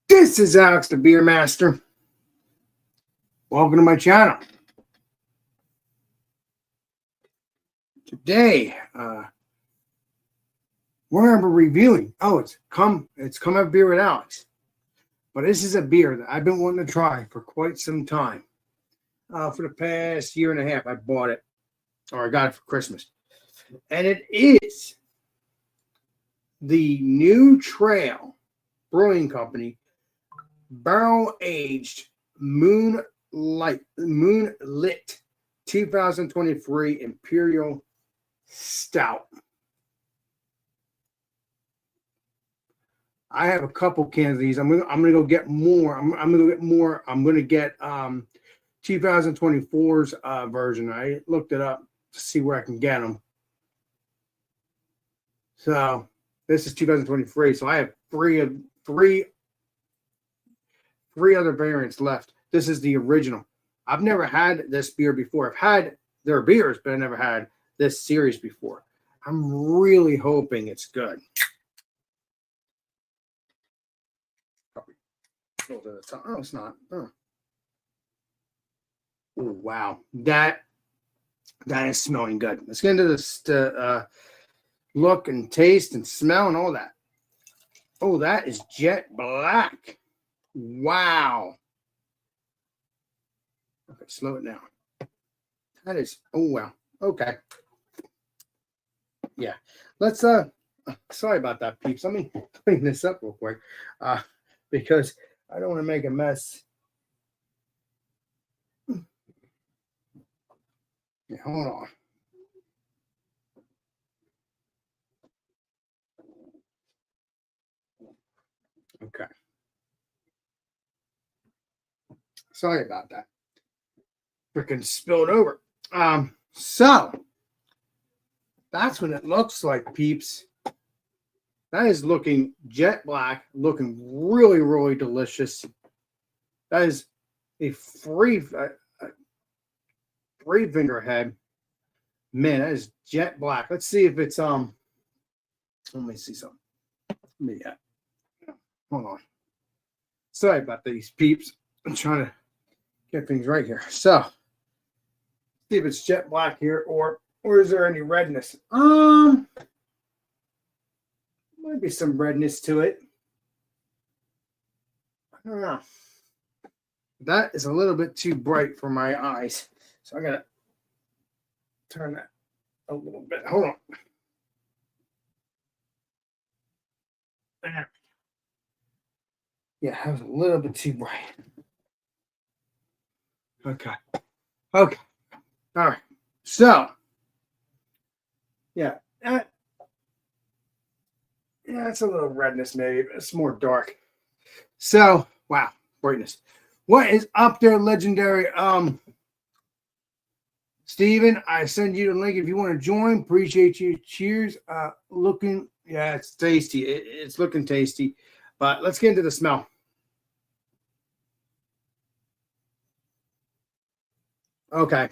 This is Alex the Beer Master. Welcome to my channel. Today, we're going to be reviewing. Oh, it's come up beer with Alex. But this is a beer that I've been wanting to try for quite some time. For the past year and a half, I bought it, or I got it for Christmas. And it is the New Trail Brewing Company barrel-aged Moonlit 2023 Imperial Stout. I have a couple cans of these. I'm gonna go get more. I'm gonna get more. I'm gonna get 2024's version. I looked it up to see where I can get them. So this is 2023. So I have three other variants left. This is the original. I've never had this beer before. I've had their beers, but I never had this series before. I'm really hoping it's good. Oh, it's not. Oh, wow. That is smelling good. Let's get into this look and taste and smell and all that. Oh, that is jet black. Wow. Okay, slow it down. That is, oh, wow. Okay. Yeah. Let's, sorry about that, peeps. Let me clean this up real quick because I don't want to make a mess. Yeah, hold on. Okay. Sorry about that. Freaking spilled over. So that's what it looks like, peeps. That is looking jet black, looking really, really delicious. That is a three finger head. Man, that is jet black. Let's see if it's let me see something. Yeah. Hold on. Sorry about these peeps. I'm trying to get things right here. So see if it's jet black here or is there any redness? Might be some redness to it. I don't know. That is a little bit too bright for my eyes. So I gotta turn that a little bit. Hold on. There. Yeah, that was a little bit too bright. Okay. Okay. All right. So, yeah. Yeah, it's a little redness maybe, but it's more dark. So, wow, brightness. What is up there, legendary? Steven, I send you the link if you want to join. Appreciate you. Cheers. Looking, yeah, it's tasty. It's looking tasty. But let's get into the smell. Okay.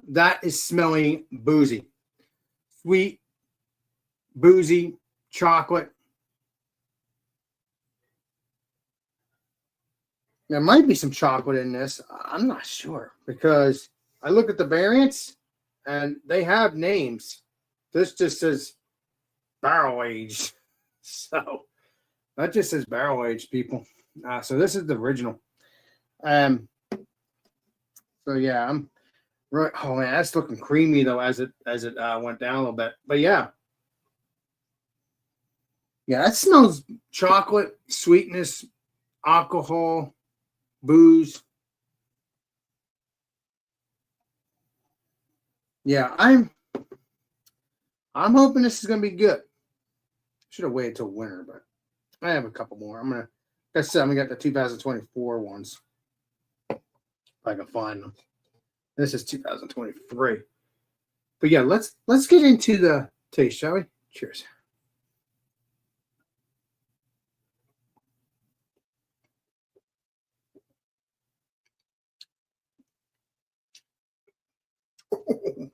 That is smelling boozy. Sweet, boozy, chocolate. There might be some chocolate in this. I'm not sure because I look at the variants and they have names. This just says barrel aged. So that just says barrel aged, people. So this is the original. So yeah, I'm right. Oh man, that's looking creamy though as it went down a little bit. But yeah. Yeah, that smells chocolate, sweetness, alcohol, booze. Yeah, I'm hoping this is gonna be good. Should have waited till winter, but I have a couple more. I'm gonna get the 2024 ones if I can find them. This is 2023. But yeah, let's get into the taste, shall we? Cheers.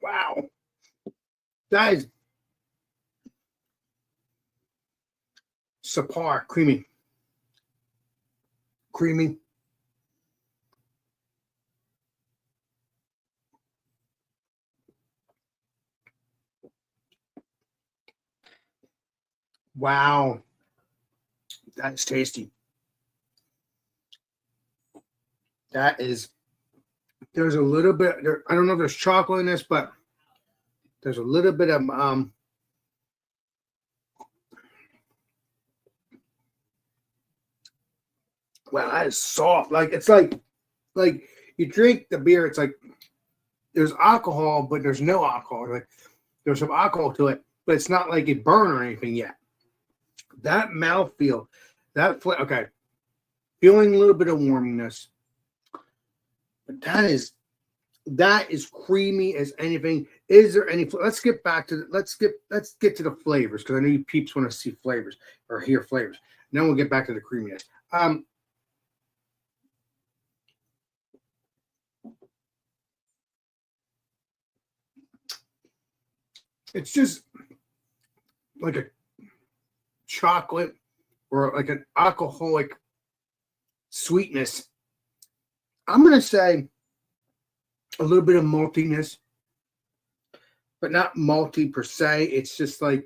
Wow. That is subpar, creamy. Creamy. Wow. That's tasty. That is, there's a little bit, there, I don't know if there's chocolate in this, but there's a little bit of, wow, that is soft. Like, it's like you drink the beer, it's like there's alcohol, but there's no alcohol. Like, there's some alcohol to it, but it's not like it burn or anything yet. That mouthfeel, okay, feeling a little bit of warminess, but that is creamy as anything. Is there any? Let's get back to let's get to the flavors, because I know you peeps want to see flavors or hear flavors. Then we'll get back to the creaminess. It's just like a chocolate or like an alcoholic sweetness. I'm gonna say a little bit of maltiness, but not malty per se. It's just like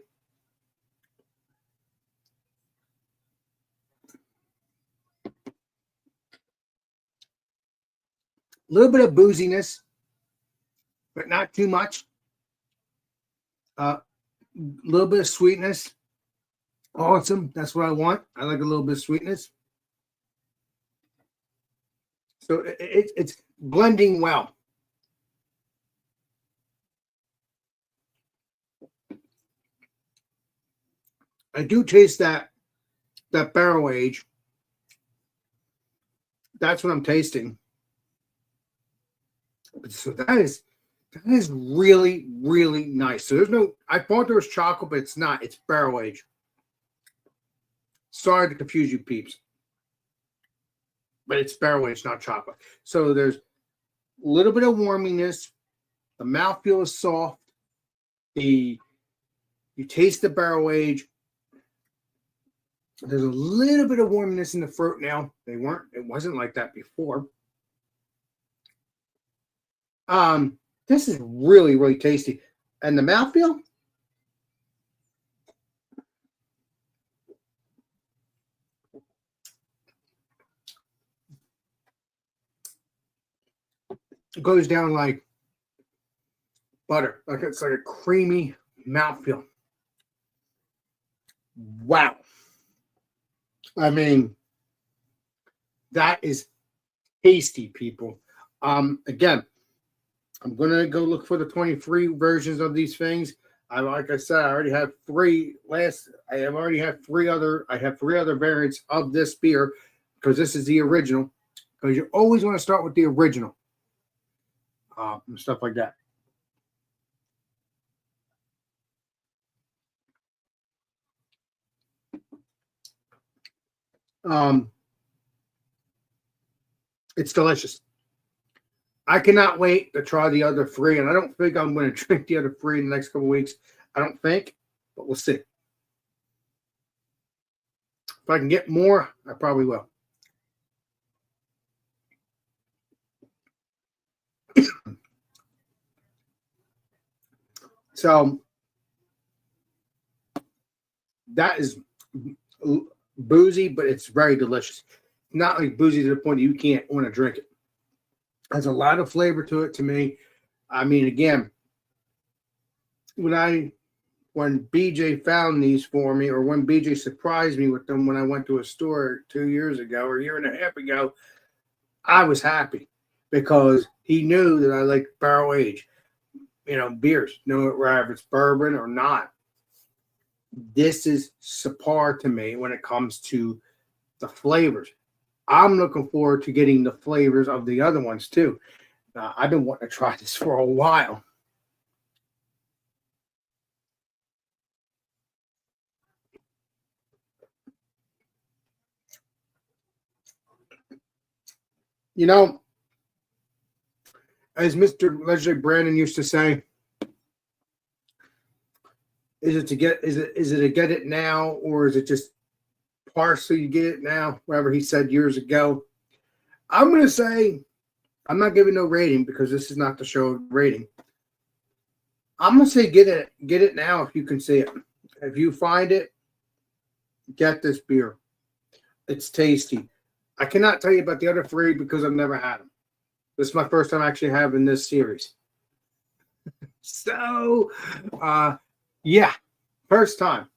a little bit of booziness, but not too much. A little bit of sweetness. Awesome. That's what I want. I like a little bit of sweetness. So it's blending well. I do taste that barrel age. That's what I'm tasting. So that is really, really nice. So there's no, I thought there was chocolate, but it's not. It's barrel age. Sorry to confuse you peeps, but it's barrel age, not chocolate. So there's a little bit of warminess. The mouthfeel is soft. You taste the barrel age. There's a little bit of warmness in the throat now. It wasn't like that before. This is really, really tasty. And the mouthfeel? It goes down like butter. Like it's like a creamy mouthfeel. Wow. I mean, that is tasty, people. Again, I'm gonna go look for the 23 versions of these things. Like I said, I already have three other variants of this beer, because this is the original. Because you always want to start with the original. And stuff like that. It's delicious. I cannot wait to try the other three, and I don't think I'm going to drink the other three in the next couple of weeks. I don't think, but we'll see. If I can get more, I probably will. So that is boozy, but it's very delicious. Not like boozy to the point that you can't want to drink it. Has a lot of flavor to it to me. I mean, again, when BJ found these for me, or when BJ surprised me with them when I went to a store 2 years ago or a year and a half ago, I was happy because he knew that I like barrel age, beers, whether it's bourbon or not. This is subpar to me when it comes to the flavors. I'm looking forward to getting the flavors of the other ones too. I've been wanting to try this for a while. As Mr. Legendary Brandon used to say, is it to get it now, or is it just partially you get it now, whatever he said years ago. I'm going to say, I'm not giving no rating because this is not the show rating. I'm going to say get it now if you can see it. If you find it, get this beer. It's tasty. I cannot tell you about the other three because I've never had them. This is my first time actually having this series. So, yeah, first time.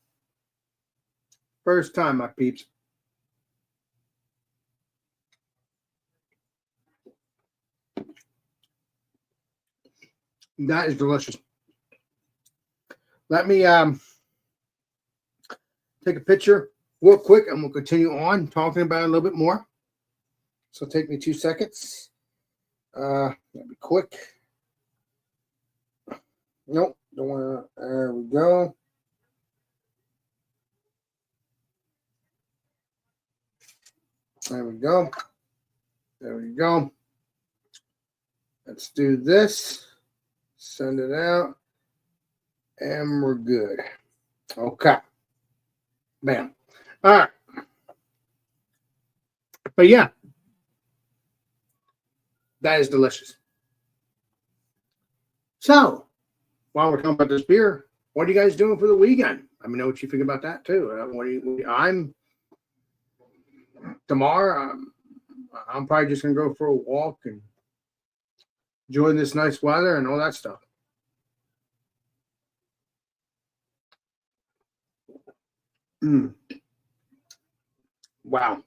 First time, my peeps. That is delicious. Let me take a picture real quick and we'll continue on talking about it a little bit more. So take me 2 seconds. That'll be quick. Nope, don't want to. There we go. There we go. There we go. Let's do this. Send it out. And we're good. Okay. Bam. All right. But yeah, that is delicious. So, while we're talking about this beer, what are you guys doing for the weekend? Let me know what you think about that too. I'm tomorrow. I'm probably just gonna go for a walk and enjoy this nice weather and all that stuff. Wow.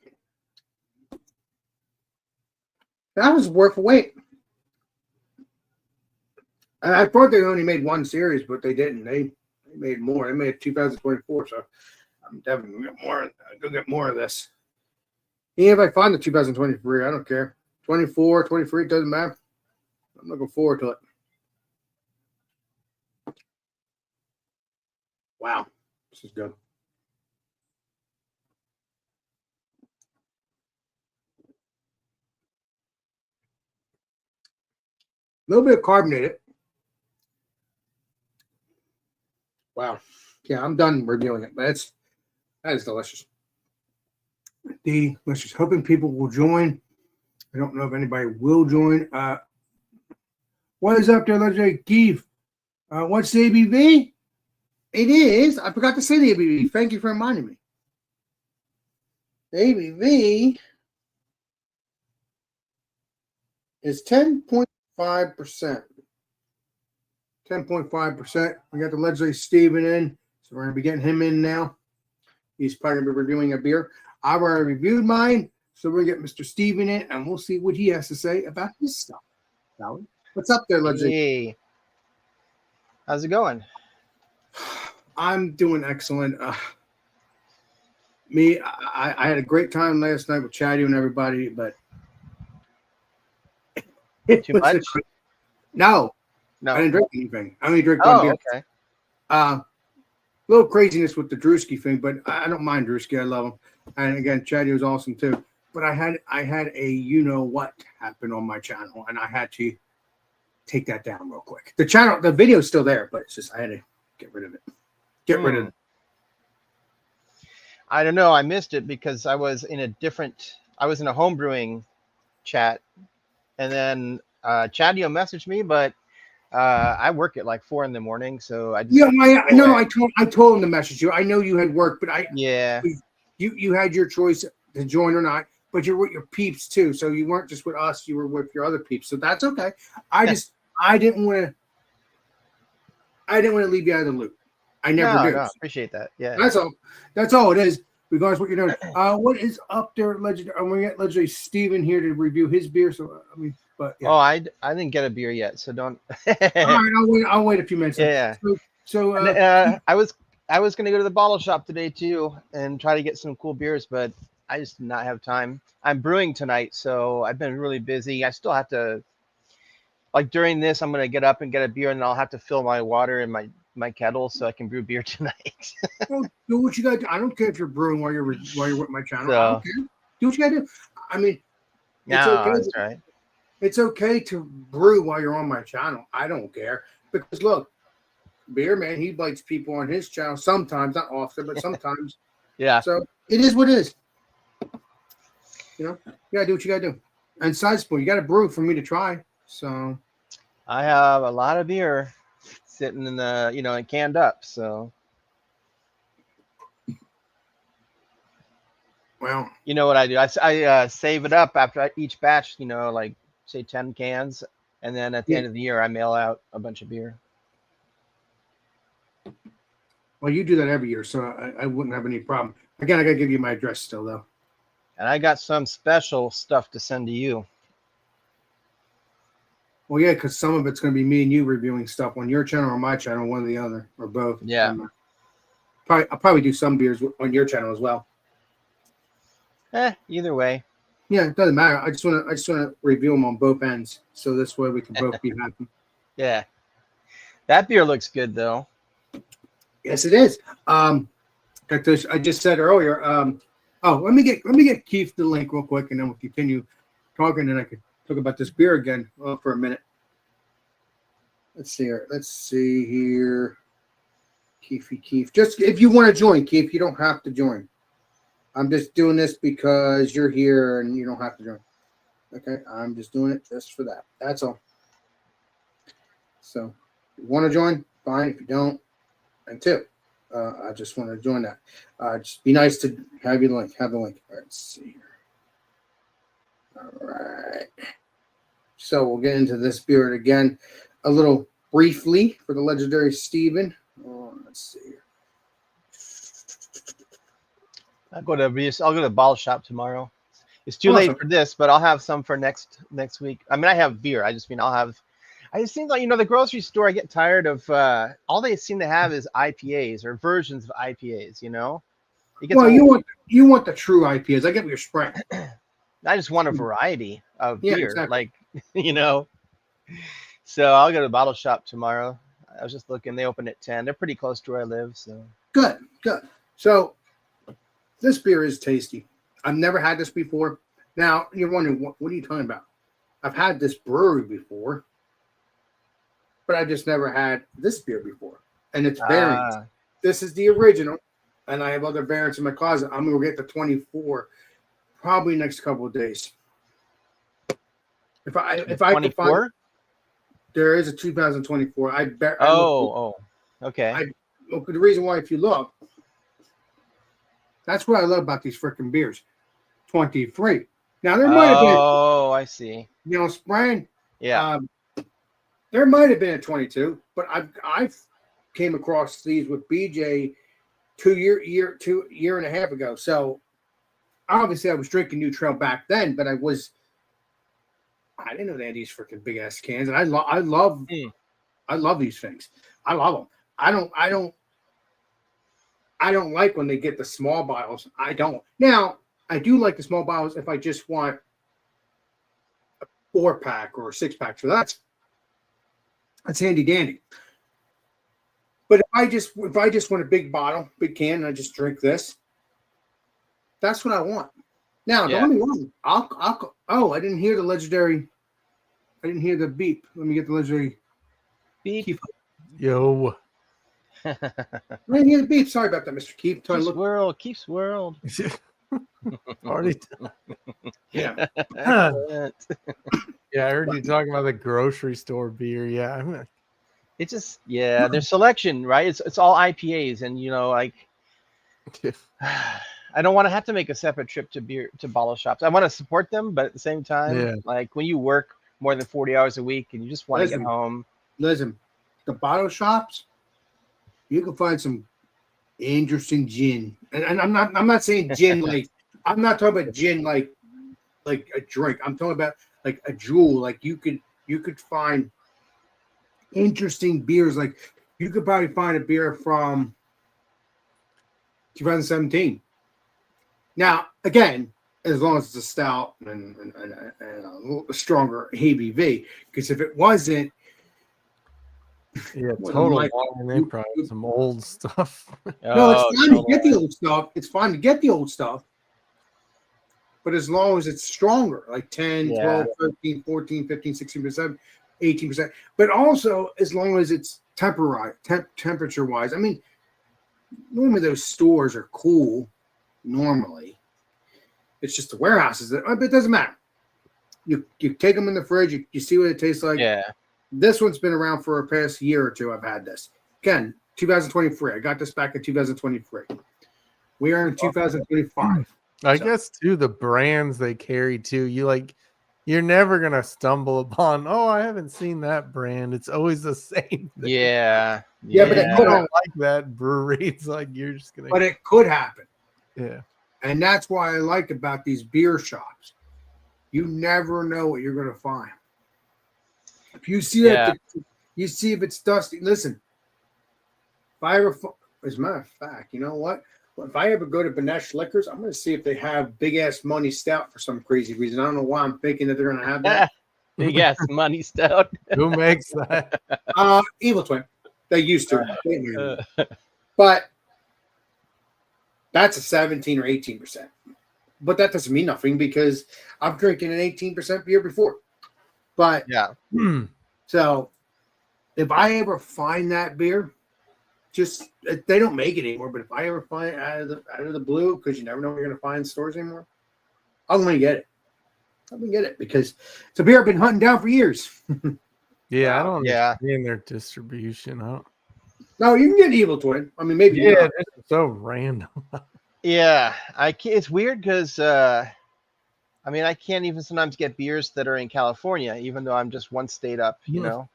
That was worth the wait. I thought they only made one series, but they didn't. They made more. They made 2024, so I'm definitely gonna get more. Go get more of this. Even if I find the 2023, I don't care. 24, 23, it doesn't matter. I'm looking forward to it. Wow, this is good. A little bit of carbonated. Wow. Yeah, I'm done reviewing it, but that is delicious. Delicious. Hoping people will join. I don't know if anybody will join. What is up there, Legendary Keith? What's the ABV? It is. I forgot to say the ABV. Thank you for reminding me. The ABV is 10.5%. 10.5%. We got the Legendary Steven in, so we're going to be getting him in now. He's probably going to be reviewing a beer. I've already reviewed mine, so we're going to get Mr. Steven in, and we'll see what he has to say about his stuff. Sally, what's up there, Legendary? Hey. How's it going? I'm doing excellent. I had a great time last night with Chatty and everybody, but Too much? No, I didn't drink anything. I only drank one beer. Okay. A little craziness with the Drewski thing, but I don't mind Drewski. I love him. And again, Chatty was awesome too. But I had a what happen on my channel, and I had to take that down real quick. The video's still there, but it's just I had to get rid of it. Rid of it. I don't know. I missed it because I was in a home brewing chat, and then Chatty messaged me, but I work at like 4 a.m, so I just I told him to message you. I know you had work, but you had your choice to join or not, but you're with your peeps too, so you weren't just with us, you were with your other peeps, so that's okay. I didn't want to leave you out of the loop. I never do. No, appreciate that. Yeah, that's all it is. Regardless of what you're doing. What is up there, Legendary? I'm gonna get Legendary Steven here to review his beer. So but yeah. Oh, I didn't get a beer yet, so don't. All right, I'll wait a few minutes. Yeah. So I was gonna go to the bottle shop today too and try to get some cool beers, but I just did not have time. I'm brewing tonight, so I've been really busy. I still have to, like during this, I'm gonna get up and get a beer, and I'll have to fill my water in my kettle so I can brew beer tonight. Well, do what you got to do. I don't care if you're brewing while you're with my channel. So, I don't care. Do what you got to do. I mean, that's right. It's okay to brew while you're on my channel. I don't care because look, Beer Man, he bites people on his channel sometimes, not often, but sometimes. Yeah. So it is what it is. You know, you gotta do what you gotta do. And side spool, you gotta brew for me to try. So I have a lot of beer sitting in the, and canned up. So well, you know what I do? I save it up after each batch. Like say 10 cans, and then at the Yeah. end of the year, I mail out a bunch of beer. well, you do that every year, so I wouldn't have any problem. Again, I gotta give you my address still though. And I got some special stuff to send to you. Well, yeah, because some of it's gonna be me and you reviewing stuff on your channel or my channel, one or the other, or both. Yeah. I'll probably do some beers on your channel as well. Either way. Yeah, it doesn't matter. I just wanna review them on both ends, so this way we can both be happy. Yeah. That beer looks good though. Yes, it is. Got this. I just said earlier. Let me get Keith the link real quick, and then we'll continue talking, and I could talk about this beer again for a minute. Let's see here. Keith. Just if you want to join, Keith, you don't have to join. I'm just doing this because you're here and you don't have to join. Okay, I'm just doing it just for that. That's all. So, if you want to join, fine. If you don't, and two, I just want to join that. Just be nice to have the link. All right, let's see here. All right. So we'll get into this beer again a little briefly for the legendary Steven. Let's see here. I'll go to the bottle shop tomorrow. It's too Awesome. late for this, but I'll have some for next week. I mean, I have beer. I just seem like, the grocery store, I get tired of all they seem to have is IPAs or versions of IPAs, It gets Well, old. you want the true IPAs. I get what you're spraying. I just want a variety of beer, exactly. So I'll go to the bottle shop tomorrow. I was just looking. They open at 10. They're pretty close to where I live. So Good. So this beer is tasty. I've never had this before. Now you're wondering what are you talking about? I've had this brewery before, but I just never had this beer before, and it's variants. This is the original, and I have other variants in my closet. I'm gonna get the 24 probably next couple of days. If I can find, there is a 2024. Okay. The reason why, if you look, that's what I love about these freaking beers. 23. Now there might have been. Oh, I see. Spraying. Yeah. There might have been a 22, but I've came across these with BJ 2 year and a half ago. So obviously I was drinking New Trail back then, but I didn't know they had these freaking big ass cans, and I love these things. I love them. I don't like when they get the small bottles. I don't. Now I do like the small bottles if I just want a 4-pack or a 6-pack. So that's handy dandy. But if I just want a big bottle, big can, and I just drink this, that's what I want. Now, don't get me wrong. I didn't hear the legendary. I didn't hear the beep. Let me get the legendary beep. Yo. I didn't hear the beep. Sorry about that, Mr. Keith. Keith Swirled. Already. Yeah. Yeah, I heard you talking about the grocery store beer. Yeah. It just, their selection, right? It's all IPAs, and I don't want to have to make a separate trip to bottle shops. I want to support them, but at the same time, like when you work more than 40 hours a week and you just want to get home. Listen, the bottle shops, you can find some interesting gin, and I'm not saying gin like I'm not talking about gin like a drink. I'm talking about like a jewel. Like you could find interesting beers. Like you could probably find a beer from 2017. Now, again, as long as it's a stout and a little stronger ABV, because if it wasn't, Total Wine, they probably some old stuff. No, it's fine to get the old stuff. It's fine to get the old stuff. But as long as it's stronger, like 10, 12, 13, 14, 15, 16%, 18%. But also as long as it's temperature-wise. I mean, normally those stores are cool. normally. It's just the warehouses that, but it doesn't matter. You take them in the fridge, you see what it tastes like. Yeah. This one's been around for a past year or two. I've had this. Again, 2023. I got this back in 2023. We are in 2025. I So- guess too the brands they carry too. You're never gonna stumble upon. Oh, I haven't seen that brand. It's always the same thing. Yeah. Yeah, but it I could don't happen. like that brewery. It's like you're just gonna. But it could happen. Yeah. And that's why I like about these beer shops. You never know what you're going to find. If you see that, you see if it's dusty. Listen, if I ever, as a matter of fact, you know what? If I ever go to Benesh Liquors, I'm going to see if they have big ass money stout for some crazy reason. I don't know why I'm thinking that they're going to have that. Big ass money stout. Who makes that? Evil Twin. They used to. But that's a 17 or 18%. But that doesn't mean nothing because I'm drinking an 18% beer before. But Yeah. so if I ever find that beer, just they don't make it anymore. But if I ever find it out of the blue, because you never know what you're gonna find in stores anymore, I'm gonna get it. I'm gonna get it because it's a beer I've been hunting down for years. Yeah, I don't Yeah. understand their distribution. No, you can get Evil Twin. I mean, maybe Yeah, not. it's so random. Yeah. It's weird because I mean, I can't even sometimes get beers that are in California, even though I'm just one state up, you Hmm. know.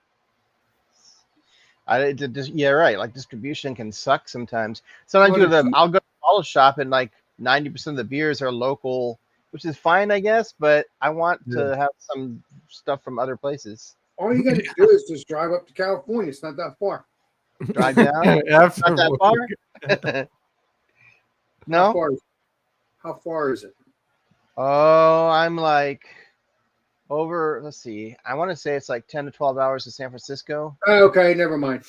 Yeah, right. Like distribution can suck sometimes. Sometimes I'll go to the bottle shop and like 90% of the beers are local, which is fine, I guess. But I want to have some stuff from other places. All you gotta do is just drive up to California. It's not that far. Drive down. After Not that work. far. How No. far is it? Oh, I'm like over. Let's see. I want to say it's like 10 to 12 hours to San Francisco. Oh, okay, never mind.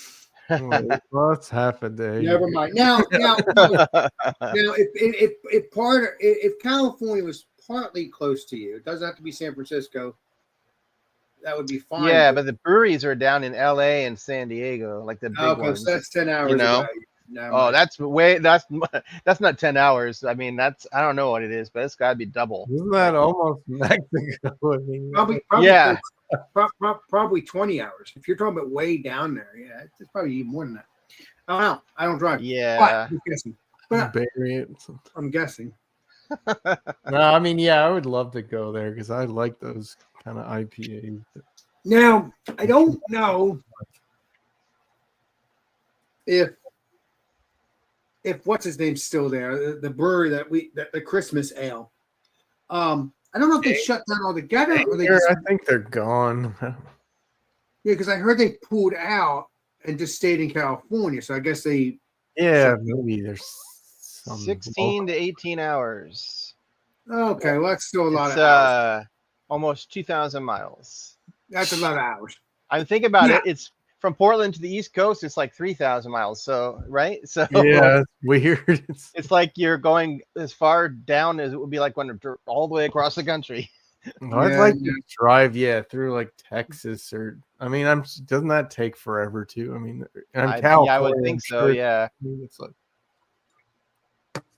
Well, it's half a day. Never mind. Now, if California was partly close to you, it doesn't have to be San Francisco. That would be fine. Yeah, but the breweries are down in LA and San Diego, like the big okay, ones. so that's 10 hours. You know? away. Never Oh, mind. that's not 10 hours. I mean, I don't know what it is, but it's got to be double. Isn't that almost Mexico? I mean, Yeah. Probably 20 hours. If you're talking about way down there, yeah, it's probably even more than that. I don't know. I don't drive. Yeah. But I'm guessing. But bury it. I'm guessing. No, I mean, yeah, I would love to go there because I like those kind of IPAs. Now, I don't know if what's his name's still there, the brewery that the Christmas ale. I don't know if they shut down altogether or they just, I think they're gone. yeah, because I heard they pulled out and just stayed in California. So I guess they Yeah, maybe there's some 16 to 18 hours. okay. Well, that's still a lot It's of hours. almost 2,000 miles. That's a lot of hours. I'm thinking about Yeah. it. It's from Portland to the East Coast. It's like 3,000 miles. So, right? So Yeah, it's weird. it's like you're going as far down as it would be like when all the way across the country. I'd Yeah, like yeah. to drive, through like Texas or doesn't that take forever too? I mean, I'm I California. would think I'm so. sure Yeah. it's like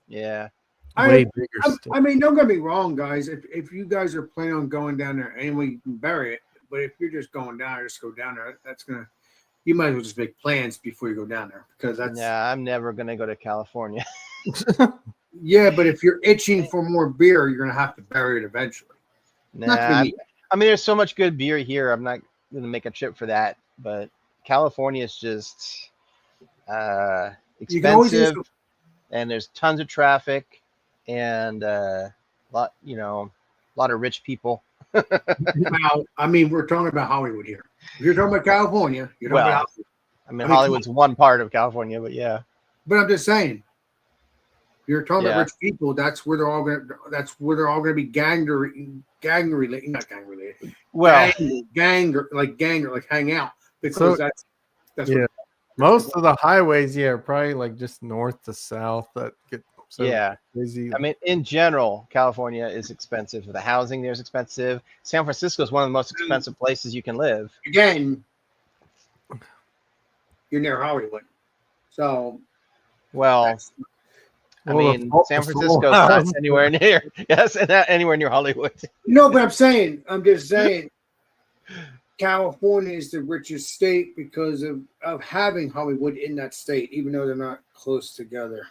Yeah. way bigger. I mean, don't get me wrong, guys. If you guys are planning on going down there, anyway, you can bury it. But if you're just going down there, just go down there. You might as well just make plans before you go down there because that's Yeah. I'm never going to go to California. yeah. But if you're itching for more beer, you're gonna have to bury it eventually. Not Nah, gonna be- I mean, there's so much good beer here. I'm not going to make a trip for that. But California is just You can always use expensive, and there's tons of traffic, and a lot of rich people. Now, I mean, we're talking about Hollywood here. If you're talking about California, you're talking Well, about Hollywood. I mean, I mean, Hollywood's one part of California, but yeah. But I'm just saying, if you're talking Yeah. about rich people, that's where they're all gonna be gang related, not gang related. Well, gang like hang out because So- that's Yeah. Most of the highways, are probably like just north to south that get so yeah. busy. I mean, in general, California is expensive. The housing there is expensive. San Francisco is one of the most expensive places you can live. again, you're near Hollywood, so Well, I Well, the mean, full- San the full Francisco's not house. anywhere near. Yes, and not anywhere near Hollywood. No, but I'm just saying, California is the richest state because of having Hollywood in that state, even though they're not close together.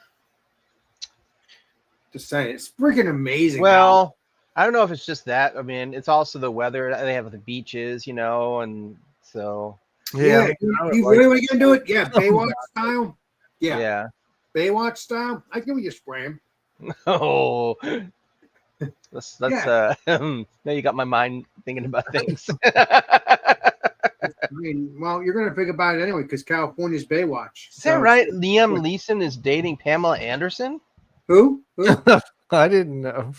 Just saying, it's freaking amazing. Well, I don't know if it's just that. I mean, it's also the weather. They have the beaches, and so Yeah, I you, would you like- really gonna do it? Yeah, Baywatch style. Yeah, yeah. Baywatch style. I can just swam. Oh, that's Yeah. now you got my mind thinking about things. I mean, well, you're gonna think about it anyway because California's Baywatch. Is that right? Liam Neeson is dating Pamela Anderson. Who? Who? I didn't know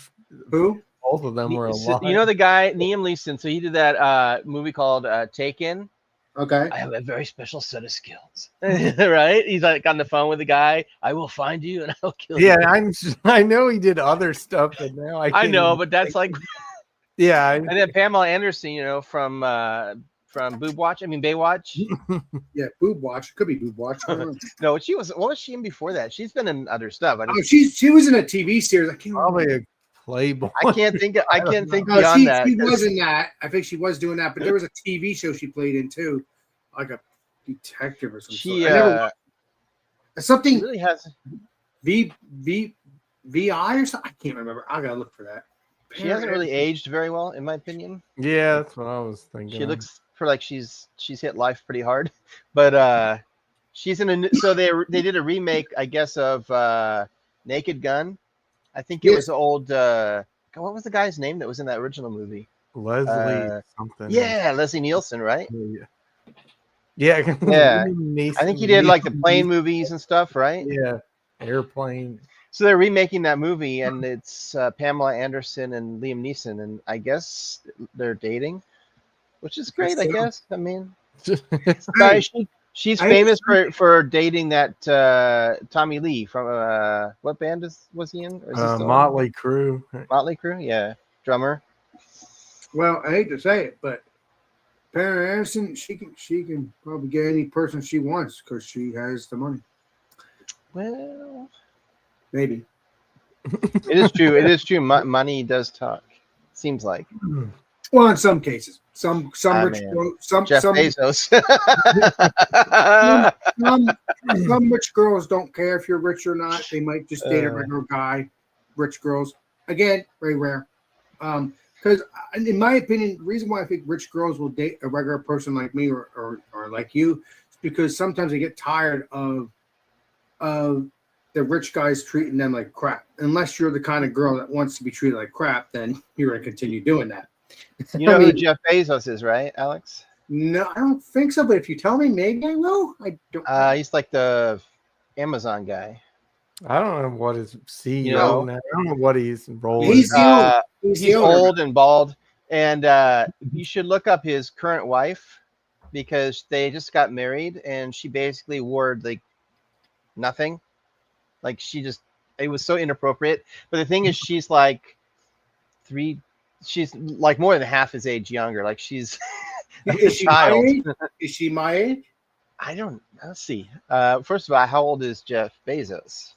Who? both of them were alive. You know the guy Liam Neeson. So he did that movie called Taken. Okay. I have a very special set of skills, right? He's like on the phone with the guy. I will find you and I'll kill Yeah, you. I know he did other stuff, but now I I can't know, even but that's like, think- yeah. and then Pamela Anderson, from Boob Watch. I mean Baywatch. Yeah, Boob Watch. Could be Boob Watch. I don't know. No, she was. What was she in before that? She's been in other stuff. Oh, she was in a TV series. I can't remember. Probably a Playboy. I can't think. I can't think No, beyond she that. was in that. I think she was doing that, but there was a TV show she played in too, like a detective or something. She Something really has. VI or something. I can't remember. I gotta look for that. She hasn't really aged very well, in my opinion. Yeah, that's what I was thinking. She looks for like she's hit life pretty hard, but she's in a. So they did a remake, I guess, of Naked Gun. I think it Yeah. was old. God, what was the guy's name that was in that original movie? Leslie something. Yeah, Leslie Nielsen, right? Yeah. Yeah. Mason- I think he did like the Mason- plane movies and stuff, right? Yeah, airplane. So they're remaking that movie, and it's Pamela Anderson and Liam Neeson, and I guess they're dating, which is great. I guess. I mean, she's I- famous for dating that Tommy Lee from what band was he in? Or is he still in? Motley Crue. Motley Crue, yeah, drummer. Well, I hate to say it, but Pamela Anderson, she can probably get any person she wants because she has the money. Well, Maybe. it is true. It is true. Money does talk. Seems like Well, in some cases, some Ah, rich, man. girl, some Jeff some, Bezos. some rich girls don't care if you're rich or not. They might just date a Uh. regular guy. Rich girls, again, very rare. Because in my opinion, the reason why I think rich girls will date a regular person like me or like you is because sometimes they get tired of the rich guys treating them like crap. Unless you're the kind of girl that wants to be treated like crap, then you're going to continue doing that. You know I who mean, Jeff Bezos is, right, Alex? no, I don't think so. But if you tell me, maybe I will. I don't. He's like the Amazon guy. I don't know what his CEO. You know, now. I don't know what he's rolling. He's the owner. He's the owner. old and bald, and you should look up his current wife because they just got married, and she basically wore like nothing. Like it was so inappropriate. But the thing is, she's like she's like more than half his age younger. Like she's a Is she my child. age? Is she my age? I don't. Let's see. First of all, how old is Jeff Bezos?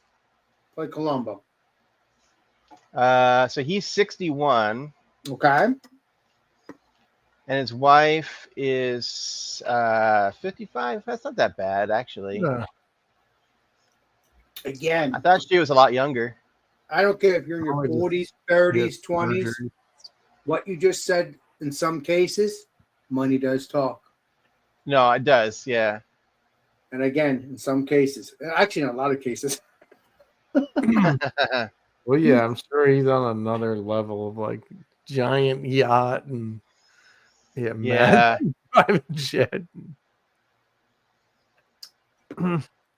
Like Columbo. So he's 61. Okay. And his wife is 55. That's not that bad, actually. Yeah. Again, I thought she was a lot younger. I don't care if you're in your Probably 40s, 30s, Yes, 20s. surgery. What you just said, in some cases, money does talk. No, it does. Yeah. And again, in some cases, actually, in a lot of cases, Well, yeah, I'm sure he's on another level of like giant yacht and yeah, Yeah. private jet.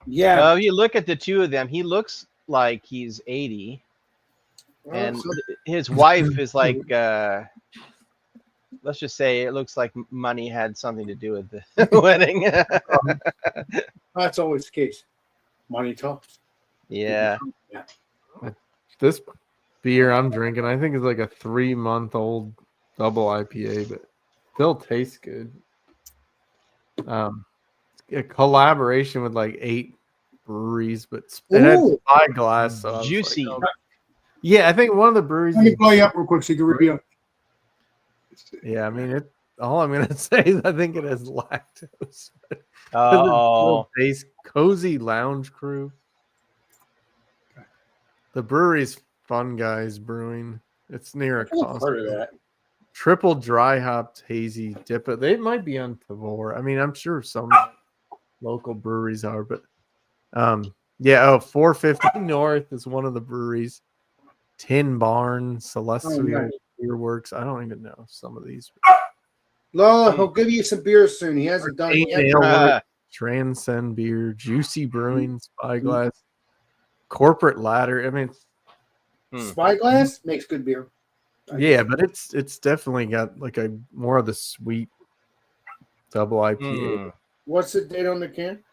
yeah. Well, if you look at the two of them, he looks like he's 80. And his wife is like, let's just say it looks like money had something to do with the wedding. That's always the case. Money talks. Yeah. This beer I'm drinking, I think is like a 3-month-old double IPA, but still tastes good. A collaboration with like 8 breweries, but it had Ooh. Spyglass. So I was like, Juicy. oh. Yeah, I think one of the breweries. Let me blow you up real quick so you can review. Yeah, I mean it. All I'm gonna say is I think it has lactose. Oh, Base Cozy Lounge Crew. The brewery's Fun Guys Brewing. It's near a I've heard of Costco. that. Triple dry hopped hazy dip. They might be on Tavor. I mean, I'm sure some local breweries are, but yeah. 450 North is one of the breweries. Tin Barn, Celestial nice. Beer Works. I don't even know some of these. Lola, he'll give you some beer soon. He hasn't done it yet. Ale Works, Transcend Beer, Juicy Brewing, Spyglass, Corporate Ladder. I mean, Spyglass makes good beer. yeah, but it's definitely got like a more of the sweet double IPA. What's the date on the can?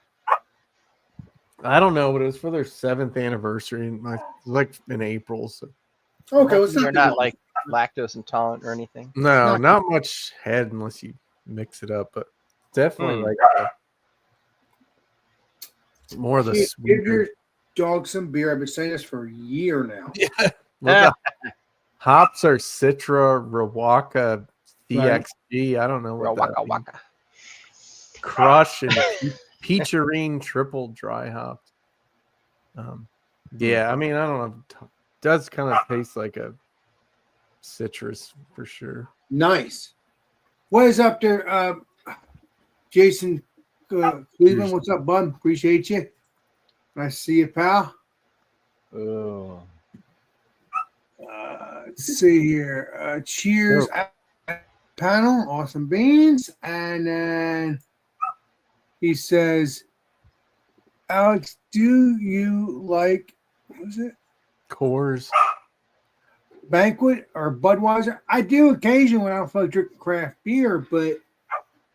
I don't know, but it was for their 7th anniversary, and like in April. So Okay, well, it's they're not not like lactose intolerant or anything. no, not much head unless you mix it up, but definitely like more of the Give sweet. your dog some beer. I've been saying this for a year now. Hops are Citra, Rawaka, CXG. I don't know what that means. Waka. Crush and Peacherine triple dry hopped. Yeah, I mean, I don't know. It does kind of taste like a citrus for sure. Nice. What is up there, Jason Cleveland? What's up, bud? Appreciate you. Nice to see you, pal. Oh. Let's see here. Cheers, panel. Awesome beans. And then he says, Alex, do you like, what was it? Coors. Banquet or Budweiser? I do occasionally when I don't feel like drinking craft beer, but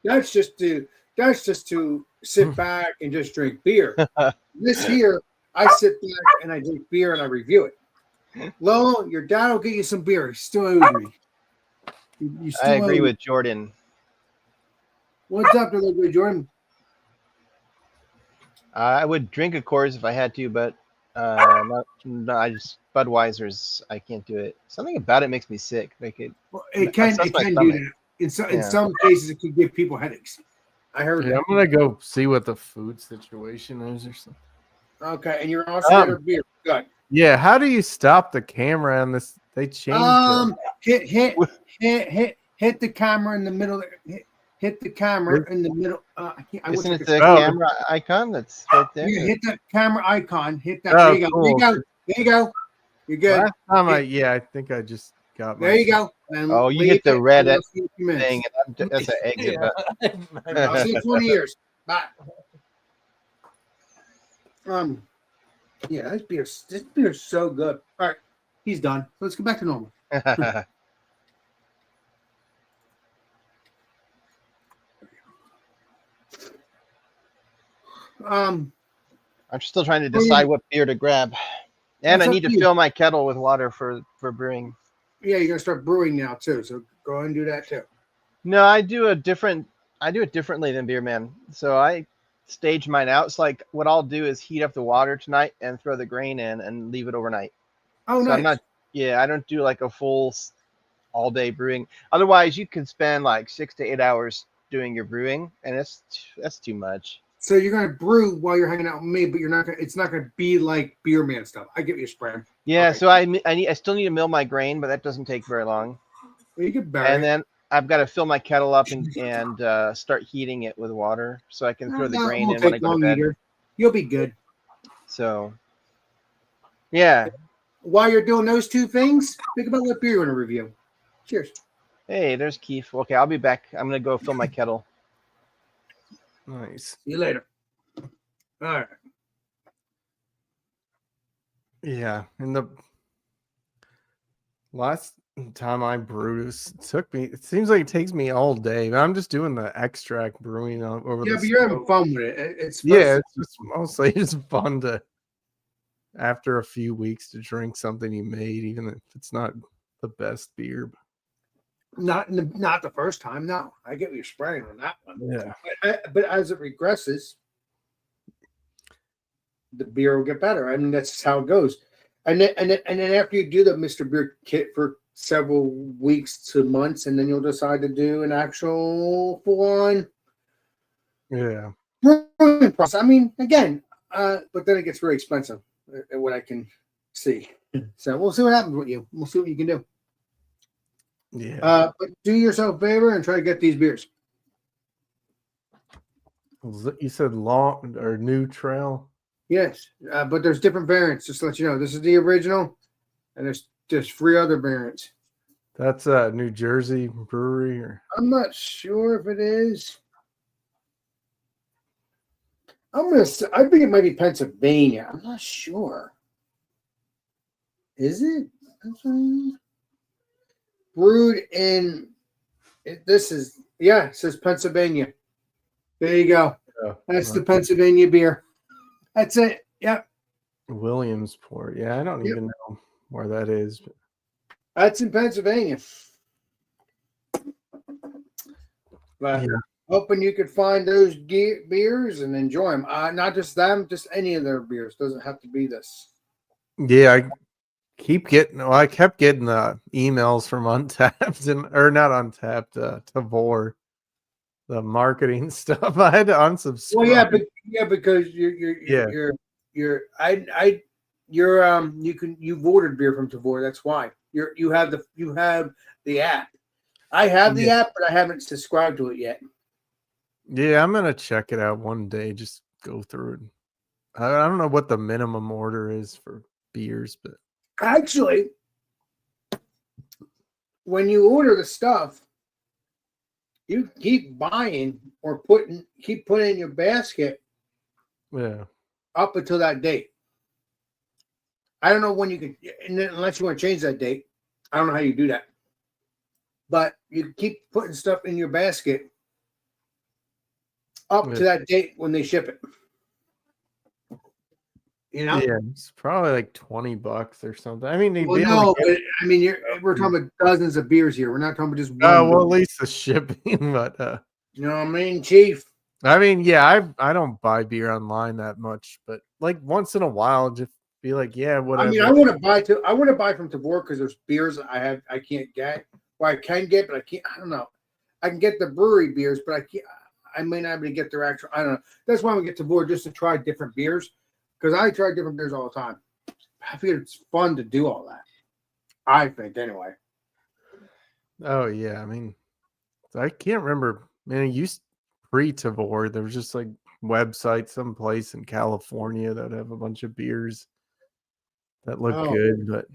that's just to sit back and just drink beer. This here, I sit back and I drink beer and I review it. Lolo, your dad will get you some beer. He still owes me. You still I agree owe me. with Jordan. What's up, little boy Jordan? I would drink a Coors if I had to, but no, I just Budweiser's. I can't do it. Something about it makes me sick. Like it. Well, it can do that. In some cases, it can give people headaches. I heard Yeah, that. I'm gonna go see what the food situation is or something. Okay, and you're also out of beer. Good. Yeah, how do you stop the camera on this? They changed it. Hit the camera in the middle. Hit the camera in the middle. Isn't it the camera icon that's right there? Yeah, hit that camera icon. Hit that. There you go. Cool. There you go. You're good. Last time I think I just got. There you go. And you hit the red thing. thing. And that's an exit button. I'll see you in 20 years. Bye. Yeah, this beer is so good. All right, he's done. Let's go back to normal. I'm still trying to decide what beer to grab, and I need to fill my kettle with water for brewing. Yeah, you're gonna start brewing now too, so go ahead and do that too. No, I do it differently than Beer Man. So I stage mine out. It's like what I'll do is heat up the water tonight and throw the grain in and leave it overnight. Oh, so nice. I don't do like a full all day brewing. Otherwise, you can spend like 6 to 8 hours doing your brewing, and that's too much. So you're gonna brew while you're hanging out with me, but it's not gonna be like Beer Man stuff. I get what you're spraying. Yeah, okay. So I still need to mill my grain, but that doesn't take very long. Well, you can bury it. And then I've got to fill my kettle up and start heating it with water so I can throw the grain in when I go to bed. Either. You'll be good. So, yeah. While you're doing those two things, think about what beer you want to review. Cheers. Hey, there's Keith. Okay, I'll be back. I'm going to go fill my kettle. Nice. See you later. All right. Yeah, and the last time I brewed, it seems like it takes me all day. I'm just doing the extract brewing over Yeah, but you're having fun with it. It's just mostly just fun to, after a few weeks, to drink something you made, even if it's not the best beer. Not the first time. No, I get what you're spraying on that one. Yeah, but as it regresses, the beer will get better. I mean, that's just how it goes. And then after you do the Mr. Beer kit for several weeks to months, and then you'll decide to do an actual full-on Yeah. brewing process. I mean, again, but then it gets very expensive, what I can see. So we'll see what happens with you. We'll see what you can do. Yeah. But do yourself a favor and try to get these beers. You said long or new trail? Yes, but there's different variants. Just to let you know, this is the original, and there's just 3 other variants. That's a New Jersey brewery, or I'm not sure if it is. I think it might be Pennsylvania. I'm not sure. Is it? Brewed in. It says Pennsylvania. There you go. That's the Pennsylvania beer. That's it. Yep. Williamsport. Yeah, I don't even know where that is. But... That's in Pennsylvania. But hoping you could find those beers and enjoy them. Not just them, just any of their beers. Doesn't have to be this. Yeah, I kept getting emails from Untapped or not Untapped, Tavour, the marketing stuff. I had to unsubscribe. Well, because you've ordered beer from Tavour. That's why you have the app. I have the app, but I haven't subscribed to it yet. Yeah, I'm gonna check it out one day. Just go through it. I don't know what the minimum order is for beers, but actually, when you order the stuff, you keep buying or keep putting in your basket. Yeah. Up until that date. I don't know when you can, unless you want to change that date. I don't know how you do that. But you keep putting stuff in your basket up to that date when they ship it. You know? Yeah, it's probably like $20 or something. I mean, we're talking about dozens of beers here. We're not talking about just one. Oh, well, at least the shipping, but you know what I mean, Chief? I mean, yeah, I don't buy beer online that much, but like once in a while, just be like, yeah, whatever. I mean, I want to buy from Tavour because there's beers I can't get. Well, I can get, but I can't. I don't know. I can get the brewery beers, but I can't. I may not be able to get their actual. I don't know. That's why we get Tavour, just to try different beers, because I try different beers all the time. I feel it's fun to do all that. I think anyway. Oh yeah, I mean, I can't remember. Man, it used pre-Tavour. There was just like website someplace in California that have a bunch of beers that look good, but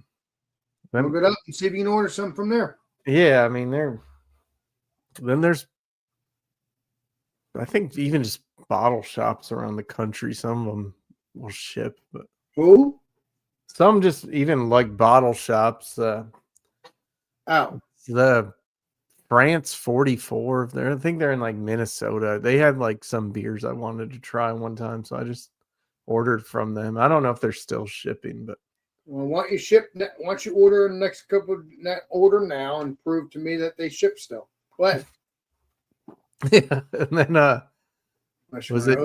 look it up and see if you can order some from there. Yeah, I mean, there's I think even just bottle shops around the country. Some of them will ship, but some just even like bottle shops. The France 44. I think they're in like Minnesota. They had like some beers I wanted to try one time, so I just ordered from them. I don't know if they're still shipping, but well, why don't you order the next couple order now and prove to me that they ship still? Go ahead. Yeah, and then was it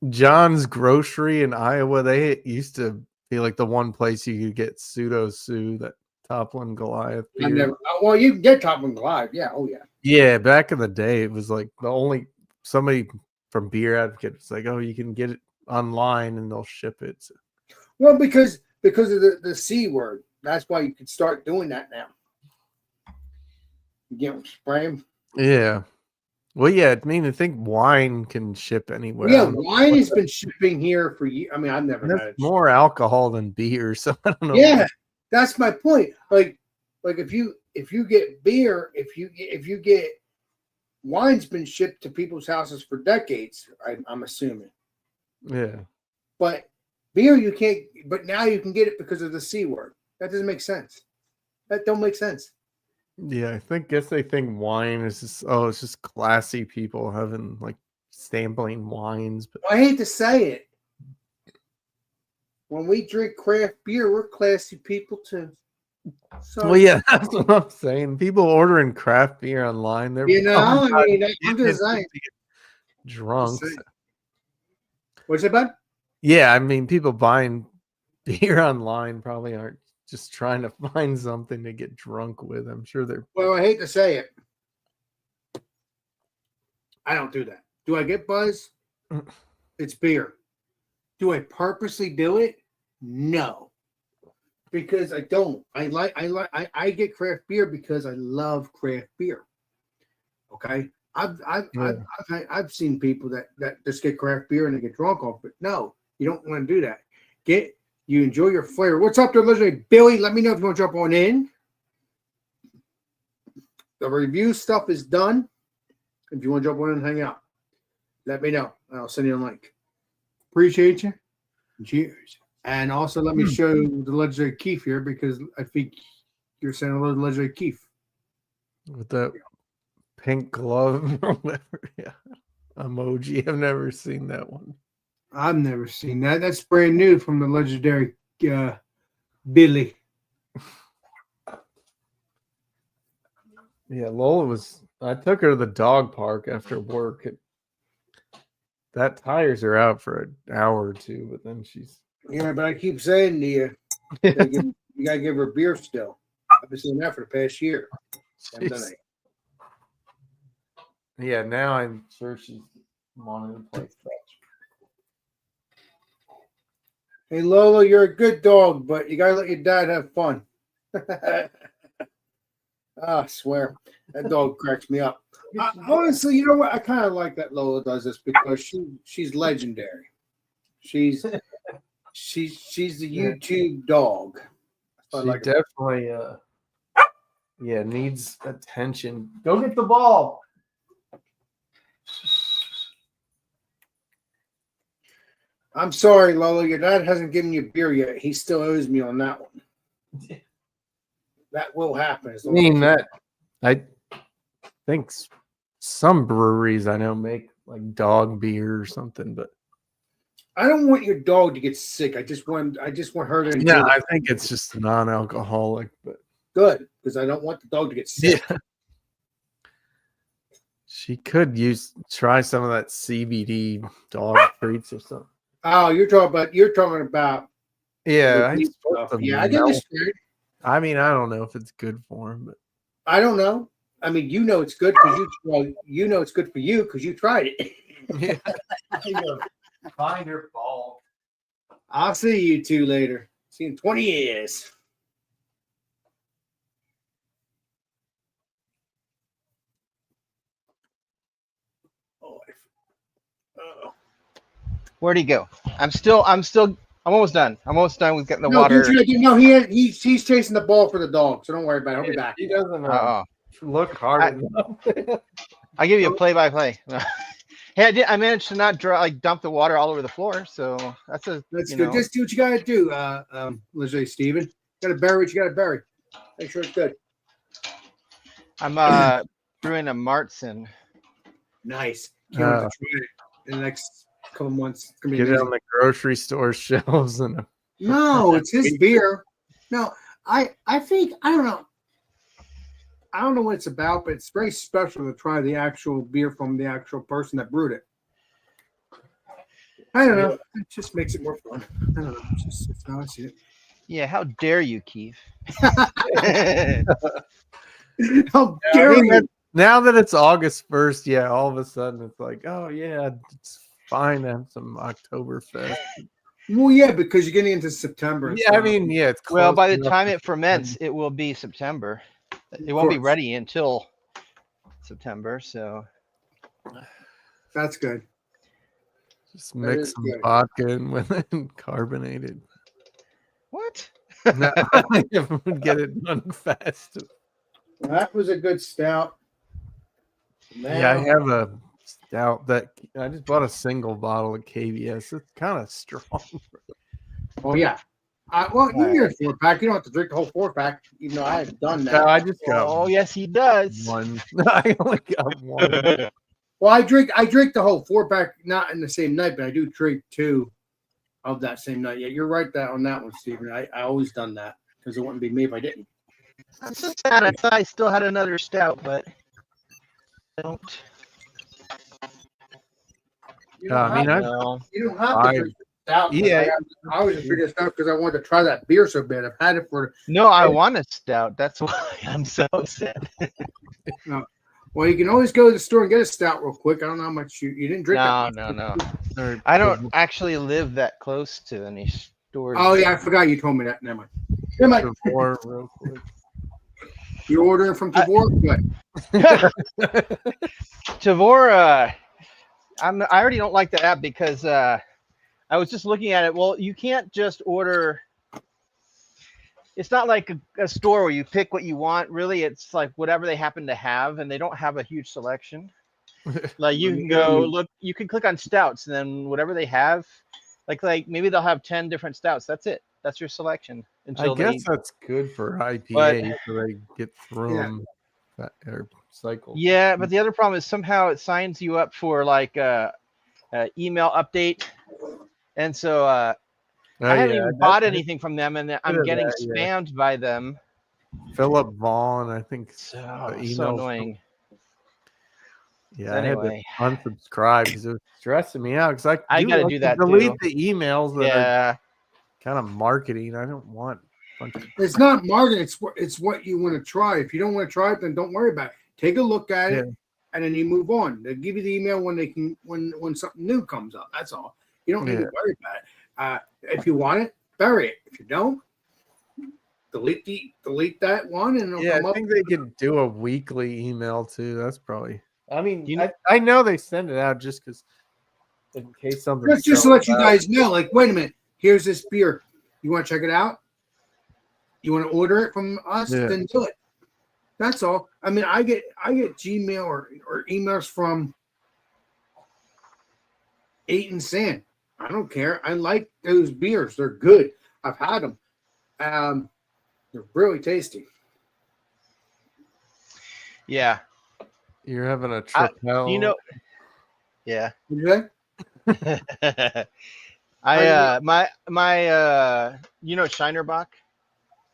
John's Grocery in Iowa? They used to be like the one place you could get Pseudo Sue, that Toppling Goliath beer. Well, you can get Toppling Goliath, yeah. Oh yeah. Yeah, back in the day, it was like the only somebody from Beer Advocate was like, oh, you can get it online and they'll ship it. So. Well, because of the C word. That's why you can start doing that now. You get spray them. Yeah. Well, yeah, I mean, I think wine can ship anywhere. Yeah, wine has been shipping here for years. I mean, I've never had it. More alcohol than beer, so I don't know. Yeah, that's my point. Like if you get beer, if you get wine's been shipped to people's houses for decades, I'm assuming. Yeah. But beer you can't, but now you can get it because of the C word. That doesn't make sense. That don't make sense. Yeah, guess they think wine is just it's just classy people having like sampling wines. But I hate to say it. When we drink craft beer, we're classy people too. So, well, yeah, that's what I'm saying. People ordering craft beer online, they're I'm just saying. Drunk. What's it about? Yeah, I mean, people buying beer online probably aren't just trying to find something to get drunk with. I'm sure they're. Well, I hate to say it. I don't do that. Do I get buzzed? It's beer. Do I purposely do it? No. Because I don't. I get craft beer because I love craft beer. Okay. I've seen people that just get craft beer and they get drunk off, but no, you don't want to do that. You enjoy your flavor. What's up there, legendary Billy? Let me know if you want to jump on in. The review stuff is done. If you want to jump on in and hang out, let me know. I'll send you a link. Appreciate you. Cheers. And also let me show the legendary Keith here because I think you're saying a little legendary Keith. With the pink glove or whatever. Yeah. Emoji. I've never seen that one. I've never seen that. That's brand new from the legendary Billy. Yeah, Lola I took her to the dog park after work. That tires her out for an hour or two, but then she's. Yeah, but I keep saying to you, you gotta give her beer still. I've been saying that for the past year. Yeah, now I'm sure she's wanting to play fetch. Hey Lola, you're a good dog, but you gotta let your dad have fun. I swear, that dog cracks me up. Honestly, you know what? I kind of like that Lola does this because she's legendary. She's the YouTube dog. She definitely needs attention. Go get the ball. I'm sorry, Lola. Your dad hasn't given you beer yet. He still owes me on that one. That will happen. I mean, I think some breweries I know make like dog beer or something, but I don't want your dog to get sick. I just want her to. Yeah, I think it's just non-alcoholic, but good because I don't want the dog to get sick. Yeah. She could try some of that CBD dog treats or something. Oh, you're talking about. Yeah, I get the spirit. I mean, I don't know if it's good for him, but I don't know. I mean, you know it's good because you know it's good for you because you tried it. Yeah. Find her ball. I'll see you two later. See you in 20 years. Where'd he go? I'm almost done. I'm almost done with getting the water. No, he's chasing the ball for the dog, so don't worry about it. He'll be back. He doesn't look hard enough. I'll give you a play-by-play. Hey, I managed to not dump the water all over the floor, so that's good. Just do what you gotta do, Lizzie Steven. You gotta bury what you gotta bury. Make sure it's good. I'm brewing a Martzen. Nice. Can't wait to try it in the next couple months. It's gonna be Get it on the grocery store shelves and. No, it's his beer. No, I think I don't know. I don't know what it's about, but it's very special to try the actual beer from the actual person that brewed it. I don't know. It just makes it more fun. I don't know. It's how I see it. Yeah, how dare you, Keith? How dare you? Now that it's August 1st, yeah, all of a sudden it's like, oh yeah, it's fine to have some Oktoberfest. Well, yeah, because you're getting into September. Yeah, I mean, yeah, it's well, by the time it ferments, it will be September. It won't be ready until September, so that's good. Just mix some vodka in with it and carbonated. What? No, would get it done fast. That was a good stout. Now, yeah, I have a stout that I just bought a single bottle of KBS. It's kind of strong. Oh yeah. Well, you get a 4-pack. You don't have to drink the whole 4-pack, even though I have done that. No, I just got one. Yes, he does. One. I only got one. Well, I drink the whole 4-pack, not in the same night, but I do drink 2 of that same night. Yeah, you're right on that one, Stephen. I always done that because it wouldn't be me if I didn't. I'm so sad. I thought I still had another stout, but I don't. You don't have to drink stout. Yeah. I was just drinking stout because I wanted to try that beer so bad. I've had it for. No, I want a stout. That's why I'm so upset. Well, you can always go to the store and get a stout real quick. I don't know how much you didn't drink. No, that much. no, no. Or- I don't actually live that close to any stores. Oh yeah, I forgot you told me that. Never mind. Never mind. Tavor real quick. You're ordering from Tavor? Good. Tavor, I already don't like the app because I was just looking at it. Well, you can't just order. It's not like a store where you pick what you want. Really, it's like whatever they happen to have, and they don't have a huge selection. Like you can go look, you can click on stouts, and then whatever they have, like maybe they'll have 10 different stouts. That's it. That's your selection. I guess that's good for IPA, But- so they get through them that or cycle. Yeah, but the other problem is somehow it signs you up for like a email update, and so Oh, I haven't yeah, even bought anything from them, and I'm of getting that, yeah. spammed by them. Philip Vaughn, I think. So, emails so from- annoying. Yeah, Anyway. I had to unsubscribe because it was stressing me out. Because I gotta like do to that delete too. the emails that are Yeah, kind of marketing. I don't want a bunch of It's not marketing. It's what you want to try. If you don't want to try it, then don't worry about it. Take a look at it, and then you move on. They give you the email when they can when something new comes up. That's all. You don't need to Yeah. worry about it. If you want it, bury it. If you don't, delete that one, and it'll Yeah, come I up. think they could do a weekly email too. That's probably. I mean, You know- I know they send it out just because in case something. That's just to let you guys know. Like, wait a minute. Here's this beer. You want to check it out? You want to order it from us? Yeah. Then do it. That's all. I mean, I get Gmail or emails from 8 and Sand. I don't care. I like those beers. They're good. I've had them. They're really tasty. yeah. You're having a Tripel. You know, yeah. Okay? You know Shinerbach?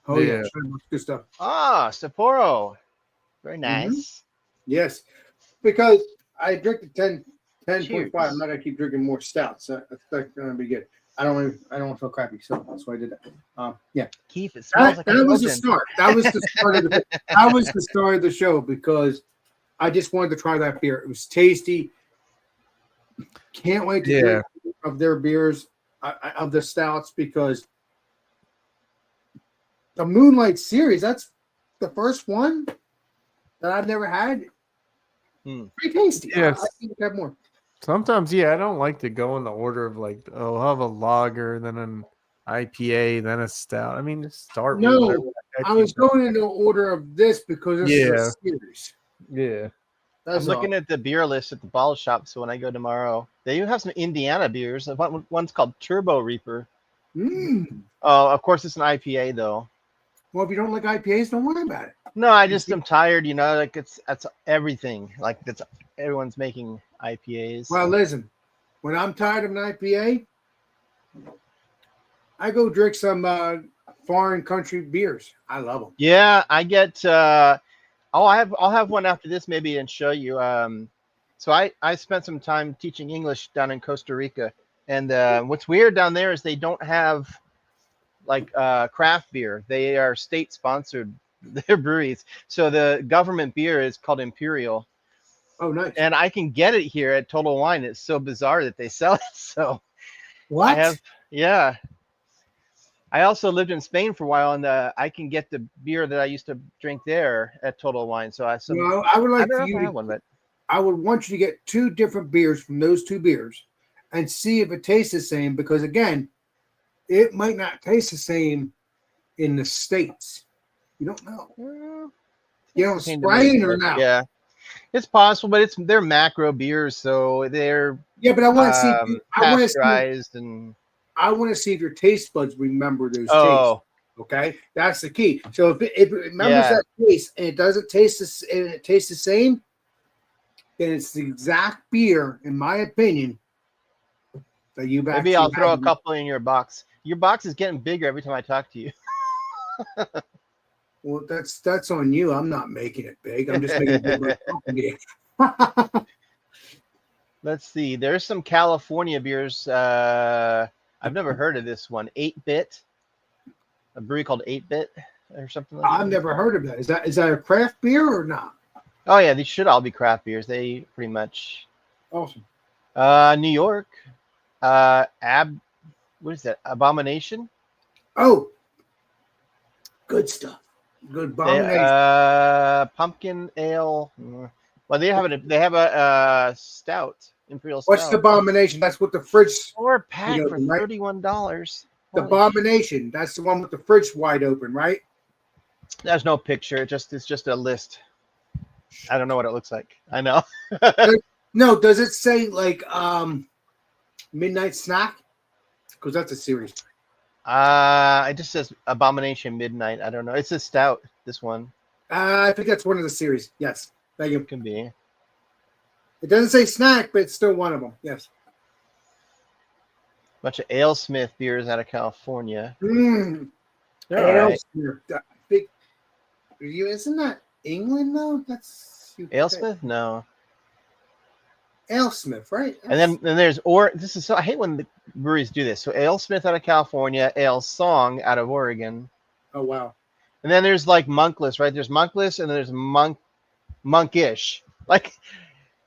Oh yeah, Yeah. sure, good stuff. Ah, Sapporo. Very nice. Yes, because I drink the 10.5. Cheers. I'm not gonna keep drinking more stouts. That's gonna be good. I don't want to feel crappy, so that's why I did that. Yeah, Keith, it smells like a that was the Belgian. start. That was the start of that was the start of the show because I just wanted to try that beer. It was tasty. Can't wait to drink of their beers, of the stouts, because the Moonlight series, that's the first one that I've never had. Pretty tasty. Yes. I think we have more. Sometimes, I don't like to go in the order of like, oh, I'll have a lager, then an IPA, then a stout. I mean, just start. No, with whatever the heck I you was going in the order of this because this is a series. Yeah. That's I'm looking at the beer list at the bottle shop, so when I go tomorrow, they even have some Indiana beers. One's called Turbo Reaper. Oh, of course, it's an IPA though. Well, if you don't like IPAs, don't worry about it. No, I just am tired. You know, like that's everything. Like everyone's making IPAs. Well, listen, when I'm tired of an IPA, I go drink some foreign country beers. I love them. Yeah, I get. I'll have one after this maybe and show you. So I spent some time teaching English down in Costa Rica, and what's weird down there is they don't have like craft beer. They are state sponsored. Their breweries. So the government beer is called Imperial. Oh, nice. And I can get it here at Total Wine. It's so bizarre that they sell it. So What? I also lived in Spain for a while, and I can get the beer that I used to drink there at Total Wine. So I would like don't know for if I you. have one, but I would want you to get 2 different beers from those 2 beers, and see if it tastes the same. Because again, it might not taste the same in the States. You don't know. You don't spray it or not. Yeah, it's possible, but they're macro beers, so they're But I want to see. I want to see. pasteurized and. I want to see if your taste buds remember those tastes. Oh, Okay, that's the key. So if it remembers that taste and it doesn't taste and it tastes the same, then it's the exact beer, in my opinion, that you've maybe I'll throw a couple in your box. Your box is getting bigger every time I talk to you. Well, that's on you. I'm not making it big. I'm just making it big. Let's see. There's some California beers. I've never heard of this one. 8-Bit, a brewery called 8-Bit or something like I've that. never heard of that. Is that a craft beer or not? Oh yeah, these should all be craft beers. They pretty much. Awesome. New York. What is that? Abomination. Oh, good stuff. Good Abomination. Pumpkin ale. Well, they have a stout, imperial stout. What's the Abomination? That's what the fridge. 4-pack You know, for right? $31. The Abomination. That's the one with the fridge wide open, right? There's no picture. It's just a list. I don't know what it looks like. I know. No, does it say like Midnight Snack? Because that's a series. It just says Abomination Midnight. I don't know. It's a stout. This one I think that's one of the series. Yes. Thank you. can be. It doesn't say snack, but it's still one of them. Yes. Bunch of AleSmith beers out of California. Mm. They're all right. Big. Isn't that England though? That's UK. AleSmith? No. AleSmith, right? And then there's this is so I hate when the breweries do this. So AleSmith out of California, Ale Song out of Oregon. Oh wow. And then there's like Monkless, right? There's Monkless and then there's Monkish. Like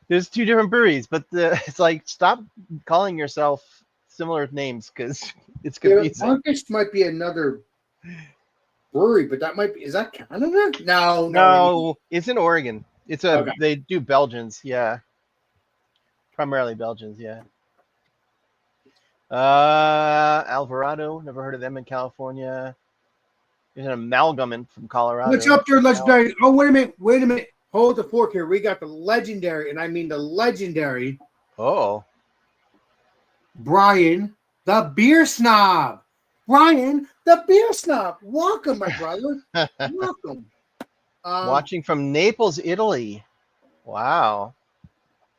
there's two different breweries, but it's like stop calling yourself similar names because it's confusing. Monkish might be another brewery, but that might be. Is that Canada? No. No, it's in Oregon. It's Okay. They do Belgians, yeah. Primarily Belgians, yeah. Alvarado, never heard of them in California. There's an Amalgam from Colorado. What's up there, legendary? Oh, wait a minute. Hold the fork here. We got the legendary, and I mean the legendary Oh. Brian, the beer snob. Brian, the beer snob. Welcome, my brother. Welcome. Watching from Naples, Italy. Wow.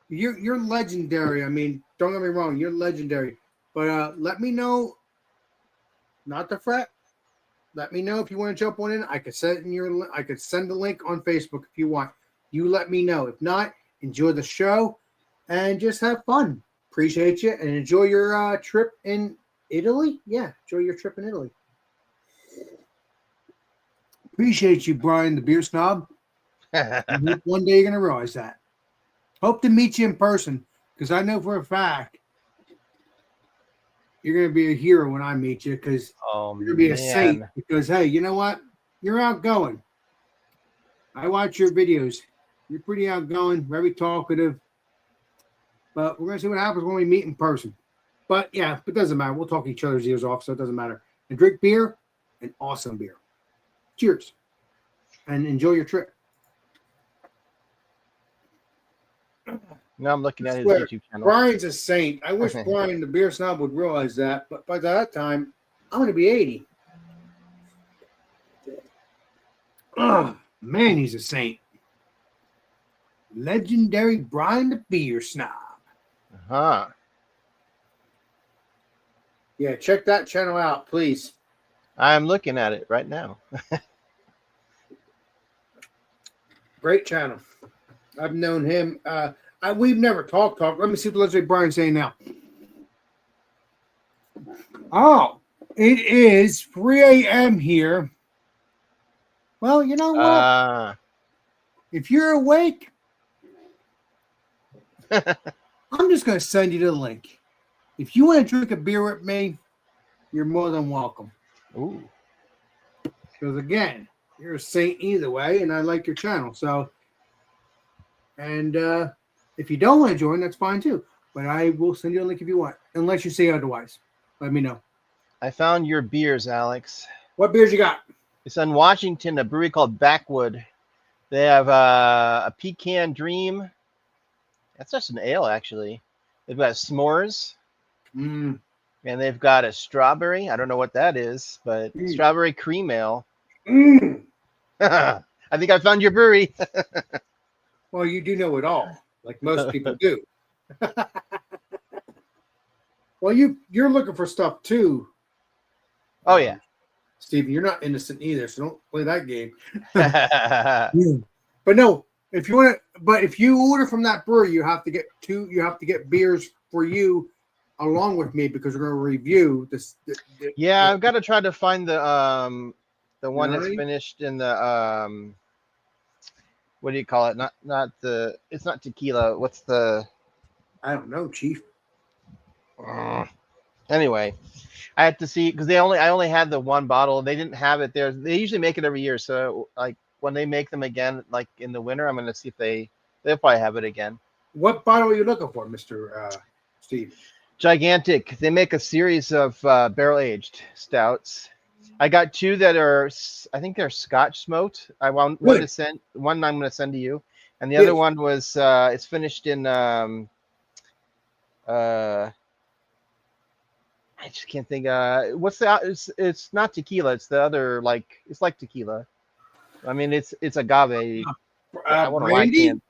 You're legendary. I mean, don't get me wrong, you're legendary. But let me know, not to fret. Let me know if you want to jump on in. I could send the link on Facebook if you want. You let me know. If not, enjoy the show and just have fun. Appreciate you and enjoy your trip in Italy. Yeah, enjoy your trip in Italy. Appreciate you, Brian, the beer snob. I hope one day you're gonna realize that. Hope to meet you in person because I know for a fact you're gonna be a hero when I meet you because Oh, you're gonna be a man. saint. Because hey, you know what? You're outgoing. I watch your videos. You're pretty outgoing, very talkative. But we're gonna see what happens when we meet in person. But yeah, it doesn't matter. We'll talk each other's ears off, so it doesn't matter. And drink beer, and awesome beer. Cheers, and enjoy your trip. Now I'm looking at his Swear, YouTube channel. Brian's a saint. I wish Brian, the beer snob, would realize that. But by that time, I'm going to be 80. Oh, man, he's a saint. Legendary Brian, the beer snob. Huh. Yeah, check that channel out, please. I'm looking at it right now. Great channel. I've known him. We've never talked. Let me see what Legendary Brian's saying now. Oh, it is 3 a.m. here. Well, you know what? If you're awake, I'm just going to send you the link. If you want to drink a beer with me, you're more than welcome. Ooh. Because again, you're a saint either way, and I like your channel. So, and if you don't want to join, that's fine too. But I will send you a link if you want, unless you say otherwise. Let me know. I found your beers, Alex. What beers you got? It's in Washington, a brewery called Backwood. They have a Pecan Dream. That's just an ale, actually. They've got s'mores. Mm. And they've got a strawberry. I don't know what that is, but strawberry cream ale. Mm. I think I found your brewery. Well, you do know it all, like most people do. Well, you're looking for stuff too. Oh, yeah. Steven, you're not innocent either, so don't play that game. But no, if you want to, but if you order from that brewery, you have to get beers for you along with me because we're going to review this. Yeah, I've got to try to find the one that's Really? finished in the what do you call it? Not the. It's not tequila. What's the? I don't know, Chief. Anyway, I had to see because I only had the one bottle. They didn't have it there. They usually make it every year. So like when they make them again, like in the winter, I'm gonna see if they'll probably have it again. What bottle are you looking for, Mr. Steve? Gigantic. They make a series of barrel aged stouts. I got two that are, I think they're Scotch smoked. I want one Good. to send. One I'm going to send to you, and the Yes. other one was it's finished in I just can't think. What's the? It's not tequila. It's the other it's like tequila. I mean, it's agave. I wonder why I Brandy? can't.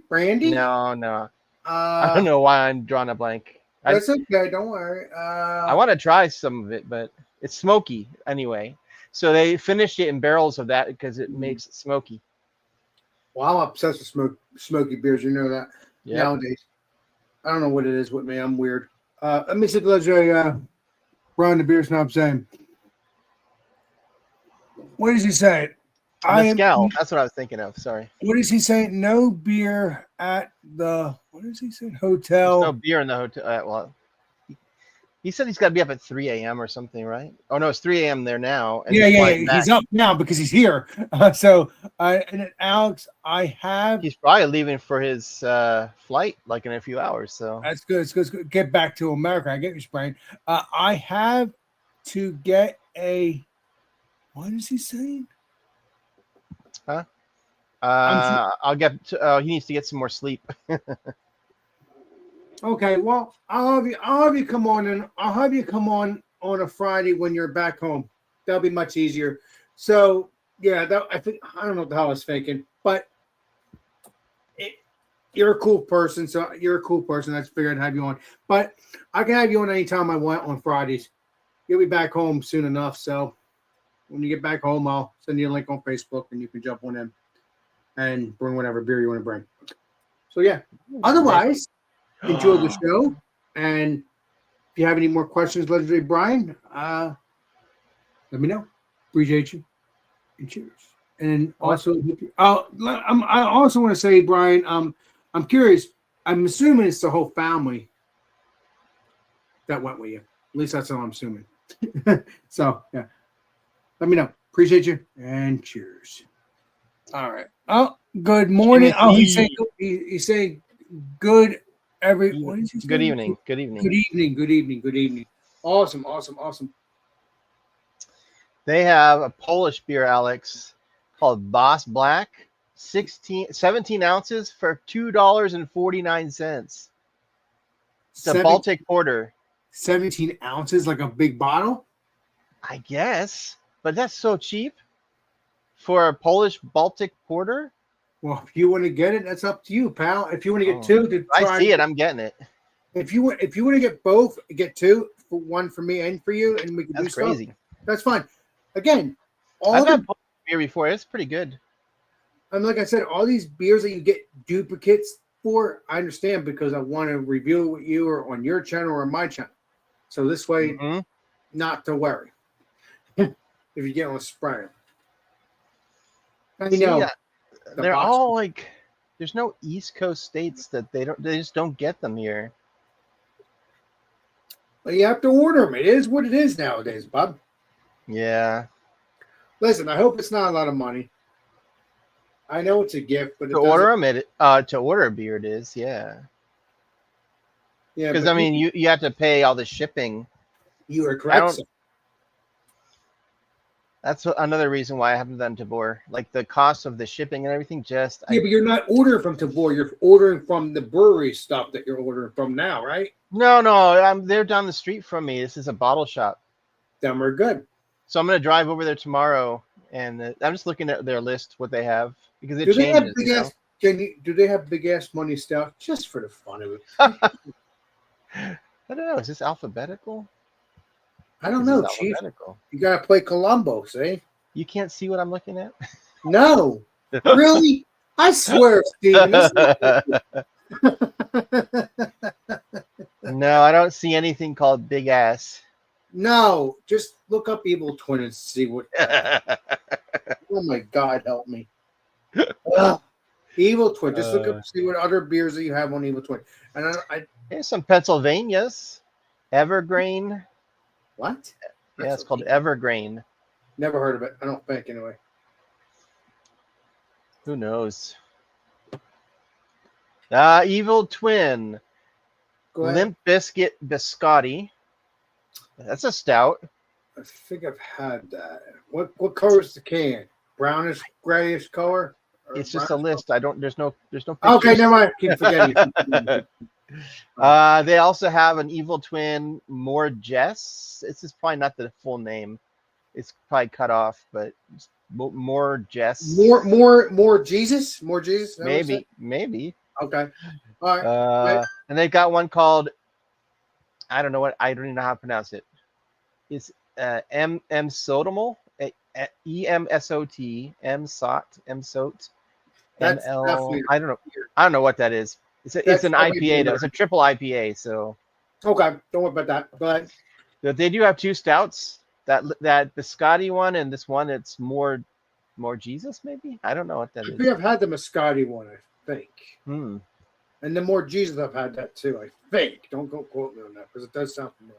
Brandy? No. I don't know why I'm drawing a blank. That's okay. Don't worry. I want to try some of it, but it's smoky anyway. So they finished it in barrels of that because it makes it smoky. Well, I'm obsessed with smoky beers. You know that Yeah. nowadays. I don't know what it is with me. I'm weird. Let me see the legendary Brian the Beer Snob saying. What is he saying? Mezcal. That's what I was thinking of. Sorry. What is he saying? No beer at the, what is he saying? There's Hotel. no beer in the hotel. Well, he said he's got to be up at 3 a.m. or something, right? Oh, no, it's 3 a.m. there now. And Yeah. He's up now because he's here. And then Alex, I have. He's probably leaving for his flight like in a few hours. So That's good. It's good. Get back to America. I get your sprain. I have to get a. What is he saying? I'll get. He needs to get some more sleep. Okay. Well, I'll have you come on, and I'll have you come on a Friday when you're back home. That'll be much easier. So yeah, I don't know what the hell I was thinking, but you're a cool person. So you're a cool person. That's figured I'd have you on. But I can have you on anytime I want on Fridays. You'll be back home soon enough. So when you get back home, I'll send you a link on Facebook and you can jump on in and bring whatever beer you want to bring. So yeah. Otherwise, enjoy the show. And if you have any more questions, Legendary Brian, let me know. Appreciate you. And cheers. And also, I also want to say, Brian, I'm curious. I'm assuming it's the whole family that went with you. At least that's all I'm assuming. So yeah, let me know. Appreciate you and cheers. All right. Oh, good morning. Oh, he's saying good what is he saying? Good evening. Good evening. Good evening. Awesome. They have a Polish beer, Alex, called Boss Black, 17 ounces for $2.49. It's a Baltic porter. 17 ounces, like a big bottle? I guess, but that's so cheap for a Polish Baltic porter. Well, if you want to get it, that's up to you, pal. If you want to get two, to try, I see it. I'm getting it. If you want to get both, get two, one for me and for you, and we can do That's crazy. stuff. That's fine. Again, I've had Polish beer before. It's pretty good. And like I said, all these beers that you get duplicates for, I understand because I want to review it with you or on your channel or on my channel. So this way, not to worry. If you get on a spray. They're all like, there's no East Coast states that they just don't get them here. Well, you have to order them. It is what it is nowadays, bub. Yeah. Listen, I hope it's not a lot of money. I know it's a gift, but to order a beer, it is, yeah. Yeah, because I mean, you have to pay all the shipping. You are correct. That's another reason why I haven't done Tabor. Like the cost of the shipping and everything. But you're not ordering from Tabor. You're ordering from the brewery stuff that you're ordering from now, right? No, they're down the street from me. This is a bottle shop. Then we're good. So I'm gonna drive over there tomorrow, and I'm just looking at their list, what they have, because it do changes. They have do they have big ass money stuff just for the fun of it? I don't know. Is this alphabetical? I don't know, Chief. You gotta play Columbo, see? You can't see what I'm looking at? No. Really? I swear, Steven. No, I don't see anything called Big Ass. No, just look up Evil Twin and see what. Oh my God, help me. Ugh. Evil Twin. Just look up, see what other beers that you have on Evil Twin. And I Here's some Pennsylvanias. Evergreen. what? Yeah, it's called Evergreen. Never heard of it. I don't think anyway. Who knows? Evil Twin. Go ahead. Limp Biscuit Biscotti. That's a stout. I think I've had that. What color is the can? Brownish, grayish color? Or It's just a brownish list. There's no color? Okay, pictures. never mind. Keep forgetting. They also have an Evil Twin More Jess. This is probably not the full name. It's probably cut off, but More Jess. More Jesus? More Jesus? Is that what it said? Maybe. Okay. All right. And they've got one called, I don't even know how to pronounce it. It's M Sotomal, EMSOT, MSOT, That's ML. definitely I don't know what that is. It's an probably IPA though. beer. It's a triple IPA. So Okay. Don't worry about that. Go ahead. but they do have two stouts. That Biscotti one and this one. It's more Jesus maybe. I don't know what that I is. think I've had the Moscati one, I think. Hmm. And the more Jesus, I've had that too, I think. Don't go quote me on that because it does sound familiar.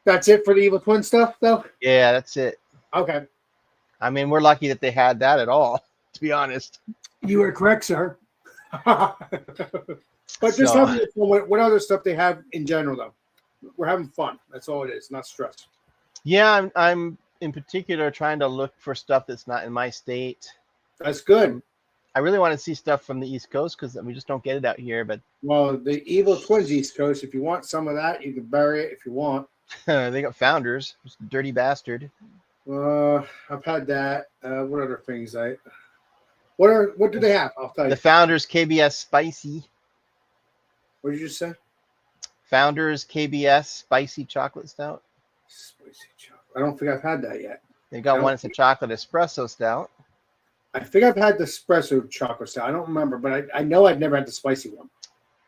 That's it for the Evil Twin stuff, though? Yeah, that's it. Okay. I mean, we're lucky that they had that at all. To be honest. You are correct, sir. But just So- having fun. What other stuff they have in general, though? We're having fun. That's all it is, not stress. Yeah, I'm in particular trying to look for stuff that's not in my state. That's good. I really want to see stuff from the East Coast because we just don't get it out here. But Well, the Evil Twins East Coast, if you want some of that, you can bury it if you want. they got Founders, dirty bastard. I've had that. What other things? What do they have? I'll tell you. The Founders KBS Spicy. What did you just say? Founders KBS Spicy Chocolate Stout. Spicy chocolate. I don't think I've had that yet. They got No. one. It's a chocolate espresso stout. I think I've had the espresso chocolate stout. I don't remember, but I know I've never had the spicy one.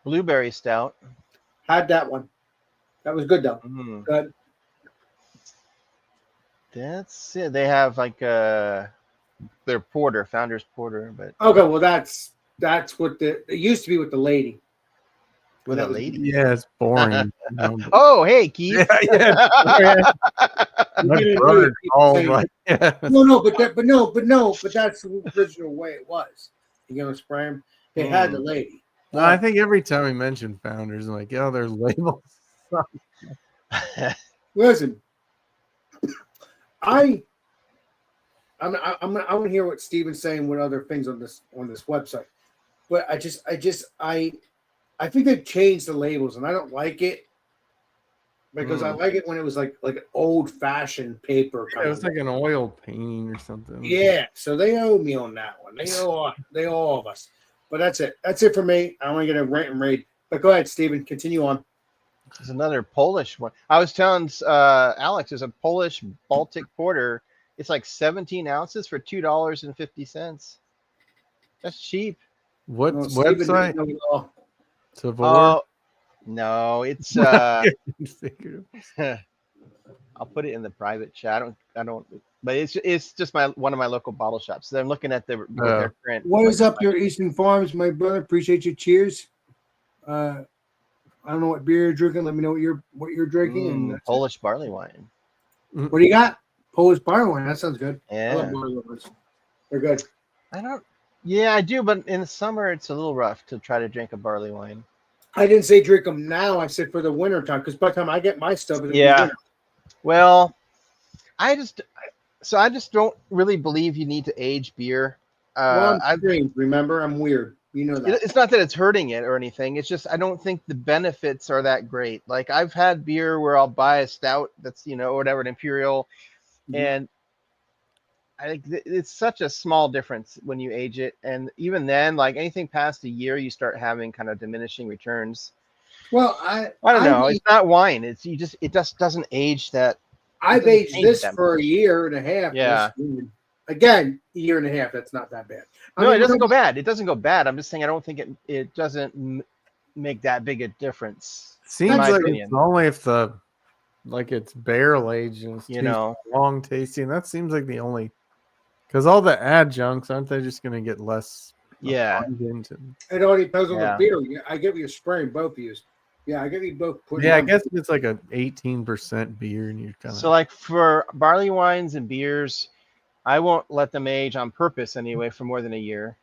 Blueberry stout. Had that one. That was good though. Mm. Good. That's it. They have like their porter, Founders Porter, but Okay, well that's what it used to be with the lady. with a lady. Yeah, it's boring. Oh, hey, Keith. yeah. We My didn't brother really called, say- like, yeah. No, but that's the original way it was. You gonna spray them? They had the lady. No, I think every time we mention Founders, I'm like, oh, there's labels. Listen, I want to hear what Steven's saying with other things on this website, but I think they've changed the labels and I don't like it because I like it when it was like an old fashioned paper. Yeah, it was like an oil painting or something. Yeah, so they owe me on that one. They owe all of us. But that's it. That's it for me. I want to get a rant and raid. But go ahead, Steven. Continue on. There's another Polish one. I was telling Alex, there's a Polish Baltic Porter. It's like 17 ounces for $2.50. That's cheap. What Well, Steven website? didn't know it all. Tavor? Oh, no, it's Figured I'll put it in the private chat. I don't but it's just one of my local bottle shops. So I'm looking at their current. What is up there, Eastern Farms, my brother? Appreciate you. Cheers. I don't know what beer you're drinking. Let me know what you're drinking. And that's it. Polish barley wine. What do you got? Polish barley wine. That sounds good. I Yeah. love barley wines. They're good. Yeah, I do, but in the summer it's a little rough to try to drink a barley wine. I didn't say drink them now. I said for the winter time because by the time I get my stuff, it'll be Yeah. winter. Well, I just don't really believe you need to age beer. Well, I'm strange. Remember, I'm weird. You know that. It's not that it's hurting it or anything. It's just I don't think the benefits are that great. Like I've had beer where I'll buy a stout that's or whatever, an imperial, and I think it's such a small difference when you age it, and even then, like anything past a year, you start having kind of diminishing returns. Well, I don't know. It's not wine. It just doesn't age that. I've doesn't aged change this that for a year and a half. Yeah. Again, a year and a half. That's not that bad. No, it doesn't go bad. It doesn't go bad. I'm just saying I don't think it doesn't make that big a difference. Seems my like opinion. it's only if it's barrel aged and it's You too know. long tasting. That seems like the only, because all the adjuncts, aren't they just going to get less Yeah. abundant? And, It all depends on the Yeah. beer. Yeah, I get what you're spraying both of you. Yeah, I get you both putting. yeah, I on. guess if it's like a 18% beer and you're kind of. So like for barley wines and beers, I won't let them age on purpose anyway for more than a year.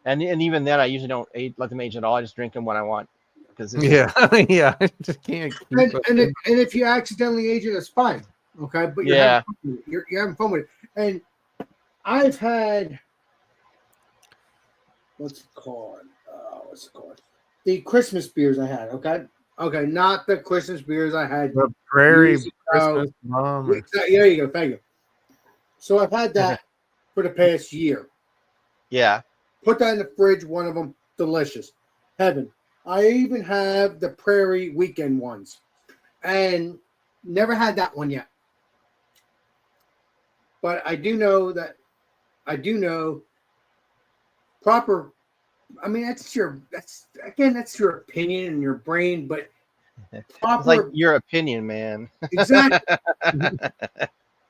And even then, I usually don't let them age at all. I just drink them when I want. Because Yeah, yeah, I just can't keep And, up. and if you accidentally age it, that's fine. Okay, but you're Yeah. having fun with it. You're having fun with it. And I've had what's it called? The Christmas beers I had. Okay, not the Christmas beers I had. The Prairie years ago. Christmas Mom. Or, There you go. Thank you. So I've had that for the past year. Yeah. Put that in the fridge. One of them, delicious, heaven. I even have the Prairie Weekend ones, and never had that one yet. But I do know proper. I mean, that's your opinion and your brain, but proper It's like your opinion, man. exact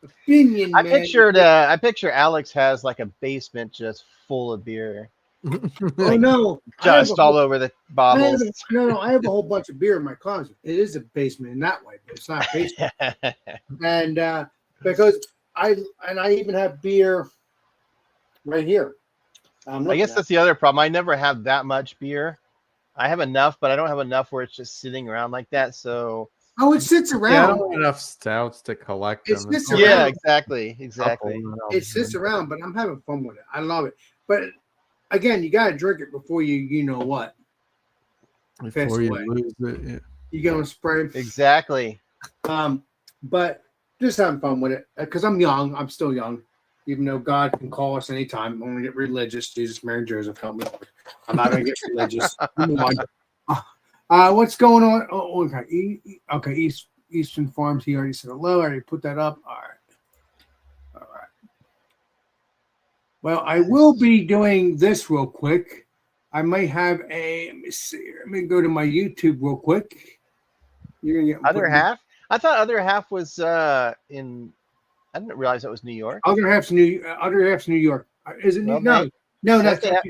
opinion. I Man. picture Alex has like a basement just full of beer, Oh no, just all over the bottles. I have a whole bunch of beer in my closet. It is a basement in that way, but it's not a basement. And because I even have beer right here. I guess that's the other problem. I never have that much beer. I have enough, but I don't have enough where it's just sitting around like that. So it sits yeah, I around. don't have enough stouts to collect It's them. just only around. yeah, a exactly. couple, It sits around, but I'm having fun with it. I love it. But again, you gotta drink it before you know what. before you away. lose it. Yeah. You get on spray. Exactly. But just having fun with it because I'm young. I'm still young, even though God can call us anytime. I'm gonna get religious. Jesus, Mary, Joseph, help me. I'm not gonna get religious. Come on. What's going on? Oh, okay. Okay, Eastern Farms. He already said hello. I already put that up. All right. Well, I will be doing this real quick. I might have let me see here. Let me go to my YouTube real quick. Other half? I thought other half was in. I didn't realize that was New York. Other half's New York. Is it Well, New? No, that's they have-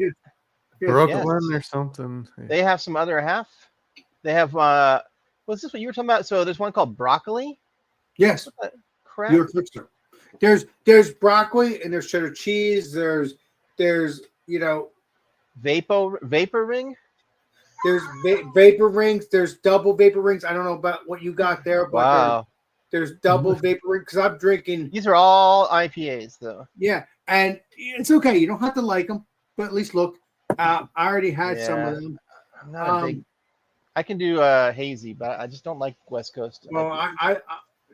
Brooklyn or something. They have some other half. They have what's this what you were talking about? So there's one called broccoli. Yes. Crap. New York Trickster. There's broccoli and there's cheddar cheese. There's Vapor ring. There's vapor rings. There's double vapor rings. I don't know about what you got there, but Wow. there's double vapor rings because I'm drinking. These are all IPAs though. Yeah, and it's okay. You don't have to like them, but at least look. I already had some Yeah. of them. I'm not a big. I can do hazy, but I just don't like West Coast. Well, I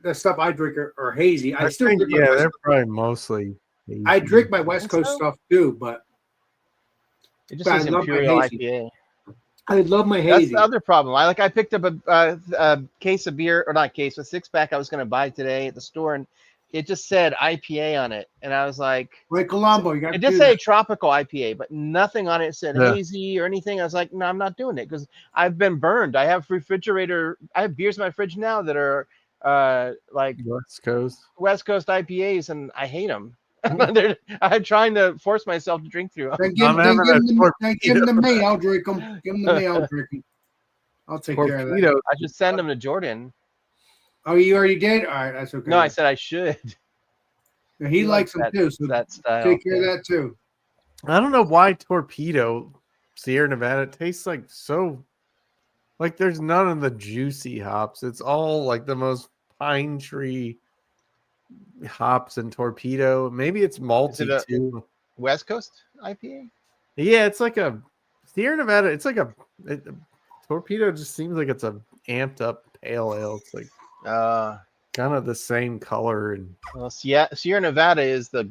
the stuff I drink are hazy. I still think, drink my yeah, West they're Coast. probably mostly. hazy. I drink my West Think Coast so? stuff too, but It just but I says love my Imperial hazy. IPA. I love my That's hazy. the other problem. I picked up a case of beer, or not a case, a 6-pack I was going to buy today at the store, and it just said IPA on it, and I was like, Like Colombo, you got to it do did say that. tropical IPA, but nothing on it said Yeah. hazy or anything. I was like, no, I'm not doing it because I've been burned. I have beers in my fridge now that are like West Coast. West Coast IPAs, and I hate them. I'm trying to force myself to drink through them. Then give I'm having a them to me. I'll drink them. Give them to me. I'll drink them. I'll take care of that. Torpedo. I should send them to Jordan. Oh, you already did? All right, that's okay. No, I said I should. He likes them that, too, so that style. take care of that too. I don't know why Torpedo Sierra Nevada tastes like so. Like there's none of the juicy hops. It's all like the most pine tree hops and Torpedo. Maybe it's malty too. West Coast IPA? Yeah, it's like a Sierra Nevada. It's like Torpedo just seems like it's a amped up pale ale. It's like kind of the same color and Well, Sierra Nevada is the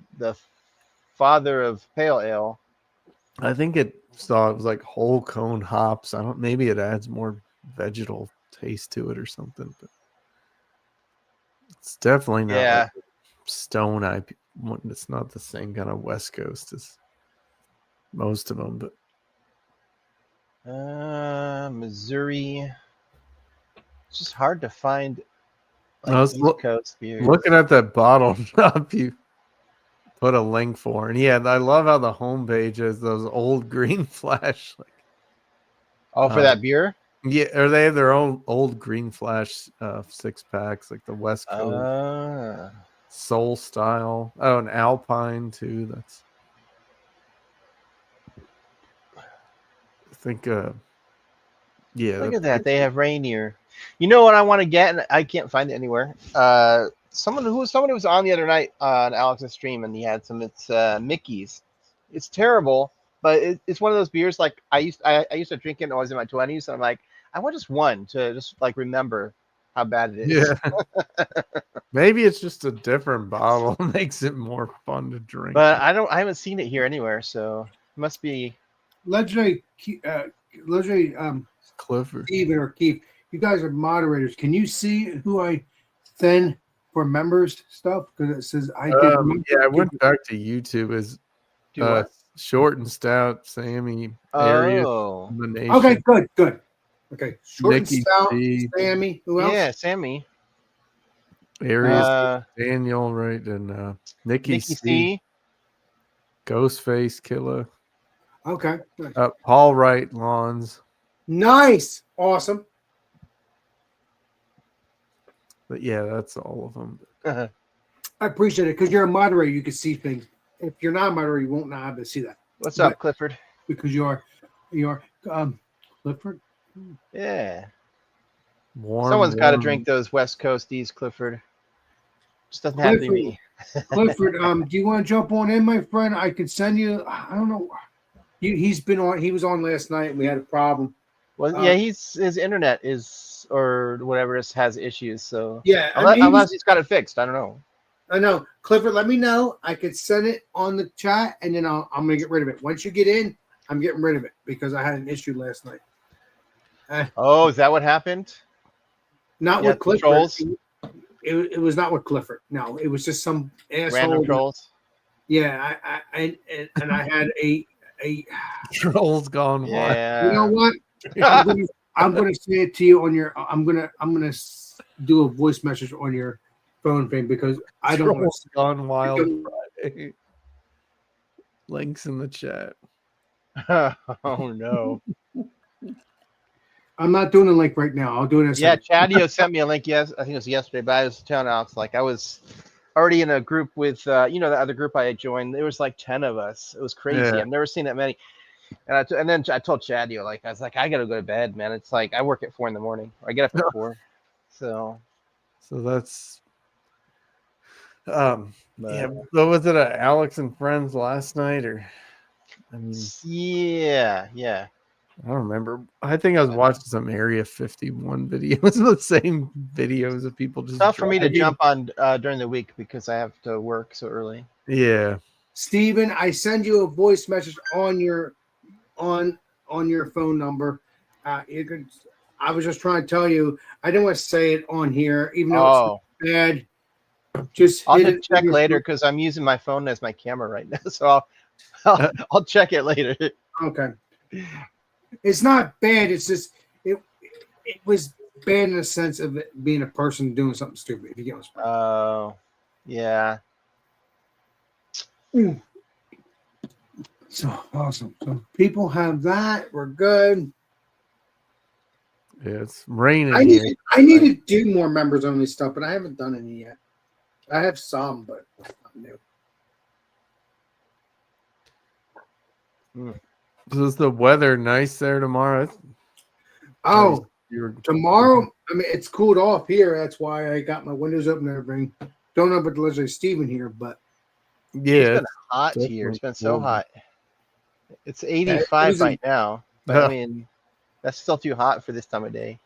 father of pale ale. I think it was like whole cone hops. Maybe it adds more vegetal taste to it or something, but it's definitely not like Stone IP. It's not the same kind of West Coast as most of them, but Missouri. It's just hard to find I was East Coast beers. looking at that bottle up you put a link for, and yeah, I love how the homepage is those old green flash. For that beer. Yeah, or they have their own old green flash 6-packs, like the West Coast Soul Style. Oh, an Alpine too. That's I think. Yeah. Look at that. They have reindeer. You know what I want to get, and I can't find it anywhere. Somebody was on the other night on Alex's stream, and he had some. It's Mickey's. It's terrible, but it's one of those beers. Like I used to drink it when I was in my 20s, and I'm like, I want just one to just like remember how bad it is. Yeah. Maybe it's just a different bottle. Makes it more fun to drink. But I haven't seen it here anywhere, so it must be Legendary, Clifford. Steven or Keith, you guys are moderators. Can you see who I send for members stuff? Because it says I did. Yeah, I went back to YouTube as Short and Stout, Sammy, Arius, the Nation. Okay, good. Okay, Short Nikki and Stout, C. Sammy. Who else? Yeah, Sammy. Arius, Daniel, right, and Nikki C. Ghostface Killer. Okay. Nice. Paul Wright Lawns. Nice. Awesome. But yeah, that's all of them. I appreciate it because you're a moderator. You can see things. If you're not a moderator, you won't know how to see that. What's up, Clifford? Because you are Clifford. Yeah. Warm, Someone's got to drink those West Coasties, Clifford. Just doesn't have to be me. Clifford, do you want to jump on in, my friend? I could send you. I don't know. He's been on. He was on last night, and we had a problem. Well, yeah, his internet is or whatever has issues. So yeah, unless he's got it fixed, I don't know. I know, Clifford. Let me know. I could send it on the chat, and then I'm gonna get rid of it. Once you get in, I'm getting rid of it because I had an issue last night. Is that what happened? Not with Clifford. Trolls? It was not with Clifford. No, it was just some asshole. Random trolls. Yeah, I had a trolls gone wild. Yeah. You know what? I'm gonna say it to you on your. I'm gonna do a voice message on your phone thing because I don't want to gone wild Friday. Links in the chat. Oh no. I'm not doing a link right now. I'll do it. Yeah, Chadio sent me a link. Yes, I think it was yesterday. But I was telling Alex, like I was already in a group with the other group I had joined. There was like 10 of us. It was crazy. Yeah. I've never seen that many. And then I told Chadio, like I was like, I gotta go to bed, man. It's like I work at 4 a.m. I get up at 4. So that's yeah. So was it Alex and Friends last night or? I mean, yeah. I don't remember. I think I was watching some Area 51 videos, the same videos of people just. It's tough for me to jump on during the week because I have to work so early. Yeah. Steven, I send you a voice message on your phone number. You could. I was just trying to tell you. I didn't want to say it on here, even though it's bad. I'll have to check later because I'm using my phone as my camera right now, so I'll check it later. Okay. It's not bad. It's just it was bad in the sense of it being a person doing something stupid. If you get what I'm saying. Oh, yeah. So awesome. So people have that. We're good. Yeah, it's raining. I need to do more members only stuff, but I haven't done any yet. I have some, but not new. So is the weather nice there tomorrow? Oh, tomorrow. I mean, it's cooled off here. That's why I got my windows open and everything. Don't know about the Leslie Steven here, but yeah, it's been hot here. It's been so hot. It's 85 right now. But I mean, that's still too hot for this time of day.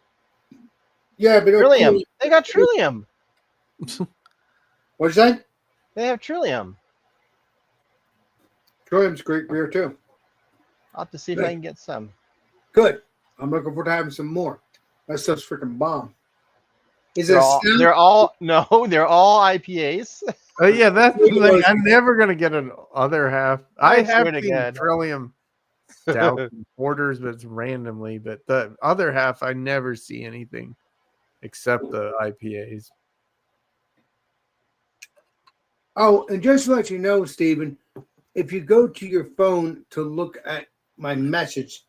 Yeah, but Trillium. They got Trillium. What'd you say? They have Trillium. Trillium's great beer too. I'll have to see if I can get some. Good. I'm looking forward to having some more. That stuff's freaking bomb. They're all IPAs. Yeah, that's like I'm never gonna get an other half. I have seen Trillium stouts and porters, but it's randomly. But the other half, I never see anything except the IPAs. Oh, and just to let you know, Stephen, if you go to your phone to look at my message,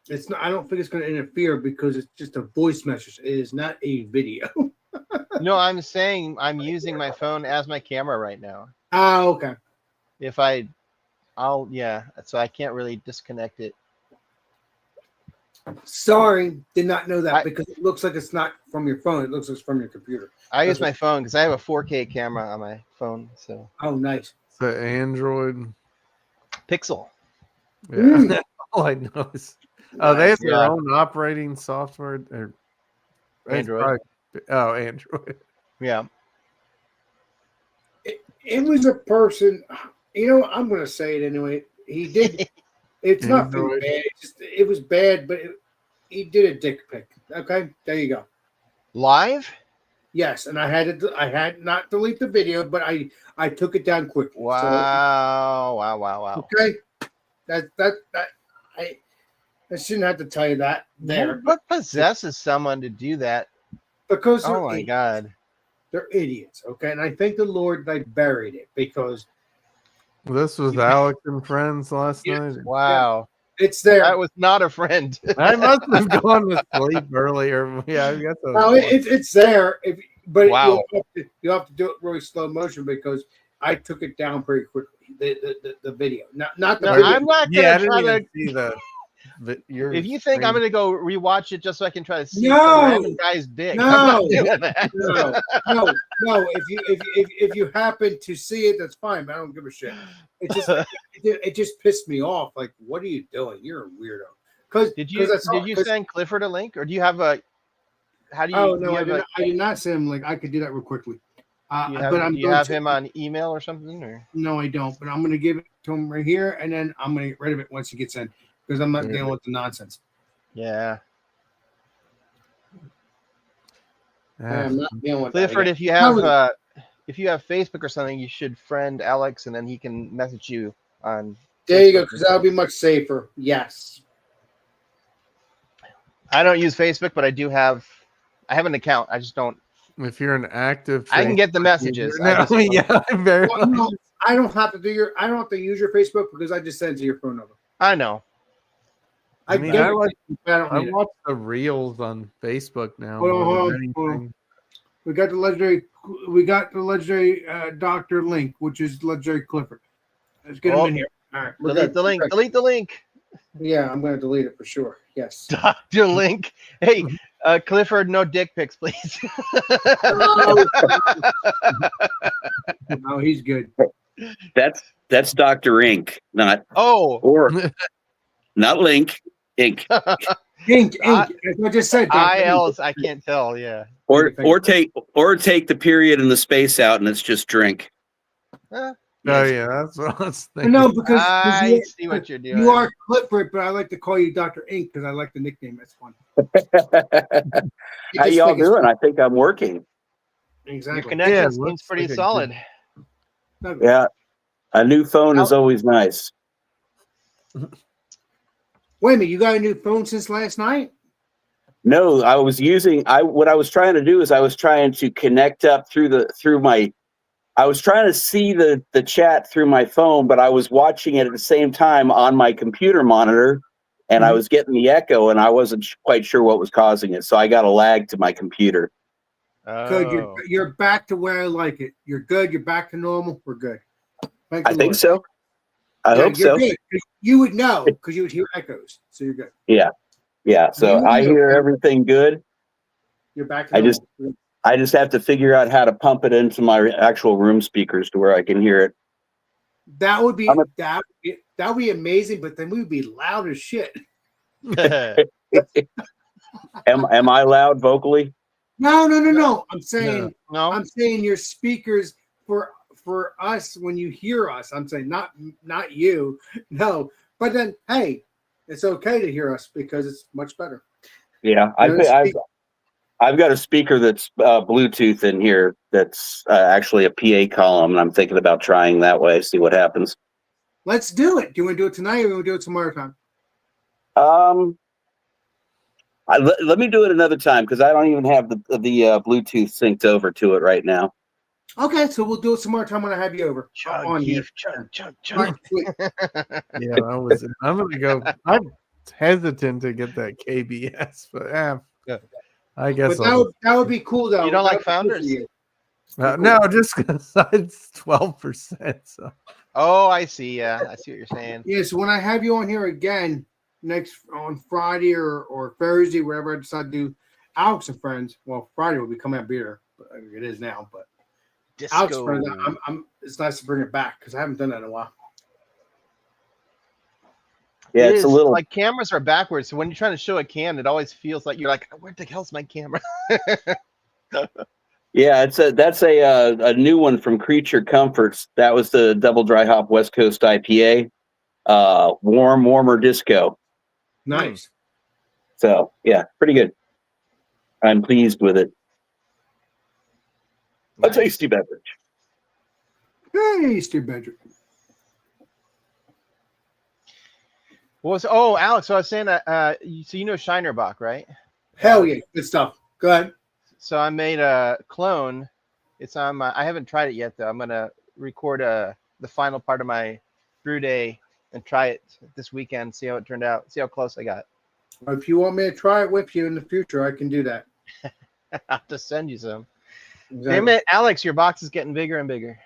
it's not. I don't think it's going to interfere because it's just a voice message. It is not a video. No, I'm saying I'm using my phone as my camera right now. Ah, okay. If yeah, so I can't really disconnect it. Sorry, did not know that I- because it looks like it's not from your phone. It looks like it's from your computer. I use my phone because I have a 4K camera on my phone. So Oh, nice. The Android. Pixel. Yeah, Mm. that's all I know is. Oh, they have their Yeah. own operating software. Or, it's Android. Android. Yeah. It was a person. You know, I'm going to say it anyway. He did. It's nothing Android. bad. It was bad, but he did a dick pic. Okay, there you go. Live? Yes, and I had not delete the video, but I took it down quickly. So, Wow. okay, I shouldn't have to tell you that there What possesses someone to do that? because Oh my God. they're idiots. Okay, and I thank the Lord they buried it because This was Alex and friends last Yeah. night. Wow. it's there. That was not a friend. I must have gone to sleep earlier. Yeah, I guess. No, it's there. But Wow. you'll have to do it really slow motion because I took it down pretty quickly. The video, not the No, video. I'm not Yeah, I gonna didn't try even to. see your If you think I'm screen. gonna go rewatch it just so I can try to see No. some random guy's dick, No. I'm not doing that. No. If you happen to see it, that's fine. But I don't give a shit. It just pissed me off. Like, what are you doing? You're a weirdo. Because Did you send Clifford a link, or do you have a? How do you? Oh do no, you I have did, a- not, I did not send him. Like, I could do that real quickly. do you have, But I'm do you going have to- him on email or something? Or No, I don't. But I'm going to give it to him right here, and then I'm going to get rid of it once he gets in because I'm not Yeah. dealing with the nonsense. yeah, I'm not dealing with Clifford, that. if you have Facebook or something, you should friend Alex, and then he can message you on. There you go, Facebook. because that'll be much safer. Yes. I don't use Facebook, but I have an account. I just don't. If you're an active, I can get the messages. No, I just- yeah, very. Well, no, I don't have to use your Facebook because I just send it to your phone number. I know. I mean, I don't I need it. watch the reels on Facebook now. Hold on, more hold than on, hold on. anything. We got the legendary Dr. Link, which is legendary Clifford. Let's get him Oh. in here. All right. we're Delete good. the link. Okay. Delete the link. Yeah, I'm going to delete it for sure. Yes. Dr. Link. Hey, Clifford, no dick pics, please. No, he's good. That's Dr. Ink, not Oh, not Link, Ink. Ink. As I just said. Dr. Ink. ILs, I can't tell. Yeah. Or take the period and the space out and it's just drink. Oh yeah, that's what I was thinking. No, because I see what you're doing. you are Clifford, but I like to call you Dr. Ink because I like the nickname. That's fun. How y'all doing? I think I'm working. Your Exactly. connection Yeah, seems looks pretty like a solid. Yeah. A new phone is always nice. Wait a minute, you got a new phone since last night? No, what I was trying to do is I was trying to connect up I was trying to see the chat through my phone, but I was watching it at the same time on my computer monitor, and I was getting the echo, and I wasn't quite sure what was causing it. So I got a lag to my computer. Good. Oh. You're back to where I like it. You're good. You're back to normal. We're good. Thank I the think Lord. so. I Yeah, hope you're so. good. You would know because you would hear echoes. So you're good. Yeah. So I hear everything good. You're back to I normal. I just have to figure out how to pump it into my actual room speakers to where I can hear it. That would be I'm a- that would be amazing, but then we'd be loud as shit. Am I loud vocally? No. I'm saying no. I'm saying your speakers for us when you hear us. I'm saying not you. No. But then hey, it's okay to hear us because it's much better. Yeah, I've got a speaker that's Bluetooth in here that's actually a PA column, and I'm thinking about trying that way, see what happens. Let's do it. Do you want to do it tonight or we want to do it tomorrow time? Let me do it another time because I don't even have the Bluetooth synced over to it right now. Okay, so we'll do it some more time when I have you over. Chug, on here. Keith, chug, chug, All chug. right, sweet. Yeah, that was it. I'm gonna go. I'm hesitant to get that KBS, but I guess But that would be cool though. You don't like That would be cool for Founders? you. no, just because it's 12%. So Oh, I see. Yeah, I see what you're saying. Yeah, so when I have you on here again next on Friday or Thursday, wherever I decide to do Alex and Friends. Well, Friday will be coming out beer, but it is now. But Alex and Friends, it's nice to bring it back because I haven't done that in a while. Yeah, It it's a is. little. Like cameras are backwards, so when you're trying to show a can, it always feels like you're like, where the hell's my camera? Yeah, that's a new one from Creature Comforts. That was the double dry hop West Coast IPA, warmer disco. Nice. So yeah, pretty good. I'm pleased with it. A Nice. tasty beverage. Hey, Steve Bedrick. Alex, so I was saying that so you know Shinerbach, right? Hell yeah, good stuff. Go ahead. So I made a clone. It's on my. I haven't tried it yet though. I'm gonna record the final part of my brew day and try it this weekend. See how it turned out. See how close I got. If you want me to try it with you in the future, I can do that. I'll have to send you some. Exactly. Damn it, Alex, your box is getting bigger and bigger.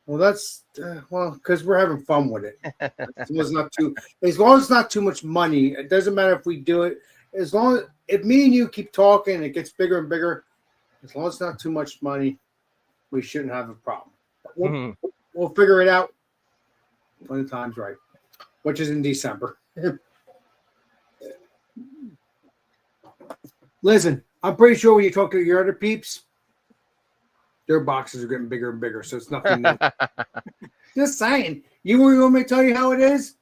Well, that's because we're having fun with it. As long as it's not too much money, it doesn't matter if we do it. As long as if me and you keep talking, it gets bigger and bigger. As long as it's not too much money, we shouldn't have a problem. We'll figure it out when the time's right, which is in December. Listen, I'm pretty sure when you talk to your other peeps, their boxes are getting bigger and bigger, so it's nothing new. Just saying. You want me to tell you how it is?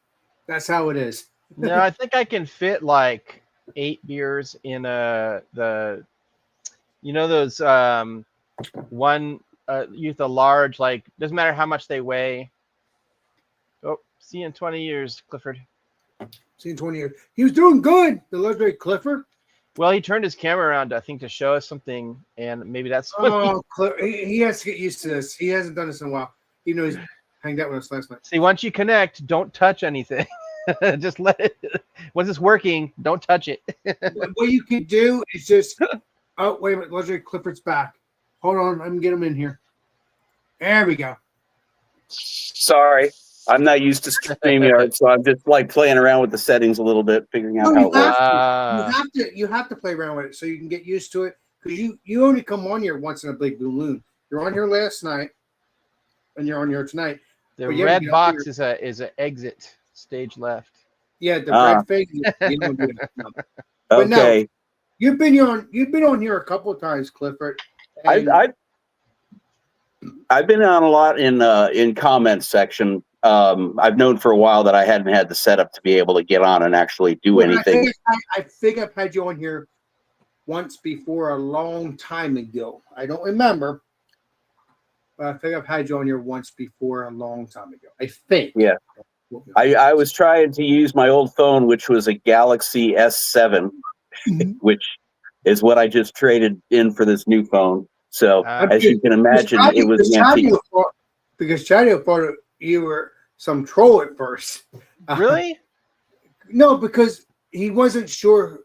That's how it is. No, I think I can fit like 8 beers in those one use a large, like doesn't matter how much they weigh. Oh, see you in 20 years, Clifford. See in 20 years. He was doing good, the legendary Clifford. Well, he turned his camera around, I think, to show us something, and maybe that's what He has to get used to this. He hasn't done this in a while. Even though he's hanged out with us last night. See, once you connect, don't touch anything. Just let it. Once it's working, don't touch it. What you can do is just. Oh, wait a minute. Legendary Clifford's back. Hold on. I'm going to get him in here. There we go. Sorry, I'm not used to StreamYard, so I'm just like playing around with the settings a little bit, figuring out how it works. You have to play around with it so you can get used to it. Because you only come on here once in a big blue moon. You're on here last night, and you're on here tonight. The red box is an exit stage left. Yeah, the red face. You don't do that. No. Okay. No, you've been on here a couple of times, Clifford. I've been on a lot in comments section. I've known for a while that I hadn't had the setup to be able to get on and actually do anything. I think I've had you on here once before a long time ago. I don't remember, but I think I've had you on here once before a long time ago. I think. Yeah. I was trying to use my old phone, which was a Galaxy S7, which is what I just traded in for this new phone. So as you can imagine, it was antique. Because Chadio thought you were some troll at first. Really? No, because he wasn't sure.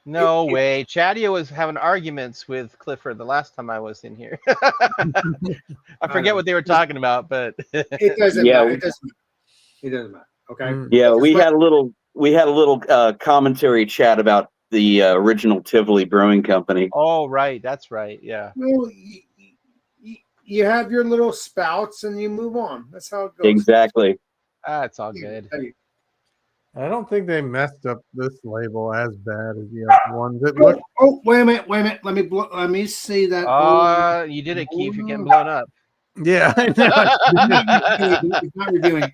No way. Chadio was having arguments with Clifford the last time I was in here. I forget what they were talking about, but it doesn't matter. It doesn't matter. Okay. Yeah, we had a little commentary chat about the original Tivoli Brewing Company. Oh, right. That's right. Yeah. Well, you have your little spouts and you move on. That's how it goes. Exactly. It's all good. I don't think they messed up this label as bad as the other ones. It looked. Oh, wait a minute. Let me see that. You did it, Keith. You're getting blown up. Yeah, I know. He's not reviewing.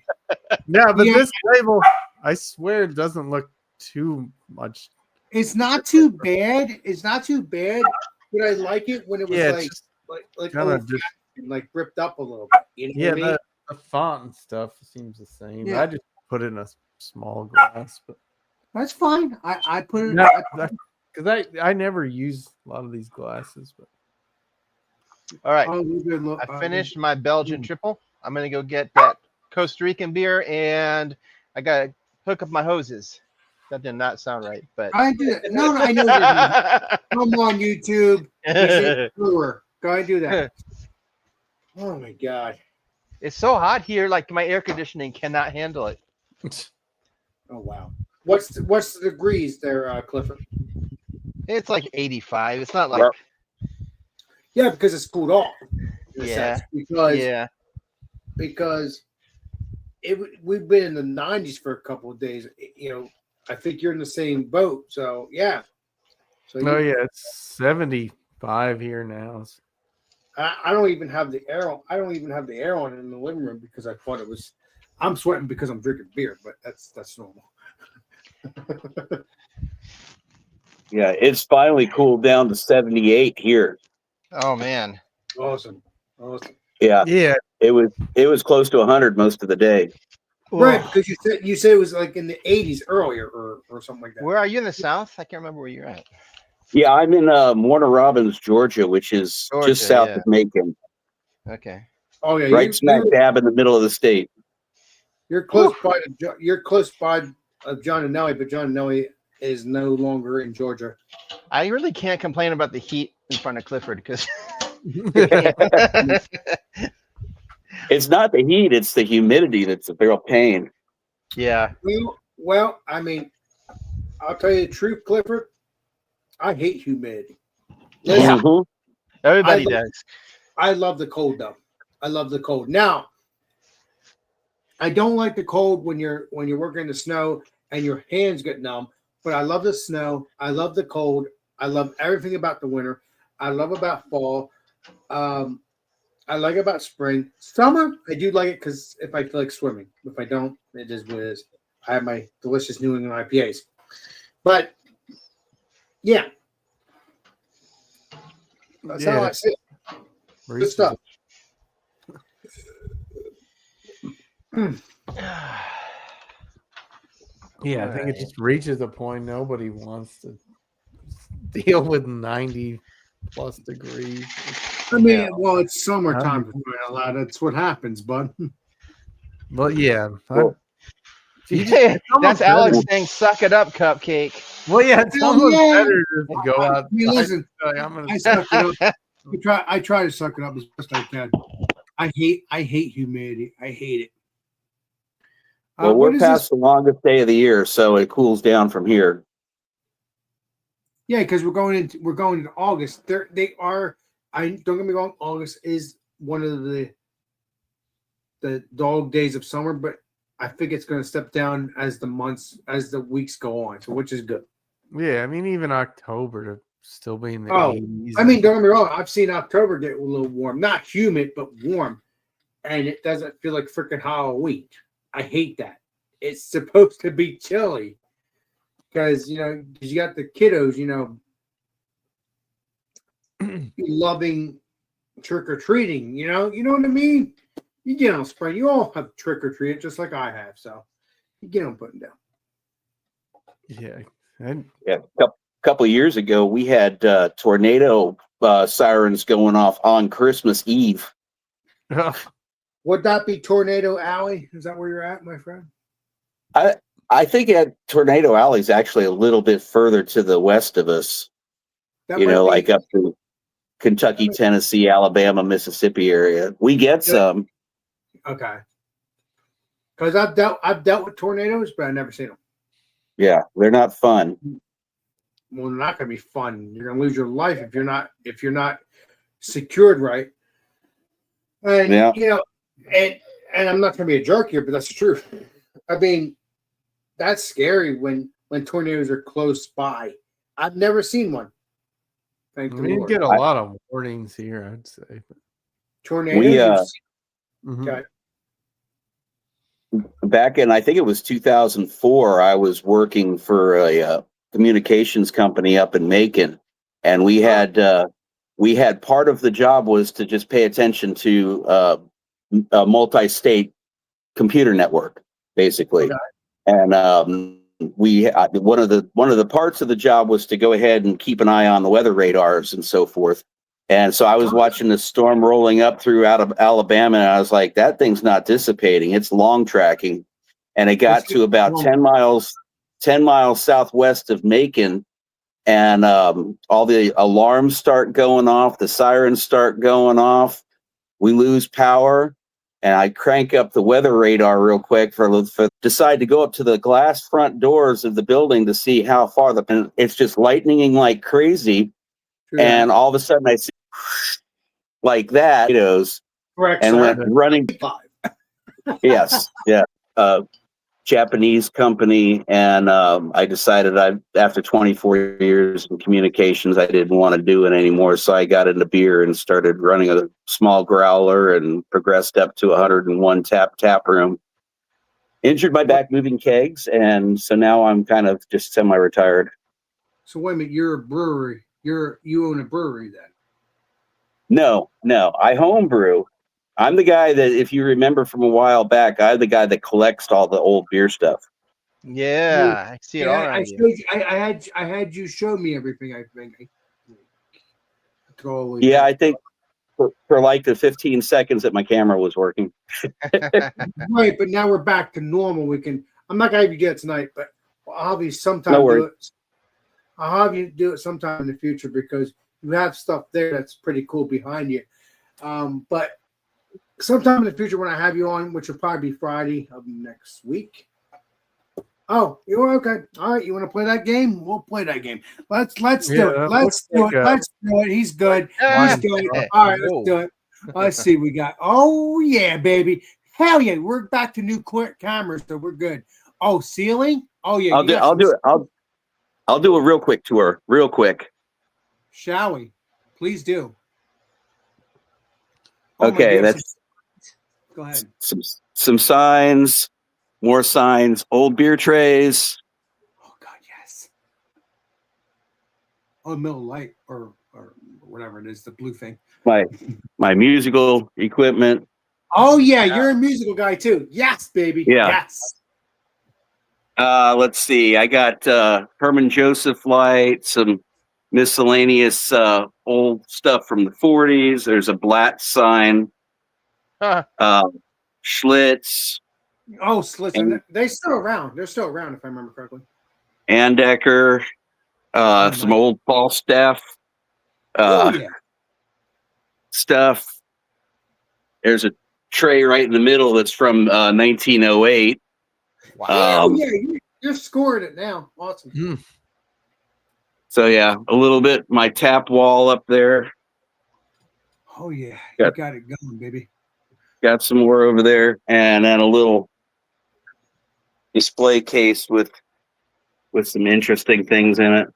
Yeah, but this label, I swear, doesn't look too much. It's not too bad. But I like it when it was like kind of just like ripped up a little bit. You know what I mean? the font and stuff seems the same. Yeah. I just put it in a small glass, but That's fine. I put it. no, because I never use a lot of these glasses. But All right. Oh, we're good. Look, I finished my Belgian triple. I'm gonna go get that Costa Rican beer, and I gotta hook up my hoses. That did not sound right, but I do that. No, I know. What you're doing. Come on, YouTube. Brewer. Go ahead and do that. Oh my god. it's so hot here. Like my air conditioning cannot handle it. Oh wow. What's the degrees there, Clifford? It's like 85. It's not like Well, Yeah, because it's cooled off. in a Yeah. sense. Because yeah. we've been in the 90s for a couple of days. You know, I think you're in the same boat. So yeah. So oh yeah, it's 75 here now. I don't even have the air on. I don't even have the air on in the living room because I thought it was. I'm sweating because I'm drinking beer, but that's normal. Yeah, it's finally cooled down to 78 here. Oh man. Awesome. Yeah, Yeah, it was close to 100 most of the day. Right, because you said it was like in the 80s earlier or something like that. Where are you in the south? I can't remember where you're at. Yeah, I'm in Warner Robins, Georgia, which is Georgia, just south yeah. of Macon, Okay. Oh yeah, right smack dab in the middle of the state. you're close by. You're close by John and Nellie, but John and Nellie is no longer in Georgia. I really can't complain about the heat in front of Clifford because It's not the heat; it's the humidity that's a real pain. yeah. Well, I mean, I'll tell you the truth, Clifford. I hate humidity. Yeah. Mhm. Everybody I- does. I love the cold though. I love the cold. Now, I don't like the cold when you're working in the snow and your hands get numb. But I love the snow. I love the cold. I love everything about the winter. I love about fall. I like about spring. Summer, I do like it because if I feel like swimming. If I don't, it is what it is. I have my delicious New England IPAs. But yeah, that's how I see it. Good stuff. Yeah, I think it just reaches a point nobody wants to deal with 90 plus degrees. I mean, well, it's summertime for crying out loud. That's what happens, bud. Well, yeah. Cool. Yeah, that's almost Alex better. saying "suck it up, cupcake." Well, yeah, it's Hell almost yeah. better to go out. I mean, listen, I'm gonna I suck it up. I try to suck it up as best I can. I hate humidity. I hate it. Well, what we're is past this? the longest day of the year, so it cools down from here. Yeah, because we're going into August. They are. I don't get me wrong. August is one of the dog days of summer, but I think it's going to step down as the weeks go on. So, which is good. Yeah, I mean, even October to still be in the Oh, 80s. I mean, don't get me wrong. I've seen October get a little warm, not humid, but warm, and it doesn't feel like freaking Halloween. I hate that. It's supposed to be chilly because you got the kiddos, loving trick or treating. You know what I mean. You get on spring. You all have trick or treat just like I have, so you get on putting down. Yeah. And Yeah, a couple of years ago, we had tornado sirens going off on Christmas Eve. Would that be Tornado Alley? Is that where you're at, my friend? I think Tornado Alley is actually a little bit further to the west of us. That might be- Like up to Kentucky, Tennessee, Alabama, Mississippi area. We get some. Okay. Because I've dealt with tornadoes, but I've never seen them. Yeah, they're not fun. Well, they're not going to be fun. You're going to lose your life if you're not secured right. And Yeah. and I'm not going to be a jerk here, but that's the truth. I mean, that's scary when tornadoes are close by. I've never seen one. Thank the we Lord. get a lot of warnings here, I'd say. Tornadoes. Mhm. Okay. Back in, I think it was 2004, I was working for a communications company up in Macon, and we had part of the job was to just pay attention to multi-state computer network, basically. Okay. And we one of the parts of the job was to go ahead and keep an eye on the weather radars and so forth. And so I was watching the storm rolling up through out of Alabama, and I was like, that thing's not dissipating. It's long tracking. And it got to about 10 miles southwest of Macon. And all the alarms start going off. The sirens start going off. We lose power. And I crank up the weather radar real quick decide to go up to the glass front doors of the building to see how far and it's just lightninging like crazy. Sure. And all of a sudden I see like that, Correct, and sir. went running. Yes. Yeah. Japanese company. And I decided after 24 years in communications, I didn't want to do it anymore. So I got into beer and started running a small growler and progressed up to 101 tap room. Injured my back moving kegs. And so now I'm kind of just semi-retired. So wait a minute, you're a brewery. You own a brewery then? No, I homebrew. I'm the guy that, if you remember from a while back, I'm the guy that collects all the old beer stuff. Yeah, I see it all around you. I had you show me everything. I think. Totally. Yeah, I think for like the 15 seconds that my camera was working. Right, but now we're back to normal. I'm not gonna have you get it tonight, but I'll have you sometime No do worries. it. I'll have you do it sometime in the future because you have stuff there that's pretty cool behind you. But sometime in the future when I have you on, which will probably be Friday of next week. Oh, you're okay. All right, you want to play that game? We'll play that game. Let's do it. Let's do it. He's good. He's good. All right, let's do it. Let's see what we got. Oh yeah, baby. Hell yeah. We're back to new cameras, so we're good. Oh, ceiling? Oh yeah. I'll do a real quick tour. Real quick. Shall we? Please do. Okay, that's go ahead. Some signs, more signs, old beer trays. Oh God, yes. Oh, Miller Lite or whatever it is, the blue thing. My musical equipment. Oh yeah, you're a musical guy too. Yes, baby. Yeah. Yes. Let's see. I got Herman Joseph light, some miscellaneous old stuff from the 40s. There's a Blatt sign. Schlitz. Oh, Schlitz. They're still around. They're still around, if I remember correctly. Andecker. Some old Falstaff stuff. There's a tray right in the middle that's from 1908. Wow. You're scoring it now. Awesome. So yeah, a little bit. My tap wall up there. Oh yeah, you got it going, baby. Got some more over there, and then a little display case with some interesting things in it.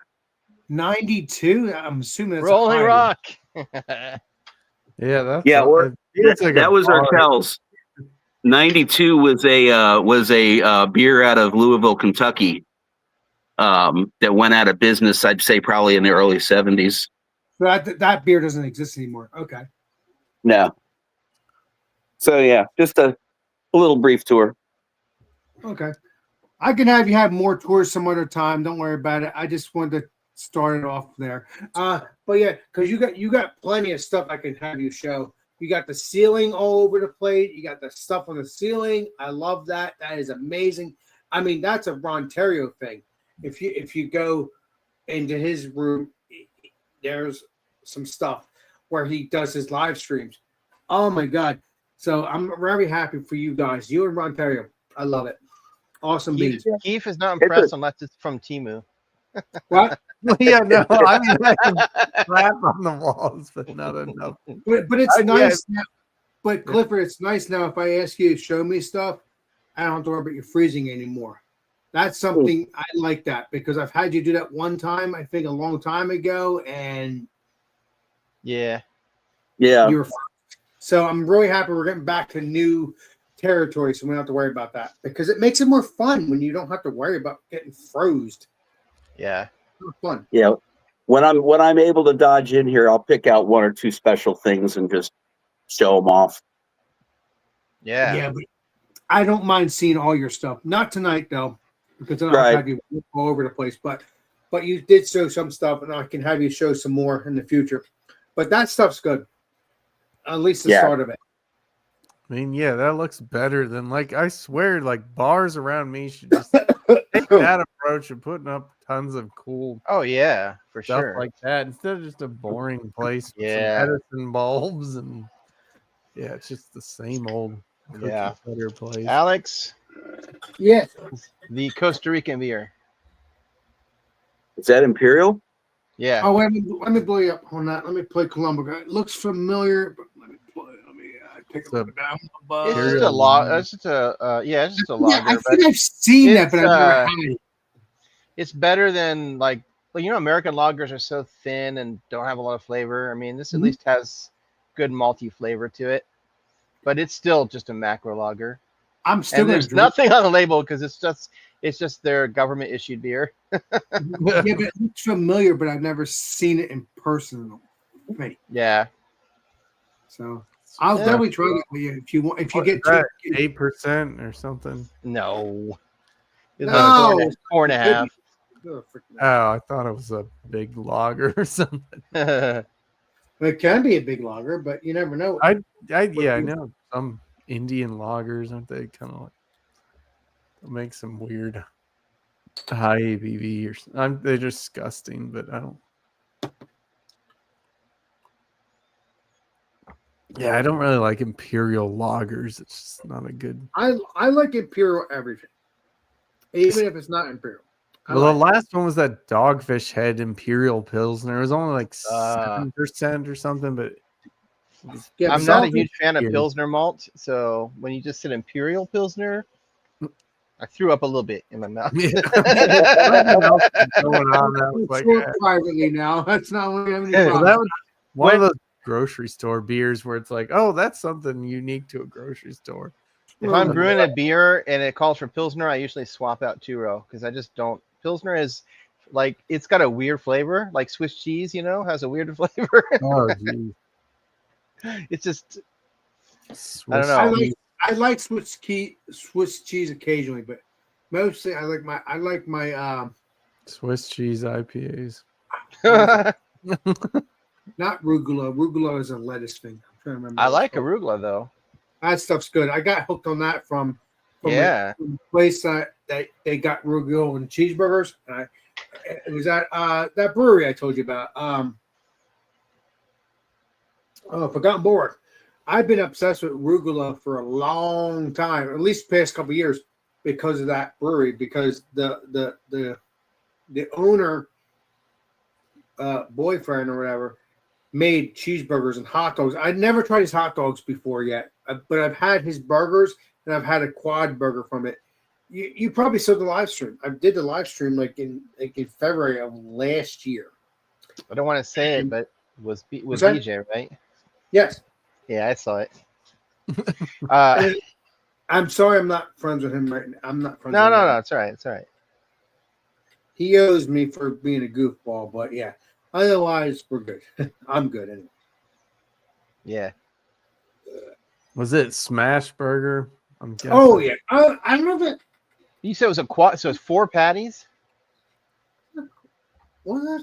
92. I'm assuming that's Rolling Rock. Yeah, that was Arkells. 92 was a beer out of Louisville, Kentucky, that went out of business. I'd say probably in the early 70s. So that beer doesn't exist anymore. Okay. No. So yeah, just a little brief tour. Okay. I can have you have more tours some other time. Don't worry about it. I just wanted to start it off there. But yeah, because you got plenty of stuff I can have you show. You got the ceiling all over the plate. You got the stuff on the ceiling. I love that. That is amazing. I mean, that's a Rontario thing. If you go into his room, there's some stuff where he does his live streams. Oh my God. So I'm very happy for you guys. You and Rontario. I love it. Awesome beats. Keith is not impressed unless it's from Temu. What? Yeah, no, I mean, I can slap on the walls, but not enough. But it's nice now. But Clifford, it's nice now if I ask you to show me stuff, I don't have to worry about you freezing anymore. That's something I like that because I've had you do that one time, I think a long time ago, and yeah. You were so I'm really happy we're getting back to new territory, so we don't have to worry about that because it makes it more fun when you don't have to worry about getting frozen. Yeah. Fun. Yeah. When I'm able to dodge in here, I'll pick out one or two special things and just show them off. Yeah. Yeah, but I don't mind seeing all your stuff. Not tonight though, because then I'll Right. have you all over the place. But you did show some stuff, and I can have you show some more in the future. But that stuff's good. At least the Yeah. start of it. I mean, yeah, that looks better than like I swear, like bars around me should just take that approach of putting up tons of cool Oh yeah, for stuff sure. like that instead of just a boring place with Yeah. some Edison bulbs and yeah, it's just the same old cookie Yeah. cutter place. Alex, Yeah. the Costa Rican beer. Is that Imperial? Yeah. Oh, let me blow you up on that. Let me play Columbo. It looks familiar, but let me take It's a a- look down. It's just Imperial a log. lager. It's just a yeah. It's just a Yeah, lager. I but think I've seen that, it's, but I've never had it. it's better than like well, you know, American lagers are so thin and don't have a lot of flavor. I mean, this at Mhm. least has good malty flavor to it, but it's still just a macro lager. I'm still And gonna there's drink. nothing on the label because it's just their government issued beer. Yeah, but it looks familiar, but I've never seen it in person. Right. Yeah. So I'll Yeah. definitely try that with you if you want. If you What get is that, to 8% or something. No. It's No. like four and a half. Oh, freaking- Oh, I thought it was a big lager or something. it can be a big lager, but you never know. I know some Indian lagers, aren't they? Kind of like they'll make some weird high ABV or something. They're disgusting, but I don't. Yeah, I don't really like imperial lagers. It's just not a good. I like Imperial everything, even if it's not Imperial. I Well, the like it. last one was that Dogfish Head Imperial Pilsner. It was only like Uh, 7% or something, but Yeah, I'm but not a Dogfish- huge fan of Beer. Pilsner malt, so when you just said Imperial Pilsner, I threw up a little bit in my mouth. yeah. Nothing else was going on. That was Let's like, work privately now. That's not when we have any Well, well, problems. that was one of those grocery store beers where it's like, oh, that's something unique to a grocery store. If I'm brewing a beer and it calls for Pilsner, I usually swap out Two-Row because I just don't. Pilsner is like, it's got a weird flavor, like Swiss cheese, you know, has a weird flavor. Oh, geez. It's just, Swiss I don't know. cheese. I like Swiss cheese occasionally, but mostly I like my Swiss cheese IPAs. not rugula. Rugula is a lettuce thing. I'm trying to remember. I what like it's called. arugula though. That stuff's good. I got hooked on that from Yeah. a place that they got rugula and cheeseburgers. And it was at that brewery I told you about. Forgotten Board. I've been obsessed with rugula for a long time, at least the past couple of years, because of that brewery. Because the owner, boyfriend or whatever, made cheeseburgers and hot dogs. I'd never tried his hot dogs before yet, but I've had his burgers and I've had a quad burger from it. You probably saw the live stream. I did the live stream like in February of last year. I don't want to say it, but was What's that? BJ, right? Yes. Yeah, I saw it. I'm sorry I'm not friends with him right now. I'm not friends No, with him. no, it's all right. It's all right. He owes me for being a goofball, but yeah. Otherwise, we're good. I'm good anyway. Yeah. Was it Smash Burger? I'm guessing. Oh yeah. I love it. You said it was a quad, so it's 4 patties? What?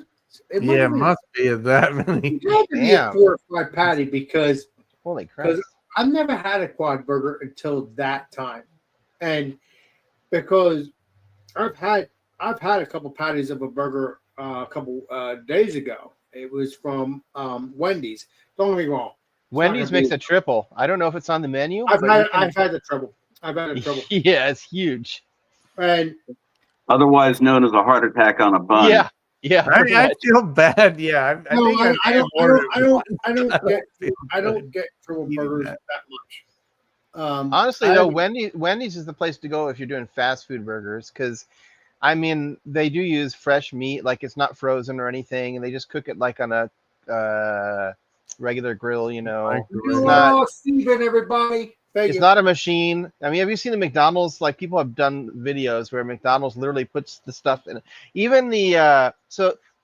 It Yeah, it might must be of that many. be a Damn. 4 or 5 patty because Holy crap. Because I've never had a quad burger until that time, and because I've had a couple patties of a burger a couple days ago. It was from Wendy's. Don't get me wrong. Wendy's gonna makes be- a triple. I don't know if it's on the menu. I've but had you can- I've had the trouble. I've had the trouble, Yeah, it's huge. and Otherwise known as a heart attack on a bun. Yeah. Yeah. pretty I much. feel bad. Yeah, I no, think I may have don't ordered I don't get triple Eating burgers that. that much. Honestly, I- though, Wendy's is the place to go if you're doing fast food burgers because, I mean, they do use fresh meat, like it's not frozen or anything, and they just cook it like on a regular grill. You know, Microwave. it's not. Oh, Steven, everybody. Thank It's you. not a machine. I mean, have you seen the McDonald's? Like people have done videos where McDonald's literally puts the stuff in. Even the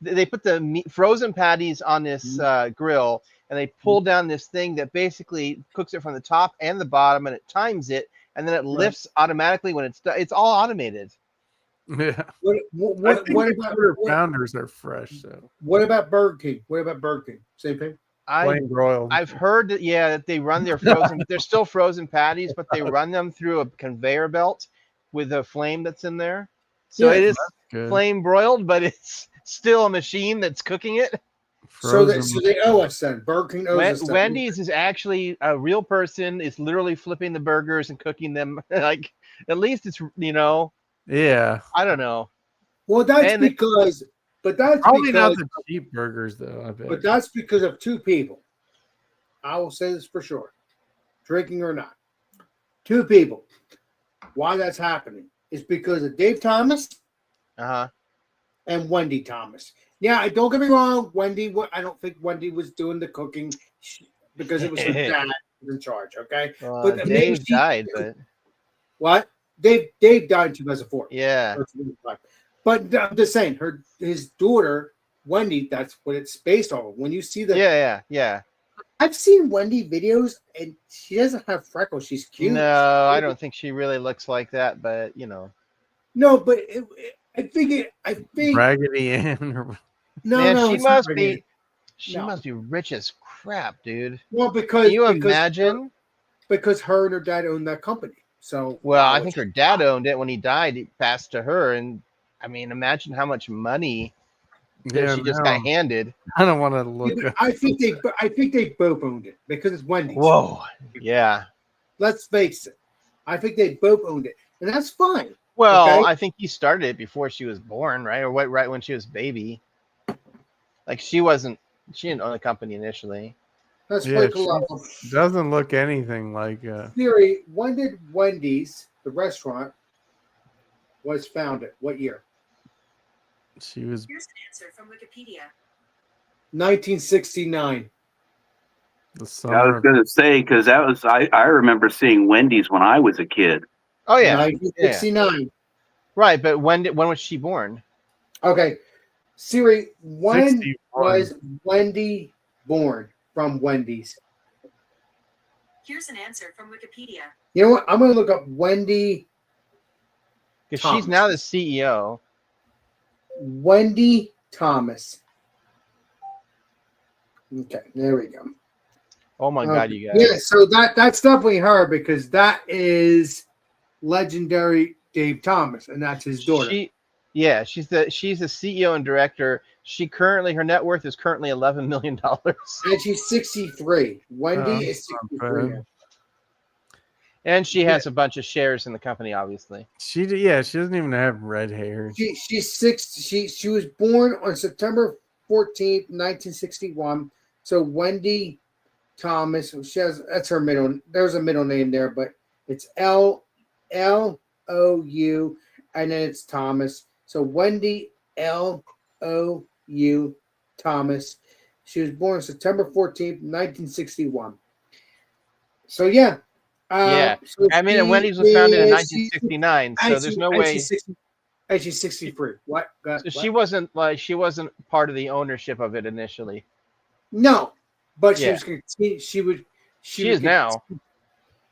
they put the meat, frozen patties on this grill, and they pull down this thing that basically cooks it from the top and the bottom, and it times it, and then it lifts automatically when it's done. It's all automated. Yeah. What, I what, think what the about quarter pounders are fresh, so what about Burger King? What about Burger King? Same thing. plain broiled. I've heard that that they run their frozen. They're still frozen patties, but they run them through a conveyor belt with a flame that's in there. So Yeah, it is Good. flame broiled, but it's still a machine that's cooking it. Frozen. So they owe us then. Burger King owes us then. Wendy's is actually a real person. Is literally flipping the burgers and cooking them. Like at least it's Yeah. I don't know. Well, that's And- because, but that's Probably because, not the cheap burgers though, I bet. but that's because of two people. I will say this for sure, drinking or not. Two people. Why that's happening is because of Dave Thomas and Wendy Thomas. Yeah, don't get me wrong. I don't think Wendy was doing the cooking because it was her dad who was in charge. Okay, but maybe Dave she- died, but what? Dave died in 2004. yeah. Or 2005. But I'm just saying, his daughter Wendy. That's what it's based on. When you see the, Yeah. I've seen Wendy videos, and she doesn't have freckles. She's cute. No, I don't think she really looks like that, but No, but I think Raggedy Ann. Or, no, man, no, she it's not must Raggedy Ann. be. She No. must be rich as crap, dude. Well, because Can you because imagine? because her and her dad owned that company. So Well, I think her dad owned it when he died. He passed to her, and I mean, imagine how much money that she just no. got handed. I don't want to Yeah, look. but Up. I think they both owned it because it's Wendy's. Whoa, yeah. Let's face it. I think they both owned it, and that's fine. Well, Okay. I think he started it before she was born, right? Or what? Right when she was a baby. Like she didn't own the company initially. Let's Yeah, play Columbo. Doesn't look anything like. Theory: when did Wendy's, the restaurant, was founded? What year? She was. Here's an answer from Wikipedia. 1969. The I summer. was going to say because I remember seeing Wendy's when I was a kid. Oh yeah, 1969. right. But when was she born? Okay. Siri, when 61. was Wendy born from Wendy's? Here's an answer from Wikipedia. You know what? I'm going to look up Wendy Because Thomas. she's now the CEO. Thomas. Okay, there we go. Oh my God, you guys. Yeah, so that's definitely her because that is legendary Dave Thomas, and that's his daughter. She's the CEO and director. Her net worth is currently $11 million. And she's 63. Wendy Oh, is not 63. bad. And she has a bunch of shares in the company, obviously. She doesn't even have red hair. She was born on September 14th, 1961. So Wendy Thomas, that's her middle. There's a middle name there, but it's L O U, and then it's Thomas. So Wendy L O U Thomas. She was born September 14th, 1961. So yeah. So I mean, she Wendy's was founded in is- 1969, so there's no way. She's 63. What? So What? she wasn't part of the ownership of it initially. No, but Yeah. she would. She is now.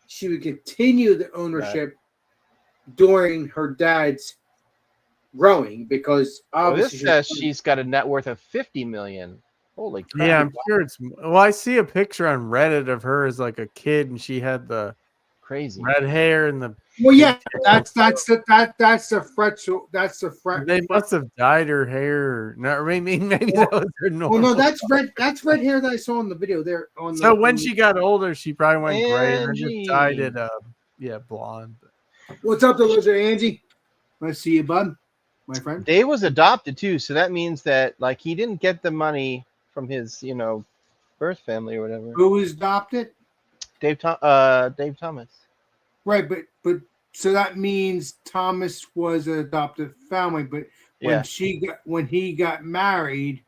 She would continue the ownership during her dad's growing because Well, this obviously says she's got a net worth of $50 million. Holy crap! Yeah, I'm sure it's. Well, I see a picture on Reddit of her as like a kid, and she had the Crazy. red hair and the. Well, yeah, that's the fretful. That's the fret. They must have dyed her hair. No, I mean, maybe that was her normal. Well, no, that's red. That's red hair that I saw in the video there. On So the, when she got older, she probably went gray and then Angie. just dyed it blonde. What's up, the lizard, Angie? Nice to see you, bud, my friend. Dave was adopted too, so that means that like he didn't get the money from his birth family or whatever. Who was adopted? Dave Thomas. Right, but so that means Thomas was an adopted family, but Yeah. when he got married,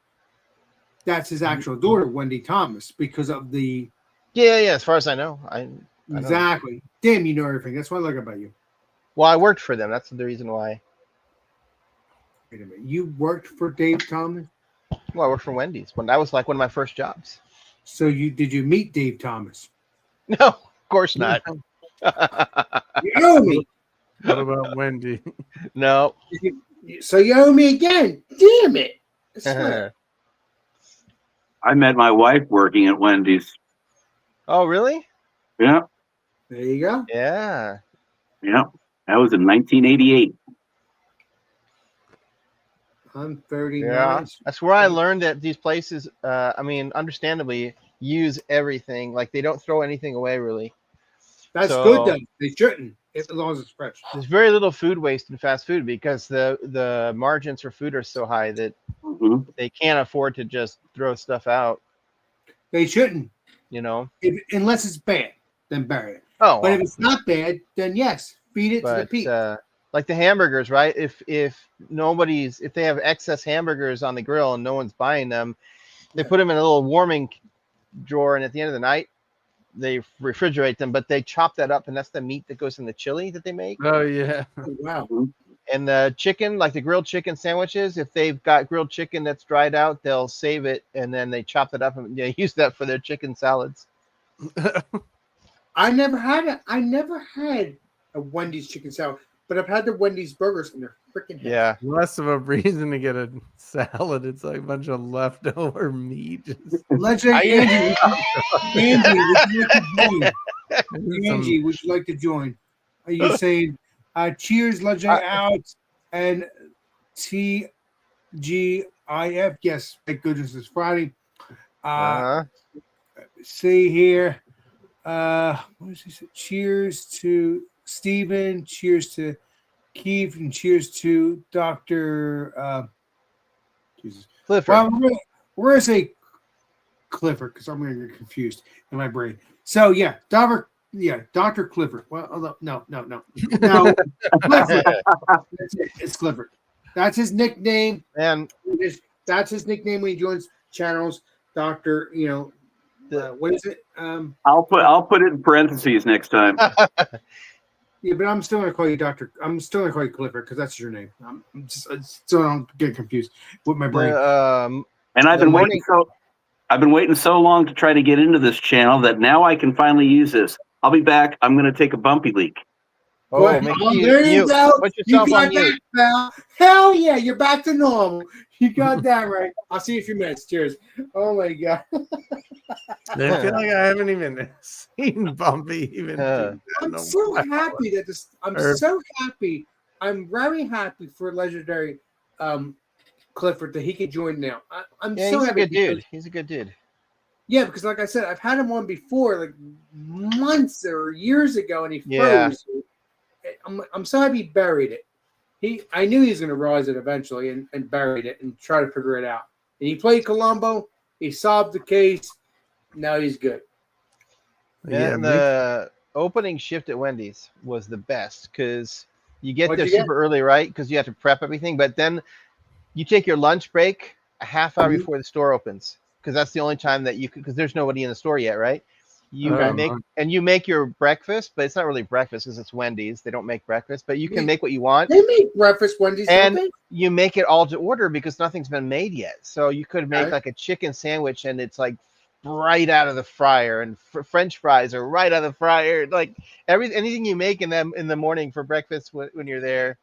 that's his actual daughter, Wendy Thomas, because of the Yeah. As far as I know, I know. exactly. Damn, you know everything. That's what I like about you. Well, I worked for them. That's the reason why. Wait a minute, you worked for Dave Thomas? Well, I worked for Wendy's when that was like one of my first jobs. So did you meet Dave Thomas? No, of course not. You owe me. What about Wendy? No. So you owe me again. Damn it. I swear. I met my wife working at Wendy's. Oh, really? Yeah, There you go. Yeah. yeah. That was in 1988. I'm 39. Yeah. That's where I learned that these places, I mean, understandably, use everything. Like they don't throw anything away, really. That's So- good though. They shouldn't, as long as it's fresh. There's very little food waste in fast food because the margins for food are so high that Mhm. they can't afford to just throw stuff out, They shouldn't, Unless it's bad. Then bury it. Oh, But if it's not bad, then yes, feed it to the but people. like the hamburgers, right? If they have excess hamburgers on the grill and no one's buying them, they put them in a little warming drawer, and at the end of the night, they refrigerate them. But they chop that up, and that's the meat that goes in the chili that they make. Oh yeah. Oh, wow. And the chicken, like the grilled chicken sandwiches, if they've got grilled chicken that's dried out, they'll save it and then they chop it up and they use that for their chicken salads. I never had a Wendy's chicken salad, but I've had the Wendy's burgers and they're freaking heavy. Yeah. Less of a reason to get a salad. It's like a bunch of leftover meat. Just Legendary Angie, Angie, would you like to join? Are you saying cheers, Legendary out and TGIF? Yes, thank goodness it's Friday. See here. What does he say? Cheers to Stephen, cheers to Keith, and cheers to Dr. Jesus. Clifford. Well, we're gonna say Clifford because I'm gonna get confused in my brain. So yeah, Dr. Clifford. Well, no. Clifford. It's Clifford. That's his nickname. And That's his nickname when he joins channels. Doctor, what is it? I'll put it in parentheses next time. Yeah, but I'm still gonna call you Doctor. I'm still gonna call you Clifford because that's your name. I'm just so I don't get confused with my brain. And I've been waiting so long to try to get into this channel that now I can finally use this. I'll be back. I'm going to take a bumpy leak. there you go. Put You yourself got on mute. that, pal. Hell yeah, you're back to normal. You got that right. I'll see you in a few minutes. Cheers. Oh my god. I feel like I haven't even seen Bumpy even. do that I'm in a so while. happy that this. I'm so happy. I'm very happy for legendary Clifford that he could join now. I'm Yeah, so he's a happy. good because- dude. He's a good dude. Yeah, because like I said, I've had him on before, like months or years ago, and he Yeah. froze. I'm so happy he buried it. I knew he was going to rise it eventually and buried it and try to figure it out. And he played Columbo. He solved the case. Now he's good. Yeah, And the opening shift at Wendy's was the best because you get What'd there you get? super early, right? Because you have to prep everything. But then you take your lunch break a half hour Mhm. before the store opens because that's the only time that you could, because there's nobody in the store yet, right? You make your breakfast, but it's not really breakfast because it's Wendy's. They don't make breakfast, but you can make what you want. They make breakfast Wendy's, And don't you make it all to order because nothing's been made yet. So you could make Okay. like a chicken sandwich and it's like right out of the fryer, and French fries are right out of the fryer. Like anything you make in the morning for breakfast when you're there.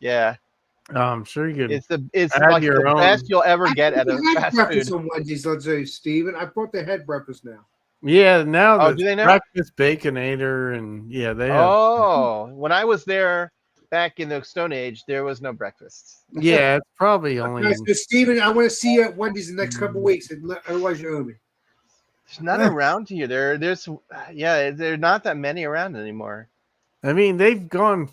Yeah, I'm sure you could. it's add like your the own. best you'll ever they? get at a They had fast breakfast food. on Wendy's, let's say, Steven. I brought the head breakfast now. Yeah, now Oh, the do they now? breakfast baconator and yeah, they have. Oh, when I was there back in the Stone Age, there was no breakfast. Yeah, it's probably only. Nice. So, Steven, I want to see you at Wendy's the next couple of weeks. Otherwise, you owe me. There's none around here. There's not that many around anymore. I mean, they've gone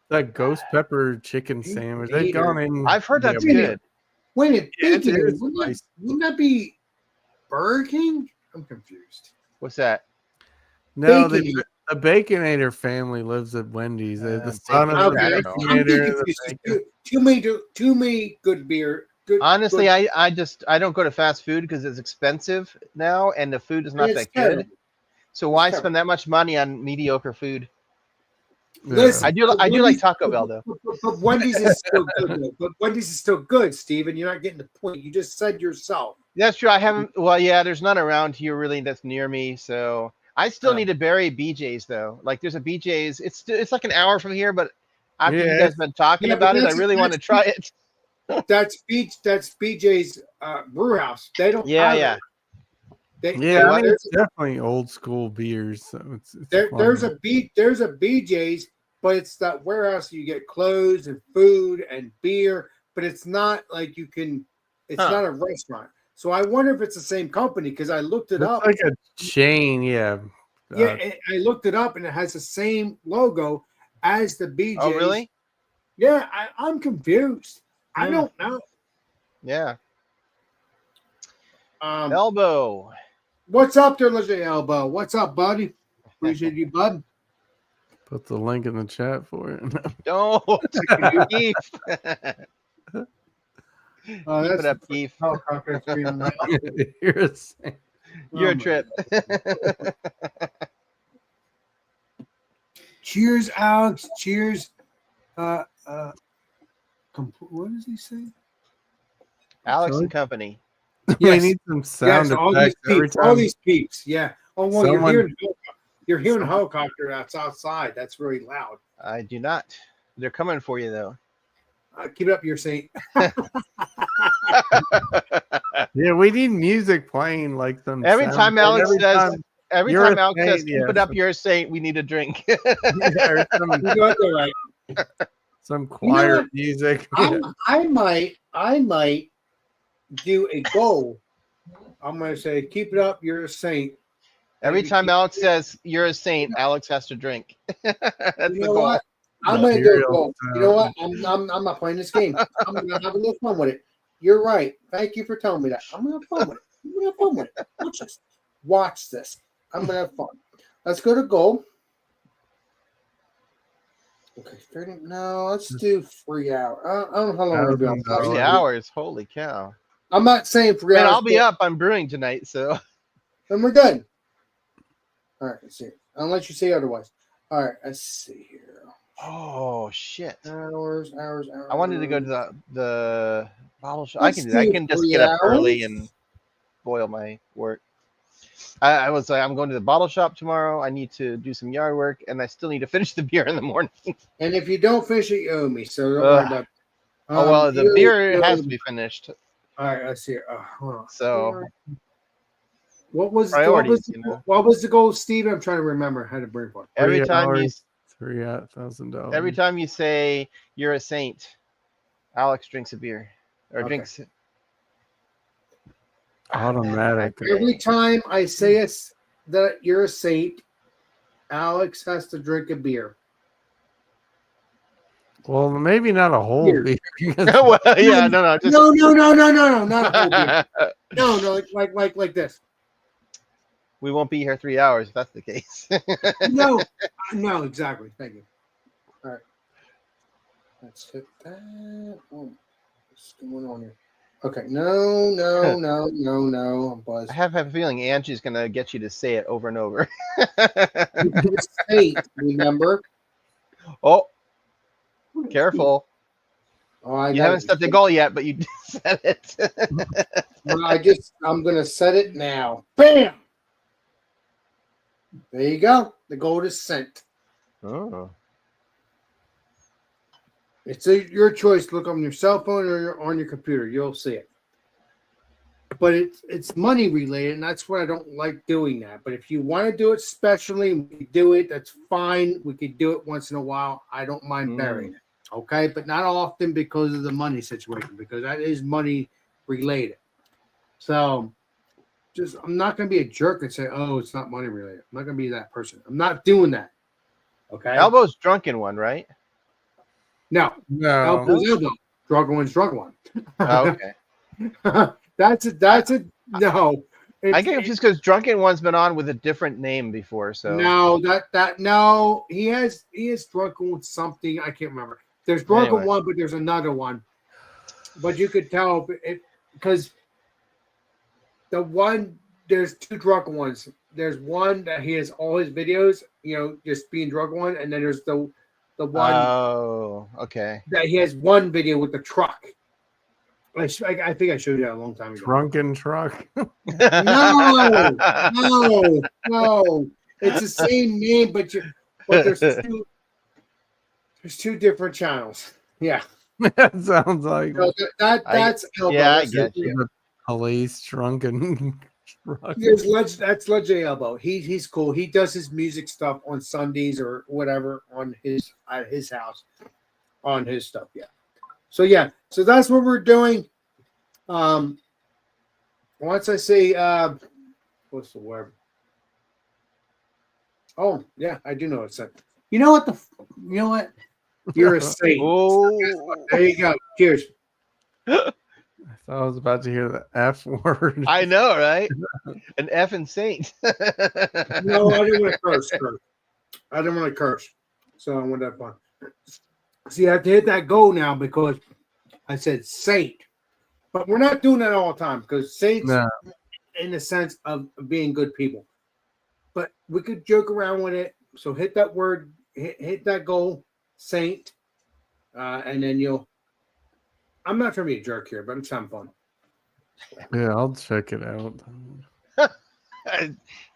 that ghost pepper chicken sandwich. They've gone in. I've heard that's Yeah. good. Wait a minute. Yeah, it Bacon, is wouldn't that be Burger King? I'm confused. What's that? No, Baconator. the Baconator family lives at Wendy's. They're the son of Baconator, the I Okay, don't know. I'm getting Baconator. confused. Too many good beer. Good, Honestly, good, I don't go to fast food because it's expensive now, and the food is not it's that good. terrible. So why terrible. spend that much money on mediocre food? Listen, I do like Wendy's- Taco Bell though. But Wendy's is still good. Though. But Wendy's is still good, Steven. You're not getting the point. You just said yourself. That's true. I haven't. Well, yeah, there's none around here really that's near me, so I still Oh. need to bury BJ's though. Like, there's a BJ's. It's like an hour from here, but after you Yeah, guys been talking Yeah, but about it, I that's- really want to try it. That's BJ's brew house. They don't Yeah, have yeah. it. They, Yeah, I mean, there's, it's definitely old school beers. So it's there's fun. there's a BJ's, but it's that warehouse you get clothes and food and beer, but it's not like you can. It's Huh. not a restaurant. So I wonder if it's the same company because I looked it It's up. like a chain, yeah. Yeah, I looked it up and it has the same logo as the BJ's. Oh, really? Yeah, I'm confused. I Hmm. don't know. Yeah. Um, Elbow. what's up there, Legend Elbow? What's up, buddy? Appreciate you, bud. Put the link in the chat for it. Don't. Keith. Keep That's it up, Keith. helicopter screaming now. You're saying- Your Oh, my trip. Cheers, Alex. Cheers. What does he say? Alex Sorry? and Company. we Yes. need some sound Yes, all these effects every peeps. All time. these peeps. Yeah. Oh well, Someone- you're hearing a helicopter that's outside. That's really loud. I do not. They're coming for you though. Keep it up, you're saying. Yeah, we need music playing like some. Every sound time effect. Alex says, every You're time a Alex says, saint, keep yeah. it up, you're a saint. We need a drink. Yeah, or You got that right. some You know choir what? music. I might do a goal. I'm gonna say, keep it up, you're a saint. Every Maybe time keep- Alex says you're a saint, Alex has to drink. That's You the know goal. what? I'm gonna do a Material goal. You know what? I'm not playing this game. I'm gonna have a little fun with it. You're right. Thank you for telling me that. I'm gonna have fun with it. I'm gonna have fun with it. Watch this. Watch this. I'm gonna have fun. Let's go to goal. Okay, 30. No, let's do 3 hours. I don't know how long we're doing. Hours. 3 hours. Holy cow. I'm not saying 3 Man, hours. I'll be up. I'm brewing tonight, so Then we're good. All right, let's see. Unless you say otherwise. All right, let's see here. oh shit. Hours. I wanted to go to the bottle shop. I Let's can do that. I do can just 3 get up early hours. and spoil my work. I was like, I'm going to the bottle shop tomorrow. I need to do some yard work, and I still need to finish the beer in the morning. And if you don't finish it, you owe me. So don't worry about it. Oh well, the you- beer you- has to be finished. All right, let's see. Hold on. So What was priorities, you know. what was the goal, Steve? I'm trying to remember how to bring it. every 3 time you hours, $3,000. every time you say you're a saint, Alex drinks a beer or Okay. drinks. Automatic. Every time I say it's that you're a saint, Alex has to drink a beer. Well, maybe not a whole Here. beer. because- Well, yeah, no, just No, not a whole beer. No, like this. we won't be here 3 hours if that's the case. No, exactly. Thank you. All right. Let's hit that. Oh, what's going on here? Okay. No. I'm buzzed. I have a feeling Angie's gonna get you to say it over and over. You're a saint, remember? Oh, careful! Oh, I You got haven't it. stepped the goal yet, but you said it. Well, I'm gonna set it now. Bam! There you go. The goal is sent. Oh. It's your choice. Look on your cell phone or on your computer. You'll see it. But it's money related, and that's what I don't like doing that. But if you want to do it specially, we do it. That's fine. We could do it once in a while. I don't mind burying it. Okay, but not often because of the money situation, because that is money related. So I'm not going to be a jerk and say, oh, it's not money related. I'm not going to be that person. I'm not doing that. Okay. Elbow's drunken one, right? No. No. Elbow's elbow. Drug one's drug one. Oh, okay. That's a no. I get confused because drunken one's been on with a different name before. So No, no. He has drunken with something. I can't remember. There's drunken Anyway. one, but there's another one. But you could tell it because the one there's two drunken ones. There's one that he has all his videos, just being drunk one, and then there's the one Oh, okay. that he has one video with the truck. I think I showed you that a long time ago. Drunken truck. No, no. It's the same name, but there's two different channels. Yeah. That sounds like So that's Elbow. Yeah, I That's get yeah. the police drunken truck. That's Legend Elbow. He's cool. He does his music stuff on Sundays or whatever on his at his house on his stuff. Yeah. So that's what we're doing. Once I say what's the word? Oh yeah, I do know it's that. You know what You're a saint. Oh, There you go. Cheers. I thought I was about to hear the F word. I know, right? An effing saint. No, I didn't want to curse. I didn't want to curse. So I went up on. See, I have to hit that goal now because I said saint. But we're not doing that all the time because saints, No. in the sense of being good people. But we could joke around with it. So hit that word, hit that goal, saint, and then you'll. I'm not trying to be a jerk here, but it's having fun. Yeah, I'll check it out.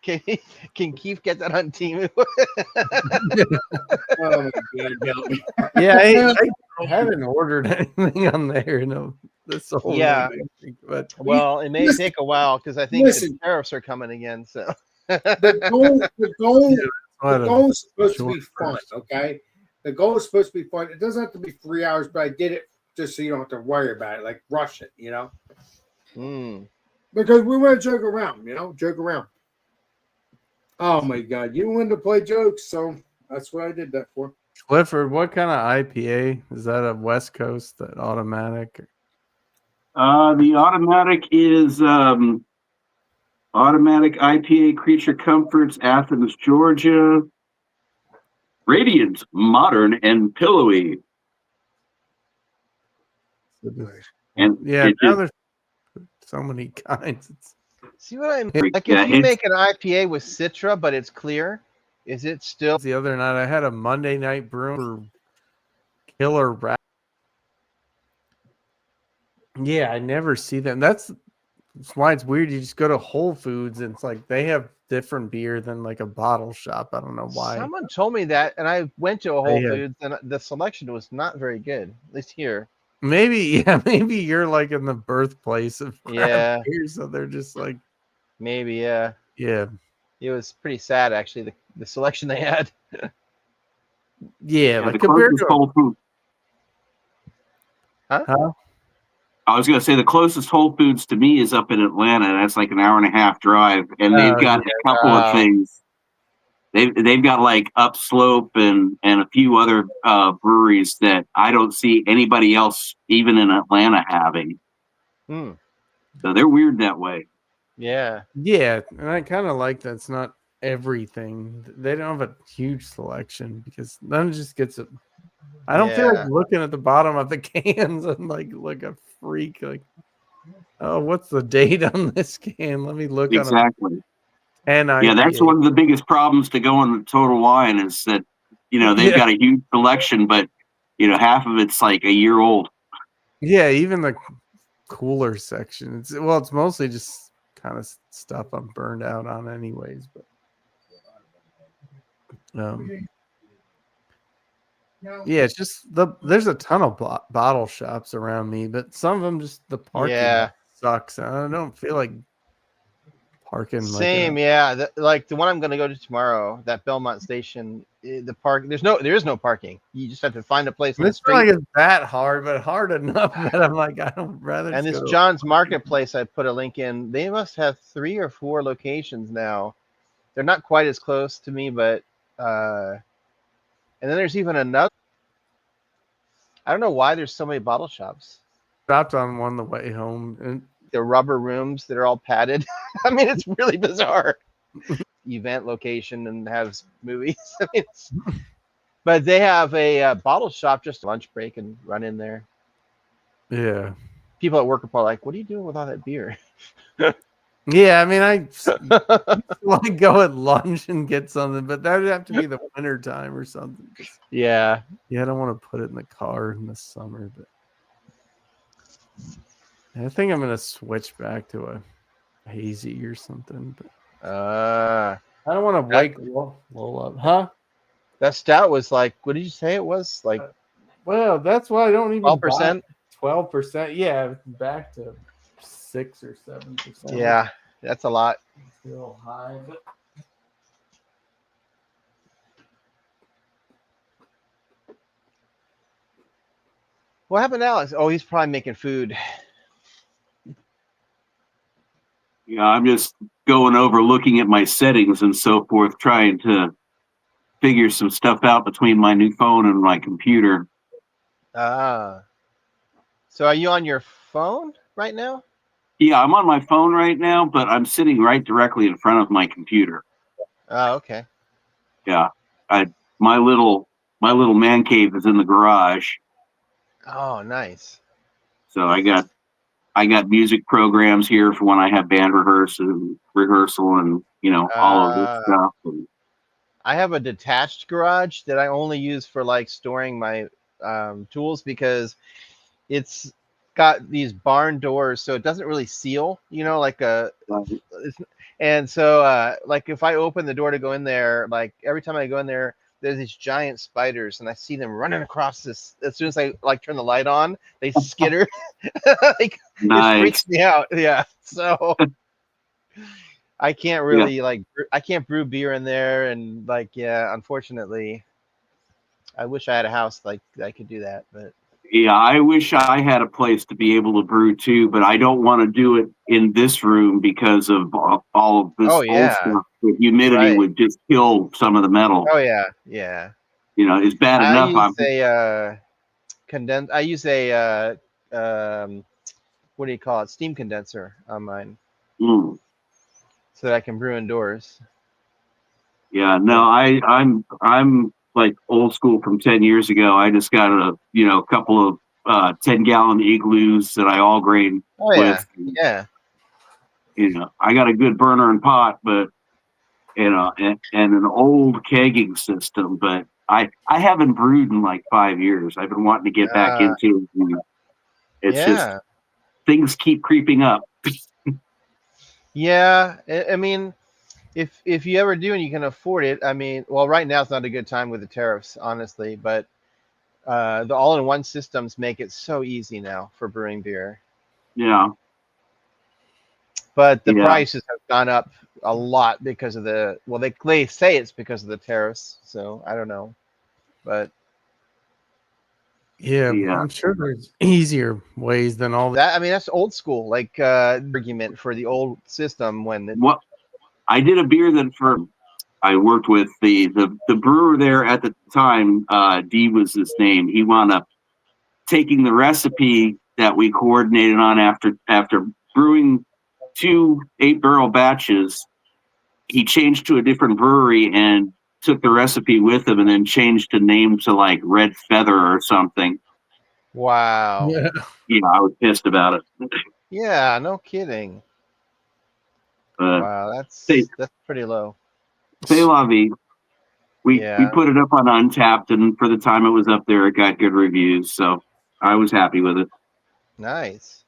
Can Keith get that on Temu? Oh my God, help me. Yeah, I haven't ordered anything on there. No, this whole Yeah. thing, but Well, it may take a while because I think Listen. the tariffs are coming again. So The goal what the a- goal is supposed to be short fun, burst. okay? The goal is supposed to be fun. It doesn't have to be 3 hours, but I did it just so you don't have to worry about it, like rush it, because we want to joke around, joke around. Oh my God, you wanted to play jokes, so that's what I did that for. Clifford, what kind of IPA is that? A West Coast, that automatic? The automatic is automatic IPA Creature Comforts, Athens, Georgia. Radiant, modern, and pillowy. And Yeah, it now just- there's so many kinds. see what I'm Yeah, like. If you it's- make an IPA with Citra, but it's clear, is it still? The other night I had a Monday night brew killer rat. Yeah, I never see them. That's why it's weird. You just go to Whole Foods and it's like they have different beer than like a bottle shop. I don't know why. Someone told me that, and I went to a Whole Yeah. Foods, and the selection was not very good. At least here. Maybe you're like in the birthplace of craft Yeah. beer, so they're just like, Maybe, yeah. it was pretty sad actually. The selection they had. Yeah, yeah, like the compared closest to Whole Foods. huh? I was going to say the closest Whole Foods to me is up in Atlanta. That's like an hour and a half drive, and they've got a couple of things. They've got like Upslope and a few other breweries that I don't see anybody else even in Atlanta having. Hmm. So they're weird that way. Yeah. Yeah, and I kind of like that it's not everything. They don't have a huge selection because then it just gets it. I don't feel Yeah. like looking at the bottom of the cans and like a freak. Like, oh, what's the date on this can? Let me look Exactly. on a Yeah, that's IPA. one of the biggest problems to go on the Total Wine is that they've Yeah. got a huge selection, but half of it's like a year old. Yeah, even the cooler section. It's mostly just kind of stuff I'm burned out on, anyways. But yeah, it's just there's a ton of bottle shops around me, but some of them just the parking Yeah. sucks. I don't feel like parking. Same, yeah. Like the one I'm gonna go to tomorrow, that Belmont Station. The park, there is no parking. You just have to find a place on the It's not like street. it's that hard, but hard enough that I'm like, I don't rather. And just this go to- John's Marketplace, I put a link in. They must have 3 or 4 locations now. They're not quite as close to me, but and then there's even another. I don't know why there's so many bottle shops. stopped on one the way home, and The rubber rooms that are all padded. I mean, it's really bizarre. Event location and has movies. I mean, but they have a bottle shop just lunch break and run in there. yeah, People at work are probably like, "What are you doing with all that beer?" yeah. I mean, I want to go at lunch and get something, but that would have to be the winter time or something. 'Cause, Yeah. yeah, I don't want to put it in the car in the summer, but I think I'm gonna switch back to a hazy or something. But Uh, I don't want to That- wake Lowell up, huh? that stout was like, what did you say it was? Like Well, that's why I don't even 12%? 12%. Yeah, back to 6 or 7%. Yeah, that's a lot. Still high, but What happened to Alex? Oh, he's probably making food. Yeah, I'm just going over looking at my settings and so forth, trying to figure some stuff out between my new phone and my computer. Ah. So are you on your phone right now? Yeah, I'm on my phone right now, but I'm sitting right directly in front of my computer. Oh, okay. Yeah, my little man cave is in the garage, Oh, nice. so I got music programs here for when I have band rehearsal, and all of this Uh, stuff. And, I have a detached garage that I only use for like storing my tools because it's got these barn doors, so it doesn't really seal, like it's, and so like if I open the door to go in there, like every time I go in there, there's these giant spiders, and I see them running across this. As soon as I like turn the light on, they skitter. Like it nice. freaks me out. Yeah, so I can't Yeah. really I can't brew beer in there, and like yeah, unfortunately, I wish I had a house like I could do that, but Yeah, I wish I had a place to be able to brew too, but I don't want to do it in this room because of all of this oh old yeah, stuff. The humidity right. would just kill some of the metal. Oh yeah, yeah. It's bad I enough. use a I use a what do you call it? Steam condenser on mine, Mm, so that I can brew indoors. yeah, no, I'm like old school from 10 years ago. I just got a couple of 10-gallon igloos that I all grain Oh yeah, with. yeah. I got a good burner and pot, but and an old kegging system, but I haven't brewed in like 5 years. I've been wanting to get back into it. It's just Yeah. things keep creeping up. Yeah. I mean, if you ever do and you can afford it, I mean, well, right now it's not a good time with the tariffs, honestly, but the all-in-one systems make it so easy now for brewing beer. Yeah, But the Yeah. prices have gone up a lot because of they say it's because of the tariffs, so I don't know. But yeah, Yeah. I'm sure there's easier ways than all that. that's old school, like argument for the old system when what I did a beer I worked with the brewer there at the time. D was his name. He wound up taking the recipe that we coordinated on after brewing 2 8-barrel batches. He changed to a different brewery and took the recipe with him, and then changed the name to like Red Feather or something. wow. Yeah. I was pissed about it. Yeah, no kidding. But Wow, say that's pretty low. la vie. We Yeah. put it up on Untapped, and for the time it was up there, it got good reviews. So I was happy with it. Nice.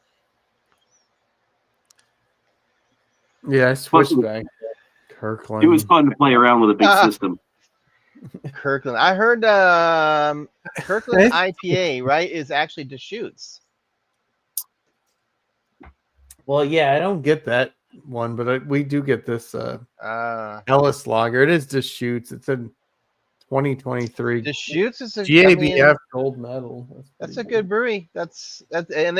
Yeah, I switched back to Kirkland. It was fun to play around with a big system. Kirkland. I heard Kirkland IPA, right, is actually Deschutes. Well, yeah, I don't get that one, but we do get this Ellis Lager. It is Deschutes. It's in 2023. Deschutes is GABF gold medal. That's pretty a good brewery. And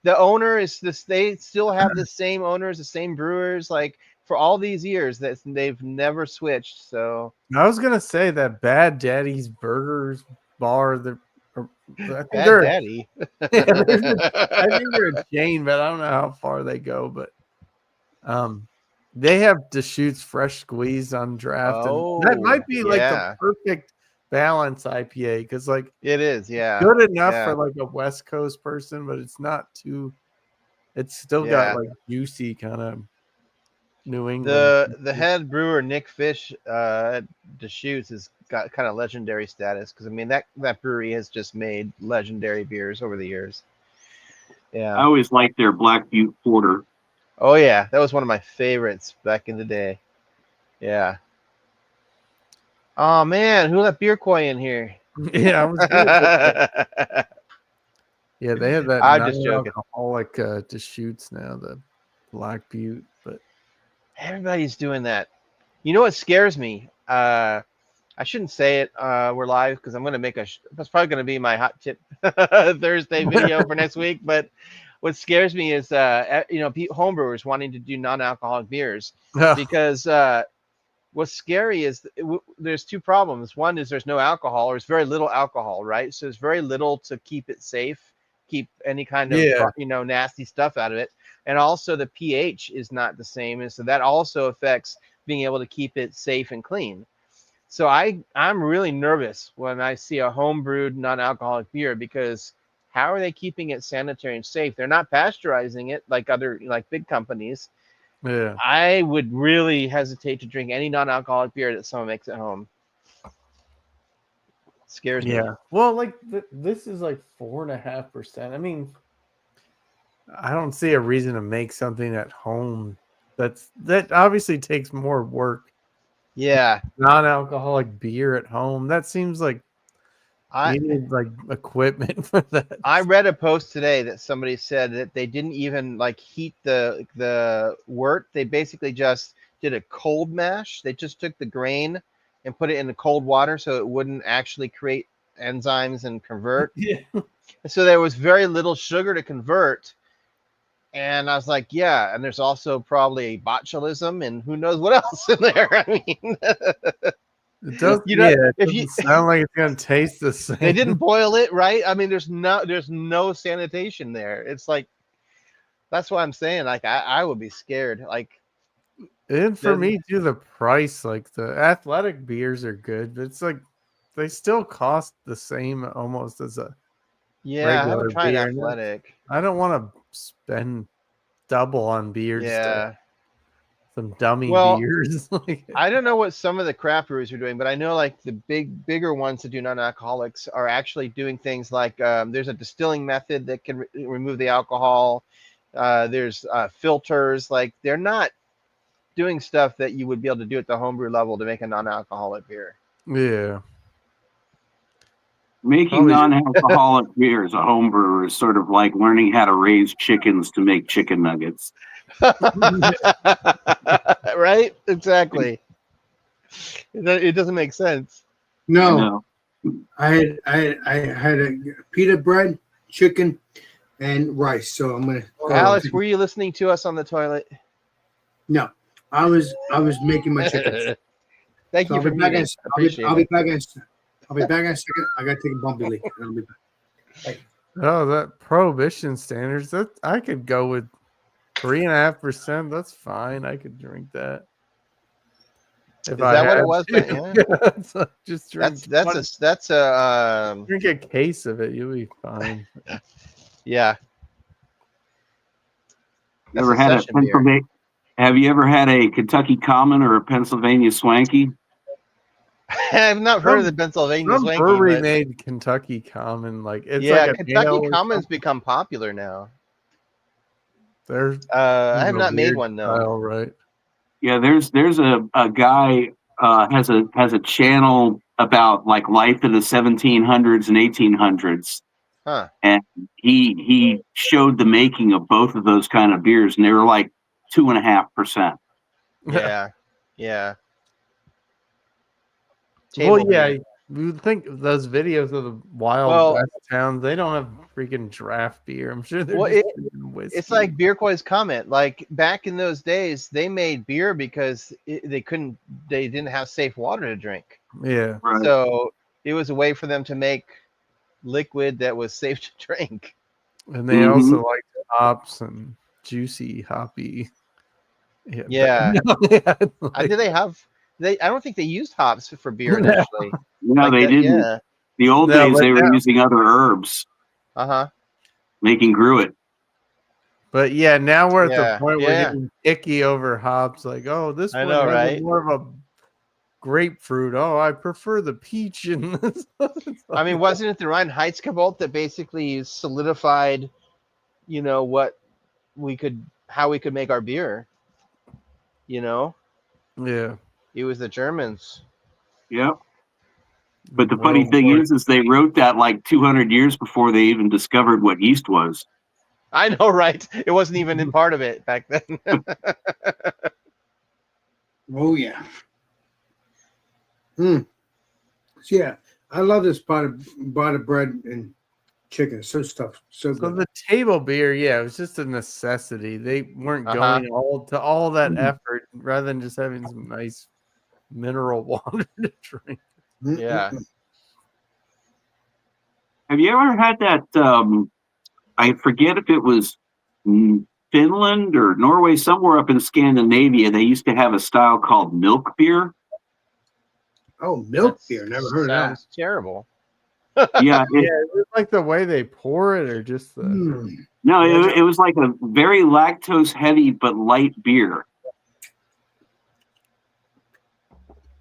the owner is this. They still have the same owners, the same brewers, like for all these years. That they've never switched. So I was gonna say that Bad Daddy's Burgers bar. I think Bad they're Daddy. I think they're a chain, but I don't know how far they go. But they have Deschutes Fresh Squeeze on draft, and that might be like the perfect balance IPA because like it is, yeah, good enough for like a West Coast person, but it's not too. It's still got like juicy kind of New England. The head brewer Nick Fish at Deschutes has got kind of legendary status because I mean that brewery has just made legendary beers over the years. Yeah. I always liked their Black Butte Porter. Oh yeah, that was one of my favorites back in the day. Yeah. Oh man, who let beer koi in here? Yeah, I was gonna say that. Yeah, they have that I'm just joking. non-alcoholic Deschutes now, the Black Butte, but Everybody's doing that. You know what scares me? I shouldn't say it. We're live because I'm going to make that's probably going to be my hot tip Thursday video for next week. But what scares me is, homebrewers wanting to do non-alcoholic beers because what's scary is there's two problems. One is there's no alcohol, or it's very little alcohol, right? So there's very little to keep it safe, keep any kind of nasty stuff out of it, and also the pH is not the same, and so that also affects being able to keep it safe and clean. So I'm really nervous when I see a homebrewed non-alcoholic beer, because how are they keeping it sanitary and safe? They're not pasteurizing it like big companies. yeah. I would really hesitate to drink any non-alcoholic beer that someone makes at home. Scares me. Yeah. Well, like this is like 4.5%. I mean, I don't see a reason to make something at home that obviously takes more work. Yeah. Non-alcoholic beer at home. That seems like you need like equipment for that. I read a post today that somebody said that they didn't even heat the wort. They basically just did a cold mash. They just took the grain and put it in the cold water so it wouldn't actually create enzymes and convert. Yeah. So there was very little sugar to convert. And I was like, yeah, and there's also probably botulism and who knows what else in there. I mean, It does. if doesn't sound like it's gonna taste the same. They didn't boil it, right? I mean, there's no sanitation there. It's like, that's what I'm saying. Like, I would be scared. Like, and for me too, the price, like the athletic beers are good, but it's like they still cost the same almost as a yeah, I regular haven't tried beer. athletic. I don't want to spend double on beers. Yeah. Some dummy Well, beers. I don't know what some of the craft breweries are doing, but I know like the bigger ones that do non-alcoholics are actually doing things like there's a distilling method that can remove the alcohol. There's filters. Like, they're not doing stuff that you would be able to do at the homebrew level to make a non-alcoholic beer. Yeah. Making non-alcoholic beer as a home brewer is sort of like learning how to raise chickens to make chicken nuggets. Right? Exactly. It doesn't make sense. No, I had a pita bread, chicken, and rice. So I'm gonna. Alice, were you listening to us on the toilet? No, I was making my chicken. Thank you for muting. I'll be back in a second. I gotta take a bumpy leak. And I'll be back. Oh, that prohibition standards. That I could go with 3.5%. That's fine. I could drink that. Is that what it was? Yeah. So just drink. That's a drink a case of it. You'll be fine. Yeah. Ever had a Pennsylvania? Have you ever had a Kentucky Common or a Pennsylvania Swanky? I've not heard of the Pennsylvania Some Swanky. brewery made Kentucky Common. Like it's yeah, like Kentucky Common's become popular now. There's I have not made one though. Style, right? Yeah, there's a guy has a channel about like life in the 1700s and 1800s. Huh. And he showed the making of both of those kind of beers, and they were like 2.5%. Yeah, yeah. Well, Table yeah, beer. you would think those videos of the wild west towns, they don't have freaking draft beer. I'm sure they're just whiskey. It's like Beer Koi's comment. Like back in those days, they made beer because they didn't have safe water to drink. Yeah. Right. So it was a way for them to make liquid that was safe to drink. And they also like hops and juicy, hoppy. Yeah. Like, Do they have? I don't think they used hops for beer initially. No, they didn't. Yeah. The old days, they were using other herbs. Making gruit. But yeah, now we're at Yeah, the point where we're getting icky over hops. Like, oh, this I one know, has right? more of a grapefruit. Oh, I prefer the peach in this. I mean, wasn't it the Rhine Heights Cobalt that basically solidified, how we could make our beer. Yeah. It was the Germans. Yeah. But the funny thing is they wrote that like 200 years before they even discovered what yeast was. I know, right? It wasn't even in part of it back then. Oh yeah. Yeah, I love this pot of bread and chicken. It's so stuffed, so So good. the table beer, yeah, it was just a necessity. They weren't going all that effort rather than just having some nice mineral water to drink. Yeah. Have you ever had that? I forget if it was Finland or Norway, somewhere up in Scandinavia. They used to have a style called milk beer. Oh, milk beer. Never heard of that. Sounds terrible. Yeah, Is it like the way they pour it, or just the? No, it was like a very lactose heavy but light beer.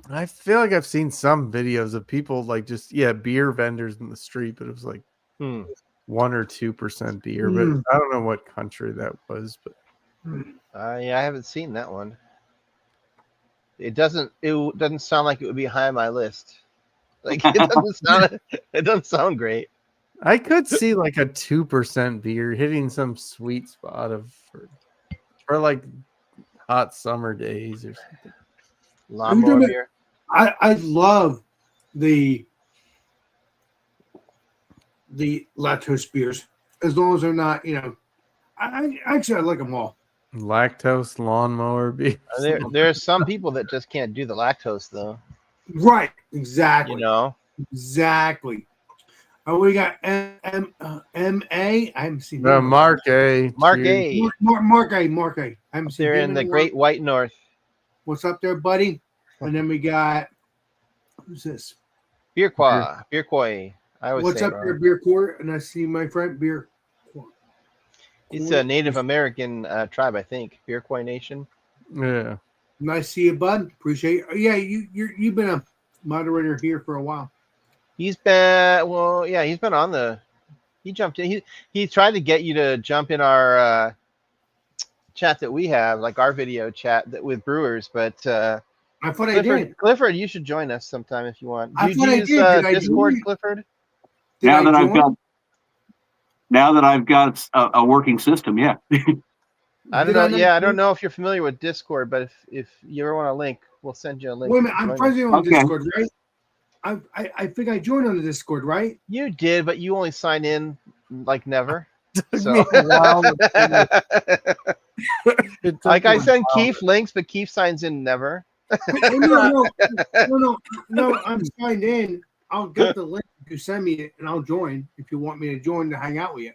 I feel like I've seen some videos of people like just beer vendors in the street, but it was like 1 or 2% beer. But I don't know what country that was. But Yeah, I haven't seen that one. It doesn't sound like it would be high on my list. Like it doesn't sound great. I could see like a 2% beer hitting some sweet spot for like hot summer days or something. Lawnmower beer. I love the lactose beers as long as they're not, I like them all. Lactose lawnmower beer. There's some people that just can't do the lactose though. Right, exactly. Exactly. Oh, we got MA. I haven't seen No, Mark A. Mark Cheers. A. Mark A. I haven't seen They're him in the a while. Great White North. What's up there, buddy? And then we got who's this? Beer Koi. I always What's say up it there, wrong. Beer Court? And I see my friend Beer. It's a Native American tribe, I think. Beer Koi Nation. Yeah. Nice to see you, bud. Appreciate it. Yeah, you've been a moderator here for a while. He's been on he jumped in. He tried to get you to jump in our chat that we have, like our video chat with brewers, but I thought I did. Clifford, you should join us sometime if you want. I Do thought I you use did. Did I Discord, join? Clifford? Now that I've got a working system, yeah. I don't know. Yeah, I don't know if you're familiar with Discord, but if you ever want a link, we'll send you a link. Wait a minute, I'm friends on Okay. Discord, right? I think I joined on the Discord, right? You did, but you only sign in like never. Took So me a while like I send Keith links, but Keith signs in never. No, I'm signed in. I'll get the link if you send me it, and I'll join if you want me to join to hang out with you.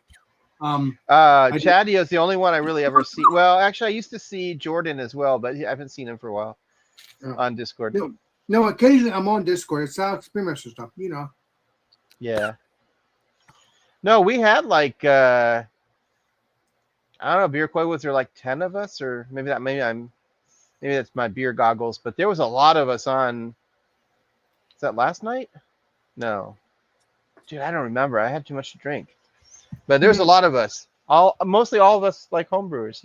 Chadio is the only one I really ever see. Well, actually, I used to see Jordan as well, but I haven't seen him for a while on Discord. No, occasionally I'm on Discord. It's Alex Beermaster stuff, Yeah. No, we had like I don't know, Beer Koi, was there like 10 of us, or maybe that's my beer goggles, but there was a lot of us on. Is that last night? No. Dude, I don't remember. I had too much to drink. But there's a lot of us. Mostly all of us like homebrewers,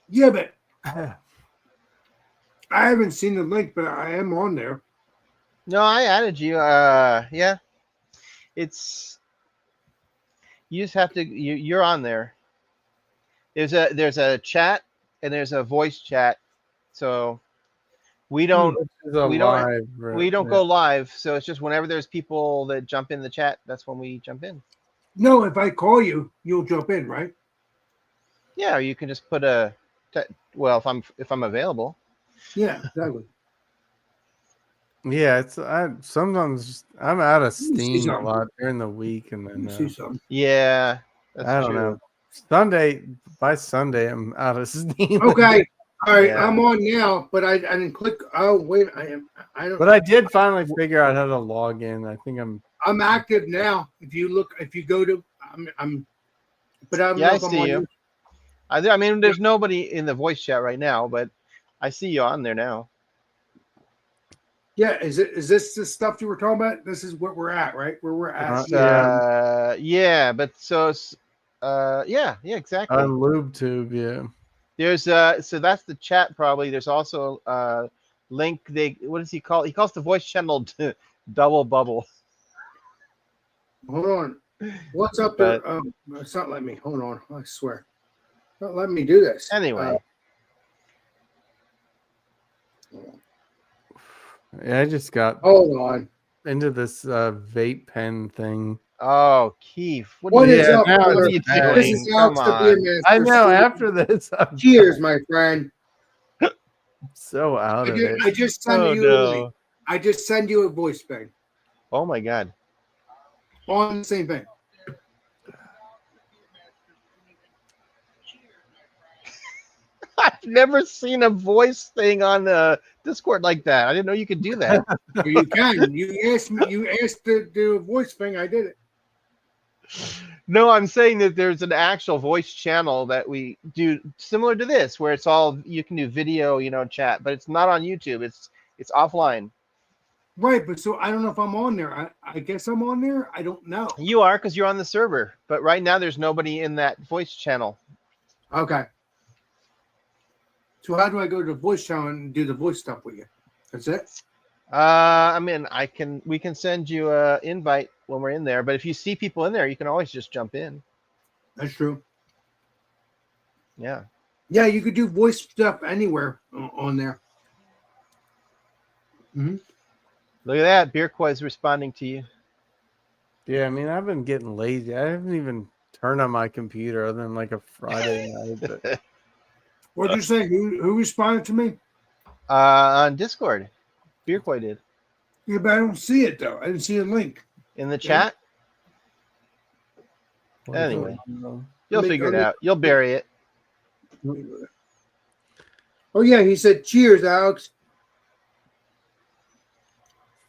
Yeah, but I haven't seen the link, but I am on there. No, I added you. Yeah. You just have to. You're on there. There's a chat and there's a voice chat, so we don't go live. So it's just whenever there's people that jump in the chat, that's when we jump in. No, if I call you, you'll jump in, right? Yeah, or you can just put if I'm available. Yeah, exactly. Yeah, sometimes I'm out of Let me see steam a something. lot during the week, and Let me then see something. Yeah, that's I don't true. know. By Sunday, I'm out of steam. Okay. All right, Yeah. I'm on now, but I didn't click. Oh wait, I don't. But I did finally figure out how to log in. I think I'm active now. If you go to, I'm. But I don't know I if I'm see on you. I mean, there's nobody in the voice chat right now, but I see you on there now. Yeah, is this the stuff you were talking about? This is what we're at, right? Where we're at. Yeah, but so it's yeah, exactly. On LubeTube, yeah. There's so that's the chat probably. There's also link. What does he call? He calls the voice channel double bubble. Hold on. What's up there? It's not letting me. Hold on. I swear. Not letting me do this. Anyway. Yeah, I just got Hold on. into this vape pen thing. Oh, Keith, What is up, now brother? what are you bad. This doing? is Come Alex the on. Beer Master. I know. After this, I'm Cheers, my friend. so out of it. I just send Oh, you. no. I just send you a voice thing Oh my God. on the same thing. I've never seen a voice thing on Discord like that. I didn't know you could do that. You can. You asked me. You asked to do a voice thing. I did it. No, I'm saying that there's an actual voice channel that we do similar to this, where it's all you can do video, chat, but it's not on YouTube. It's offline. Right, but so I don't know if I'm on there. I guess I'm on there. I don't know. You are because you're on the server, but right now there's nobody in that voice channel. Okay. So how do I go to the voice channel and do the voice stuff with you? That's it. I mean, we can send you a invite when we're in there, but if you see people in there, you can always just jump in. That's true. Yeah. Yeah, you could do voice stuff anywhere on there. Mm-hmm. Look at that. Beerquoi's responding to you. Yeah, I mean, I've been getting lazy. I haven't even turned on my computer other than like a Friday night. But... What'd you say? Who responded to me? On Discord. Beerquoy did. Yeah, but I don't see it though. I didn't see a link. In the chat? Anyway. You'll figure it out. You'll bury it. Oh yeah, he said, "Cheers, Alex."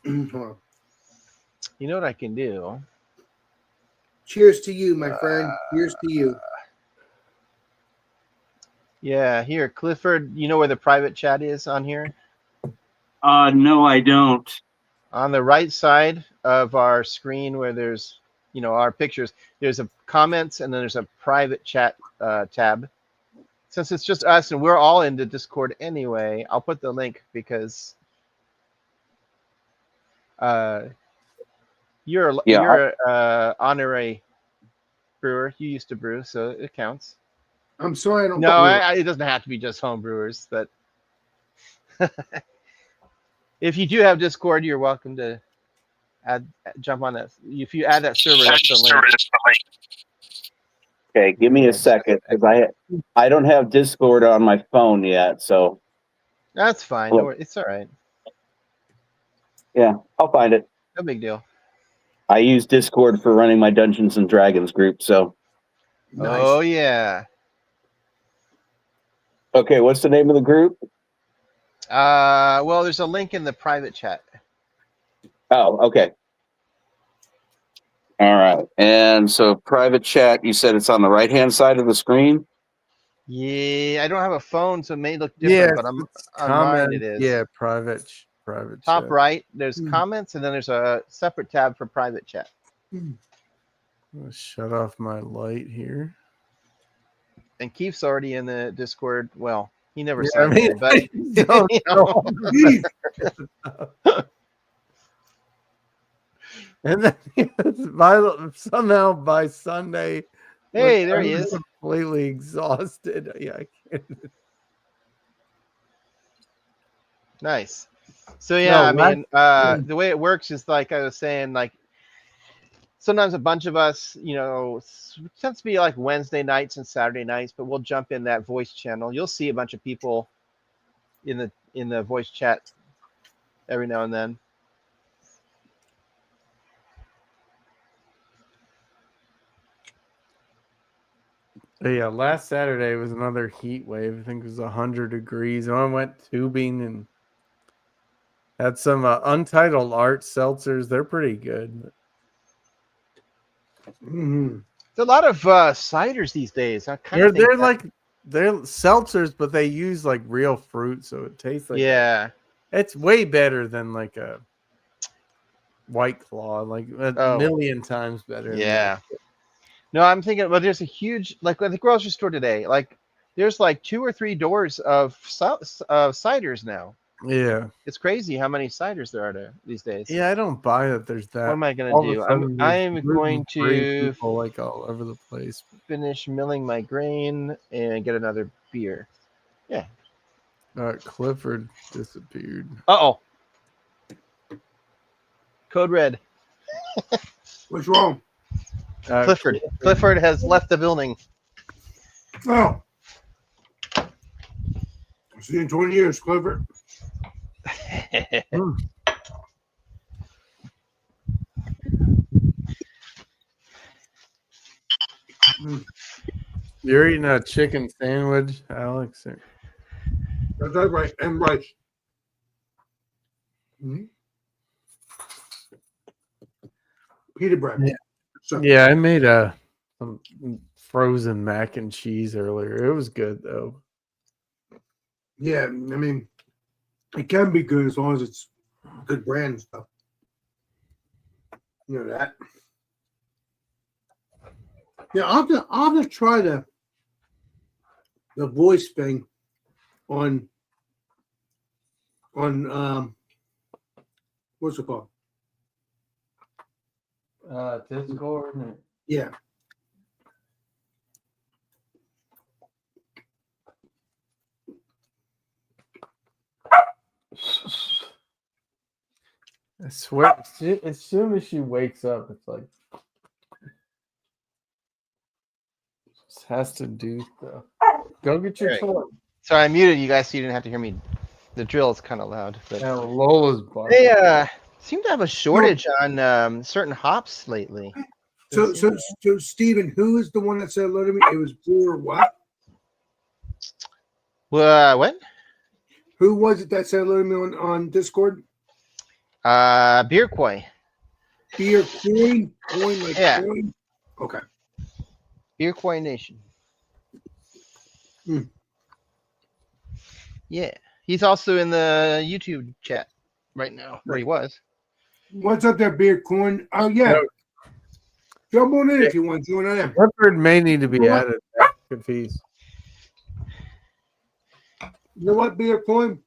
Hold on. You know what I can do? Cheers to you, my friend. Cheers to you. Yeah, here, Clifford. You know where the private chat is on here? No, I don't. On the right side of our screen, where there's, our pictures, there's a comments and then there's a private chat tab. Since it's just us and we're all into Discord anyway, I'll put the link because you're a honorary brewer. You used to brew, so it counts. I'm sorry, I don't. No, it doesn't have to be just home brewers, but if you do have Discord, you're welcome to jump on that. If you add that server, that's the link. Okay, give me a second because I don't have Discord on my phone yet, so That's fine. No, it's all right. Yeah, I'll find it. No big deal. I use Discord for running my Dungeons and Dragons group, so. Nice. Oh yeah. Okay, what's the name of the group? Well, there's a link in the private chat. Oh, okay. All right. And so private chat, you said it's on the right-hand side of the screen? Yeah, I don't have a phone, so it may look different, but on mine it is. Yeah, private Top chat. right, there's comments, and then there's a separate tab for private chat. Let's shut off my light here. And Keith's already in the Discord. Well, he never Yeah, signed in, but And then somehow by Sunday, hey, there he is. Completely exhausted. Yeah, I can't. Nice. So yeah, No, I mean, the way it works is like I was saying, like sometimes a bunch of us, it tends to be like Wednesday nights and Saturday nights, but we'll jump in that voice channel. You'll see a bunch of people in the voice chat every now and then. Yeah, last Saturday was another heat wave. I think it was 100 degrees. And I went tubing and had some Untitled Art seltzers. They're pretty good. Mm-hmm. There's a lot of ciders these days. They're seltzers, but they use like real fruit, so it tastes like It's way better than like a White Claw, like a Oh. million times better. than Yeah. No, I'm thinking. Well, there's a huge like at the grocery store today. Like, there's like 2 or 3 doors of ciders now. that. Yeah. It's crazy how many ciders there are these days. Yeah, I don't buy that. There's that. What am I gonna All of a do? sudden, I'm there's going gluten-free to people like all over the place. finish milling my grain and get another beer. Clifford disappeared. Uh-oh. Code red. What's wrong? Clifford. Clifford has left the building. Oh. I'll see you in 20 years, Clifford. You're eating a chicken sandwich, Alex? Or- That's right. And rice. Mm-hmm. Pita bread. Yeah. So, Yeah, I made some frozen mac and cheese earlier. It was good though. yeah, I mean, it can be good as long as it's good brand stuff. You know that. Yeah, I'll have to try the voice thing on what's it called? Discord. Yeah. I swear, as soon as she wakes up, it's like just has to do stuff. Go get your Right. toy. Sorry, I muted you guys so you didn't have to hear me. The drill is kind of loud. But Now Lola's barking. they seem to have a shortage on certain hops lately. So Steven, who is the one that said hello to me? It was Brewer what? What? Who was it that said hello to me on Discord? Beer Koi. Beer coin like Yeah. coin. Okay. Beer Koi Nation. Hmm. Yeah. He's also in the YouTube chat right now, where he was. What's up there, beer coin? Oh yeah. No. Jump on in if you want to join in. Clifford may need to be added back if he's. You know what, beer coin?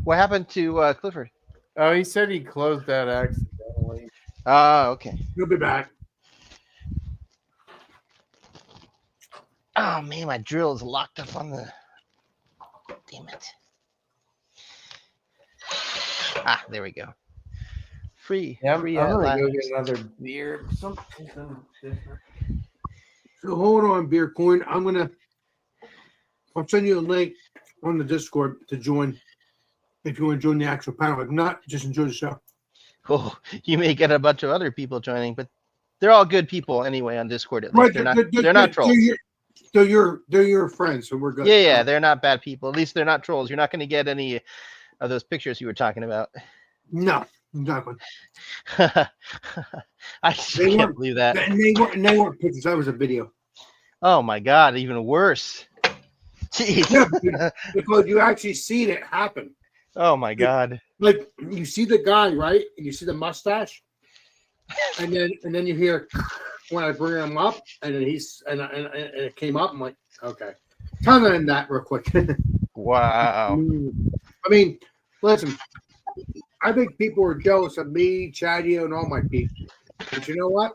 What happened to Clifford? Oh, he said he closed that accidentally. Oh, okay. He'll be back. Oh man, my drill is locked up on the. Damn it. Ah, there we go. Free. Yeah, I'm free gonna last- go get another beer. Something different. So hold on, beer coin. I'll send you a link on the Discord to join if you want to join the actual panel. If not, just enjoy the show. Oh, you may get a bunch of other people joining, but they're all good people anyway on Discord. At least Right, they're not trolls. They're your friends, so we're good. Yeah, they're not bad people. At least they're not trolls. You're not going to get any of those pictures you were talking about. No, exactly. I just They can't weren't- believe that. And they weren't pictures. That was a video. Oh my god, even worse. Jeez. Yeah, because you actually seen it happen. Oh my god. Like you see the guy, right? And you see the mustache, and then you hear when I bring him up, and then and it came up. I'm like, okay, time to end that real quick. Wow. I mean, listen, I think people are jealous of me, Chadio, and all my people. But you know what?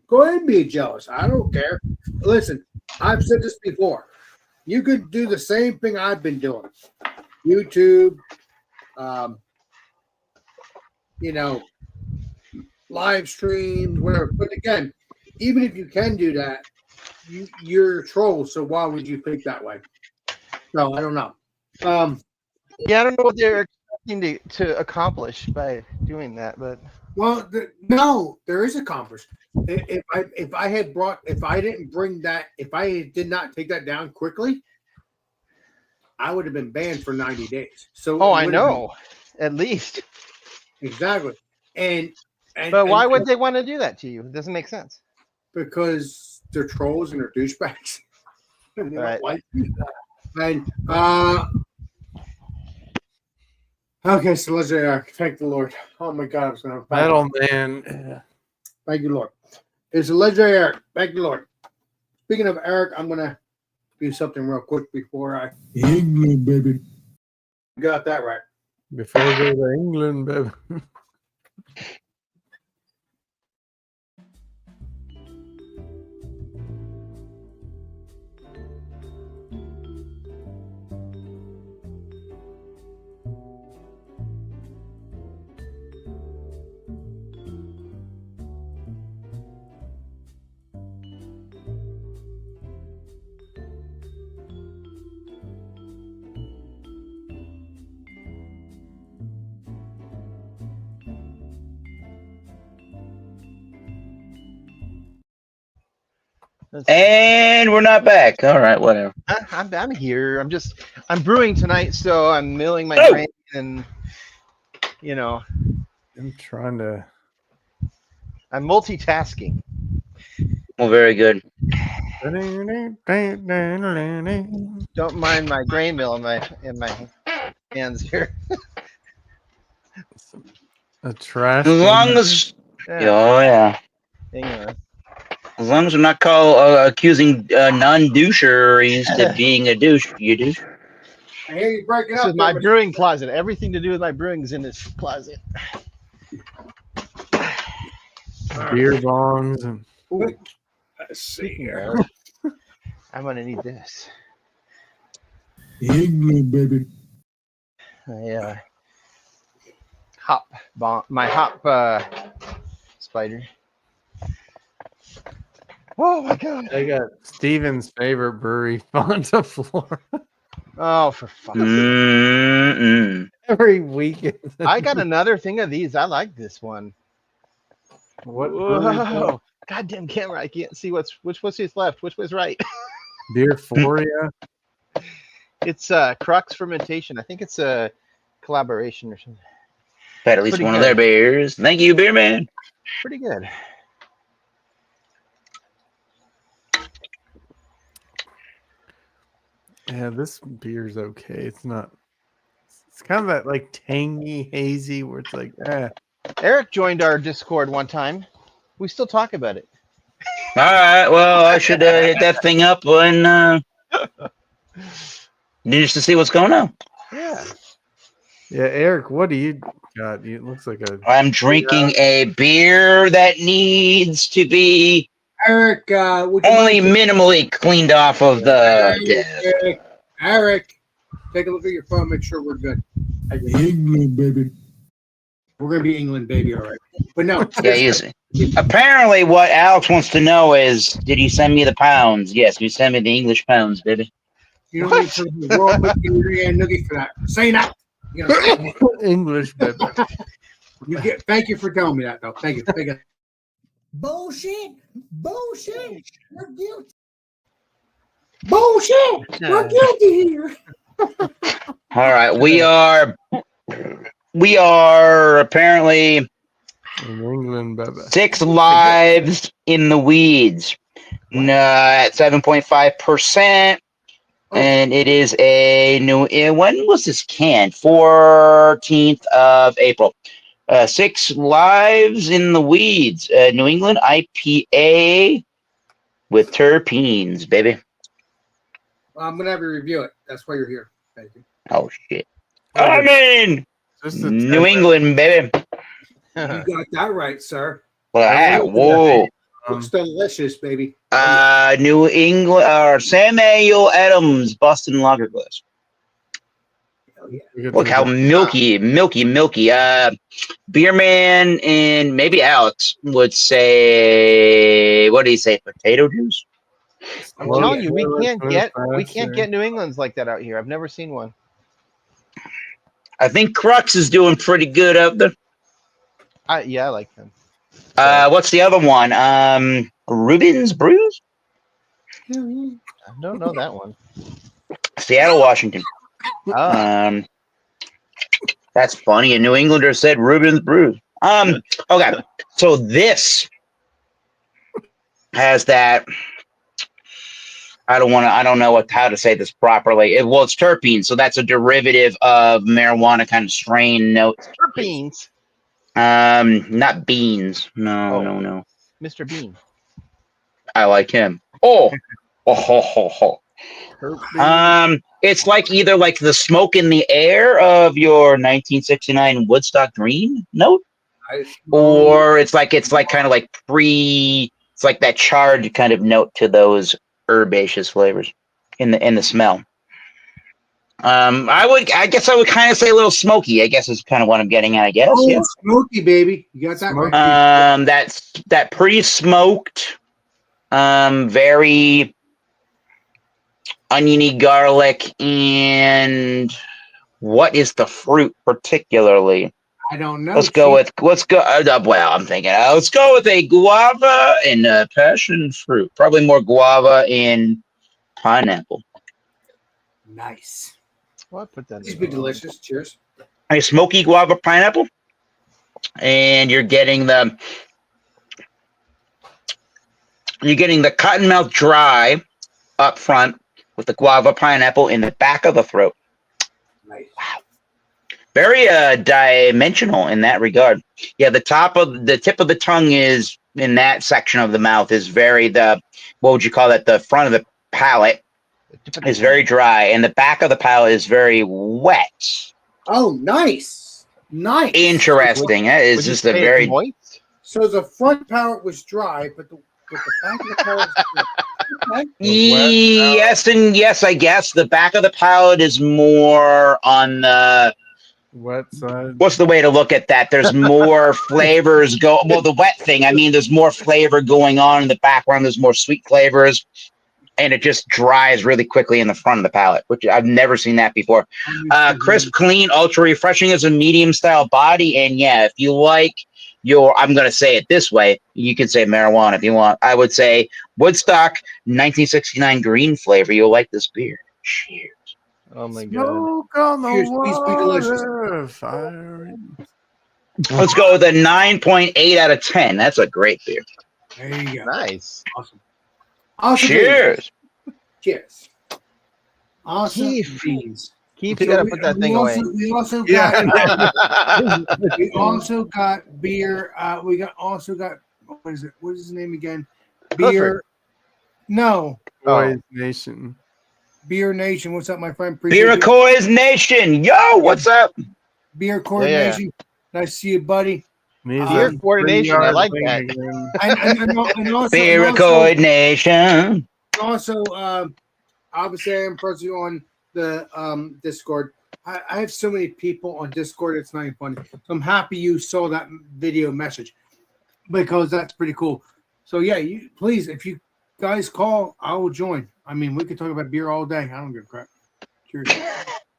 Go ahead and be jealous. I don't care. Listen, I've said this before. You could do the same thing I've been doing. YouTube, live streams, whatever. But again, even if you can do that, you're a troll. So why would you think that way? No, I don't know. Yeah, I don't know what they're expecting to accomplish by doing that, but Well, no, there is a conference. If I did not take that down quickly, I would have been banned for 90 days. So I know, at least. Exactly. And But why would they want to do that to you? It doesn't make sense. Because they're trolls and they're douchebags. And they Right. don't like you. And Okay, so legendary Eric. Thank the Lord. Oh my God, I was gonna Metal Man. Thank you, Lord. It's a legendary Eric. Thank you, Lord. Speaking of Eric, I'm gonna do something real quick before I England, baby. Got that right. Before we go to England, baby. And we're not back. All right, whatever. I'm here. I'm brewing tonight, so I'm milling my Oh. grain and I'm trying to. I'm multitasking. Well, very good. Don't mind my grain mill in my hands here. A trash. As long as, Yeah, oh yeah, hang on. as long as we're not accusing non-doucheries to being a douche, you douche. I hear you breaking This up. is my there, brewing closet. Everything to do with my brewing is in this closet. Beer bongs and but- Let's see here. I'm gonna need this. England, baby. My hop bomb. My hop spider. Oh my god. I got Steven's favorite brewery, Fonta Flora. Oh, for fuck's sake. Mm-mm. Every weekend. I got another thing of these. I like this one. What brewery is that? Whoa. Goddamn camera. I can't see which was left, which was right. Beerphoria. It's Crux Fermentation. I think it's a collaboration or something. Had at least Pretty one of good. their beers. Thank you, beer man. Pretty good. Yeah, this beer's okay. It's not. It's kind of that like tangy, hazy, where it's like, Eric joined our Discord one time. We still talk about it. All right, well, I should hit that thing up and just to see what's going on. Yeah. Yeah, Eric, what do you got? It looks like a. I'm drinking a beer that needs to be Eric, would you only mind- minimally cleaned off of the. Eric, take a look at your phone. Make sure we're good. England, baby. We're gonna be England, baby. All right. But no. Yeah, he's, apparently, what Alex wants to know is, did you send me the pounds? Yes, you sent me the English pounds, baby. You don't need to world with your noogie for that. Say that. You know, English, baby. Thank you for telling me that, though. Thank you. Thank you. Bullshit! Bullshit! We're guilty. Bullshit. We're guilty here. All right, we are apparently In England, baby. 6 lives in the weeds. At 7.5%. And it is a new. When was this canned? 14th of April. 6 lives in the weeds. New England IPA with terpenes, baby. I'm gonna have you review it. That's why you're here. Thank you. Oh shit! I'm in Just a New England, baby. You got that right, sir. Whoa. Looks delicious, baby. New England, Samuel Adams Boston Lager Glass. Hell yeah. Look how milky. Beer man and maybe Alex would say, what do you say? Potato juice? I'm Well, telling you, we yeah, can't get New England's like that out here. I've never seen one. I think Crux is doing pretty good up there. Yeah, I like them. What's the other one? Rubens Brews? I don't know that one. Seattle, Washington. Ah, That's funny. A New Englander said Rubens Brews. Okay. So this has that I don't know how to say this properly. Well, it's terpene, so that's a derivative of marijuana kind of strain notes. Terpenes. Not beans. No, Oh. no. Mr. Bean. I like him. Oh, ho, ho, ho. It's like either like the smoke in the air of your 1969 Woodstock Green note, or it's like kind of like it's like that charred kind of note to those herbaceous flavors in the smell. I guess I would kind of say a little smoky. I guess is kind of what I'm getting at. I guess. Oh, Yeah. smoky, baby. You got that right. That's that pre-smoked, very oniony garlic, and what is the fruit particularly? I don't know. Let's go. Well, I'm thinking. Let's go with a guava and a passion fruit. Probably more guava and pineapple. Nice. Well, I put that. These be delicious. Cheers. A smoky guava pineapple, and you're getting the cottonmouth dry up front with the guava pineapple in the back of the throat. Nice. Wow. Very dimensional in that regard. Yeah, the tip of the tongue is in that section of the mouth is very what would you call that? The front of the palate is very dry, and the back of the palate is very wet. Oh, nice. Nice. Interesting. That is just a very moist. So the front palate was dry, but the back of the palate was okay. yes and yes. I guess the back of the palate is more on the Wet side. what's the way to look at that? There's more flavors the wet thing. I mean, there's more flavor going on in the background. There's more sweet flavors, and it just dries really quickly in the front of the palate, which I've never seen that before. Crisp, clean, ultra refreshing as a medium style body. And yeah, if you like I'm going to say it this way. You can say marijuana if you want. I would say Woodstock 1969 green flavor. You'll like this beer. Cheers. Oh my god. Smoke on the Cheers, please be delicious. water, fire. Let's go with a 9.8 out of 10. That's a great beer. There you go. Nice. Awesome. Awesome. Cheers. Cheers. Awesome. Keith. beans. Keith, you gotta put that thing away. We also got beer. We also got what is it? What is his name again? Beer. Clifford. No. Boys Nation. Beer Nation. What's up, my friend? Beeracoys Nation. Yo, what's up? Beer Coordination. Nice to see you, buddy. Beer coordination. I like that. And also, Beeracoid Nation. also obviously I am present on the Discord. I have so many people on Discord, it's not even funny. So I'm happy you saw that video message because that's pretty cool. So yeah, please, if you guys call, I will join. I mean, we could talk about beer all day. I don't give a crap. Cheers.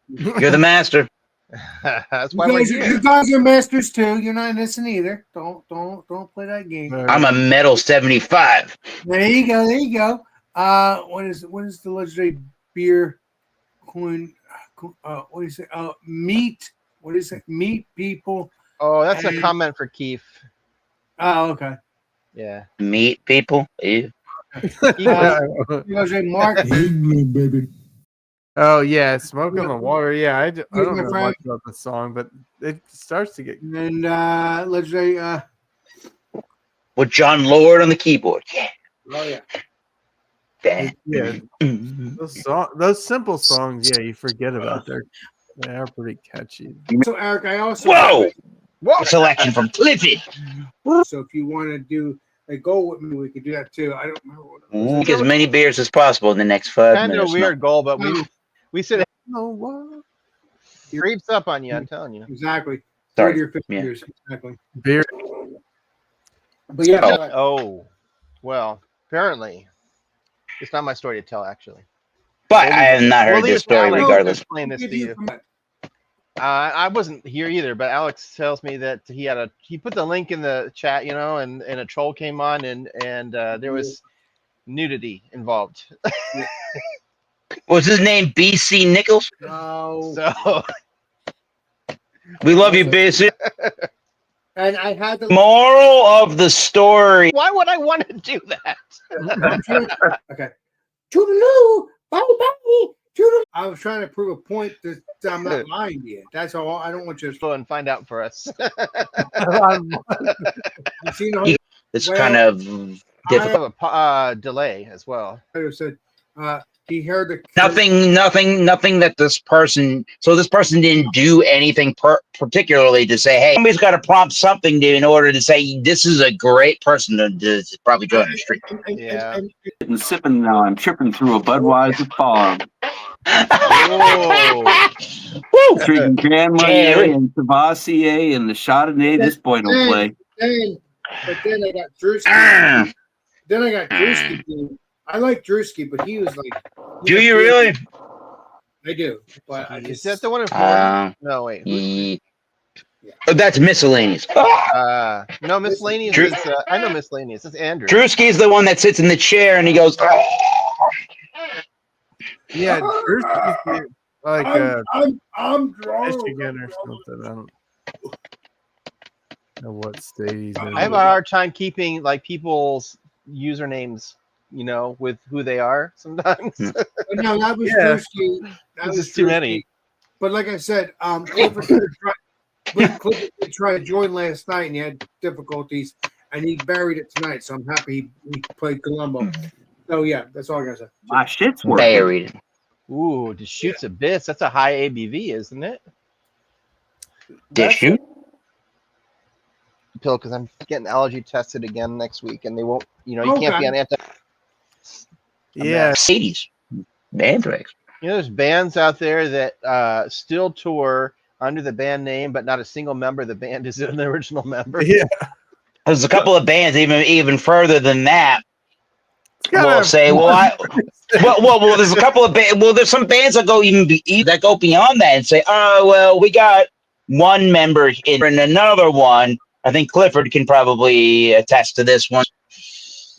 You're the master. That's why we're here. You guys are masters too. You're not innocent either. Don't play that game. I'm a metal 75. There you go. There you go. What is the legendary beer coin? What is it? Meat. What is it? Meat people. Oh, that's a comment for Keith. Oh, okay. Yeah. Meat people. Ew. Legendary Mark. England, baby. Oh yeah, Smoke on the Water. Yeah, I don't my know friend. much about the song, but it starts to get. And legendary. With John Lord on the keyboard. Yeah. Oh yeah. Damn. Yeah, those simple songs. Yeah, you forget about they are pretty catchy. So Eric, I also Whoa! Selection from Clifford. So if you want to do a goal with me, we could do that too. I don't remember what it was. Drink as many beers as possible in the next 5 Kind minutes. of a weird goal, but we said it Oh what? creeps up on you. I'm telling you. Exactly. Sorry. 30 or 50 Yeah. years. Exactly. Beer. But yeah. Oh, well, apparently, it's not my story to tell. Actually, But I have not heard We'll leave this it to story Alex to regardless. explain this to you. I wasn't here either, but Alex tells me that he put the link in the chat, and a troll came on and there was nudity involved. Was his name BC Nichols? No. So We love you, BC. And I had the Moral of the story. why would I want to do that? okay. Toodaloo. Bye bye. Toodaloo. I was trying to prove a point that I'm not lying to you. That's all. I don't want you to. Go and find out for us. You seen the It's Well, kind of We difficult. have a delay as well. who said he heard the Nothing that this person. So this person didn't do anything particularly to say, "Hey, somebody's got to prompt something in order to say this is a great person to probably join the street." Yeah. And sipping now. I'm tripping through a Budweiser fog. Oh. Woo! Drinking Grand Marnier Jerry. and Cavassier and the Chardonnay. This boy don't play. But then I got Drewski. Ah, Then I got Drewski. Dude. I like Drewski, but he was like. do you really? I do. But I Is just, that the one in Florida? No, wait. Oh, that's miscellaneous. No, miscellaneous Drew- is. I know miscellaneous. It's Andrew. Drewski is the one that sits in the chair and he goes, "Oh." Yeah, Drewski's like I'm drunk. Michigan or something. I don't know what state he's in. I have a hard time keeping like people's usernames, with who they are sometimes. But no, that was Yeah. Drewski. That There's was just too Drewski. many. But like I said, Clifford did try to join last night and he had difficulties, and he buried it tonight. So I'm happy he played Colombo. So yeah, that's all I gotta say. My shit's working. Buried. Ooh, to shoots a bits. That's a high ABV, isn't it? Did shoot? Pill, because I'm getting allergy tested again next week, and they won't. You Okay. can't be on anti. Yeah, Mercedes. Anthrax. There's bands out there that still tour under the band name, but not a single member of the band is an original member. yeah. There's a couple of bands even further than that. gotta Will have say, fun. well, there's a couple of there's some bands that go that go beyond that and say, oh, well, we got one member in and another one. I think Clifford can probably attest to this one.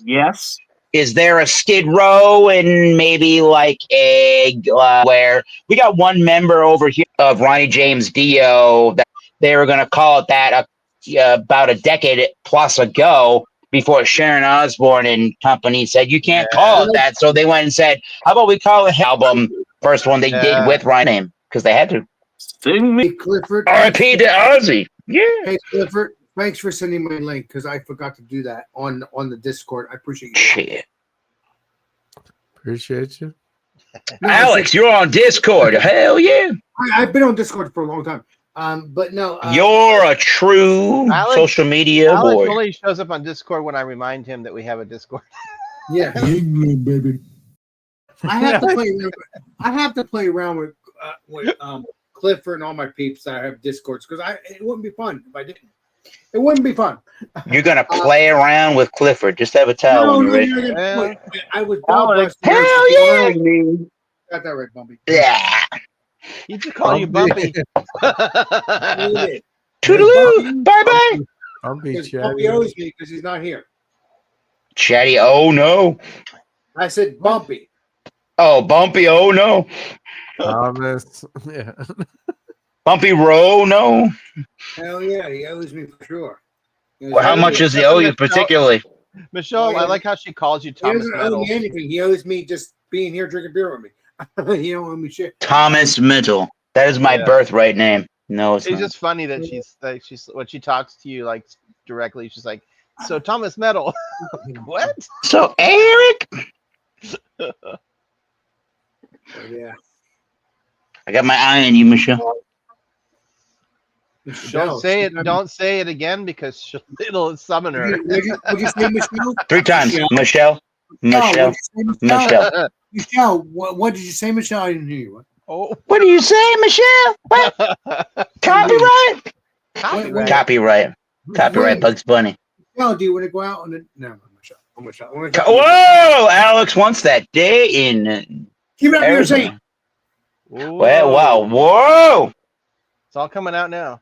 Yes. Is there a Skid Row and maybe like a where we got one member over here of Ronnie James Dio that they were going to call it that about a decade plus ago before Sharon Osbourne and company said you can't call it that. So they went and said, how about we call it album first one they did with Ronnie name because they had to. Sing me. Hey Clifford. R.I.P. to Ozzy. Yeah. Hey Clifford. Thanks for sending my link because I forgot to do that on the Discord. I appreciate you. Shit. Appreciate you. No, Alex, you're on Discord. Hell yeah. I've been on Discord for a long time. But no, You're a true Alex- social media Alex boy. only shows up on Discord when I remind him that we have a Discord. yeah, England, baby. I have to play. I have to play around with Clifford and all my peeps that I have Discords because it wouldn't be fun if I didn't. It wouldn't be fun. You're gonna play around with Clifford. Just have a towel when you're ready. Well, I was ball Alex, busting. Hell yeah. Got that right, Bumpy. Yeah. he just call you Bumpy. Toodaloo. Bye bye. Bumpy Because chatty. Bumpy owes me because he's not here. Chatty. Oh no. I said Bumpy. Oh Bumpy. Oh no. Thomas. Yeah. Bumpy Row. No. Hell yeah, he owes me for sure. Well, how much does he owe you particularly? Michelle, I like how she calls you He Thomas doesn't owe Metal. me anything. He owes me just being here drinking beer with me. He don't owe me shit. Thomas Mitchell. That is my Yeah. birthright name. No, it's It's not. just funny that she's when she talks to you like directly, she's like, "So Thomas Metal, what?" So Eric, Yeah. I got my eye on you, Michelle. Don't say it. Don't say it again because it'll summon her. Would you say Michelle? 3 times, Michelle. Michelle. Michelle. Michelle, what did you say, Michelle? I didn't hear you. Oh, What do you say, Michelle? What? Copyright? Copyright. Copyright. Copyright. Bugs Bunny. Michelle, do you want to go out on the? No, Michelle. Oh, Michelle. I wanna go- Whoa! Alex wants that day in Keep it up here, Arizona. saying. Well, wow. Whoa! It's all coming out now.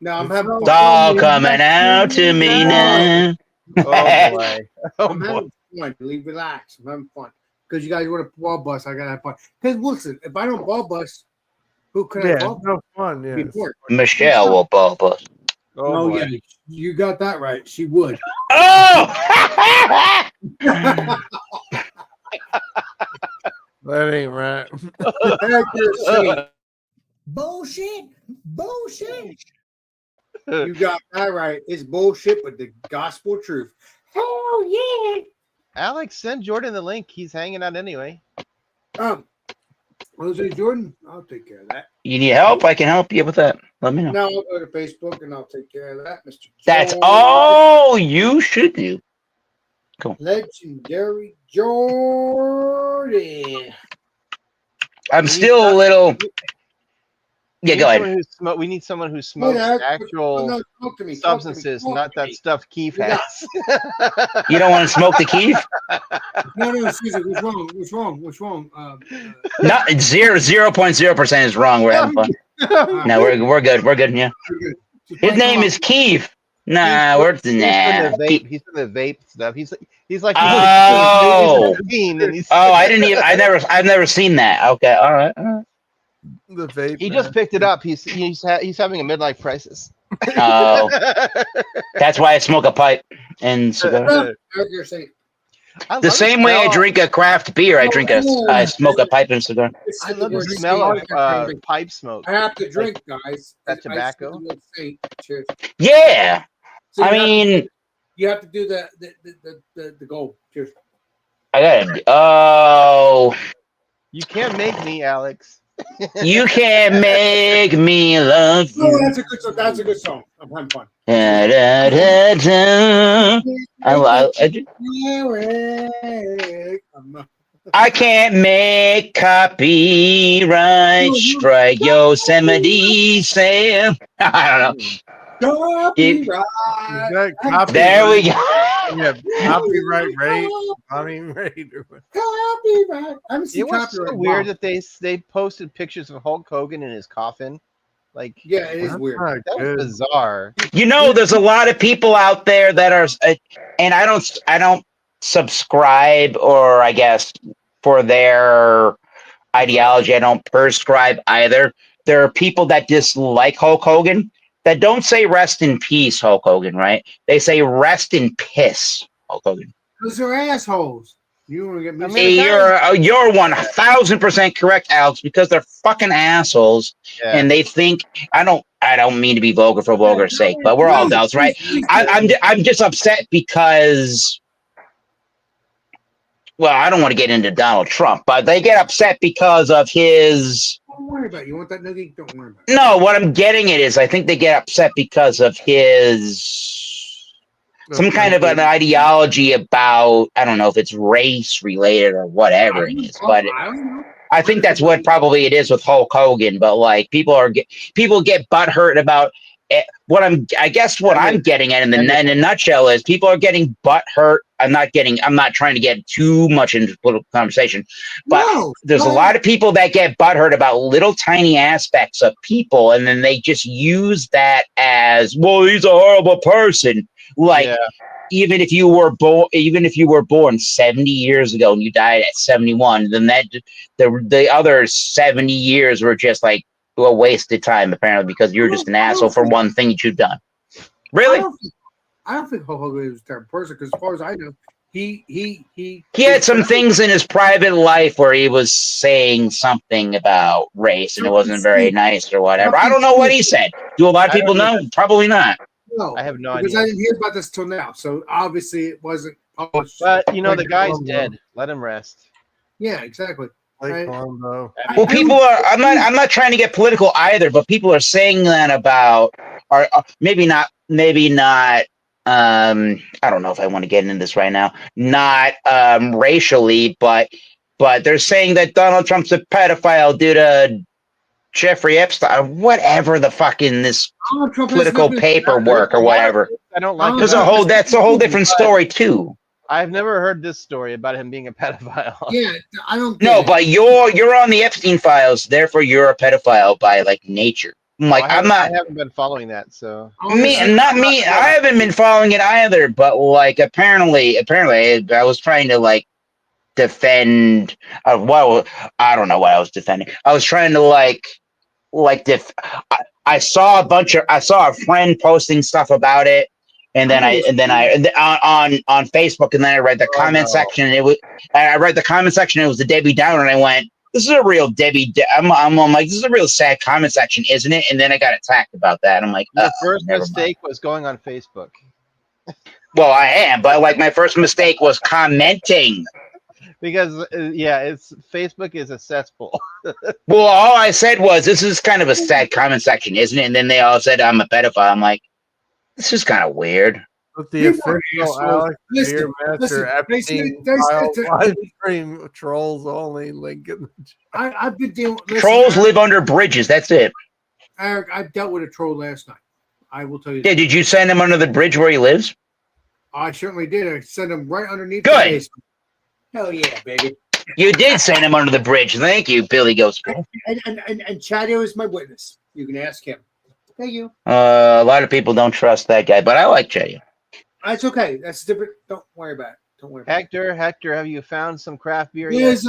No, I'm having fun. It's all coming out to me now. Oh boy. Oh I'm boy. having fun. Relax. I'm having fun. Because you guys want to ball bust, I gotta have fun. Because listen, if I don't ball bust, who could I Yeah, ball no fun. Yeah. before? Michelle will ball us. Oh boy. yeah, you got that right. She would. Oh! That ain't right. Accuracy. Bullshit. Bullshit. You got that right. It's bullshit, but the gospel truth. Hell yeah. Alex, send Jordan the link. He's hanging out anyway. Jose Jordan, I'll take care of that. You need help? I can help you with that. Let me know. Now I'll go to Facebook and I'll take care of that, Mr. That's Jordan. all you should do. Legendary Jordan. I'm still a little. Yeah, go ahead. We need someone who smokes Yeah, actual no, talk to me, substances, talk to me, not talk to that me. stuff Keith We got- has. You don't want to smoke the Keith? No, Caesar, what's wrong? What's wrong? What's wrong? Not 0.0% is wrong. We're having fun. No, we're good. We're good. Yeah. We're good. His name is Keith. Nah, He's in nah. the vape. He's in the vape stuff. He's like Oh. he's 17 and he's Oh, I didn't even. I've never seen that. Okay, all right. The vape. he man. just picked it up. He's having a midlife crisis. Oh, that's why I smoke a pipe and cigar. Accuracy. I The love same way I smell- drink a craft beer, I smoke a pipe and cigar. I love the smell of pipe smoke. I have to drink, guys. That I tobacco? still would say, cheers. Yeah, So I you have to- mean, you have to do the goal. Cheers. I got. Oh, You can't make me, Alex. you can't make me love Oh, you. that's a good song. That's a good song. I'm having fun. Da, da, da, da. I can't make copyright strike Yosemite Sam. I don't know. Is that copyright? There we go. Yeah, copyright rate. Rate. Copyright. I haven't seen It was copyright. so weird that they posted pictures of Hulk Hogan in his coffin. Like, Yeah, it is That's weird. not that good. was bizarre. You know, there's a lot of people out there that are, and I don't subscribe, or I guess for their ideology, I don't prescribe either. There are people that dislike Hulk Hogan that don't say rest in peace, Hulk Hogan, right? They say rest in piss, Hulk Hogan. Those are assholes. You want to get me? I mean, You're 1000% correct, Alex, because they're fucking assholes, Yeah. and they think I don't mean to be vulgar for vulgar's sake, but we're all adults, right? I'm just upset because, well, I don't want to get into Donald Trump, but they get upset because of his. Don't worry about it. You want that nugget? Don't worry about it. No, what I'm getting at is I think they get upset because of his some kind of an ideology about, I don't know if it's race related or whatever it is, but I don't know. I think that's what probably it is with Hulk Hogan. But like people get butthurt about it. I guess what I'm getting at in a nutshell is people are getting butthurt. I'm not trying to get too much into political conversation, but No, there's a lot of people that get butthurt about little tiny aspects of people, and then they just use that as, well, he's a horrible person. Like, Yeah. even if you were born 70 years ago and you died at 71, then the other 70 years were just like a wasted time, apparently, because you're just an asshole for one thing that you've done. Really? I don't think Hulk Hogan was a terrible person because, as far as I know, he had some things in his private life where he was saying something about race and it wasn't very nice or whatever. I don't know what he said. Do a lot of people know? Probably not. No, I have no because idea. I didn't hear about this till now. So obviously it wasn't published. But the Like, guy's dead. Let him rest. Yeah, exactly. Like Columbo. Well, people are. I'm not trying to get political either, but people are saying that about, or maybe not. I don't know if I want to get into this right now. Not racially, but they're saying that Donald Trump's a pedophile due to Jeffrey Epstein, whatever the fucking this political paperwork or whatever. I don't like That's a whole different story too. I've never heard this story about him being a pedophile. Yeah, I don't. No, but you're on the Epstein files, therefore you're a pedophile by like nature. I'm like, I haven't been following that, so not me. I haven't been following it either, but like apparently, I was trying to like defend. Well, I don't know what I was defending. I was trying to I saw a friend posting stuff about it, And then on Facebook, and then I read the comment section. And I read the comment section. It was the Debbie Downer, and I went, "This is a real Debbie." I'm like, "This is a real sad comment section, isn't it?" And then I got attacked about that. I'm like, Your first never mistake was going on Facebook. Well, I am, but like my first mistake was commenting. Because it's Facebook is a cesspool. Well, all I said was, "This is kind of a sad comment section, isn't it?" And then they all said I'm a pedophile. I'm like, this is kind of weird. With the People are official assholes. Alex Listen, Beermaster Epstein they file said- live stream trolls only link in the chat. I've been dealing. Listen, Trolls live under bridges. That's it. Eric, I dealt with a troll last night. I will tell you. Yeah, did you send him under the bridge where he lives? I certainly did. I sent him right underneath Good. the basement. Hell yeah, baby. You did send him under the bridge. Thank you, Billy Ghost. And Chad is my witness. You can ask him. Thank you. A lot of people don't trust that guy, but I like Jay. That's okay. That's different. Don't worry about it. Don't worry about Hector, have you found some craft beer it. yet? Here's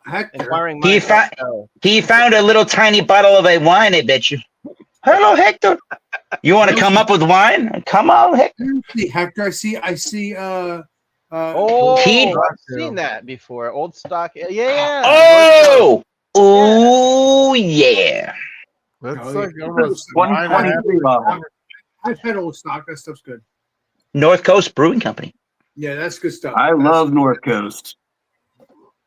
Hector. Inquiring He minds found- know. He found a little tiny bottle of a wine, I bet you. Hello, Hector. You want to come up with wine? Come on, Hector. See, Hector, I see. Oh, He- I've seen that before. Old stock. Yeah. Oh, oh yeah. That's Oh, like yeah. almost 123 bottle. I've had old stock. That stuff's good. North Coast Brewing Company. Yeah, that's good stuff. I That's- love North Coast.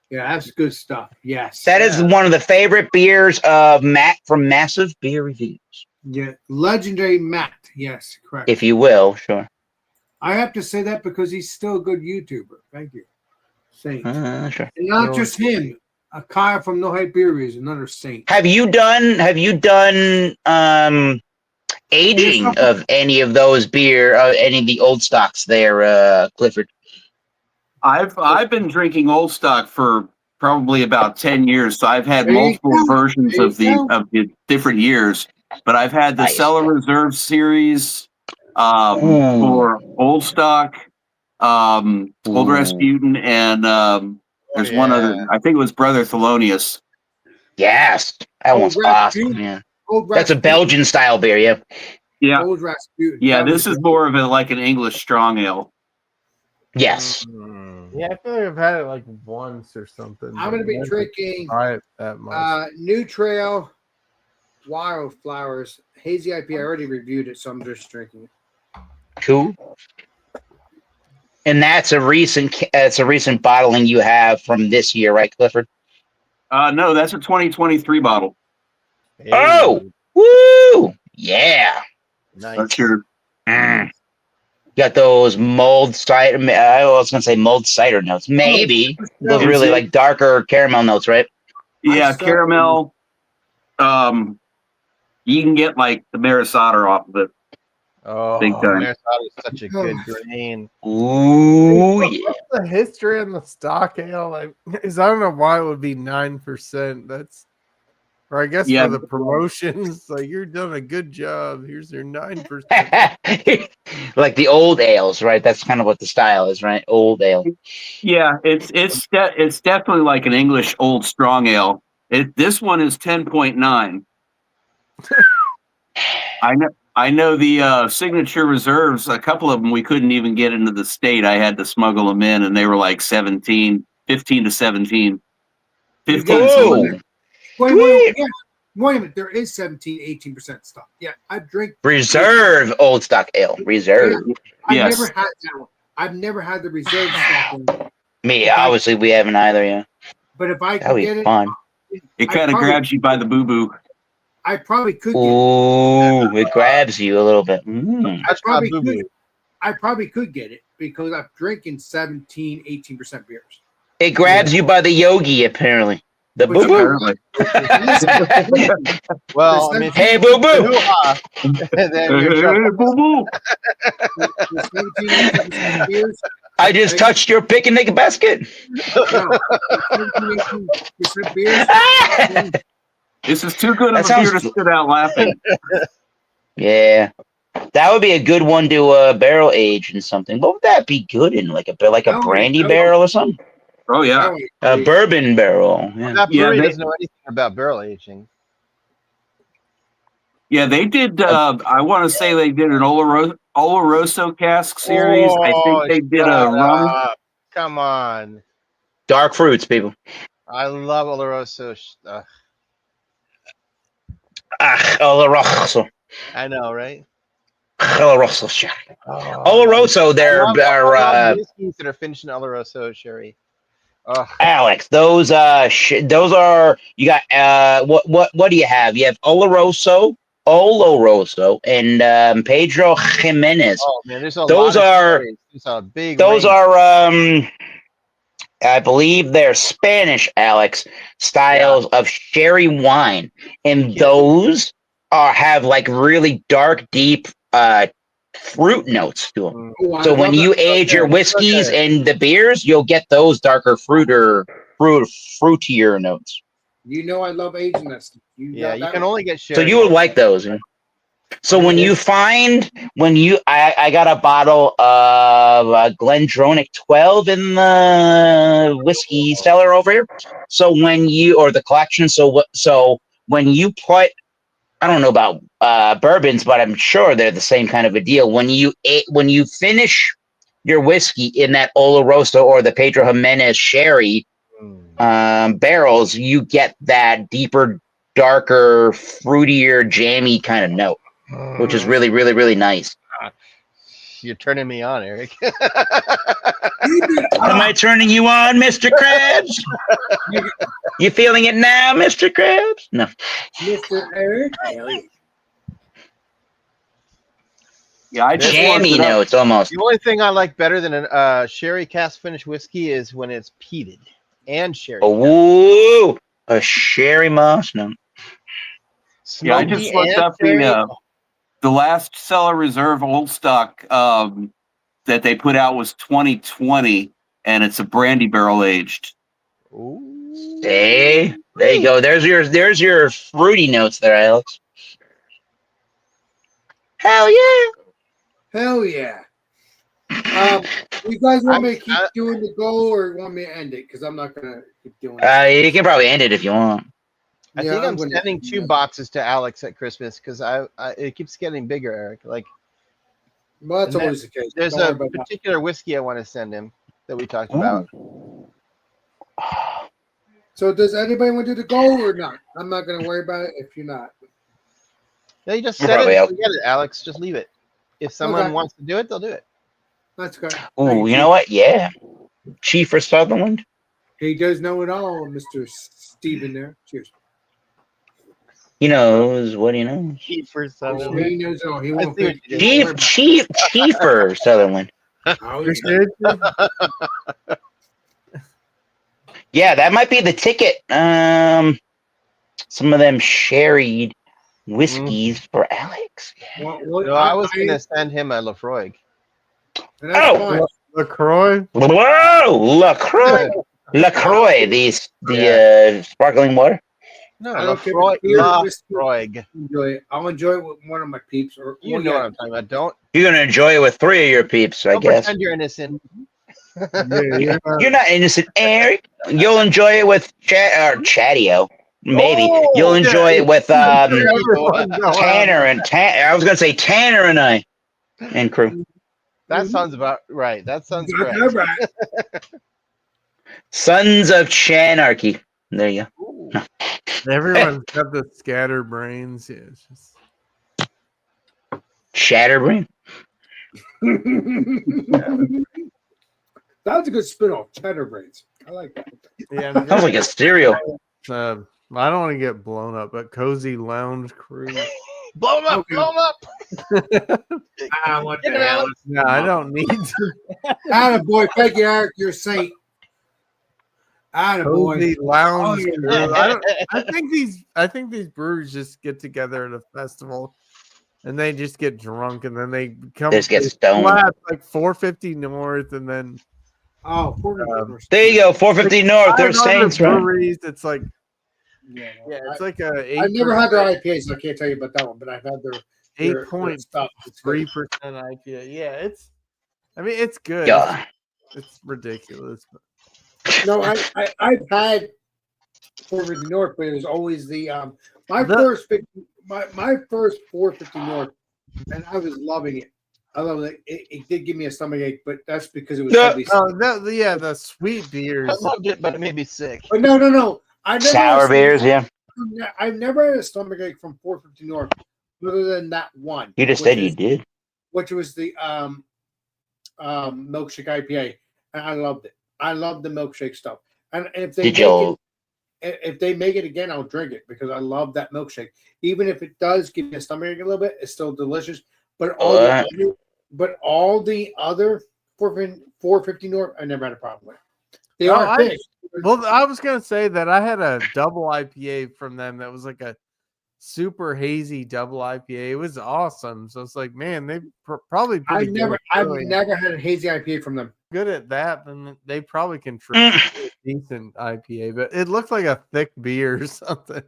Yeah, that's good stuff. Yes. That is one of the favorite beers of Matt from Massive Beer Reviews, Yeah, legendary Matt. Yes, correct. if you will. Sure. I have to say that because he's still a good YouTuber. Thank you. Saint. Sure. And not No. just him. Kyle from No Hype Beer is another saint. Have you done aging of any of those beer, any of the old stocks there, Clifford? I've been drinking Old Stock for probably about 10 years, so I've had There you multiple go. versions There you of the go. different years. But I've had the Nice. Cellar Reserve series Ooh. for Old Stock, Old Ooh. Rasputin, and there's one other. I think it was Brother Thelonious. Yes, that Old one's Rasputin. awesome. Yeah, Old that's a Rasputin. Belgian style beer. Yeah. Yeah, Old Rasputin. yeah. That This was is more of like an English strong ale. Yes. Yeah, I feel like I've had it like once or something. I'm going to be but drinking try it that much. New Trail Wildflowers Hazy IPA. I already reviewed it, so I'm just drinking it. Cool. And that's a recent bottling you have from this year, right, Clifford? No, that's a 2023 bottle. Hey, Oh, woo! Yeah. nice. That's your. Got those mold cider. I was gonna say mold cider notes. Maybe those Is really it- like darker caramel notes, right? Yeah, I'm sorry. caramel. You can get like the Maris Otter off of it. Oh, Big time. Maris Otter is such a good grain. Ooh, yeah. What's the history on the stock ale? Like, is I don't know why it would be 9%. That's, or I guess Yeah. for the promotions, like you're doing a good job. Here's your 9%. Like the old ales, right? That's kind of what the style is, right? Old ale. Yeah, it's definitely like an English old strong ale. This one is 10.9. I know the signature reserves. A couple of them we couldn't even get into the state. I had to smuggle them in, and they were like 15 to 17. 15. Ooh. Wait a minute. There is 18% stuff. Yeah, I drink. Reserve old stock ale. Reserve. I've Yes. never had that one. I've never had the reserve stuff. one. Me, obviously, we haven't either. Yeah, But if I that could would get be it, fun. It I kind of probably- grabs you by the boo boo. I probably could get it. Ooh, it grabs you a little bit. Mm. I probably Boo-boo. could. I probably could get it because I'm drinking 18% beers. It grabs you by the yogi, apparently. The Which boo boo. Apparently. Well, I mean, Hey, boo boo. hoo-ha, then you're in trouble. Boo boo. The 18% beers. I just touched your picnic basket. No, 18% beers. This is too good of That a beer to sounds- sit out laughing. Yeah, that would be a good one to barrel age in something. What would that be good in? Like a Oh, brandy no. barrel or something? Oh yeah. A bourbon barrel. Yeah. That Yeah, brewery they- doesn't know anything about barrel aging. Yeah, they did. I want to say they did an Oloroso cask series. I think they did a shut rum. up. Come on. Dark fruits, people. I love Oloroso. Oloroso. I know, right? Oloroso sherry. Oh, Oloroso, they're I love whiskeys that are finished in Oloroso sherry. Oh, Alex. Those are you got. What do you have? You have Oloroso, and Pedro Jimenez. oh man, there's a Those lot of are sherries. There's a big those range. are I believe they're Spanish, Alex, styles of sherry wine, and those have like really dark, deep fruit notes to them. Mm. Oh, I So when love you it. age your whiskeys and the beers, you'll get those darker fruitier notes. You know I love aging that stuff. Yeah, got you that can one. only get sherry. So you would like those. So when you find I got a bottle of Glendronach 12 in the whiskey cellar over here. So when you or the collection, so when you put, I don't know about bourbons, but I'm sure they're the same kind of a deal. When you finish your whiskey in that Oloroso or the Pedro Jimenez sherry barrels, you get that deeper, darker, fruitier, jammy kind of note, which is really, really, really nice. You're turning me on, Eric. Am I turning you on, Mr. Krabs? You feeling it now, Mr. Krabs? No. Mr. Eric. Yeah, I just Jammy looked it up. notes almost. The only thing I like better than a sherry cask finished whiskey is when it's peated and sherry. Ooh, a sherry moss. No. Yeah, I Smoky just looked and up sherry. the last Cellar Reserve Old Stock that they put out was 2020, and it's a brandy barrel aged. Ooh. Hey, there you go. There's your fruity notes there, Alex. Hell yeah. Hell yeah. You guys want me to keep doing the goal or want me to end it? Because I'm not going to keep doing it. You can probably end it if you want. I think I'm sending 2 boxes to Alex at Christmas because it keeps getting bigger, Eric. Like, well, that's always the case. There's Don't worry a about that. particular whiskey I want to send him that we talked about. So does anybody want to do the goal or not? I'm not going to worry about it if you're not. No, you just We're said probably it. out. Forget it, Alex. Just leave it. If someone wants to do it, they'll do it. That's good. Ooh, you know what? Yeah. Chief Sutherland. He does know it all, Mr. Steven there. Cheers. He knows what he knows. For He knows it all. He won't see what you did. Chiefer Sutherland. Oh, yeah. Yeah, that might be the ticket. Some of them sherried whiskeys for Alex. Well, No, I was going to send him a Lafroig. Oh, LaCroix. Whoa, LaCroix. LaCroix, the sparkling water. No, I don't care if Lafroig. it's beer or whiskey. Lafroig. Enjoy it. I'll enjoy it with one of my peeps. Or You know what I'm talking about. Don't You're gonna enjoy it with 3 of your peeps, I guess. pretend you're innocent. Yeah. You're not innocent, Eric. You'll enjoy it with Chatio. Maybe Oh, you'll enjoy it with Everyone know Tanner and I was gonna say Tanner and I and crew. That sounds about right. That sounds Got correct. that right. Sons of Chanarchy. There you go. Ooh. Everyone's got the scatterbrains. Yeah, it's just Shatterbrain. That was a good spin-off. Chatterbrains. I like that. yeah. Sounds like a cereal. I don't want to get blown up, but Cozy Lounge Crew. Blow him up! Okay. Blow him up! What Get the it hell? out. No, I don't need to. Attaboy. Thank you, Eric. You're a saint. Attaboy. Cozy Lounge Oh, yeah. Crew. I think these breweries just get together at a festival and they just get drunk and then they come Just get they stoned. slap, like 450 North and then Oh, There you go. 450 North. They're I've gone to Saints, right? breweries. It's like yeah, it's like a I've never had their IPA, so I can't tell you about that one. But I've had their 8.3% stuff. It's good. IPA. Yeah, it's good. Yeah. It's ridiculous. No, I've had Forbidden North, but it was always the My The- first my first 450 North, and I was loving it. I love it. It did give me a stomach ache, but that's because it was Yeah. heavy. Yeah, the sweet I beers. loved it, but it made me sick. But no. I never Sour had a beers, stomach- yeah. I've never had a stomach ache from 450 North, other than that one. You just which said you is- did. Which was the milkshake IPA, and I loved it. I love the milkshake stuff. And if they Did make you? if they make it again, I'll drink it because I love that milkshake. Even if it does give me a stomach ache a little bit, it's still delicious. But all the other 450 North, I never had a problem with. They Oh, are big. Well, I was gonna say that I had a double IPA from them that was like a super hazy double IPA. It was awesome. So it's like, man, they probably pretty I've good. never had a hazy IPA from them. Good at that, then they probably can Mm. a decent IPA. But it looked like a thick beer or something.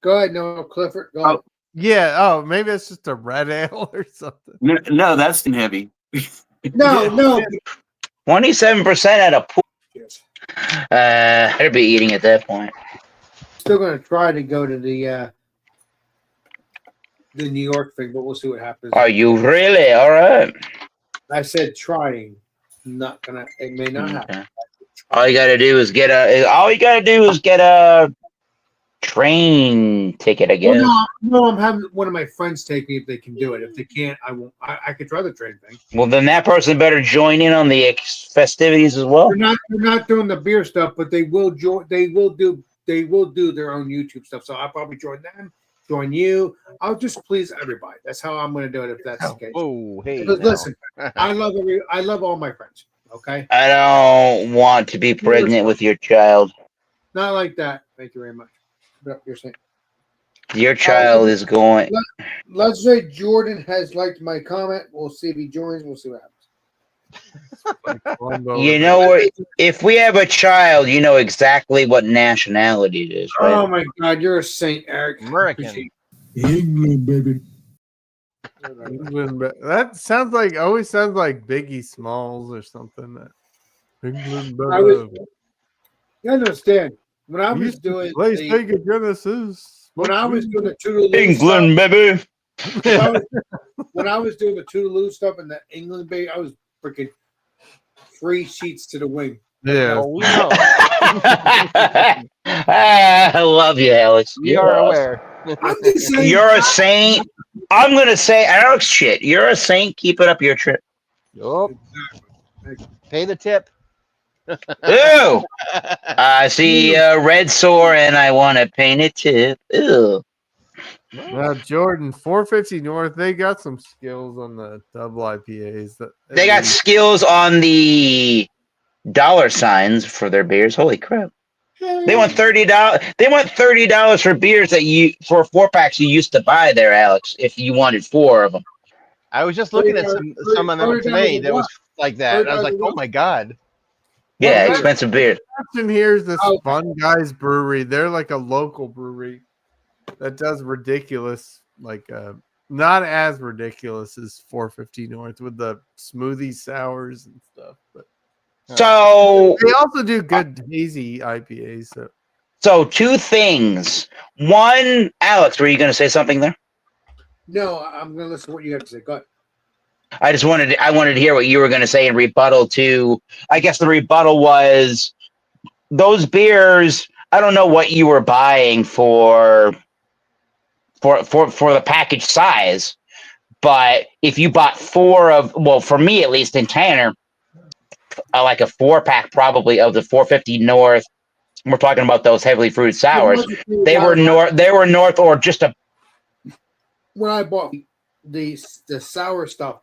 Go ahead, no Clifford. Go ahead. Yeah. Oh, maybe it's just a red ale or something. No, that's heavy. No. 27% at a pool. Yes. I'd be eating at that point. Still going to try to go to the New York thing, but we'll see what happens. Are you really? All right. I said trying. Not gonna. It may not happen. Okay. All you gotta do is get a train ticket, I guess. Well, no, I'm having one of my friends take me if they can do it. If they can't, I won't. I could try the train thing. Well, then that person better join in on the festivities as well. They're not doing the beer stuff, but they will join. They will do their own YouTube stuff. So I'll probably join them. Join you. I'll just please everybody. That's how I'm going to do it if that's the case. Whoa, hey. Because now. listen, I love all my friends. Okay, I don't want to be pregnant with your child. not like that. Thank you very much. What you're saying? Your child is going. Let's say Jordan has liked my comment. We'll see if he joins. We'll see what happens. You know what? If we have a child, you know exactly what nationality it is, right? Oh my God, you're a saint, Eric. American. England, baby. England, that always sounds like Biggie Smalls or something. That England, You understand? When I was doing play the, Sega Genesis. when I was doing the Toodaloo England, baby. stuff, when I was doing the Toodaloo stuff and the England baby, I was freaking 3 sheets to the wing. Yeah. Oh, we know. I love you, Alex. We are aware. I'm just saying, You're a saint. I'm gonna say, Alex, shit. You're a saint. Keep it up your trip. Oh, pay the tip. Ew. I see a red sore and I want to paint a tip. Ew. Now, Jordan, 450 North, they got some skills on the double IPAs. They got skills on the dollar signs for their beers. Holy crap. They want $30. They want $30 for beers that for 4-packs you used to buy there, Alex, if you wanted 4 of them. I was just looking at some of them today that was like that. And I was like, oh my God. Yeah, Well, expensive beers. And here's this Oh. Fun Guys Brewery. They're like a local brewery that does ridiculous, not as ridiculous as 450 North with the smoothie sours and stuff. But So they also do good hazy IPAs. So 2 things. One, Alex, were you going to say something there? no, I'm going to listen to what you have to say. Go ahead. I wanted to hear what you were going to say in rebuttal to. I guess the rebuttal was those beers. I don't know what you were buying for the package size, but if you bought 4 of, well, for me at least in Tanner, like a 4-pack probably of the 450 North. We're talking about those heavily fruited sours. They were north or just a. When I bought the sour stuff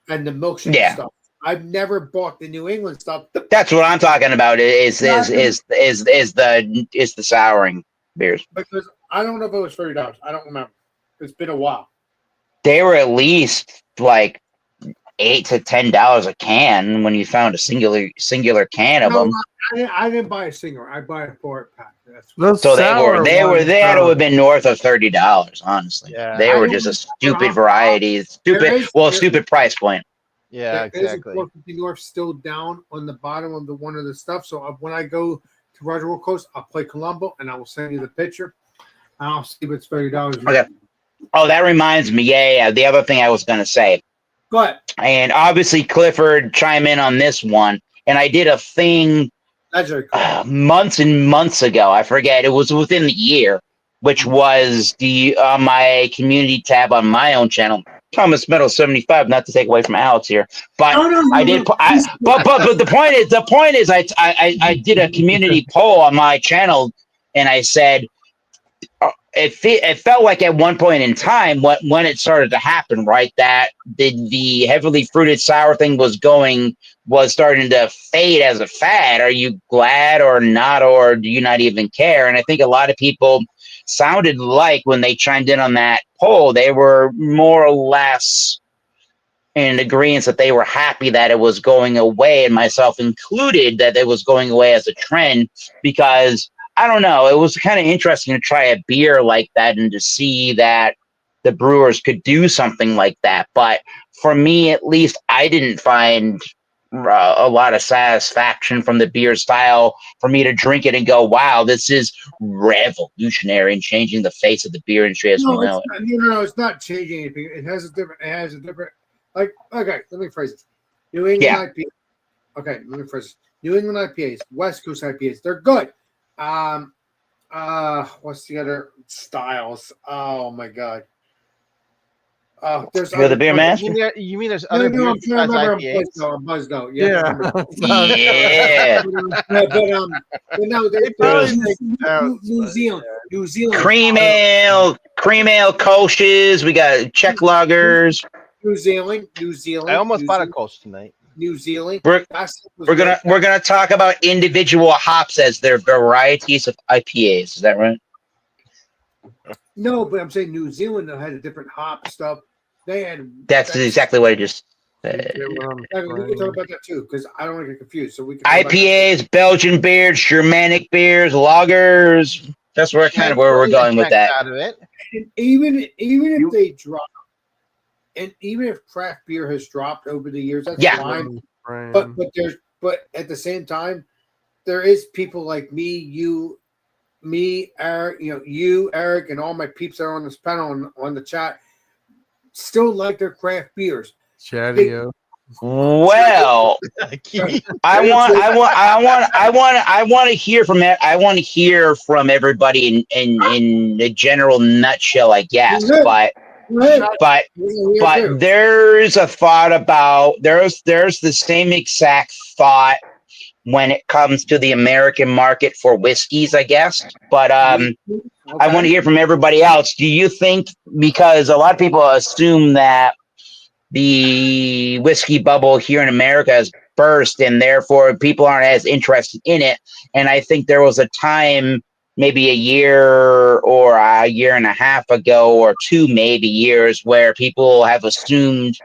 and the milkshake stuff, I've never bought the New England stuff. That's what I'm talking about. Is the souring beers? Because I don't know if it was $30. I don't remember. It's been a while. They were at least like $8 to $10 a can when you found a singular can of them. I didn't buy a single. I buy a 4-pack. So they had to have been north of $30. Honestly, Yeah. they were just a stupid variety, stupid price point. Yeah, exactly. 450 North still down on the bottom of one of the stuff. So when I go to Roger Coast, I'll play Colombo and I will send you the picture. I'll see what's $30. Okay. Oh, that reminds me. Yeah. The other thing I was going to say, Go ahead. and obviously Clifford chime in on this one. And I did a thing That's very cool. months and months ago. I forget. It was within the year, which was the my community tab on my own channel, Thomas Metal 75. Not to take away from Alex here, but I did. But the point is, I did a community poll on my channel, and I said it felt like at one point in time when it started to happen, right, that the heavily fruited sour thing was starting to fade as a fad. Are you glad or not, or do you not even care? And I think a lot of people sounded like when they chimed in on that poll, they were more or less in agreement that they were happy that it was going away, and myself included, that it was going away as a trend, because I don't know, it was kind of interesting to try a beer like that and to see that the brewers could do something like that. But for me, at least, I didn't find a lot of satisfaction from the beer style for me to drink it and go, wow, this is revolutionary and changing the face of the beer industry as we know it. No, it's not changing anything. It has a different, like, okay, let me phrase it. New England IPA. Okay, let me phrase it. New England IPAs, West Coast IPAs, they're good. What's the other styles? Oh my god. You're the beer master? You mean there's other beers besides IPAs? I'm buzzed though. Yeah. But no, probably New Zealand. Cream ale Kolsch's. We got Czech lagers. New Zealand. I almost bought a Kolsch tonight. New Zealand. We're gonna talk about individual hops as their varieties of IPAs. Is that right? No, but I'm saying New Zealand had a different hop stuff. They had. That's exactly what I just said. We can talk about that too, because I don't want to get confused. So we can IPAs, Belgian beers, Germanic beers, lagers. That's where kind of where we're going with that. Out of it. And even if they drop, and even if craft beer has dropped over the years, that's fine. But at the same time, there is people like me, Eric, Eric, and all my peeps that are on this panel on the chat still like their craft beers. Chatio. Well, I want to hear from it. I want to hear from everybody in the general nutshell, I guess. But there's a thought about there's the same exact thought when it comes to the American market for whiskeys, I guess. But I want to hear from everybody else. Do you think, because a lot of people assume that the whiskey bubble here in America has burst and therefore people aren't as interested in it. And I think there was a time, maybe a year or a year and a half ago, or two maybe years, where people have assumed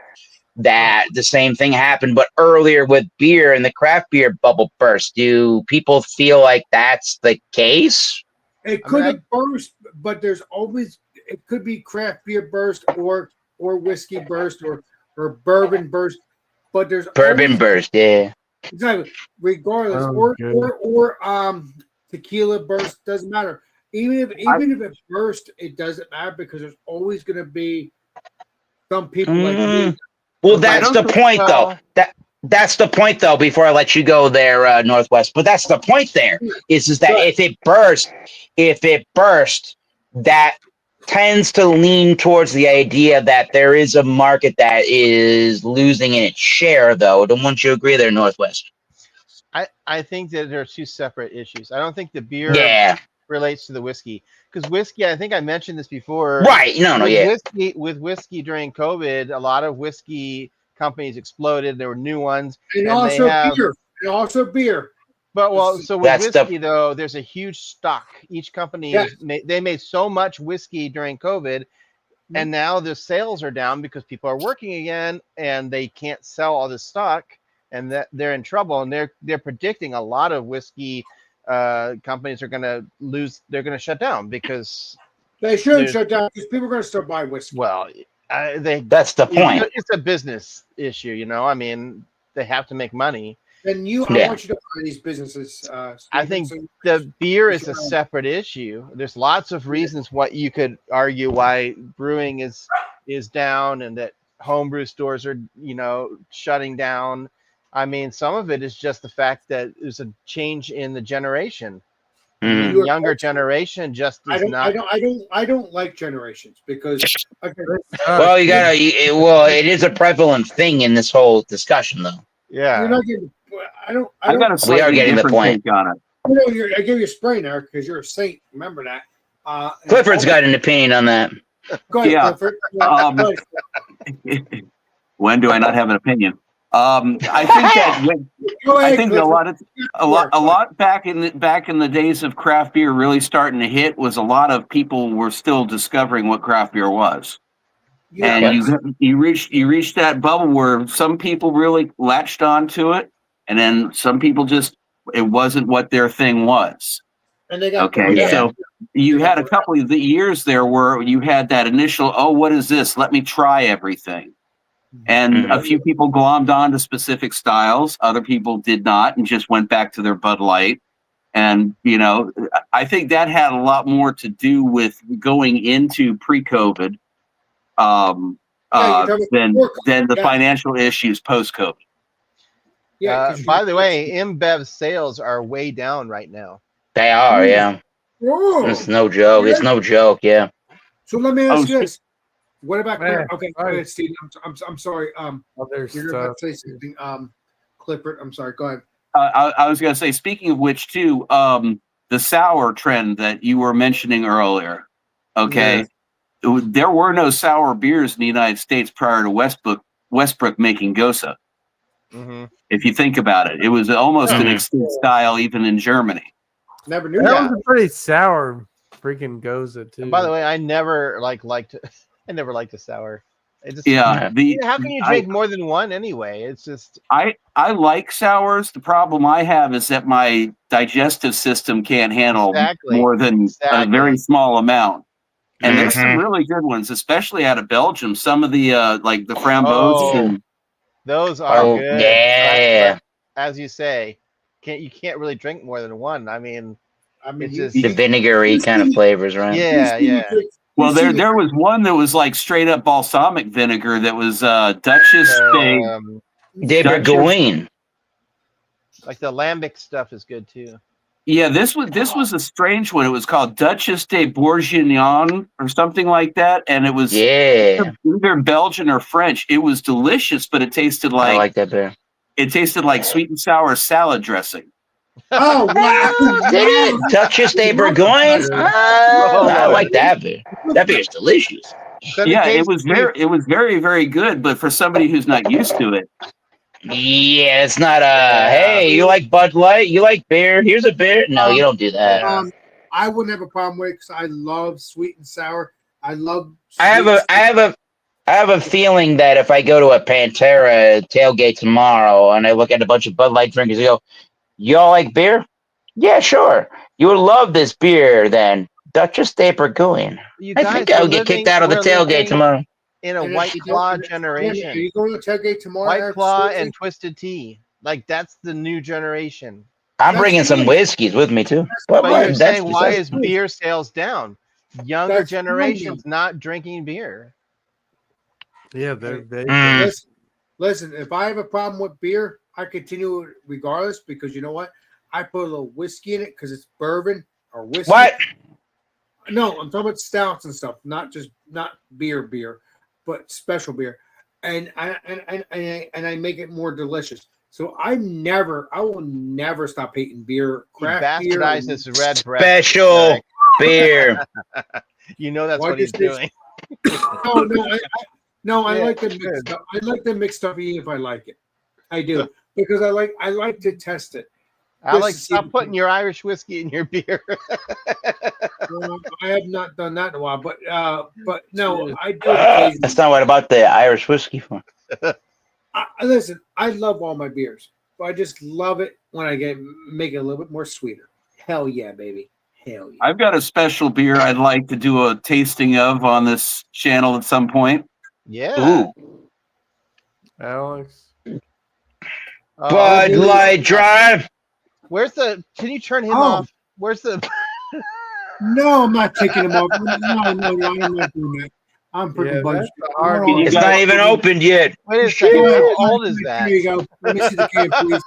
that the same thing happened, but earlier with beer and the craft beer bubble burst. Do people feel like that's the case? It could have burst, but there's always, it could be craft beer burst or whiskey burst or bourbon burst, but there's bourbon burst, yeah. Exactly. Regardless, or tequila burst, doesn't matter. Even if it burst, it doesn't matter, because there's always going to be some people like me. Well, that's the point, though. That's the point, though. Before I let you go there, Northwest, but that's the point. There is that if it burst, that tends to lean towards the idea that there is a market that is losing in its share, though. Don't you agree there, Northwest? I think that there are two separate issues. I don't think the beer relates to the whiskey, because whiskey, I think I mentioned this before. Right. With whiskey during COVID, a lot of whiskey companies exploded. There were new ones. And also beer. But so with whiskey though, there's a huge stock. Each company they made so much whiskey during COVID, and now the sales are down because people are working again and they can't sell all this stock, and that they're in trouble. And they're predicting a lot of whiskey companies are going to lose. They're going to shut down, because they shouldn't shut down, because people are going to start buying whiskey. Well, that's the point. It's a business issue, I mean, they have to make money. then I Yeah. want you to find these businesses. I Steven, think so- the beer is a Sure. separate issue. There's lots of reasons what you could argue why brewing is down and that homebrew stores are, shutting down. I mean, some of it is just the fact that there's a change in the generation. Mhm. The younger generation just is not. I don't like generations because okay, Well, it is a prevalent thing in this whole discussion, though. Yeah. you're not getting. I don't. I got a We are slightly getting the different point. take on it. I gave you a spray now because you're a saint. Remember that. And Clifford's got an opinion on that. Go ahead, Yeah. Clifford. Um, Go ahead. When do I not have an opinion? I think that Go ahead, I think Clifford. a lot back in the days of craft beer really starting to hit was a lot of people were still discovering what craft beer was. Yeah, And you reached that bubble where some people really latched onto it, and then some people it wasn't what their thing was. and they got Okay, Yeah. so you had a couple of the years there where you had that initial, oh, what is this? Let me try everything. And a few people glommed onto specific styles. Other people did not and just went back to their Bud Light. And, I think that had a lot more to do with going into pre-COVID you're talking than before the yeah. financial issues post-COVID. Yeah. 'cause By you- the way, InBev sales are way down right now. They are, yeah. Oh, It's no joke. It's no joke, yeah. so let me ask Oh, you this: what about Man, okay? Go ahead, Steve. I'm sorry. Other You're stuff. about to say something. Clifford. I'm sorry. Go ahead. I was going to say, speaking of which, too, the sour trend that you were mentioning earlier. Okay, there were no sour beers in the United States prior to Westbrook making Gosa. Mm-hmm. If you think about it, it was almost an Mhm. extinct style even in Germany. Never knew That that. was a pretty sour freaking Goza too. And by the way, I never liked I never liked a sour. It just, Yeah, how can you drink more than one anyway? It's just I like sours. The problem I have is that my digestive system can't handle Exactly. more than a Exactly. very small amount. And there's some Mhm. really good ones, especially out of Belgium. Some of the like the framboise Oh, and those are Oh, good. yeah. But as you say, you can't really drink more than one. I mean, I mean, it's you, just The vinegary kind of flavors, right? yeah. well, there was one that was like straight up balsamic vinegar that was Duchess Day. De Bourgogne. Like the lambic stuff is good too. Yeah, this was a strange one. It was called Duchess de Bourguignon or something like that, and it was Yeah. either Belgian or French. It was delicious, but it tasted I like that beer. sweet and sour salad dressing. Oh wow! Did it? Duchess de Bourgogne? I like that beer. That beer's delicious. Doesn't Yeah, it taste was sweet. very, very good. But for somebody who's not used to it, Yeah, it's not hey, you like Bud Light? You like beer? Here's a beer. No, you don't do that. Yeah. I wouldn't have a problem with it because I love sweet and sour. I love. I have a feeling that if I go to a Pantera tailgate tomorrow and I look at a bunch of Bud Light drinkers, I go, "Y'all like beer? Yeah, sure. You would love this beer then, Duchess de Bourgogne." You I guys think are I'll get kicked out of the we're tailgate living tomorrow. in a And White if- Claw Are generation. you going to tailgate tomorrow? White Eric? Claw Seriously? and Twisted Tea. Like that's the new generation. I'm That's bringing some good. whiskeys with me too. But Well, you're that's- saying why that's- is beer sales down? Younger That's generations not drinking beer. Yeah, they Mm. Listen. If I have a problem with beer, I continue it regardless because you know what? I put a little whiskey in it because it's bourbon or whiskey. What? No, I'm talking about stouts and stuff, not beer, but special beer, and I make it more delicious. So I will never stop hating beer. He Craft beer. bastardized this red breath. Special beer. You know that's Why what he's does this- doing. I Yeah, like the mixed good. stuff. I like the mixed stuff even if I like it. I do because I like to test it. Alex, is- stop putting your Irish whiskey in your beer. I have not done that in a while, but no, I do. Occasionally. That's not what about the Irish whiskey for. Listen, I love all my beers, but I just love it when I make it a little bit more sweeter. Hell yeah, baby. Hell yeah. I've got a special beer I'd like to do a tasting of on this channel at some point. Yeah. Ooh. Alex. Bud Light Dry. Where's the? Can you turn him Oh. off? Where's the? No, I'm not taking them off. No, I'm not doing that. I'm pretty Yeah, bunch. that's the hard Can one. you It's guys- not even opened yet. Wait a second. How old is that? There you go. Let me see the can, please.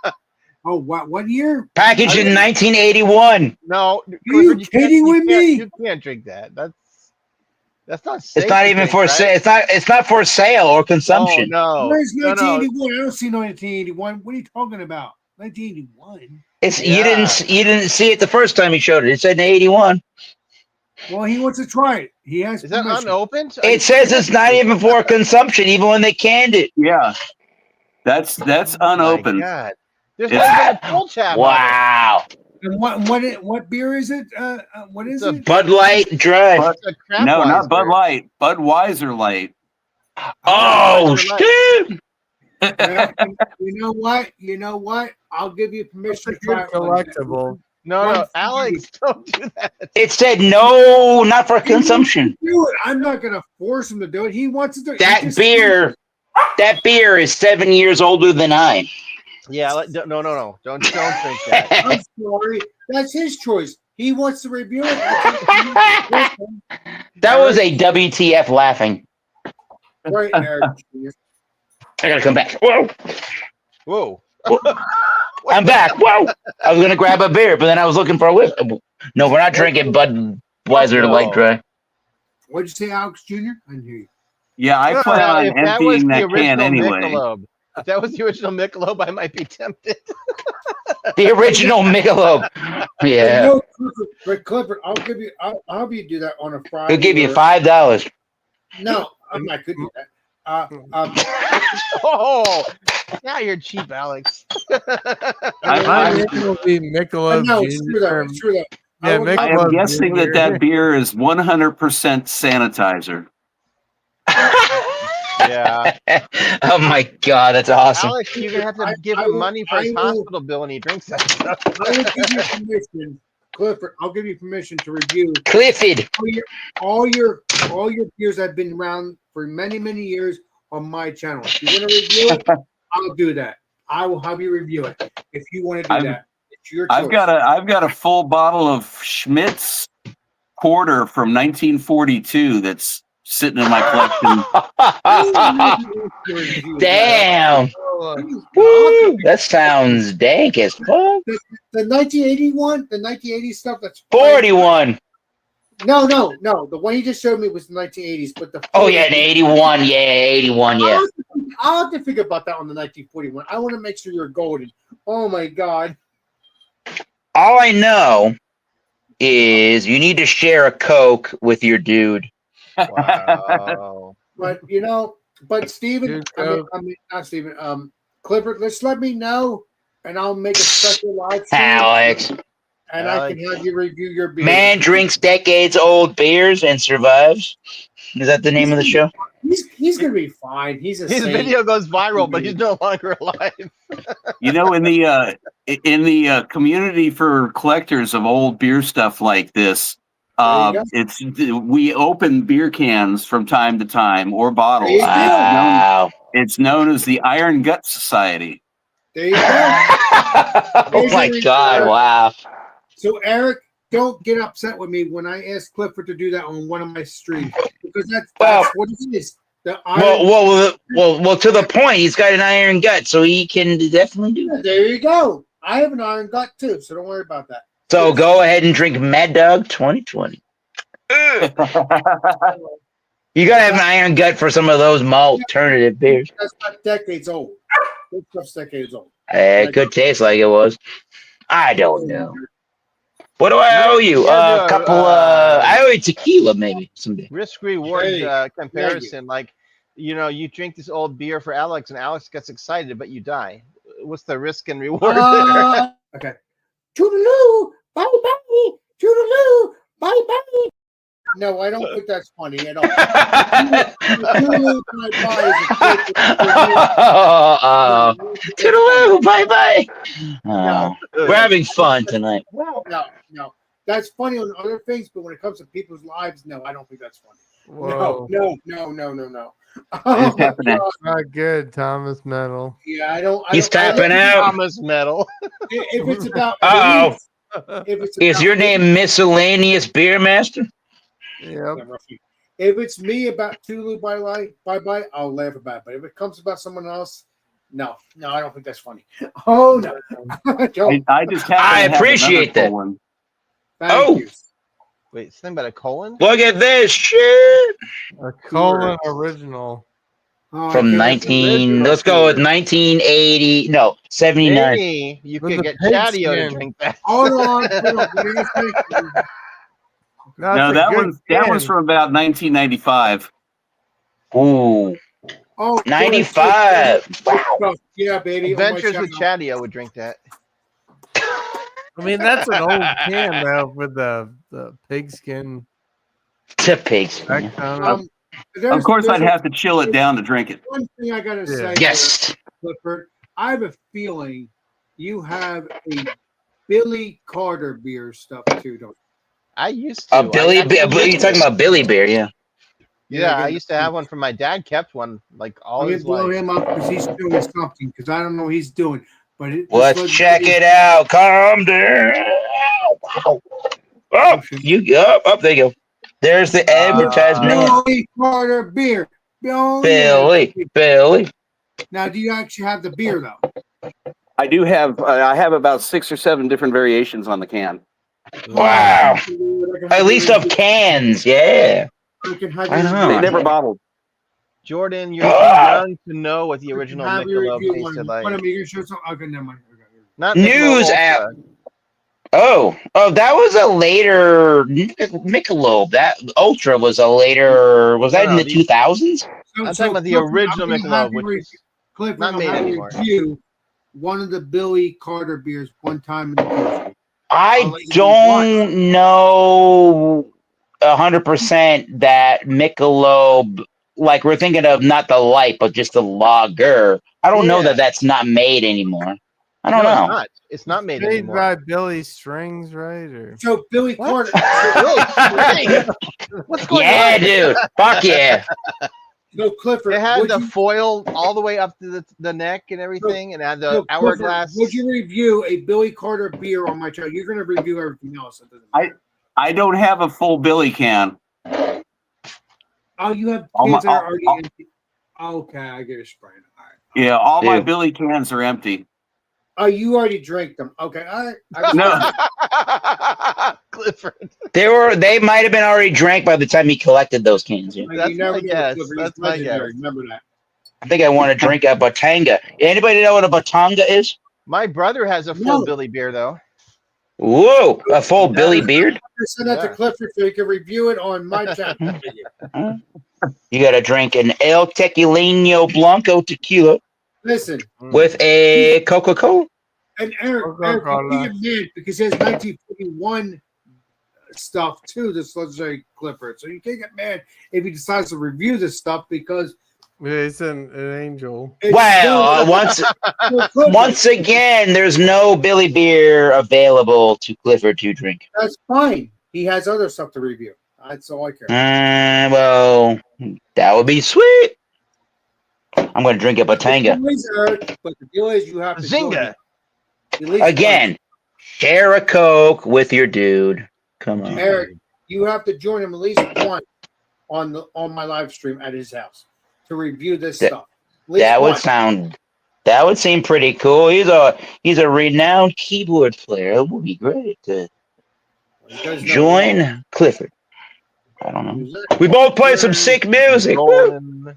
Oh, what year? Packaged in 1981. No, you Clifford, kidding with me? You can't drink that. That's not safe. It's not to even drink, for right? sale. It's not for sale or consumption. Oh, no. Where's No, no. 1981? I don't see 1981. What are you talking about? 1981. It's Yeah. you didn't see it the first time he showed it. It said 81. Well, he wants to try it. He has Is that permission. unopened? It says it's not even for consumption, even when they canned it. Yeah, that's unopened. My God. There's It's- not even a pull tab. on it. Wow. And what beer is it? What is It's a it? Bud Light Dry. Bud- It's a crap No, not Weiser. Bud Light. Budweiser Light. Oh, Bud Light. shit. Well, you know what? I'll give you permission to try it. Collectible. No, Alex, don't do that. It said no, not for consumption. Do it. I'm not gonna force him to do it. He wants to do it. That beer is 7 years older than I. Yeah, no. Don't drink that. I'm sorry. That's his choice. He wants to review it. That was a WTF laughing. Right, Eric. I gotta come back. Whoa. Whoa. I'm back. Whoa. I was gonna grab a beer, but then I was looking for a whip. No, we're not drinking Budweiser No. Light Dry. What'd you say, Alex Jr.? I didn't hear you. Yeah, I Now, plan on if that was emptying the that can original anyway. Michelob, if that was the original Michelob, I might be tempted. The original Michelob. Yeah. No, Clifford, I'll have you do that on a Friday. He'll give you or- $5. No, I'm not good at that. Oh, now you're cheap, Alex. Mine will be Michelob no, it's true though. Junior. It's true though. Yeah, would- I Michelob am guessing Junior. that beer is 100% sanitizer. Yeah. Oh my God, that's awesome. Alex, you're gonna have to give I him will- money for his I will- hospital bill when he drinks that stuff. I will give you permission, Clifford. I'll give you permission to review Clifford. all your beers that have been around for many years on my channel. If you want to review it, I'll do that. I will have you review it if you want to do that. It's your choice. I've got a full bottle of Schmidt's Porter from 1942 that's sitting in my collection. Damn. Oh, Woo, that sounds dank as fuck. The 1981, the 1980s stuff. That's 41. No. The one you just showed me was the 1980s, but the Oh, yeah, an 81. Yeah, 81. Yeah. I'll have to think about that on the 1941. I want to make sure you're golden. Oh my God. All I know is you need to share a Coke with your dude. Wow. But Steven, Dude, not Steven, Clifford, let's let me know and I'll make a special live stream. Alex. And I can have you review your beer. Man drinks decades old beers and survives. Is that the name of the show? He's gonna be fine. He's a His saint. video goes viral, but he's no longer alive. You know, in the community for collectors of old beer stuff like this, we open beer cans from time to time or bottles. There you go. Wow. It's known as the Iron Gut Society. There you go. Oh my God. Wow. So Eric, don't get upset with me when I ask Clifford to do that on one of my streams because that's what it is. Well, to the point, he's got an iron gut, so he can definitely do that. There you go. I have an iron gut too, so don't worry about that. So go ahead and drink Mad Dog 2020. You gotta have an iron gut for some of those alternative beers. That's not decades old. That stuff's decades old. It could taste like it was. I don't know. What do I owe you? Yeah, A couple. I owe you tequila maybe someday. Risk reward Hey, comparison. Like, you drink this old beer for Alex, and Alex gets excited, but you die. What's the risk and reward there? Okay. Toodaloo, bye bye. Toodaloo, bye bye. No, I don't think that's funny at all. Toodaloo, bye bye. Toodaloo, bye bye. We're having fun tonight. No. That's funny on other things, but when it comes to people's lives, no, I don't think that's funny. whoa. No. I just happened to. Not good, Thomas Metal. Yeah, I don't. He's I don't- tapping out. Thomas Metal. If it's about Uh-oh. if it's Is about your me- name Miscellaneous Beer Master? Yep. If it's me about Tulu bye, I'll laugh about it. But if it comes about someone else, no, I don't think that's funny. Oh no, Don't. I just happened I to have appreciate another that. One. Thank Oh. you. Wait, something about a colon? Look at this shit A colon original. Oh, from okay, 19. Let's go with 1980. No, 79. Maybe you With could the get pig Chatio to skin. drink that. Hold on. Let me finish. That's No, a that good one's skin. from about 1995. Ooh, Oh, 95. Wow. good. Yeah, baby. Adventures Oh, my with Chatio would drink that. I mean, that's an old can though with the pigskin To pigs. back on it. Of course, there's I'd have to chill it down to drink it. one thing I gotta say. Yes. Clifford, I have a feeling you have a Billy Carter beer stuff too, don't I used to. Billy I actually Bear. used You're talking to. about Billy Bear, yeah. Yeah, I good. used to have one from my dad. Kept one like all I'm gonna his blow life. him up because he's doing something because I don't know what he's doing. But Let's check it out. Calm down. Wow. Oh, you up there you go. There's the advertisement. Billy Carter beer. Oh, yeah. Billy. Now, do you actually have the beer though? I do have. I have about 6 or 7 different variations on the can. Wow. At least of cans, yeah. I know. They never bottled. Jordan, you're too Ah. young to know what the original Have your Michelob review tasted one. like. What am I gonna show some? Okay, never mind. Okay. Not News Michelob app. Ultra. Oh, that was a later Michelob. That Ultra was a later. Was that No, in the these- 2000s? I'm talking about the original Michelob, which is Clifford, not I'm made having anymore. review one of the Billy Carter beers one time in the future. I I'll let you don't know 100% that Michelob. Like we're thinking of not the light, but just the lager. I don't know Yeah. that that's not made anymore. I don't No, know. It's not. It's not made Made anymore. by Billy Strings, right? Or So Billy What? Carter. What's going Yeah, on? dude. Fuck yeah. No, Clifford. It had would the you- foil all the way up to the neck and everything, and it had the no, Clifford, hourglass. Would you review a Billy Carter beer on my channel? You're gonna review everything else. That doesn't matter. I don't have a full Billy can. Oh, you have All cans my- that are already all- empty. Okay, I get a sprain. All right. Yeah, all my Dude. Billy cans are empty. Oh, you already drank them. Okay, all right. No. Clifford. They might have been already drank by the time he collected those cans. Yeah. That's You never my know, guess. Clifford. That's He's my legendary. guess. Remember that. I think I want to drink a Batanga. Anybody know what a Batanga is? My brother has a full No. Billy beer though. Whoa, a full Billy Beard? I sent that to Yeah. Clifford so he can review it on my channel. You got to drink an El Tequilino Blanco tequila Listen, with a Coca-Cola. and Eric you get mad because he has 1941 stuff too, this legendary Clifford. So you can't get mad if he decides to review this stuff because it's an angel. it's Well, still- once again, there's no Billy Beer available to Clifford to drink. that's fine. He has other stuff to review. That's all I care. Well, that would be sweet. I'm going to drink a Batanga. But the deal is you have to join Zynga. him. At least Again, share a Coke with your dude. Come once. on. Eric, you have to join him at least once on my live stream at his house to review this stuff. At least That would once. that would seem pretty cool. He's a renowned keyboard player. It would be great to You guys know join Clifford. I don't know. Exactly. We both play some sick music. Woo! Golden Or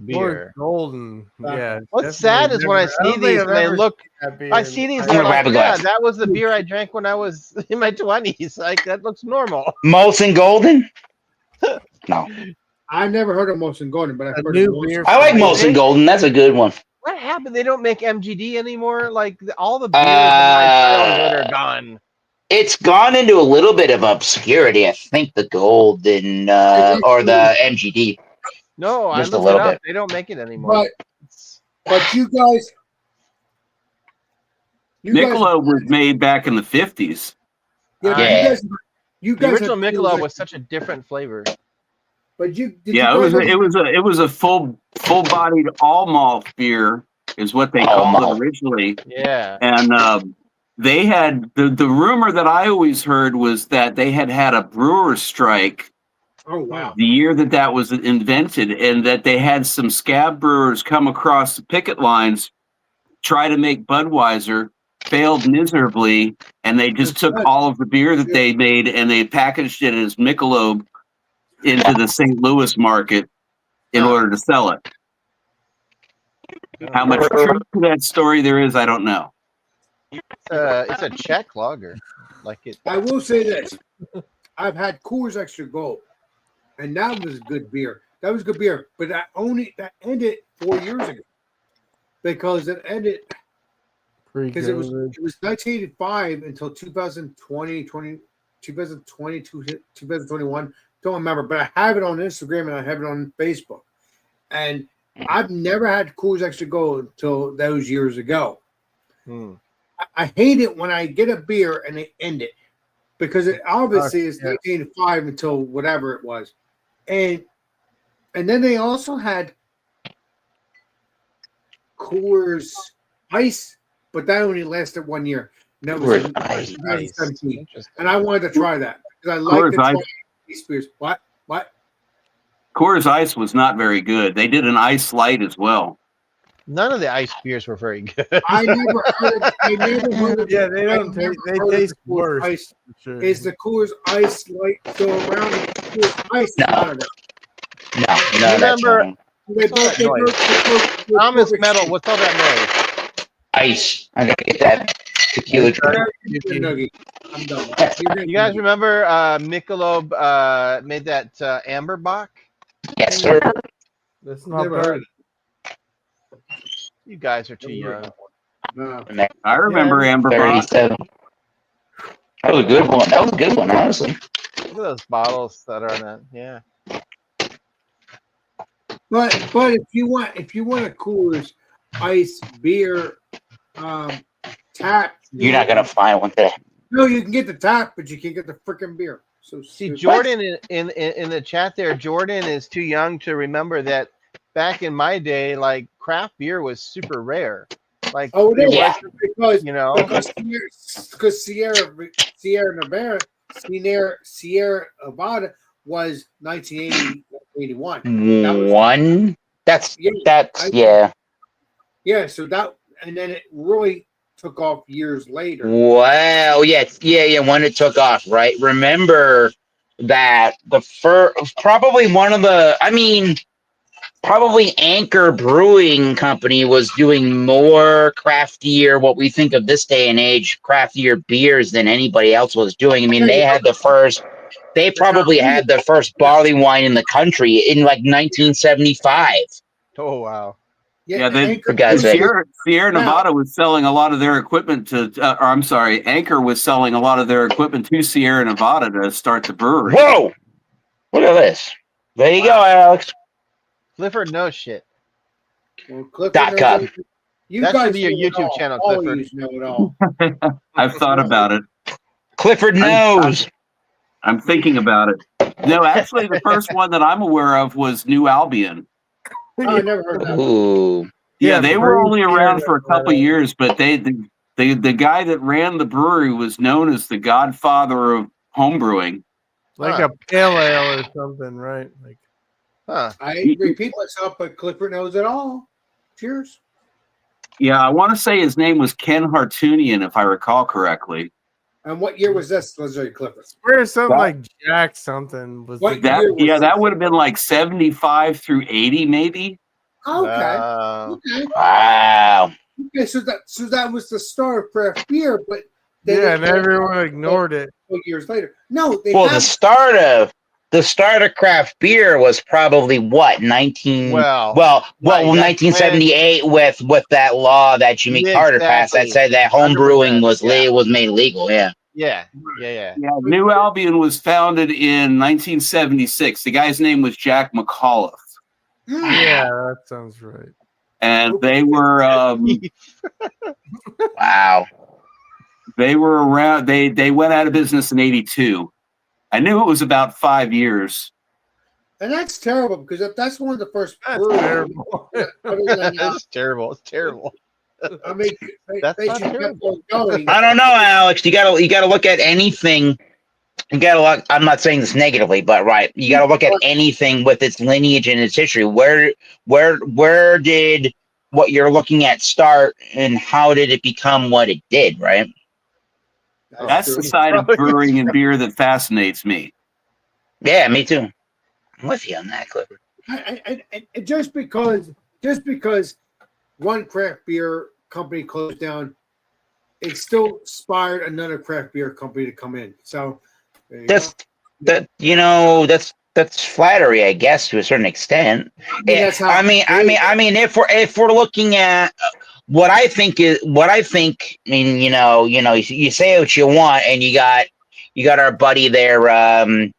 beer. golden. Yeah. What's definitely sad is when I never- see don't think these I've and they ever look. seen that beer I in see these my and I'm I'm gonna like, grab a yeah, glass. that was the beer I drank when I was in my 20s. Like that looks normal. Molson Golden? No. I never heard of Molson Golden, but I've A heard new of Molson. beer I like Wait, Molson they- Golden. That's a good one. What happened? They don't make MGD anymore. Like all the beers in my childhood are gone. It's gone into a little bit of obscurity. I think the Golden or the MGD. No, Just I a looked little it up. bit. They don't make it anymore. But you guys, Michelob was made back in the 50s. yeah, Yeah. you The guys original have- Michelob was such a different flavor. But did Yeah, you it guys was a full bodied all malt beer is what they All called malt. it originally. Yeah. And they had the rumor that I always heard was that they had a brewer's strike Oh wow. the year that was invented, and that they had some scab brewers come across the picket lines, try to make Budweiser, failed miserably, and they just took all of the beer that they made and they packaged it as Michelob into the St. Louis market in order to sell it. How much truth to that story there is, I don't know. It's a Czech lager. Like it. I will say this. I've had Coors Extra Gold, and that was good beer. That was good beer, but that ended 4 years ago because it ended because it was Pre-COVID. 1985 until 2020, 2021. Don't remember, but I have it on Instagram and I have it on Facebook. And I've never had Coors Extra Gold until those years ago. Hmm. I hate it when I get a beer and they end it because it obviously is Yeah. 1985 until whatever it was. And then they also had Coors Ice, but that only lasted 1 year. And that was in Coors Ice. 2017. Interesting. And I wanted to try that because I like Coors to try Ice. these beers. What? Coors Ice was not very good. They did an Ice Light as well. None of the ice beers were very good. I never heard of, Yeah, they I don't never taste. They heard of taste Coors worse. Ice. for sure. Is the Coors Ice Light still around? Coors Ice? No. I don't know. No, that's Remember- wrong. They both, they Noise. both- they Thomas both- Metal, what's all that Ice. I gotta get that tequila drink. Nugget. I'm done. noise? You guys remember Michelob made that Amber Bock? Yes, sir. That's not Never bad. heard. You guys are too young. No. I remember Amber Bock. 37. That was a good one. That was a good one, honestly. Look at those bottles that are on that. Yeah. But if you want a Coors Ice beer tap, You're not gonna find one today. No, you can get the tap, but you can't get the freaking beer. So See, stupid. Jordan in the chat there, Jordan is too young to remember that back in my day, like craft beer was super rare. Like, Oh, it is Yeah. because you know, because Sierra Nevada, Sierra Nevada was 1980, 81. That was- One. That's Yeah, yeah. Yeah, so that and then it really took off years later. Well, yeah. When it took off, right? Remember that the first, probably one of the. I mean, probably Anchor Brewing Company was doing more craftier, what we think of this day and age, craftier beers than anybody else was doing. I mean, they had the first. They probably had the first barley wine in the country in like 1975. oh wow. Yeah, they- Anchor- For God's sake. Sierra Nevada was selling a lot of their equipment to, or I'm sorry, Anchor was selling a lot of their equipment to Sierra Nevada to start the brewery. Whoa! Look at this. There you go, Alex. Clifford knows shit. Well, Clifford Dot knows com. it. You That guys should be your know it YouTube all. channel, All of Clifford. yous know it all. I've thought about it. Clifford knows. I'm thinking about it. No, actually, the first one that I'm aware of was New Albion. Oh, I never heard that. Ooh. Yeah, Yeah, they the were brewery only here around for a that- couple years, but the guy that ran the brewery was known as the godfather of homebrewing. like Huh. a pale ale or something, right? Like Huh. I repeat myself, but Clifford knows it all. Cheers. Yeah, I want to say his name was Ken Hartunian, if I recall correctly. And what year was this? Let's say Clifford. where's something That- like Jack something was What the- year was That this? would have been like 75 through 80, maybe. Okay. Okay. Wow. Okay. So that was the start of craft beer, but they yeah, and didn't everyone ignored it. 12 years later. No, they Well, have, the start of craft beer was probably what 19. Well, well, right, that's 1978 with that law that Jimmy Yeah, Carter passed that exactly. said that home brewing 100%, was yeah. was made legal. Yeah. yeah. Yeah, New Albion was founded in 1976. The guy's name was Jack McAuliffe. Yeah, that sounds right. And they were Wow. they were around. They went out of business in '82. I knew it was about 5 years. And that's terrible because if that's one of the first That's breweries, terrible. It's terrible. It's terrible. I mean, That's they not should keep terrible. on going. I don't know, Alex. You gotta look at anything. You gotta look. I'm not saying this negatively, but right, you gotta look at anything with its lineage and its history. Where did what you're looking at start, and how did it become what it did? Right. That's true. the side of brewing and beer that fascinates me. Yeah, me too. I'm with you on that, Clifford. I just because one craft beer company closed down, it still inspired another craft beer company to come in. So there you go. That's flattery, I guess, to a certain extent. mean, that's how- I mean, if we're looking at what I think, I mean, you say what you want, and you got our buddy there.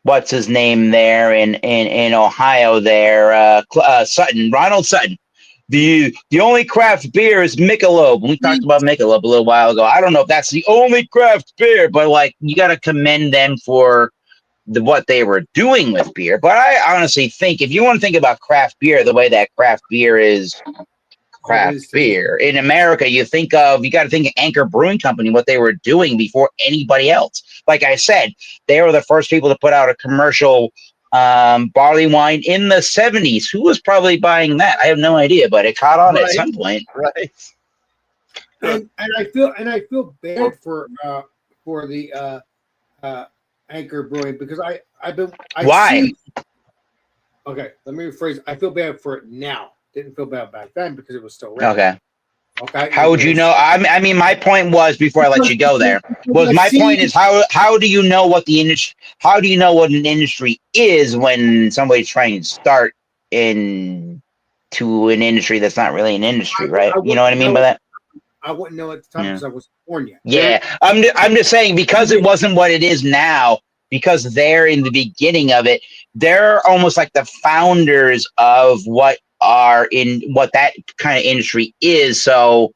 What's his name there in Ohio there? Sutton, Ronald Sutton. The only craft beer is Michelob. We talked about Michelob a little while ago. I don't know if that's the only craft beer, but like you got to commend them for what they were doing with beer. But I honestly think if you want to think about craft beer the way that craft beer is craft beer in America, you got to think of Anchor Brewing Company, what they were doing before anybody else. Like I said, they were the first people to put out a commercial barley wine in the 70s. Who was probably buying that? I have no idea, but it caught on at some point. Right. and I feel bad for the Anchor Brewing because Why? Okay, let me rephrase. I feel bad for it now. Didn't feel bad back then because it was still ready. Okay. Okay. How would you know? I mean, my point was before I let you go there. My point is how do you know what the industry? How do you know what an industry is when somebody's trying to start into an industry that's not really an industry, right? You know what I mean by that? I wouldn't know at the time because I wasn't born yet. Yeah, I'm just saying because it wasn't what it is now. Because they're in the beginning of it, they're almost like the founders of what that kind of industry is. So,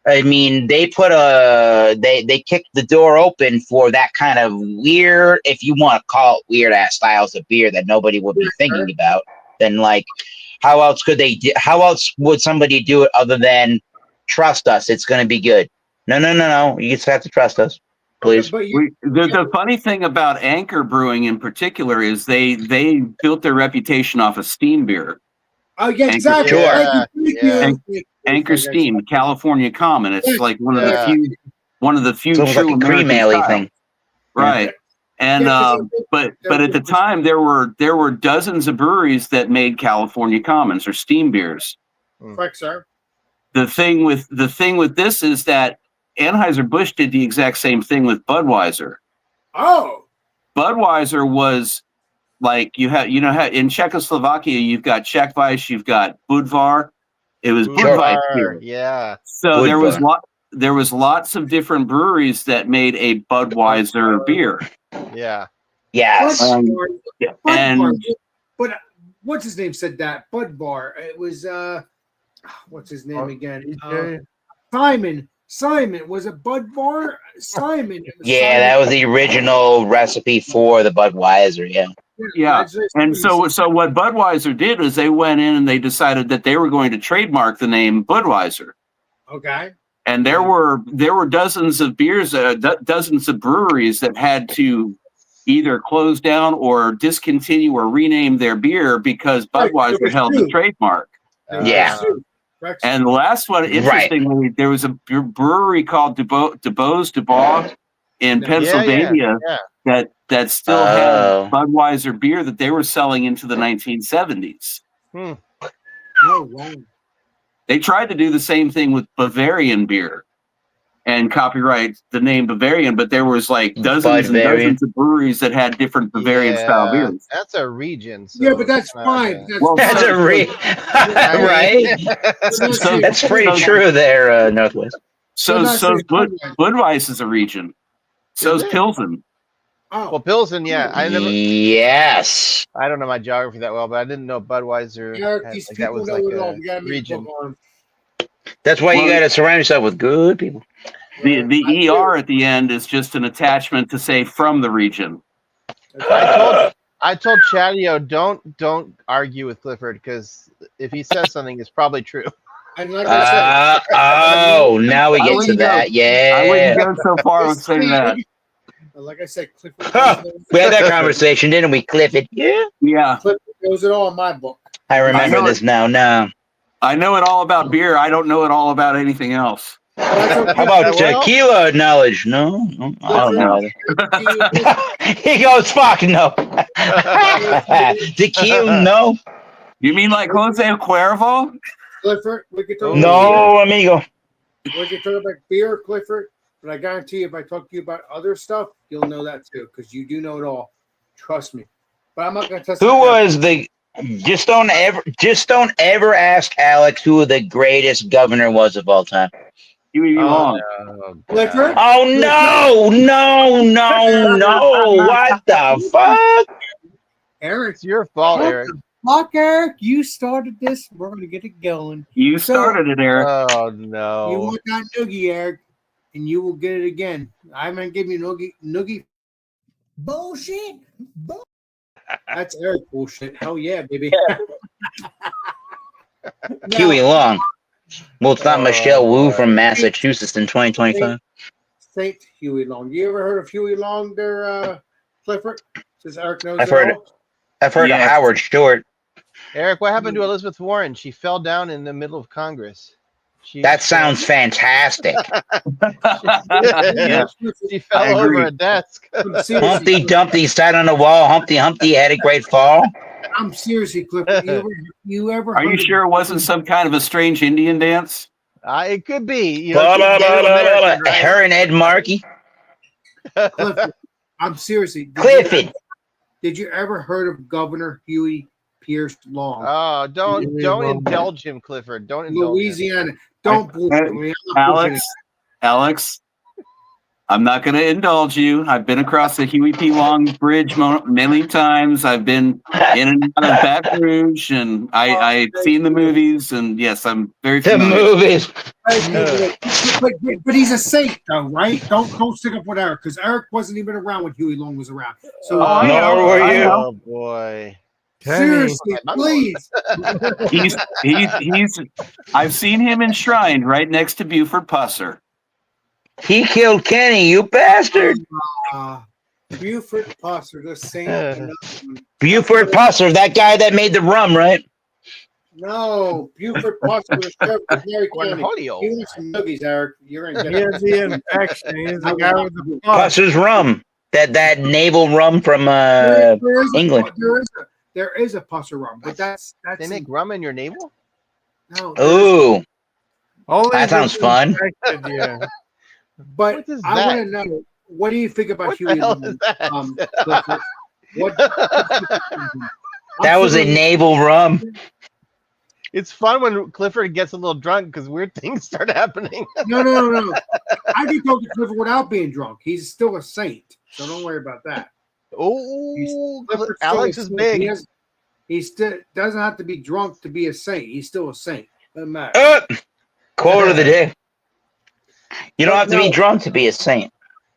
I mean, they kicked the door open for that kind of weird, if you want to call it weird ass styles of beer that nobody would be thinking about. Then, like, how else would somebody do it other than trust us? It's going to be good. No. You just have to trust us. Please. The funny thing about Anchor Brewing in particular is they built their reputation off of steam beer. Oh yeah, Anchor, exactly. sure. Thank you. Anchor Steam, California Common. It's like one of the few It's almost true like a American cream ale styles. thing. Right. And but at the time there were dozens of breweries that made California Commons or steam beers. Correct, sir. The thing with this is that Anheuser-Busch did the exact same thing with Budweiser. Oh. Budweiser was like how in Czechoslovakia you've got Czechweisse, you've got Budvar. It was Budweiser beer. Yeah. So there was lots of different breweries that made a Budweiser beer. Yeah. Yes. But what's his name said that? Budvar. It was what's his name again? Simon was a Budvar. Simon. Yeah, that was the original recipe for the Budweiser. Yeah. Yeah. And so what Budweiser did is they went in and they decided that they were going to trademark the name Budweiser. Okay. And there were dozens of beers, dozens of breweries that had to either close down or discontinue or rename their beer because Budweiser held the trademark. Yeah. And the last one, interestingly, there was a brewery called DuBois in Pennsylvania that still had Budweiser beer that they were selling into the 1970s. Oh, wow. They tried to do the same thing with Bavarian beer and copyright the name Bavarian, but there was like dozens and dozens of breweries that had different Bavarian style beers. That's a region. So yeah, but that's fine. That's a right. That's pretty true there, Northwest. So's Budweiser is a region. So's Pilsen. Oh. Well, Pilsen, yeah. Yes. I don't know my geography that well, but I didn't know Budweiser. That was like a region. That's why you got to surround yourself with good people. The ER at the end is just an attachment to say from the region. I told Chatio, don't argue with Clifford because if he says something, it's probably true. And like I said, Now we I get to wouldn't go- that. I wouldn't Yeah. go so far as saying that. like I said, Clifford We had that conversation, didn't we, Clifford? Yeah. Yeah, knows it all in my book. I remember know this now. No. I know it all about beer. I don't know it all about anything else. That's okay. How about well- tequila knowledge? No. I don't know. He goes, fuck no. Tequila, no. You mean like Jose Cuervo? Clifford, we could talk No, amigo. We could talk about beer, Clifford, but I guarantee if I talk to you about other stuff, you'll know that too, because you do know it all. Trust me. But I'm not gonna test Who was the just don't ever ask Alex who the greatest governor was of all time. Huey Long. Clifford? Oh no. What the fuck? Eric, It's your fault, what Eric. the fuck, Eric? You started this. We're gonna get it going. You started it, Eric. Oh You no. want that noogie, Eric, and you will get it again. I'm gonna give you noogie. Bullshit. That's Eric bullshit. Hell yeah, baby. Huey Long. Well, it's not Michelle Wu boy. from Massachusetts in 2025. Saint Huey Long. You ever heard of Huey Long there, Clifford? Since Eric knows I've it heard all? I've heard of Yes. Howard Short. Eric, what happened to Elizabeth Warren? She fell down in the middle of Congress. That sounds fantastic. Yeah. She fell I over agree. a desk. Humpty Dumpty sat on the wall. Humpty had a great fall. I'm seriously, Clifford. You ever Are you heard of- sure it wasn't some kind of a strange Indian dance? It could be. You Blah, know, blah, she's blah, Native blah, blah, American, blah. right? Her and Ed Markey. Clifford? I'm seriously. Clifford. Did you ever heard of Governor Huey Pierce Long? Oh, don't Huey Long. indulge him, Clifford. Don't indulge him. Louisiana. Don't bullshit me. I'm not bullshitting. Alex, I'm not going to indulge you. I've been across the Huey P. Long Bridge many times. I've been in and out of Baton Rouge, and I've seen the movies, and yes, I'm very The familiar. movies. But he's a saint, though, right? Don't stick up with Eric, because Eric wasn't even around when Huey Long was around. So I know, Nor were I you. know. Oh boy. seriously, please. He's I've seen him enshrined right next to Buford Pusser. He killed Kenny, you bastard. Buford Pusser, the saint. Buford Pusser, that guy that made the rum, right? No, Buford Pusser was sheriff of Mary One County. hodio. You want some noogies, Eric? You're gonna He get has the infection. He's the guy with the fuck. Pusser's rum. That naval rum from There is England. There is a Pusser rum, but that's They make rum in your navel? no. Ooh, Only that if sounds it's fun. infected, yeah. But What is I that? want to know, what do you think about What Huey the hell Long? is that? Clifford? What? That was a naval rum. It's fun when Clifford gets a little drunk because weird things start happening. No. I can talk to Clifford without being drunk. He's still a saint, so don't worry about that. Oh, Clifford's still Alex a is saint. big. He still doesn't have to be drunk to be a saint. He's still a saint. Doesn't matter. Quote of the day. You don't have to be No. drunk to be a saint.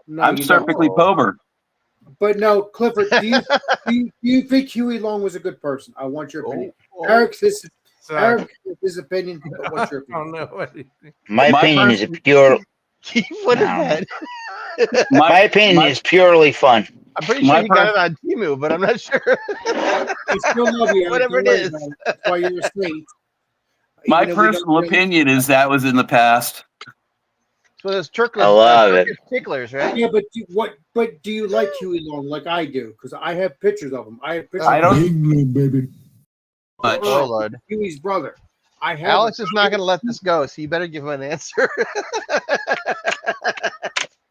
No, I'm you don't. perfectly sober. But no, Clifford, do you think Huey Long was a good person? I want your opinion. Oh. Eric's his So, opinion. But what's your I don't opinion? know anything. My My opinion is pure. What is No. that? My opinion is purely fun. I'm pretty My sure you got it on Timu, but I'm not sure. I still love you. Eric. Whatever Don't it worry is. about it. That's why you're a saint. My Even though we don't personal really- opinion is that was in the past. So there's Turkish, I love it. Turkish ticklers, right? Yeah, but do you like Huey Long like I do? Because I have pictures of him. I have pictures I of don't- England, baby. Much. Oh Lord. Huey's brother. I have Alex is not going to let this go, so you better give him an answer.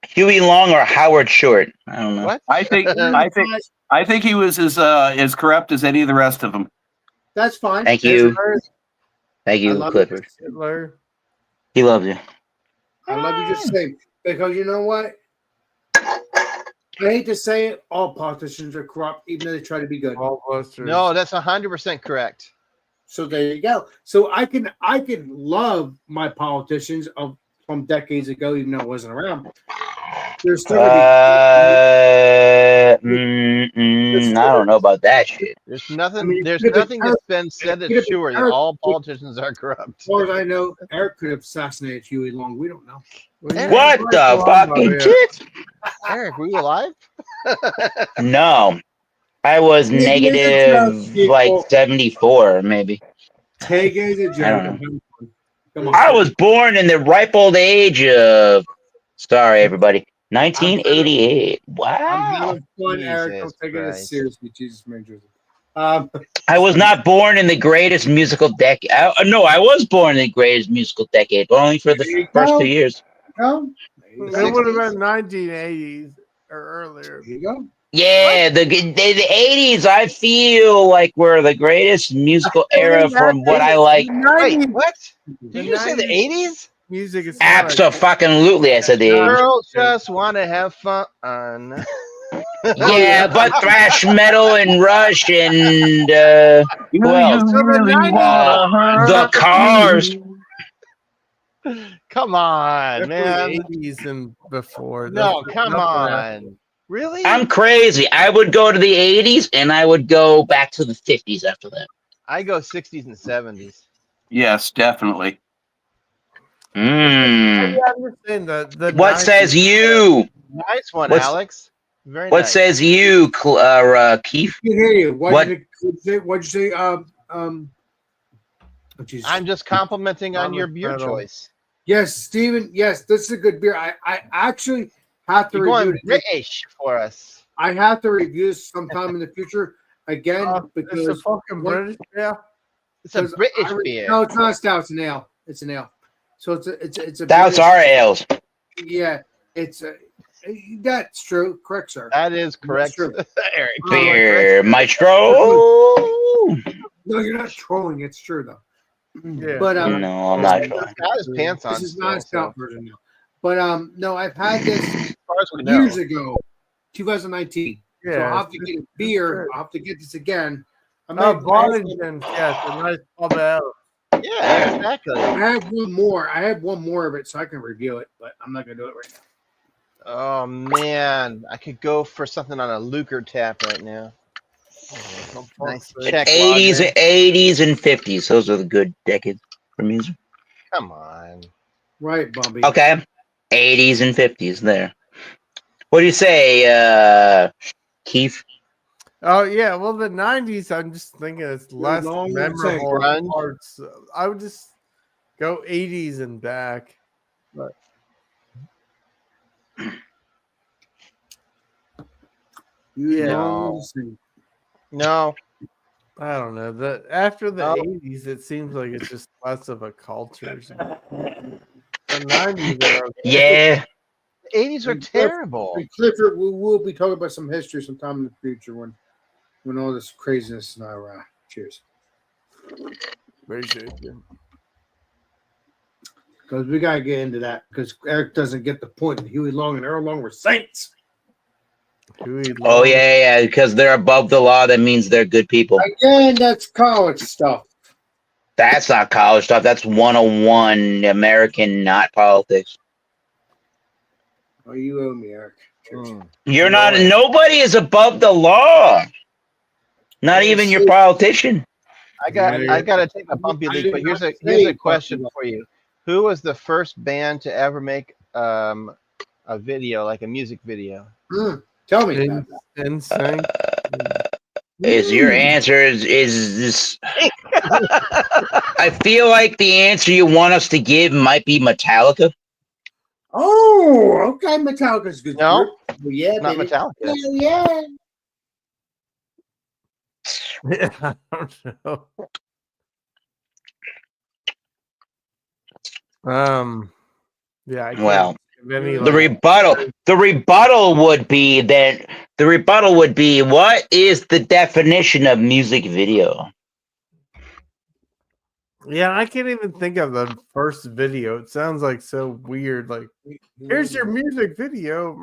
Huey Long or Howard Short? I don't know. What? I think he was as corrupt as any of the rest of them. That's fine. Thank you. Thank I you, love Clifford. Hitler. He loves you. I love you just the same. Because you know what? I hate to say it, all politicians are corrupt, even though they try to be good. All busters. No, that's 100% correct. So there you go. So I can love my politicians from decades ago, even though I wasn't around. There's still gonna I don't know about that shit. There's nothing. I mean, There's it could've nothing been that's been said could've that's been sure that Eric. all politicians are corrupt. as far as I know, Eric could have assassinated Huey Long. We don't know. Well, yeah, What right the along, fucking Bobby. shit? Eric, were you alive? No, I was Take it as a joke, negative like people. 74, maybe. Take it as a I joke. don't know. Come on. I was born in the ripe old age of, sorry, everybody, 1988. I'm Wow. having fun, Eric. Don't Jesus take it as Christ. seriously. Jesus, man, Jesus. I was not born in the greatest musical decade. No, I was born in the greatest musical decade, but only for the There you first go. 2 years. No. It would have been 1980s or earlier. There you go. Yeah, the 80s, I feel like were the greatest musical era from what I like. Wait, what? The Did you say the 90s 80s? music is Abso-fucking-lutely, I said the 80s. Girls just want to have fun. Yeah, but thrash metal and Rush and who else? The Cars. Come on, man. 80s and before. No, That's come nothing after. on. Really? I'm crazy. I would go to the 80s and I would go back to the 50s after that. I go 60s and 70s. Yes, definitely. Mm. Yeah, I'm just saying the What 90s. says you? Nice one, What's- Alex. Very What nice. says you, Keith? I can hear you. What? What'd you say? Oh, Jesus. I'm just complimenting on your beer Metal. choice. Yes, Steven. Yes, this is a good beer. I actually have to You're review going it. British for us. I have to review this sometime in the future again It's a because fucking what- British. Yeah. It's a Because British beer. no, it's not a stout. It's an ale. It's an ale. So it's a Stouts British- are ales. Yeah, it's a. That's true. Correct, sir. That is correct, true. Eric. Beer maestro. No, you're not trolling. It's true though. Yeah. But No, I'm not He's sure. got his pants on. this is not a still, stout version now. But no, I've had this as far as we know. years ago, 2019. Yeah. So I'll have to get a beer. I'll have to get this again. I Oh, might- Boddington. Yes, a nice pub ale. Yeah, exactly. I have one more. I have one more of it, so I can review it, but I'm not gonna do it right now. Oh man, I could go for something on a Lucre tap right now. Nice check. 80s, Wagner. 80s, and 50s. Those are the good decades for music. Come on. Right, Bobby. Okay. 80s and 50s there. What do you say, Keith? Oh yeah, well the '90s. I'm just thinking it's less long memorable grunge. parts. I would just go '80s and back. You Yeah. know, listen. No. I don't know. The after the Oh. '80s, it seems like it's just less of a culture. The '90s are okay. Yeah. The 80s are terrible. And Clifford, we'll be talking about some history sometime in the future when all this craziness is not around. Cheers. Appreciate you. Because we gotta get into that because Eric doesn't get the point. Huey Long and Earl Long were saints. Huey Oh, Long. yeah. Because they're above the law. That means they're good people. Again, that's college stuff. That's not college stuff. That's 101 American, not politics. Oh, you owe me, Eric. Cheers. Mm. You're not, nobody is above the law. Not even your politician. I got to take a bumpy I leak, did but here's not a say question bumpy. for you. Who was the first band to ever make a video, like a music video? Tell me. In, NSYNC. Is your answer is this? I feel like the answer you want us to give might be Metallica. Oh, okay. Metallica's good. No. group. Well, yeah, Not baby. Metallica. Yeah. I don't know. Yeah. I can't Well, think of any, The like, rebuttal would be that what is the definition of music video? yeah, I can't even think of the first video. It sounds like so weird. Like, here's your music video. All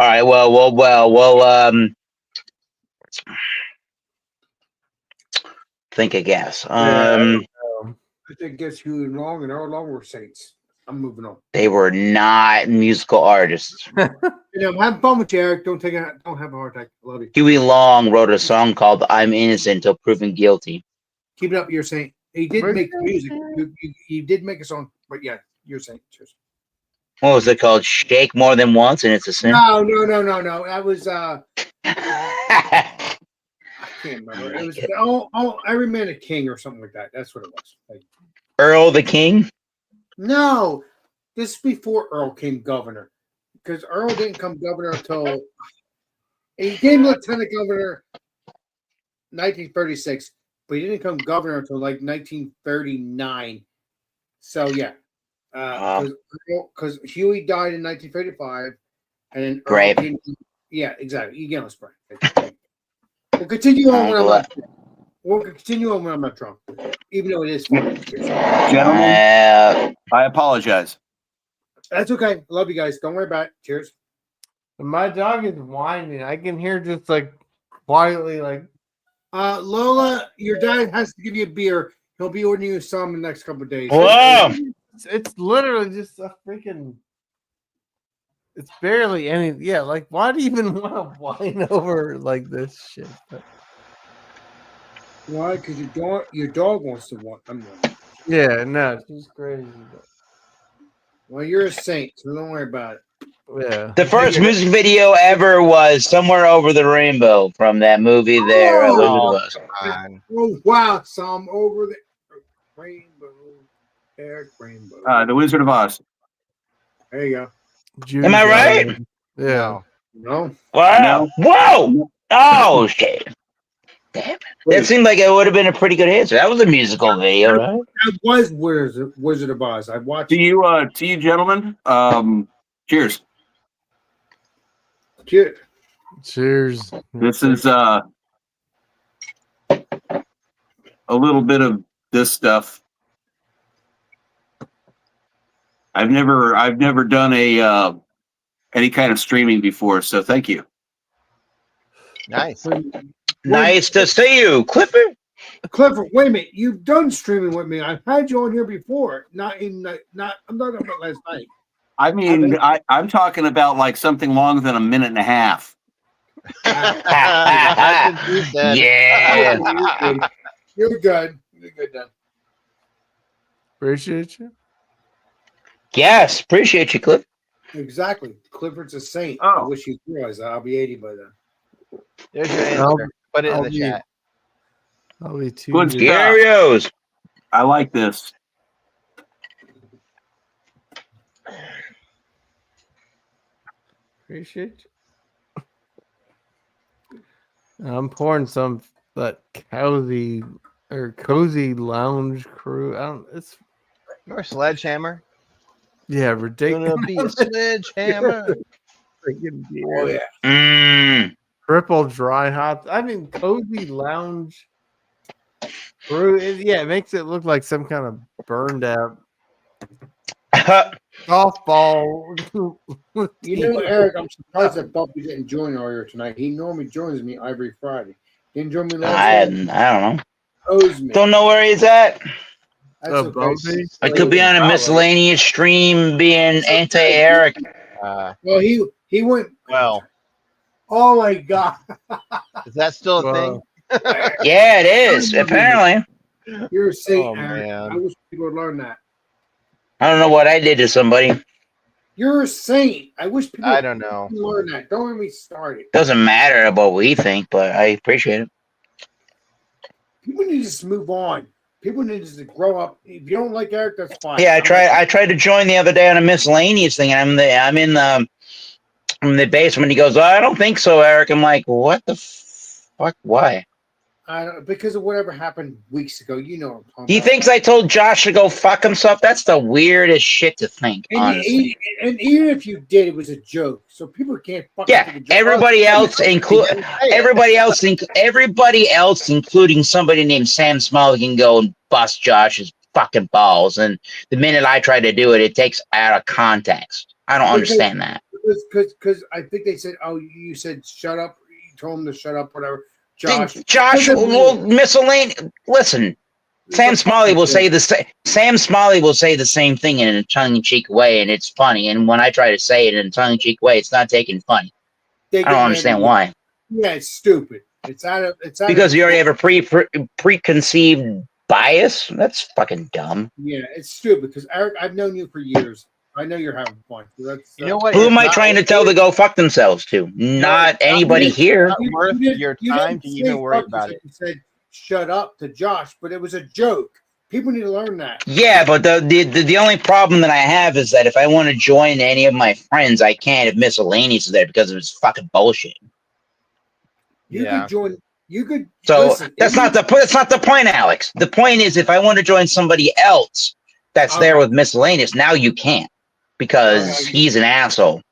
right, well, think I guess. I think it's Huey Long and Earl Long were saints. I'm moving on. They were not musical artists. Have fun with you, Eric. Don't have a heart attack. I love you. Huey Long wrote a song called "I'm Innocent Until Proven Guilty." Keep it up. You're saying he did make music. You did make a song, but yeah, you're saying. Cheers. What was it called? "Shake More Than Once," and it's a sin. No. That was I can't remember. It was Every Man a King or something like that. That's what it was. Like, Earl the King. no, this is before Earl came governor, because Earl didn't come governor until he became lieutenant governor 1936, but he didn't come governor until like 1939. So yeah, because Huey died in 1935, and then Earl Great. came, yeah, exactly. You get us, Brian. We'll continue on when I'm not. We'll continue on when I'm not drunk, even though it is fun. Gentlemen, I apologize. That's okay. I love you guys. Don't worry about it. Cheers. My dog is whining. I can hear just like quietly, like, Lola, your dad has to give you a beer. He'll be ordering you some in the next couple of days. Whoa! it's literally just a freaking. It's barely any. Yeah, like, why do you even want to whine over like this shit? But, Why? Because your dog wants to want. yeah, no, she's crazy. But, Well, you're a saint, so don't worry about it. yeah. The first music video ever was "Somewhere Over the Rainbow" from that movie there. Oh! Wizard of Oz. Come on. Oh wow! Some over the rainbow, Eric Rainbow. The Wizard of Oz. There you go. Am I right? Yeah. No, Wow! Whoa! Oh shit! Damn. That seemed like it would have been a pretty good answer. That was a musical video, right? that was Wizard of Oz. I watched. To you gentlemen. Cheers. Cheers. Cheers. This is a little bit of this stuff. I've never done any kind of streaming before, so thank you. Nice. Nice to see you, Clifford. Clifford, wait a minute. You've done streaming with me. I've had you on here before. I'm talking about last night. I mean, I'm talking about like something longer than a minute and a half. Yeah. You're good. You're good then. Appreciate you. Yes, appreciate you, Cliff. Exactly. Clifford's a saint. Oh. I wish you realized that. I'll be 80 by then. There's your answer. Put it in I'll the be- chat. I'll be too. Good good. stuff. Cheerios. I like this. Appreciate you. I'm pouring some that cozy lounge crew. It's Or sledgehammer. yeah, ridiculous. Gonna be a sledgehammer. Freaking beer. Oh, yeah. Triple dry hops. I mean, cozy lounge crew. It makes it look like some kind of burned out softball. You know, Eric, I'm surprised that Buffy didn't join earlier tonight. He normally joins me every Friday. Didn't join me last I night. don't know. Owes me. Don't know where he's at. That's okay. Buffy? I could be on a miscellaneous stream being anti-Eric. Uh, Well, he went. well, Oh my God! is that still a thing? Yeah, it is. Apparently. You're a saint, Oh, Eric. man. I wish people would learn that. I don't know what I did to somebody. You're a saint. I wish people I don't know. would learn that. Don't get me started. Doesn't matter about what we think, but I appreciate it. People need to just move on. People need to just grow up. If you don't like Eric, that's fine. Yeah, I tried to join the other day on a miscellaneous thing, and I'm in the basement. He goes, "Oh, I don't think so, Eric." I'm like, "What the fuck? Why?" I don't, because of whatever happened weeks ago. You know what I'm talking He about. thinks I told Josh to go fuck himself. That's the weirdest shit to think, honestly. And even if you did, it was a joke. So people can't fucking Yeah, take a joke. everybody else, everybody else, including somebody named Sam Small, can go and bust Josh's fucking balls. And the minute I try to do it, it takes out of context. I don't understand that. Because I think they said, "Oh, you said shut up." You told him to shut up, whatever. Josh, Josh, well, miscellaneous. Listen, Sam Smalley will say the same. Sam Smalley will say the same thing in a tongue-in-cheek way, and it's funny. And when I try to say it in a tongue-in-cheek way, it's not taken funny. I don't understand why. Yeah, it's stupid. It's Because you already have a preconceived bias. That's fucking dumb. Yeah, it's stupid. Because Eric, I've known you for years. I know you're having fun. So that's, You know what? Who am I trying to tell to go fuck themselves to? Not anybody here. Not worth your time to even worry about it. You said shut up to Josh, but it was a joke. People need to learn that. Yeah, but the only problem that I have is that if I want to join any of my friends, I can't if Miscellaneous is there because of his fucking bullshit. You could join. You could. So listen, that's not the point, Alex. The point is if I want to join somebody else that's there with Miscellaneous, now you can't because he's an asshole.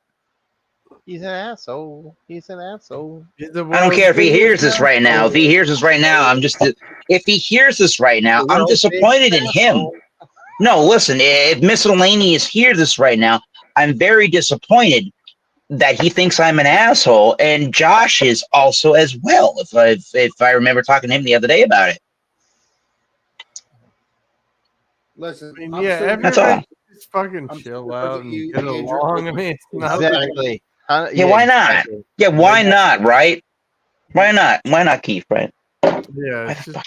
He's an asshole. He's an asshole. I don't care if he hears this right now. If he hears this right now, if he hears this right now, I'm disappointed in him. No, listen, if Miscellaneous hears this right now, I'm very disappointed that he thinks I'm an asshole, and Josh is also as well. If I remember talking to him the other day about it. Listen, I mean, yeah, That's all. just fucking chill super out you, and get Andrew. along. I mean, it's not Exactly. Yeah, why not? exactly. Yeah, why not, right? Why not? Why not, Keith, right? yeah, it's just,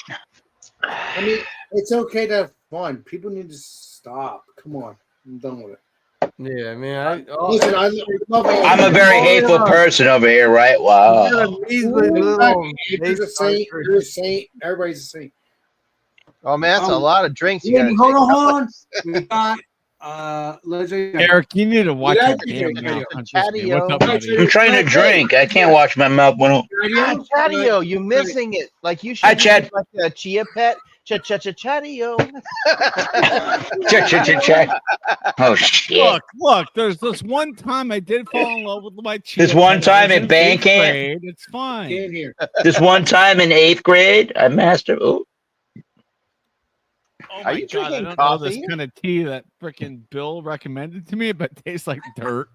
I mean, it's okay to have fun. People need to stop. Come on, I'm done with it. yeah. I mean, Listen, I love it. I'm a very hateful person over here, right? Wow. you're a measly little You're a saint. You're a saint. Everybody's a saint. Oh man, that's a lot of drinks you Yeah, gotta hold take. on. We got Leslie. Eric, you need to watch Yeah, your yeah, damn yeah. mouth. I'm just kidding. What's up, Chatty-o. buddy? I'm trying to drink. I can't watch my mouth when Ah, Chatty-o, you missing it. Like you should Hi, Chad. use like a chia pet. Chatty-o. check. Oh shit. Look, there's this one time I did fall in love with my chick. This one time at band camp? grade. It's fine. In here. This one time in 8th grade, I mastered. Ooh. Oh Are my you God, I drinking don't know this coffee? kind of tea that freaking Bill recommended to me, but it tastes like dirt.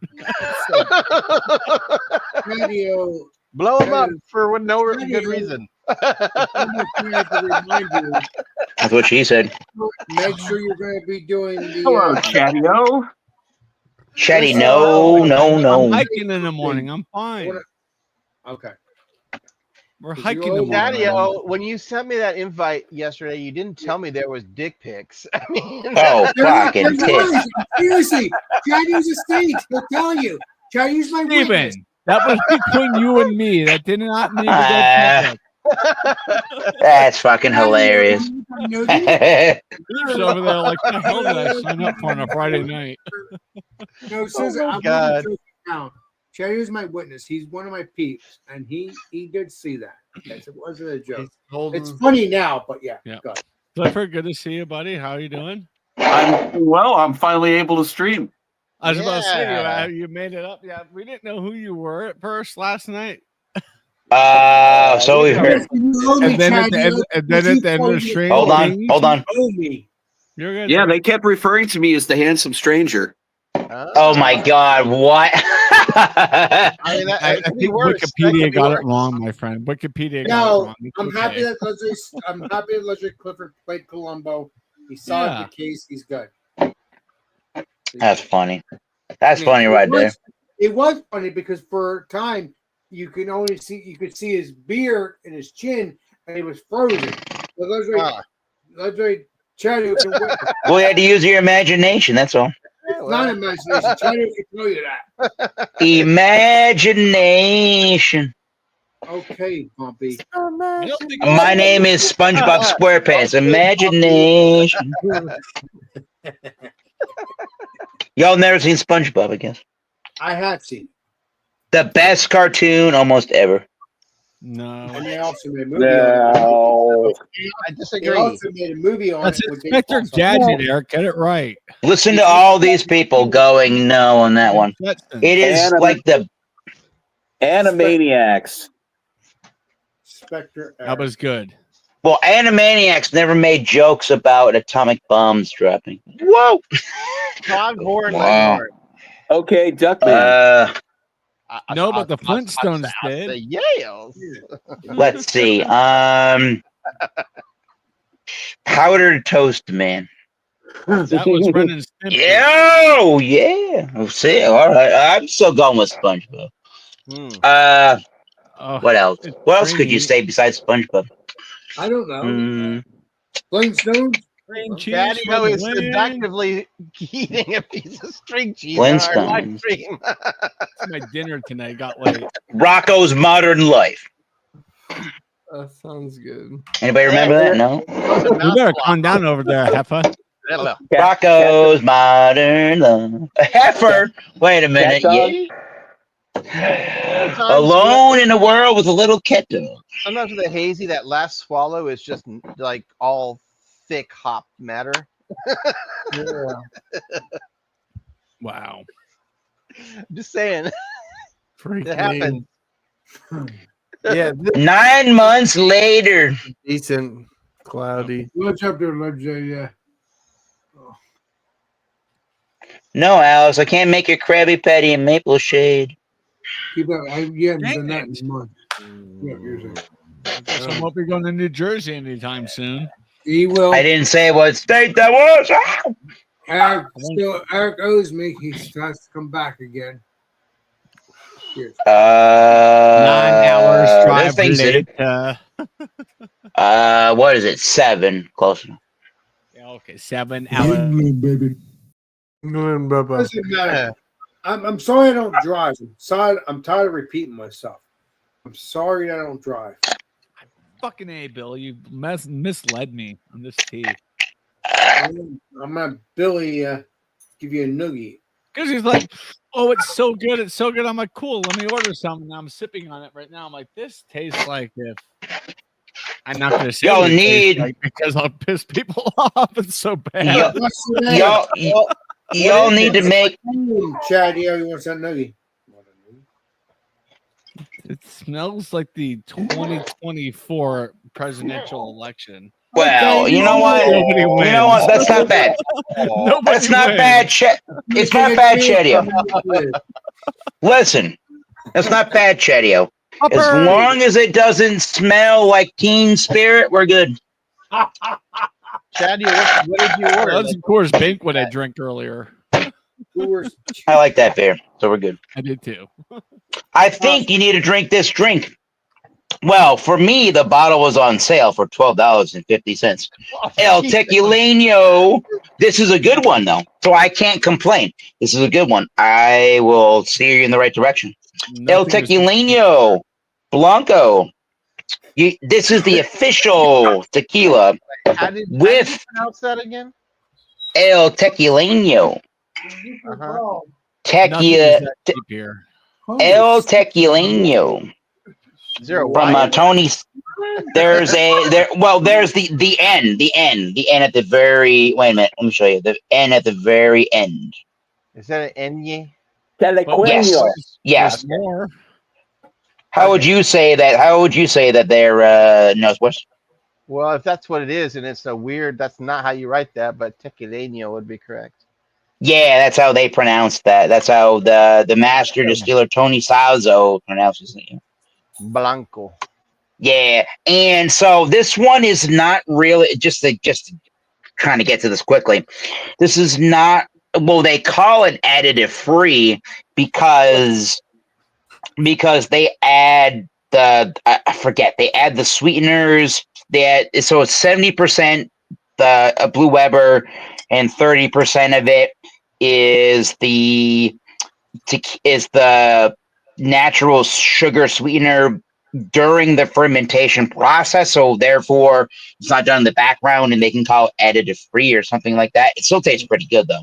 Radio. Blow him up for no good reason. I'm trying to remind you, That's what she said. make sure you're going to be doing the. Hello, Chatty-O. Chatty, Listen, no. I'm hiking in the morning. I'm fine. Okay. We're Did hiking you in the always- morning. Daddy-o, when you sent me that invite yesterday, you didn't tell me there was dick pics. I mean, Oh, fucking There tit. was. Seriously, Chatty's a saint. He'll tell you. Chatty's my witness. Steven, that was between you and me. That did not need to go public. That's fucking hilarious. I know you. He's over there like, the hell did I sign up for on a Friday night? No, Susan, my I'm God. not joking now. Cherry is my witness. He's one of my peeps, and he did see that. Yes, it wasn't a joke. he's holding. It's funny now, but yeah. Yeah. Go ahead. Clifford, good to see you, buddy. How are you doing? I'm finally able to stream. I was about to say, Yeah. you made it up. Yeah, we didn't know who you were at first last night. So we heard. You owe me, And then, at Chatty. the end, and then at the end of the stream, Hold on. You owe me. You're good. Yeah, they kept referring to me as the handsome stranger. Oh my God! What? I mean, that, I it could be think worse. That Wikipedia could be got worse. it wrong, my friend. Wikipedia got it No, wrong. It's I'm happy okay. that Leslie Clifford played Columbo. He saw Yeah. the case. He's good. That's funny. That's funny right there. It was funny because for a time you could see his beard and his chin, and it was frozen. So Leslie Chatty can witness. Well, you had to use your imagination. That's all. It's not imagination. Chatty can tell you that. Imagination. Okay, Bumpy. I don't think My name is SpongeBob SquarePants. Imagination. Y'all never seen SpongeBob, I guess. I have seen. The best cartoon almost ever. no. And they also made a movie on No. I it. disagree. They also made a movie on That's it. with Inspector Dave Foster. Gadget, Eric. Get it right. Listen to all these people going no on that one. Jetson. It is Anim- like the Animaniacs. Spectre. That was good. well, Animaniacs never made jokes about atomic bombs dropping. Whoa. Foghorn Wow. Leghorn. Okay, Duckman. No, but the Flintstones did. The Yales. Let's see. Powdered toast, man. That was Ren and Stimpy. Yeah. Oh, see, all right. I'm still going with SpongeBob. Oh, What else? it's What else could you creamy. say besides SpongeBob? I don't know. Mm, Flintstones? Cream cheese Daddy for the is win. seductively eating a piece of string cheese on our live Flintstones. stream. My dinner tonight got late. Rocco's Modern Life. That sounds good. Anybody remember that? No. You better calm down over there, Heffa. Hello. Rocco's Modern Life. A heifer. Wait a minute. dog? Yeah. Alone in a world with a little cat dog. Sometimes with a hazy, that last swallow is just like all thick hop matter. Wow. Just saying, Freak it me. happens. Yeah, 9 months later. decent, cloudy. What's up there, Love J? Yeah. No, Alice, I can't make your Krabby Patty and maple shade. Keep that. You haven't Dang done that in it. a month. Yeah, here's it. Guess I won't be going to New Jersey anytime soon. He will. I didn't say what state that was. Ah! Eric owes me. He has to come back again. Here. 9 hours This drive thing's late. what is it? 7. Close enough. Yeah, okay, 7 Big hours. blue, baby. Bye-bye. Listen, man, I'm sorry I don't drive. I'm tired of repeating myself. I'm sorry I don't drive. Fucking A, Bill. You misled me on this tea. I'm gonna Billy give you a noogie. Because he's like, oh, it's so good. It's so good. I'm like, cool. Let me order some. And I'm sipping on it right now. I'm like, this tastes like if. I'm not going to say Y'all what it tastes need- like because I'll piss people off. It's so bad. Y'all- What's the name? Y'all need to make. Chad, yeah, you want some noogie? It smells like the 2024 presidential election. Well, you know what? Nobody wins. You know what? That's not bad. Nobody That's not wins. bad. It's not bad, Chedio. Listen, that's not bad, Chedio. As Upper. long as it doesn't smell like Teen Spirit, we're good. Chad, what did you order? That's of course banquet I drank earlier. I like that beer, so we're good. I did too. I think you need to drink this drink. Well, for me, the bottle was on sale for $12.50. El Tequilino. This is a good one, though, so I can't complain. This is a good one. I will steer you in the right direction. El Nothing is- Tequilino Blanco. This is the official tequila How did you with pronounce that again? El Tequilino. Uh-huh. nothing is Tequila. that deep here. El Tequilino. Is there a From Y? Tony's. There's the end at the very. Wait a minute, let me show you the end at the very end. Is that an Enye? Telecueño. Yes. More. How would you say that? How would you say that they're Northwest? Well, if that's what it is, and it's a weird, that's not how you write that, but tequileno would be correct. Yeah, that's how they pronounce that. That's how the master distiller Tony Salzo pronounces it. Blanco. Yeah, and so this one is not really just to kind of get to this quickly. This is not, well, they call it additive free because they add I forget, they add the sweeteners. So it's 70% the Blue Weber and 30% of it is the natural sugar sweetener during the fermentation process. So therefore, it's not done in the background, and they can call it additive free or something like that. It still tastes pretty good though.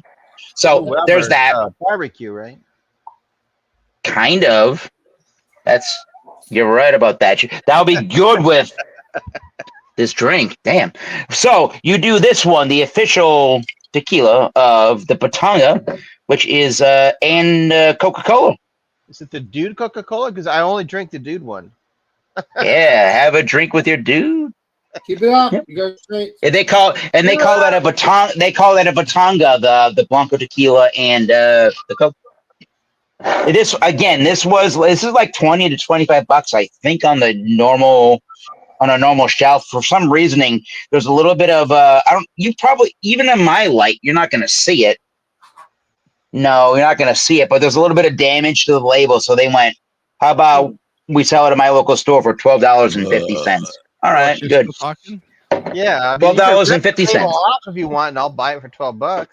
So Weber, there's that. Barbecue, right? Kind of. You're right about that. That'll be good with this drink. Damn. So you do this one, the official tequila of the Batanga, which is and Coca-Cola. Is it the Dude Coca-Cola? Because I only drink the Dude one. Yeah, have a drink with your dude. Keep it up. You go straight. And they call that a Batanga. They call that a Batanga, the Blanco tequila and the Coke. This is like $20 to $25, I think, on the normal on a normal shelf. For some reasoning, there's a little bit of you probably, even in my light, you're not going to see it. No, you're not going to see it, but there's a little bit of damage to the label. So they went, how about we sell it at my local store for $12.50? All right, You're good. still talking? Yeah, I mean, you can rip the $12.50. label off if you want, and I'll buy it for $12.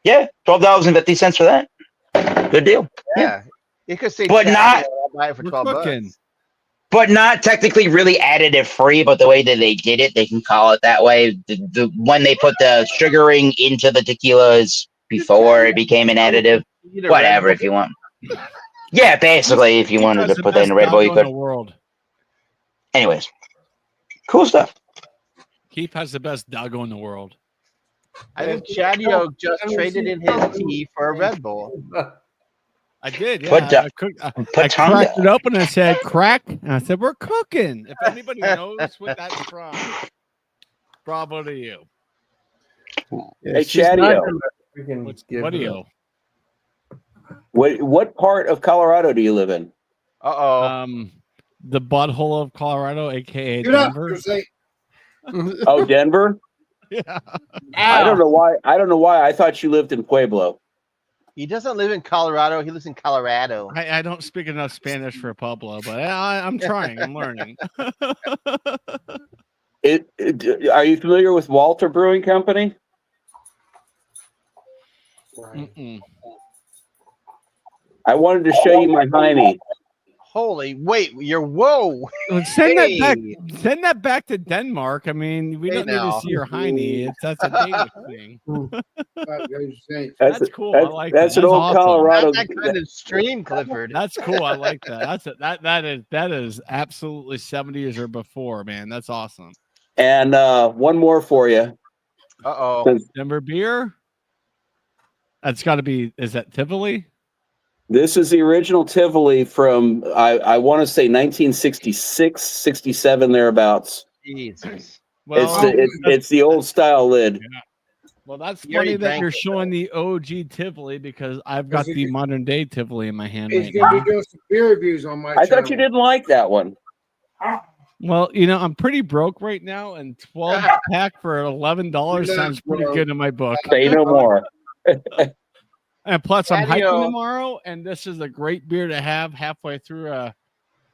Yeah, $12.50 for that. Good deal. Yeah, you could say, But Chad, not- I'll buy it for We're $12. cooking. But not technically really additive free, but the way that they did it, they can call it that way. When they put the sugaring into the tequilas before it became an additive, You need a whatever, Red if you want. Yeah, basically, if you wanted to put that in a Red Bull, you in could. the world. Anyways, cool stuff. Keith has the best doggo in the world. I think Chadio just traded in his tea for a Red Bull. I did, yeah. Put I cracked it open and it said crack, and I said, we're cooking. If anybody knows what that's from, bravo to you. Hey, Chadio. What's video? What part of Colorado do you live in? The butthole of Colorado, aka Get up, Denver. Jose. Oh, Denver. Yeah. I don't know why. I thought you lived in Pueblo. He doesn't live in Colorado. He lives in Colorado. I don't speak enough Spanish for Pablo, but I'm trying. I'm learning. Are you familiar with Walter Brewing Company? Mm-mm. I wanted to show you my Heine. Holy, wait, whoa. Well, send that back to Denmark. I mean, we don't need now. to see your Heine. That's a Danish thing. That's cool. I like that's that. an old awesome. Colorado. Not that kind of stream, Clifford. That's cool. I like that. That is absolutely 70s or before, man. That's awesome. And one more for you. Uh-oh. Denver beer. That's got to be. Is that Tivoli? This is the original Tivoli from, I want to say 1966, 67, thereabouts. Jesus. Well, It's the old style lid. Well, that's You already funny that drank you're it, showing the OG Tivoli because I've got the modern day Tivoli in my hand He's right gonna now. be doing some beer reviews on my I channel. thought you didn't like that one. Well, I'm pretty broke right now, and 12 pack for $11 sounds pretty good in my book. Say no more. And plus, I'm hiking Patio. tomorrow, and this is a great beer to have halfway through a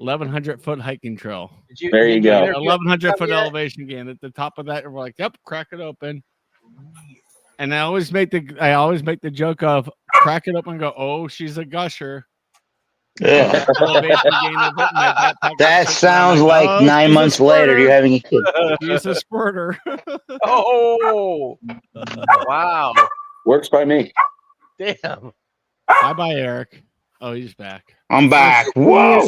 1,100-foot hiking trail. There you go. 1,100-foot elevation gain. At the top of that, we're like, "Yep, crack it open." And I always make the joke of crack it open and go, "Oh, she's a gusher." Yeah. Elevation gain of it, my backpack That goes sounds down, like "Oh, 9 she's a months later, squirter. you're having a kid. She's a squirter. Oh, wow. Works by me. Damn. Bye, Eric. Oh, he's back. I'm back. Whoa.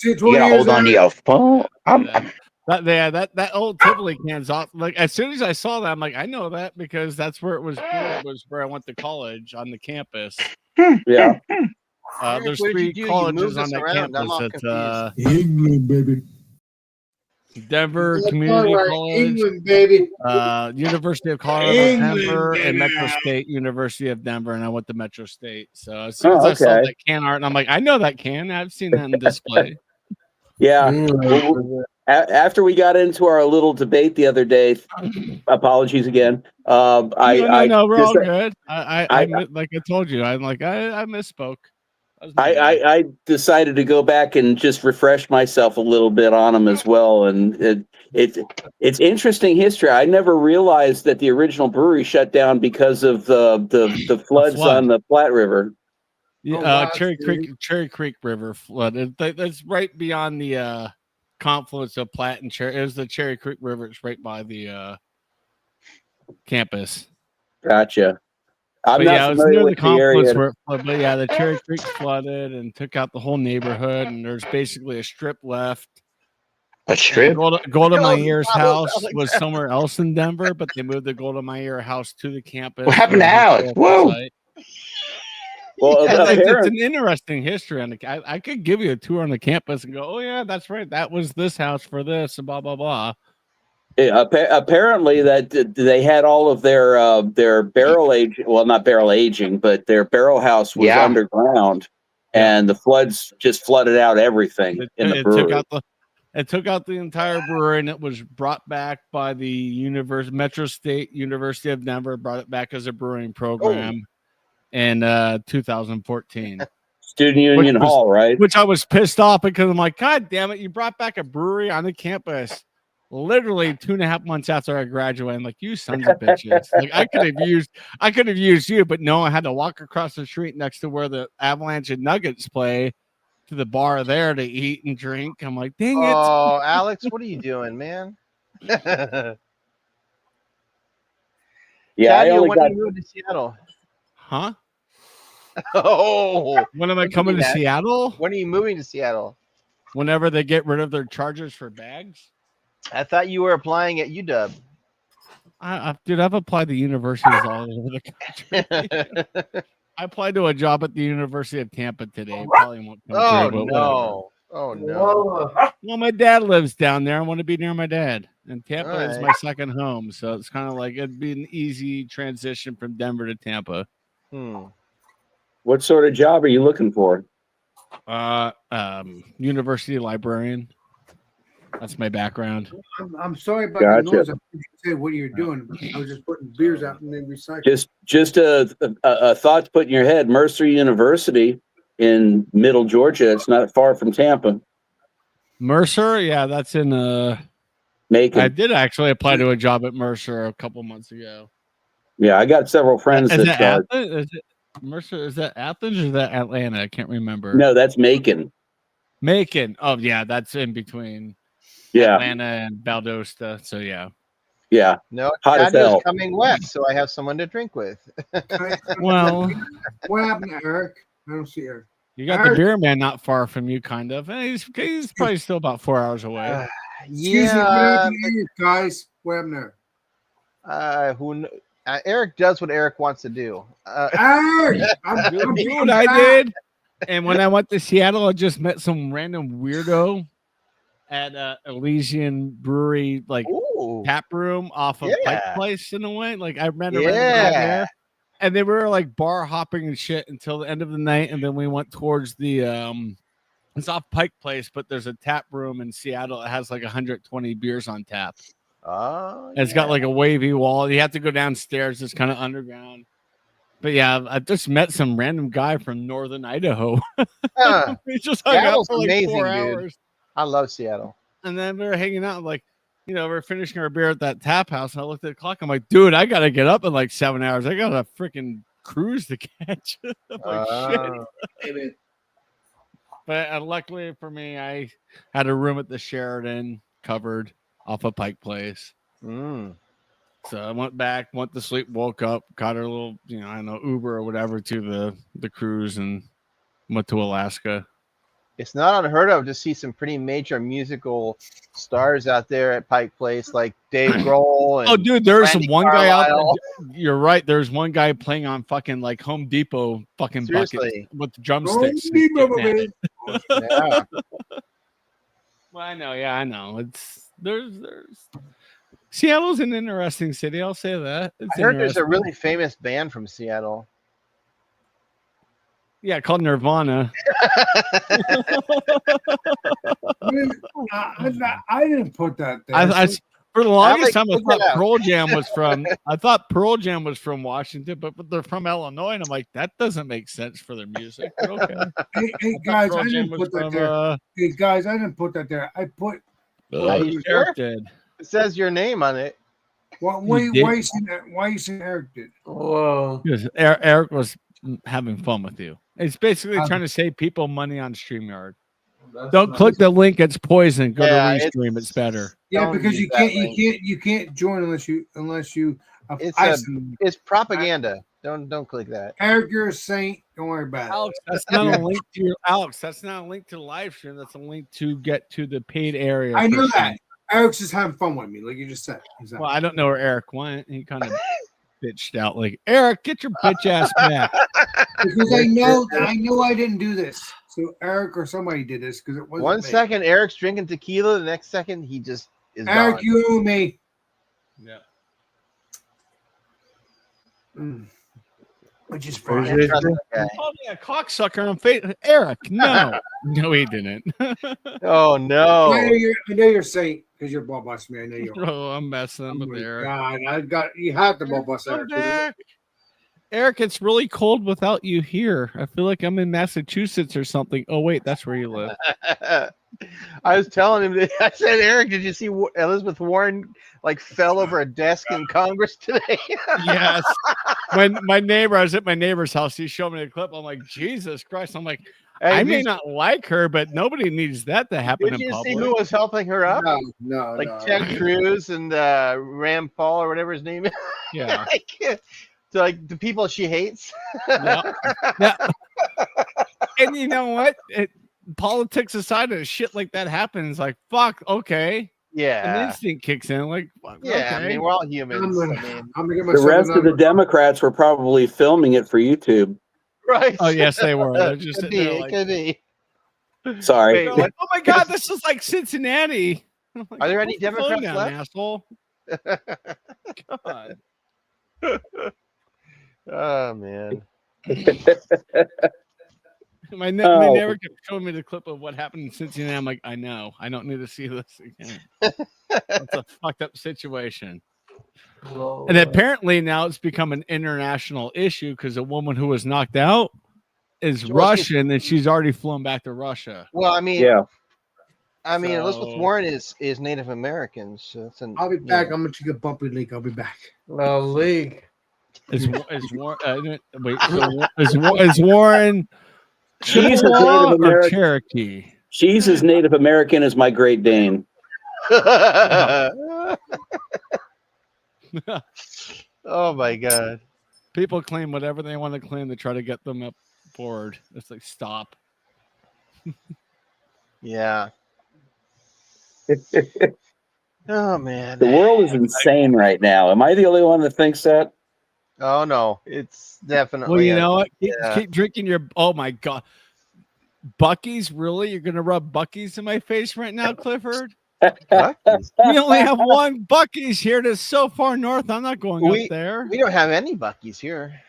You gotta hold on to your phone. That old Tivoli can's off. Like as soon as I saw that, I'm like, I know that because that's where it was. It was where I went to college on the campus. Yeah. There's What did you 3 do? You colleges moved on us that around. I'm all campus. It's England, baby. Denver Community College, England, baby. University of Colorado, England, Denver, and baby. Metro State University of Denver, and I went to Metro State. So as soon Oh, as I saw okay. that can art, and I'm like, I know that can. I've seen that in display. Yeah. After we got into our little debate the other day, apologies again. No, we're all just- good. Like I told you, I misspoke. I decided to go back and just refresh myself a little bit on them as well, and it's interesting history. I never realized that the original brewery shut down because of the floods flood. on the Platte River. Yeah, Oh, wow, Cherry Creek River flooded. That's right beyond the confluence of Platte and Cherry. It was the Cherry Creek River. It's right by the campus. Gotcha. I'm But yeah, not it was familiar near the with the area. confluence where it flooded. But yeah, the Cherry Creek flooded and took out the whole neighborhood, and there's basically a strip left. A strip? Golda Meir's I house was like was somewhere else in Denver, but they moved the Golda Meir house to the campus. What happened to Alex? Whoa. Well, It's an interesting history on the. I could give you a tour on the campus and go, oh yeah, that's right, that was this house for this and blah blah blah. apparently that they had all of their barrel age, well, not barrel aging, but their barrel house was underground, and the floods just flooded out everything in the brewery. It took out the entire brewery, and it was brought back by the Metro State University of Denver. Brought it back as a brewing program in 2014. Student Union Hall, right? Which I was pissed off because I'm like, God damn it, you brought back a brewery on the campus literally 2.5 months after I graduated. I'm like, you sons of bitches. Like I could have used you, but no, I had to walk across the street next to where the Avalanche and Nuggets play to the bar there to eat and drink. I'm like, dang it. Oh, Alex, what are you doing, man? Yeah, I Thaddeus, only when got are you moving to Seattle? Huh? Oh, When am I coming to that? Seattle? when are you moving to Seattle? Whenever they get rid of their charges for bags. I thought you were applying at UW. Dude, I've applied to universities all over the country. I applied to a job at the University of Tampa today. Probably won't come Oh through, but no! Oh no! well, my dad lives down there. I want to be near my dad, and Tampa is Alright. my second home, so it's kind of like it'd be an easy transition from Denver to Tampa. what sort of job are you looking for? University librarian. That's my background. I'm sorry about Gotcha. the noise. I didn't say what you're doing. I was just putting beers out and then recycling. Just a thought to put in your head. Mercer University in Middle Georgia. It's not far from Tampa. Mercer, yeah, that's in Macon. I did actually apply to a job at Mercer a couple months ago. Yeah, I got several friends Is that. that Athens? Is it Mercer? Is that Athens or is that Atlanta? I can't remember. No, that's Macon. Macon. Oh yeah, that's in between Yeah, Atlanta and Valdosta. So yeah. yeah. No, Hot as Thaddeus hell. coming west, so I have someone to drink with. Well, What happened to Eric? I don't see Eric. you got the beer man not far from you, kind of. He's probably still about 4 hours away. Excuse me, what happened to Eric, guys? What happened there? Eric does what Eric wants to do. Eric! Dude, I did. And when I went to Seattle, I just met some random weirdo at Elysian Brewery, like Ooh, tap room off of Pike Yeah. Place in a way. Like I met a random guy there, and they were like bar hopping and shit until the end of the night, and then we went towards the it's off Pike Place, but there's a tap room in Seattle. It has like 120 beers on tap. Oh, And it's got like a wavy wall. You have to go downstairs. It's kind of underground. But yeah, I just met some random guy from northern Idaho. We just hung out Seattle's for like amazing, 4 dude. hours. I love Seattle. And then we were hanging out, like, we were finishing our beer at that tap house. And I looked at the clock. I'm like, dude, I got to get up in like 7 hours. I got a freaking cruise to catch. I'm like, shit. But luckily for me, I had a room at the Sheraton covered off of Pike Place. So I went back, went to sleep, woke up, got a little, I don't know, Uber or whatever to the cruise and went to Alaska. It's not unheard of to see some pretty major musical stars out there at Pike Place, like Dave Grohl. And Oh, dude, there's Randy one guy out Carlisle. there. You're right. There's one guy playing on fucking like Home Depot fucking buckets Seriously. with drumsticks. Yeah. Well, I know. Yeah, I know. There's Seattle's an interesting city. I'll say that. It's I heard there's a interesting. really famous band from Seattle. Yeah, called Nirvana. I didn't put that there. I for the longest time I look that thought up. Pearl Jam was from. I thought Pearl Jam was from Washington, but they're from Illinois, and I'm like, that doesn't make sense for their music. But okay. Hey guys, Pearl I Jam didn't was put that from, there. Hey guys, I didn't put that there. I put. Are you Eric sure? did. It says your name on it. Why You did? you saying that? Why you saying Eric did? Whoa. Yes, Eric was having fun with you. It's basically trying to save people money on StreamYard. Don't click the link; it's poison. Go Yeah, to Restream; it's better. Yeah, Don't because use you that can't, link. you can't join unless you. It's propaganda. Don't click that. Eric, you're a saint. Don't worry about it. Alex, that's not a link to your Alex. That's not a link to the live stream. That's a link to get to the paid area. I know for that. Eric's just having fun with me, like you just said. Exactly. Well, I don't know where Eric went. He kind of bitched out like, Eric, get your bitch ass back. Because I know I didn't do this. So Eric or somebody did this because it wasn't One me. second, Eric's drinking tequila. The next second, he just is Eric, gone. you owe me. Yeah. Mm. which is Where's fine. it? Trust that guy. Oh yeah, cocksucker on face. Eric, no, no, he didn't. Oh I no. know you're saying because you're ball busting me. I know you are. Oh, I'm messing Oh with my Eric. God, you have to ball bust Come Eric. back. Eric, it's really cold without you here. I feel like I'm in Massachusetts or something. Oh wait, that's where you live. I was telling him that I said, Eric, did you see Elizabeth Warren like fell over a desk in Congress today? Yes. My neighbor, I was at my neighbor's house. He showed me the clip. I'm like, Jesus Christ. I'm like, Hey, I did may you- not like her, but nobody needs that to happen Did in you see public. who was helping her up? No, Like no. Ted Cruz and Rand Paul or whatever his name is. Yeah. To like the people she hates. Yeah. And you know what? Politics aside, shit like that happens. Like, fuck, okay. An Yeah. instinct kicks in. Like, fuck, Yeah. okay. I mean, we're all humans. I'm I gonna, mean, I'm gonna get The myself rest of the another. Democrats were probably filming it for YouTube. right. Oh, yes, they were. They're just Could sitting be. there It like, could be. Sorry. they're like, oh my God, this is like Cincinnati. I'm like, Are there any put the phone Democrats down, left? asshole? God. Oh man. My Oh. neighbor kept showing me the clip of what happened in Cincinnati. I'm like, I know. I don't need to see this again. It's a fucked up situation. And apparently now it's become an international issue because a woman who was knocked out is Well, Russian and she's already flown back to Russia. Well, I mean, Yeah. Elizabeth So- Warren is Native American, so it's an. I'll be you back. know. I'm gonna take a bumpy leak. I'll be back. League. Is Warren She's a Chippewa Native or American. Cherokee? She's as Native American as my Great Dane. Oh my god. People claim whatever they want to claim to try to get them up forward. It's like, stop. Yeah. Oh man. The world is insane right now. Am I the only one that thinks that? Oh no, it's definitely. Well, you know what? yeah. Keep drinking your. Oh my God, Bucky's, really? You're gonna rub Bucky's in my face right now, Clifford? Buc-ee's. We only have one Bucky's here that's so far north. I'm not going up there. We don't have any Bucky's here.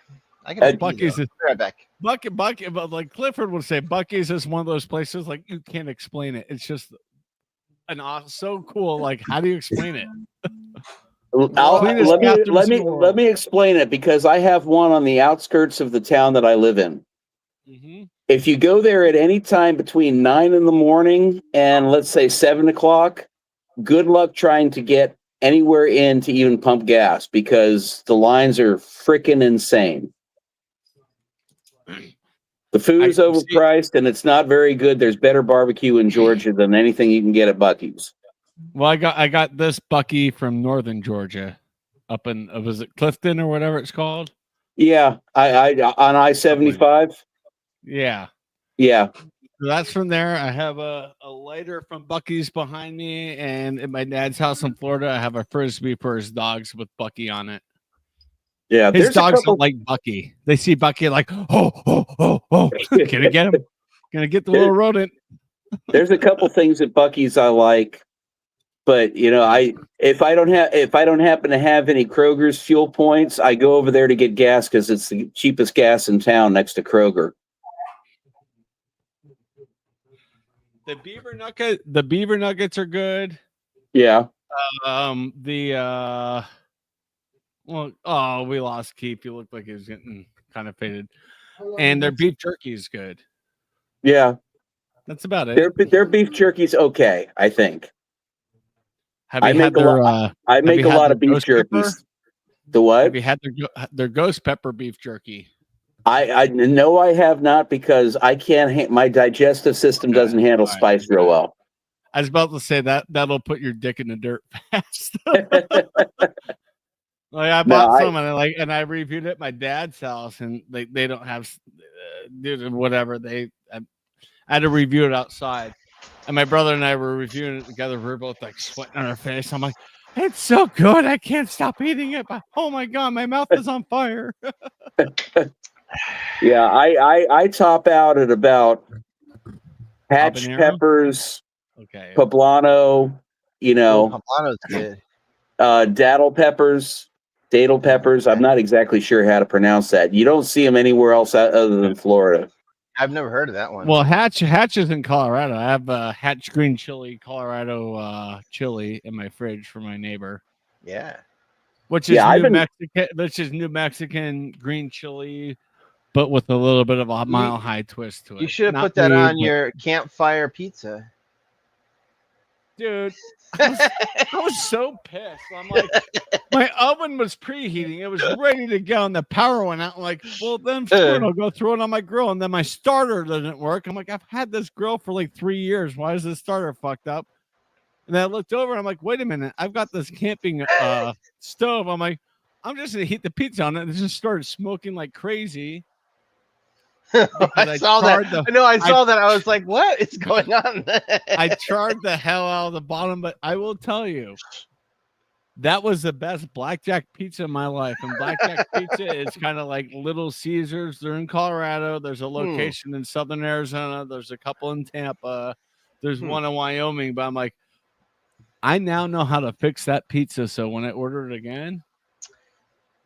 I can Bucky's is right back. Bucky, but like Clifford would say, Bucky's is one of those places like you can't explain it. It's just so cool. Like, how do you explain it? Cleanest bathrooms in the world. Let me explain it because I have one on the outskirts of the town that I live in. Mm-hmm. If you go there at any time between 9 in the morning and let's say 7 o'clock, good luck trying to get anywhere in to even pump gas because the lines are freaking insane. The food is overpriced and it's not very good. There's better barbecue in Georgia than anything you can get at Buc-ee's. Well, I got this Bucky from northern Georgia, up in was it Clifton or whatever it's called? Yeah, I on I-75. Yeah. Yeah. So that's from there. I have a lighter from Bucky's behind me, and at my dad's house in Florida, I have a frisbee for his dogs with Bucky on it. Yeah, His there's a dogs couple- don't like Bucky. They see Bucky like, oh. Gonna get him. Gonna get the little rodent. There's a couple things at Buc-ee's I like, but you know, if I don't happen to have any Kroger's fuel points, I go over there to get gas because it's the cheapest gas in town next to Kroger. The beaver nuggets are good. Yeah. We lost Keith. He looked like he was getting kind of faded. And their beef jerky is good. Yeah. That's about it. Their beef jerky's okay, I think. Have you had their I make a lot of beef jerkies. The what? Have you had their ghost pepper beef jerky? I know I have not because I can't. My digestive system doesn't handle spice real well. I was about to say that'll put your dick in the dirt fast. Like I bought some and I reviewed it at my dad's house and they don't have whatever I had to review it outside. And my brother and I were reviewing it together. We were both like sweating on our face. I'm like, it's so good. I can't stop eating it. But oh my God, my mouth is on fire. Yeah, I top out at about hatch Habanero? peppers, Okay. poblano, Poblano's good. daddle peppers. Datel peppers. I'm not exactly sure how to pronounce that. You don't see them anywhere else other than Florida. I've never heard of that one. Well, Hatch is in Colorado. I have Hatch green chili, Colorado chili in my fridge for my neighbor, yeah. which is Yeah, I've been- Mexican. Which is New Mexican green chili, but with a little bit of a mile high twist to it. You should have Not put that weird, on but- your campfire pizza. dude. I was so pissed. I'm like, my oven was preheating. It was ready to go, and the power went out. I'm like, well, then screw it, I'll go throw it on my grill. And then my starter doesn't work. I'm like, I've had this grill for like 3 years. Why is this starter fucked up? And then I looked over, and I'm like, wait a minute. I've got this camping stove. I'm like, I'm just going to heat the pizza on it. It just started smoking like crazy. I saw that. I saw that. I was like, what is going on? I charred the hell out of the bottom, but I will tell you, that was the best blackjack pizza in my life. And blackjack pizza is kind of like Little Caesars. They're in Colorado. There's a location in Southern Arizona. There's a couple in Tampa. There's one in Wyoming. But I'm like, I now know how to fix that pizza. So when I order it again,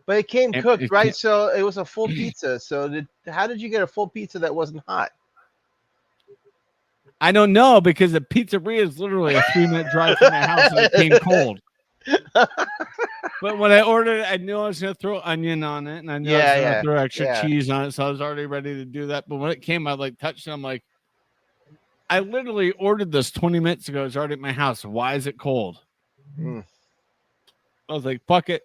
But it came It- cooked, it right? came- So it was a full pizza. So how did you get a full pizza that wasn't hot? I don't know, because the pizzeria is literally a 3-minute drive from my house, and it came cold. But when I ordered it, I knew I was going to throw onion on it, and I knew I was going to throw extra cheese on it, so I was already ready to do that. But when it came, I like touched it. I'm like, I literally ordered this 20 minutes ago. It's already at my house. Why is it cold? Mm. I was like, fuck it.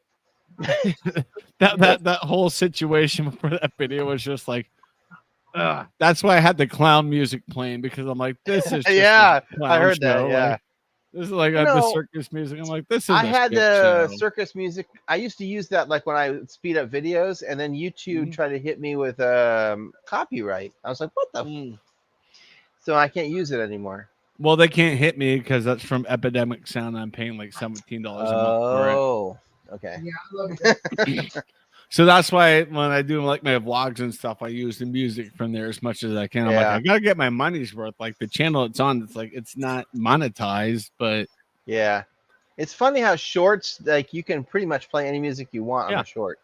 that whole situation for that video was just like, that's why I had the clown music playing, because I'm like, this is just Yeah, a clown I heard that. show. Yeah. Like, this is like You the know, circus music. I'm like, this is. I a had skit the show. circus music. I used to use that like when I would speed up videos, and then YouTube tried to hit me with copyright. I was like, what the? Mm. So I can't use it anymore. Well, they can't hit me because that's from Epidemic Sound. I'm paying like $17 a month for it. Oh, okay. Yeah, I love it. So that's why when I do like my vlogs and stuff, I use the music from there as much as I can. I'm like, Yeah. I gotta get my money's worth. Like the channel it's on, it's like it's not monetized, but Yeah. It's funny how shorts, like you can pretty much play any music you want on a short.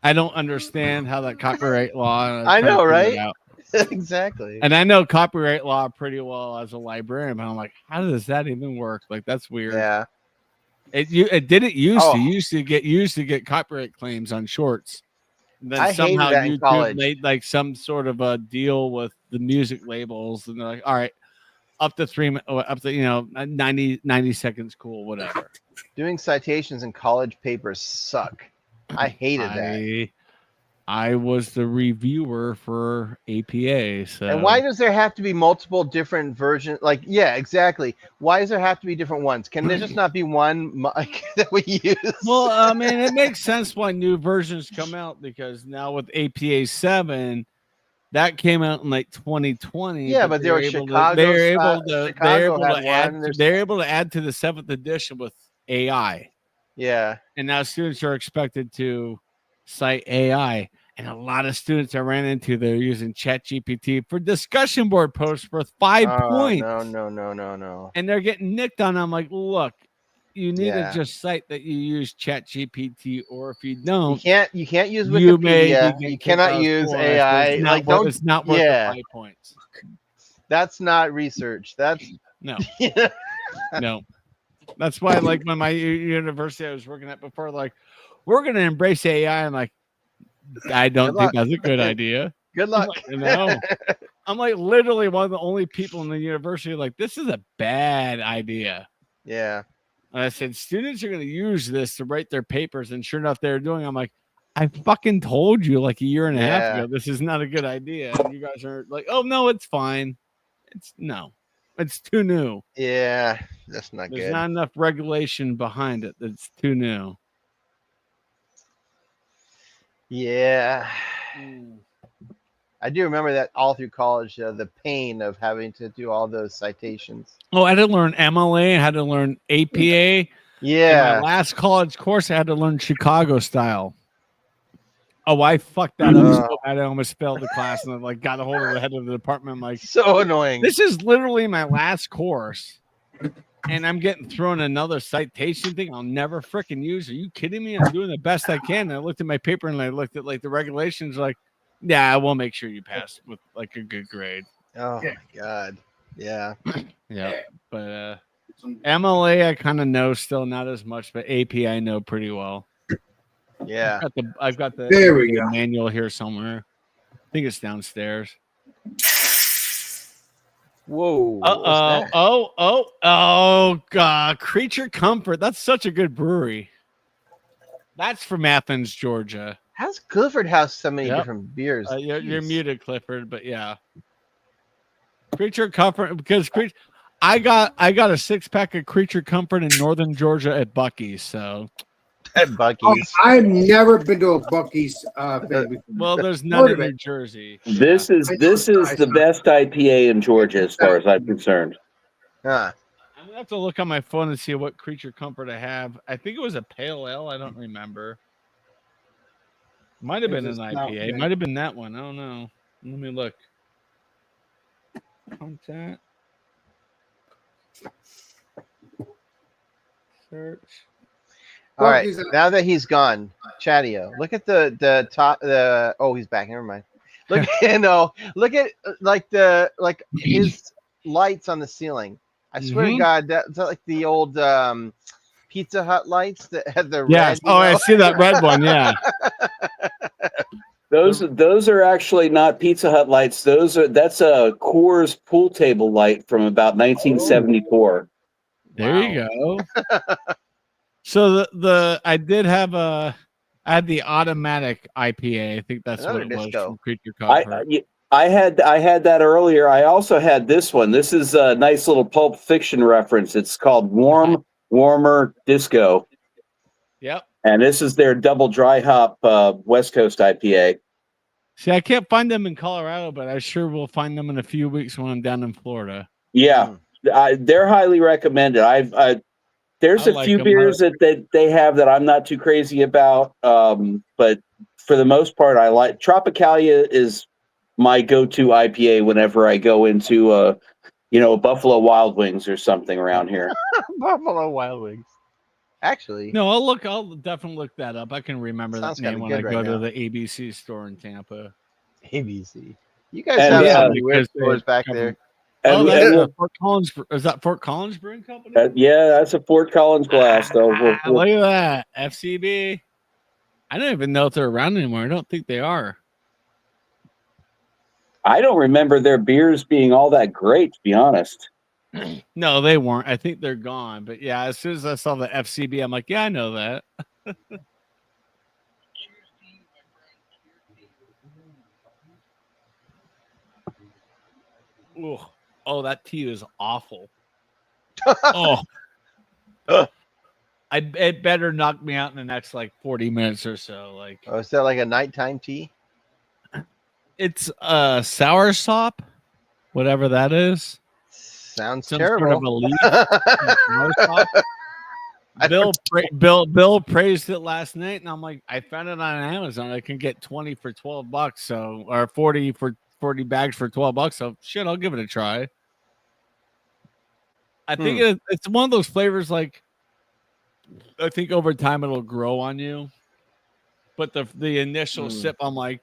I don't understand how that copyright law. I know, trying to figure it right? out. Exactly. And I know copyright law pretty well as a librarian, but I'm like, how does that even work? Like that's weird. Yeah. It didn't used Oh. to used to get copyright claims on shorts. And then I hated somehow that in YouTube college. made like some sort of a deal with the music labels, and they're like, all right, up to 90 seconds, cool, whatever. Doing citations in college papers suck. I hated that. I was the reviewer for APA. So And why does there have to be multiple different versions? Like, yeah, exactly. Why does there have to be different ones? Can there just not be one mic that we use? Well, I mean, it makes sense why new versions come out, because now with APA 7, that came out in like 2020. Yeah, but they were Chicago They're style- able to. Chicago They're able had to add. one, there's- They're able to add to the 7th edition with AI, Yeah. and now students are expected to cite AI. And a lot of students I ran into, they're using ChatGPT for discussion board posts worth 5 points. No. And they're getting nicked on. I'm like, look, you need Yeah. to just cite that you use ChatGPT, or if you You don't, can't use you may Wikipedia. be You kicked cannot out of use school. AI. It's not Like, worth- don't. it's not worth yeah. the 5 points. That's not research. That's No, no. That's why, like, when my university I was working at before, like, we're going to embrace AI. I'm like, I don't Good think luck. that's a good idea. good luck. You know, I'm like literally one of the only people in the university like, this is a bad idea. Yeah. And I said, students are going to use this to write their papers. And sure enough, they're doing. I'm like, I fucking told you like a year and a half Yeah. ago, this is not a good idea. And you guys are like, oh, no, it's fine. It's too new. Yeah. That's not There's good. not enough regulation behind it. It's too new. Yeah. I do remember that all through college, the pain of having to do all those citations. Oh, I had to learn MLA. I had to learn APA. In Yeah. my last college course, I had to learn Chicago style. Oh, I fucked that up so bad. I almost failed the class, and I like got a hold of the head of the department. I'm like, So annoying. this is literally my last course, and I'm getting thrown another citation thing I'll never freaking use. Are you kidding me? I'm doing the best I can. And I looked at my paper and I looked at like the regulations, like, yeah, we'll make sure you pass with like a good grade. Oh my god. Yeah. Yeah. But MLA I kind of know still not as much, but AP I know pretty well. Yeah. I've got the There we go. manual here somewhere. I think it's downstairs. Whoa. what was that? Oh, God. Creature Comfort. That's such a good brewery. That's from Athens, Georgia. How's Clifford House so many Yep. different beers? You're Jeez. muted, Clifford, but yeah. Creature Comfort, because I got a 6-pack of Creature Comfort in Northern Georgia at Buc-ee's. So, At Buc-ee's. I've never been to a Buc-ee's thing before. well, there's Heard none of in it. New Jersey. This is the best IPA in Georgia, as far as I'm concerned. Huh. I'm gonna have to look on my phone and see what Creature Comfort I have. I think it was a pale ale. I don't remember. Might have been an It's a stout IPA. thing. Might have been that one. I don't know. Let me look. Content. Search. All right. Buc-ee's Now that he's gone, Chatio, look at the top. Oh, he's back. Never mind. Look, look at like his lights on the ceiling. I swear to Mhm. God, that's like the old Pizza Hut lights that had the Yes. red. Oh, I see that red one. Yeah. Those are actually not Pizza Hut lights. That's a Coors pool table light from about 1974. There you go. So I had the automatic IPA. I think that's Another what it was disco. from Creature Comfort. I had that earlier. I also had this one. This is a nice little Pulp Fiction reference. It's called Warmer Disco, Yep. and this is their double dry hop West Coast IPA. See, I can't find them in Colorado, but I sure will find them in a few weeks when I'm down in Florida. Yeah, they're highly recommended. There's I a like few 'em. beers that they have that I'm not too crazy about, but for the most part, I like Tropicalia is my go-to IPA whenever I go into Buffalo Wild Wings or something around here. Buffalo Wild Wings. Actually, No, I'll definitely look that up. I can remember Sounds that name kinda when I good go right to now. the ABC store in Tampa. ABC. You guys And, have yeah, some weird because they stores back cover- there. Oh, And- that's and- Fort Collins. Is that Fort Collins Brewing Company? yeah, that's a Fort Collins glass. So Look at that. FCB. I don't even know if they're around anymore. I don't think they are. I don't remember their beers being all that great, to be honest. No, they weren't. I think they're gone. But yeah, as soon as I saw the FCB, I'm like, yeah, I know that. Ooh. Oh, that tea is awful. Oh. It better knock me out in the next like 40 minutes or so. Like Oh, is that like a nighttime tea? it's sour sop, whatever that is. Sounds Some terrible. sort of a leaf. Sour sop. Bill praised it last night, and I'm like, I found it on Amazon. I can get 20 for $12, so or 40 for 40 bags for $12. So shit, I'll give it a try. I think it's one of those flavors. Like, I think over time it'll grow on you, but the initial sip, I'm like,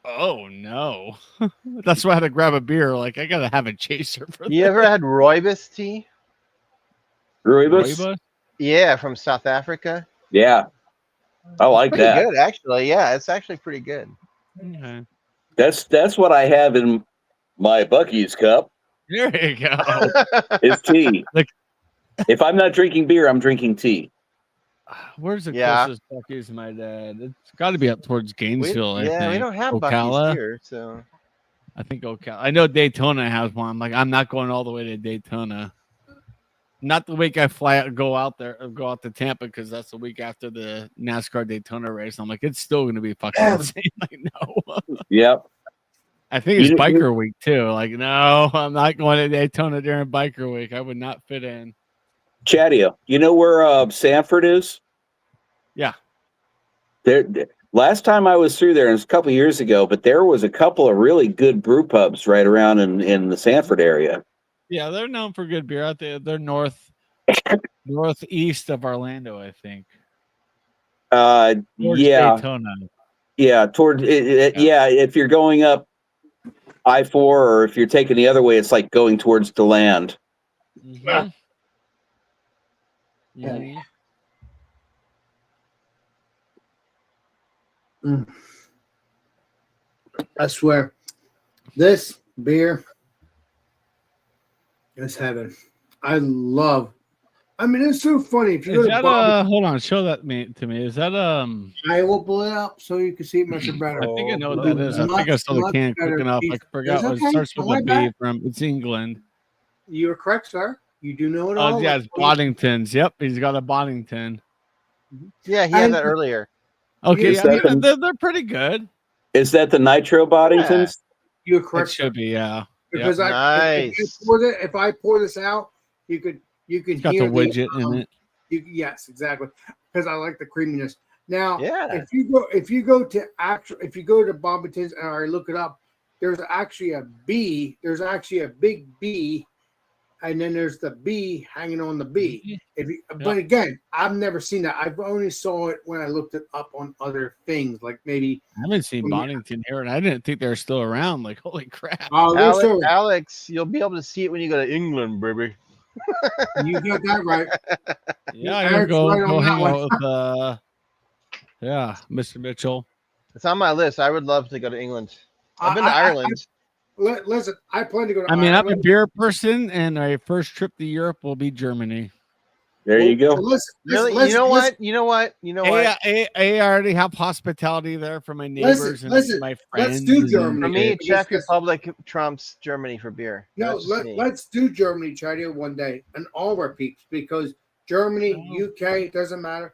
oh no. That's why I had to grab a beer. Like, I gotta have a chaser for You that. ever had rooibos tea? Rooibos? Rooibos? Yeah, from South Africa. Yeah, I like Pretty that. good, actually. Yeah, it's actually pretty good. Okay. That's what I have in my Buc-ee's cup. There you go. Is tea. Like- If I'm not drinking beer, I'm drinking tea. Where's the Yeah. closest Buc-ee's to my dad? It's got to be up towards Gainesville. I we think. don't have Ocala? Buc-ee's here, so I think Ocala. I know Daytona has one. I'm like, I'm not going all the way to Daytona. Not the week I go out to Tampa, because that's the week after the NASCAR Daytona race. I'm like, it's still going to be fucking insane. Like, no. Yep. I think it's You- biker week too. Like, no, I'm not going to Daytona during biker week. I would not fit in. Chatio, you know where Sanford is? Yeah. There. Last time I was through there, it was a couple of years ago, but there was a couple of really good brew pubs right around in the Sanford area. Yeah, they're known for good beer out there. They're north. Northeast of Orlando, I think. Yeah, Daytona. yeah. Toward yeah. If you're going up I-4, or if you're taking the other way, it's like going towards the land. Mhm. Mhm. I swear, this beer is heaven. I love. I mean, it's so funny. If you Is go to that Bobby, hold on, show that to me. Is that I will pull it up so you can see it much better. I think I know what that is. I think I saw the can quick enough. I forgot what it starts with a B from. It's England. You're correct, sir. You do know it Oh all. yeah, it's Boddington's. Yep, he's got a Boddington. Yeah, he had And- that earlier. Okay, Is I that mean, the- they're pretty good. Is that the Nitro Boddingtons? You're It correct, sir. should be, yeah. Because Nice. if I pour this out, you can It's got the hear widget in it. Yes, exactly. Because I like the creaminess. Now, Yeah. if you go to Bobbington's and I look it up, there's actually a B. There's actually a big B, and then there's the B hanging on the B. But again, I've never seen that. I've only saw it when I looked it up on other things, like maybe. I haven't seen Yeah. Boddington here, and I didn't think they were still around. Like, holy crap! Oh, they're still- Alex, you'll be able to see it when you go to England, baby. you got that right. Yeah, I gotta Eric's go right on that hang one. out with Mr. Mitchell. It's on my list. I would love to go to England. I've been to I- Ireland. Listen, I plan to go to. I mean, I'm a Ireland. beer person, and my first trip to Europe will be Germany. There you go. Listen, Really? listen, You know listen, what? You know what? You know what? I already have hospitality there for my neighbors listen, and my let's friends. do and- Germany. For me, Because- Czech Republic trumps Germany for beer. No, That's just me. let's do Germany, China, one day, and all of our peeps, because Germany, Oh. UK, it doesn't matter.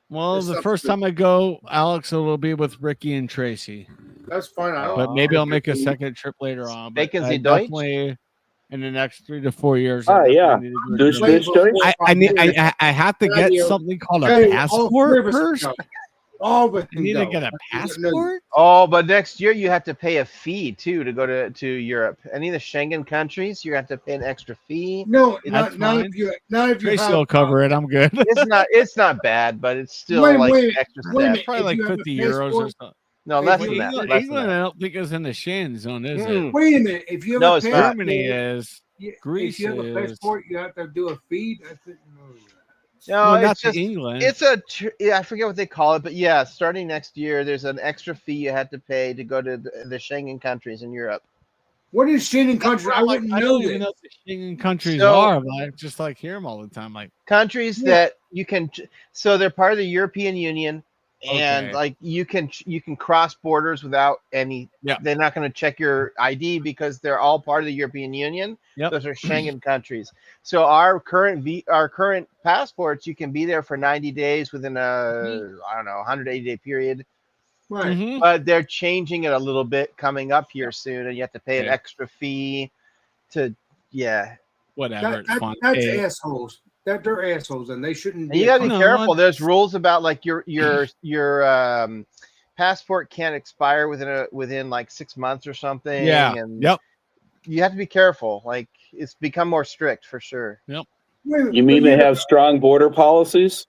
Well, This the stuff's first good. time I go, Alex, it will be with Ricky and Tracy. That's fine. But maybe I'll make a second trip later on. But Bacon I Sie Deutsch? definitely in the next 3 to 4 years. Ah, I yeah. definitely need to go to Deutsch, Germany. Deutsch, Deutsch. I have to get something called a Hey, all three passport of us first. can go. All of us I can need to go. get a passport. Oh, but next year you have to pay a fee too to go to Europe. Any of the Schengen countries, you have to pay an extra fee. No, That's not fine. if you Tracy have, will cover it. I'm good. It's not bad, but it's still Wait, like wait, extra wait a step. minute. Probably If like you have a 50 euros or passport- something. No, less Well, than that. England, Less than England, that. I don't think is in the Shan zone, is it? Mm. Wait a minute. If you have No, a it's not. passport, Germany is. Greece if you have a is. passport, you have to do a fee. I didn't know that. No, Well, not it's to just England. it's I forget what they call it, but yeah, starting next year, there's an extra fee you had to pay to go to the Schengen countries in Europe. What is Schengen country? I wouldn't I know don't even this. know what the Schengen countries So- are, but I just like hear them all the time. Like, Countries Yeah. that you can, so they're part of the European Union, and Okay. like you can cross borders without any. Yeah. They're not going to check your ID because they're all part of the European Union. Yep. Those are Schengen countries. So our current passports, you can be there for 90 days within I don't know 180-day period. Right. mhm. But they're changing it a little bit coming up here soon, and you have to pay an Okay. extra fee to Whatever. It's fine. That's Hey, assholes. They're assholes, and they shouldn't. And you got to be No, careful. what- There's rules about like your passport can't expire within like 6 months or something. yeah. And Yep. you have to be careful. Like it's become more strict for sure. Wait a minute, You mean but they have strong border policies?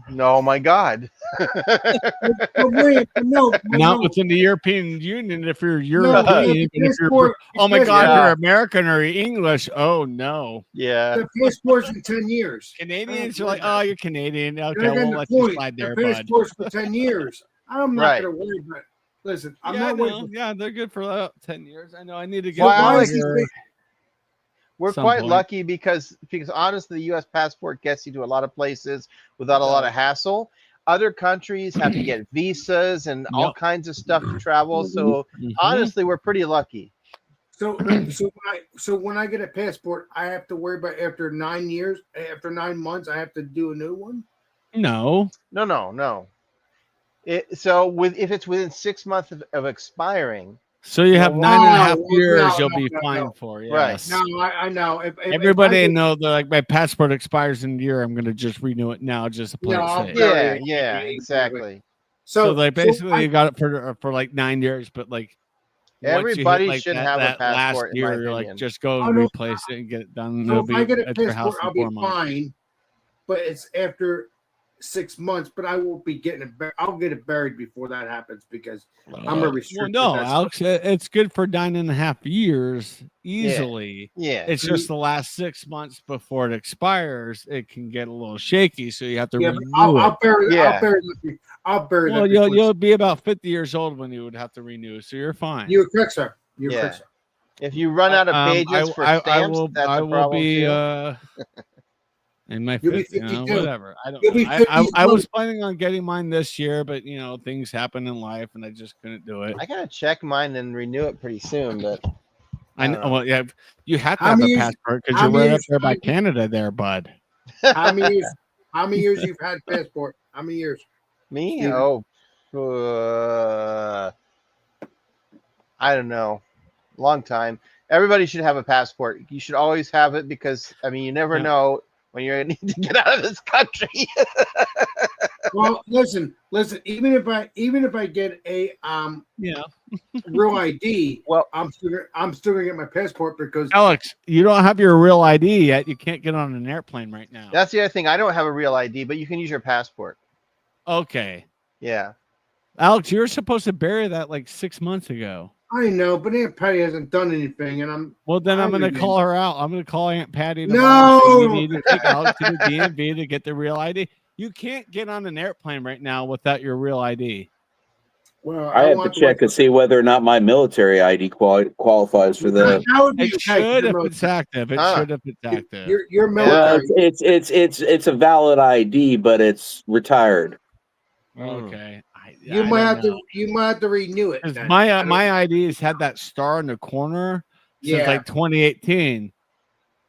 No, my God. but wait, no, Not within the European Union. If you're No, European, the and if you're, passport- oh my God, Yeah. you're American or English. Oh no. Yeah. The passport's in 10 years. Canadians are like, oh, you're Canadian. Okay, They're we'll getting let the you point. slide The there, bud. passport's for 10 years. I'm not Right. going to worry about it. Listen, I'm Yeah, not worried. yeah, they're good for 10 years. I know. I need to get Well, one Alex, here. We're some quite point. lucky because honestly, the U.S. passport gets you to a lot of places without a lot of hassle. Other countries have to get visas and all Yep. kinds of stuff to travel. So Mhm. honestly, we're pretty lucky. So when I get a passport, I have to worry about after 9 years, after 9 months, I have to do a new one. No. No. If it's within 6 months of expiring, So you have No, 9.5 no, years no, you'll no, be no, fine no. for. Right. Yes. No, I know. If Everybody I know that like my passport expires in a year. I'm gonna just renew it now just to play No, it I'll- safe. yeah, yeah, exactly. So like basically I- you got it for like 9 years, but like once you hit, Everybody like, should that, have a that passport, last in my year, you're like opinion. just go Oh, and no. replace it and get it done. so It'll if be I get a at your house passport, in I'll be 4 months. fine. but it's after 6 months. But I won't be getting it. I'll get it buried before that happens because I'm a Well, restricted. no, that's- Alex, it's good for 9.5 years easily. Yeah. It's just the last 6 months before it expires, it can get a little shaky, so you have to Yeah, but renew it. I'll bury. Yeah. I'll bury Well, that. you'll be about 50 years old when you would have to renew, so you're fine. You're correct, sir. You're Yeah. correct, sir. If you run out of pages for stamps, that's I a will problem be too. in my You'll be 50, 52. whatever. I don't You'll know. be I was 52. planning on getting mine this year, but things happen in life and I just couldn't do it. I gotta check mine and renew it pretty soon, but I know. Well, yeah, you have to How have a many years- passport because how you're many right up years- there by Canada, there, bud. How many years? How many years you've had passport? How many years? me? Steven. Oh, I don't know. Long time. Everybody should have a passport. You should always have it because you never Yeah. know when you're gonna need to get out of this country. Well, listen. Even if I get a Yeah. real ID, Well- I'm still gonna get my passport because Alex, you don't have your real ID yet. You can't get on an airplane right now. That's the other thing. I don't have a real ID, but you can use your passport. Okay. Yeah. Alex, you were supposed to bury that like 6 months ago. I know, but Aunt Patty hasn't done anything, and I'm Well, then I'm I going to would- call her out. I'm going to call Aunt Patty. No! tomorrow and say, you need to take Alex to the DMV to get the real ID. You can't get on an airplane right now without your real ID. well. I have want to check to see whether or not my military ID qualifies for the. That would be It okay, should if you're it's active. It Ah. should if it's active. You're Well, military. it's a valid ID, but it's retired. Okay. You might have to renew it. 'Cause then. my ID has had that star in the corner since Yeah. like 2018.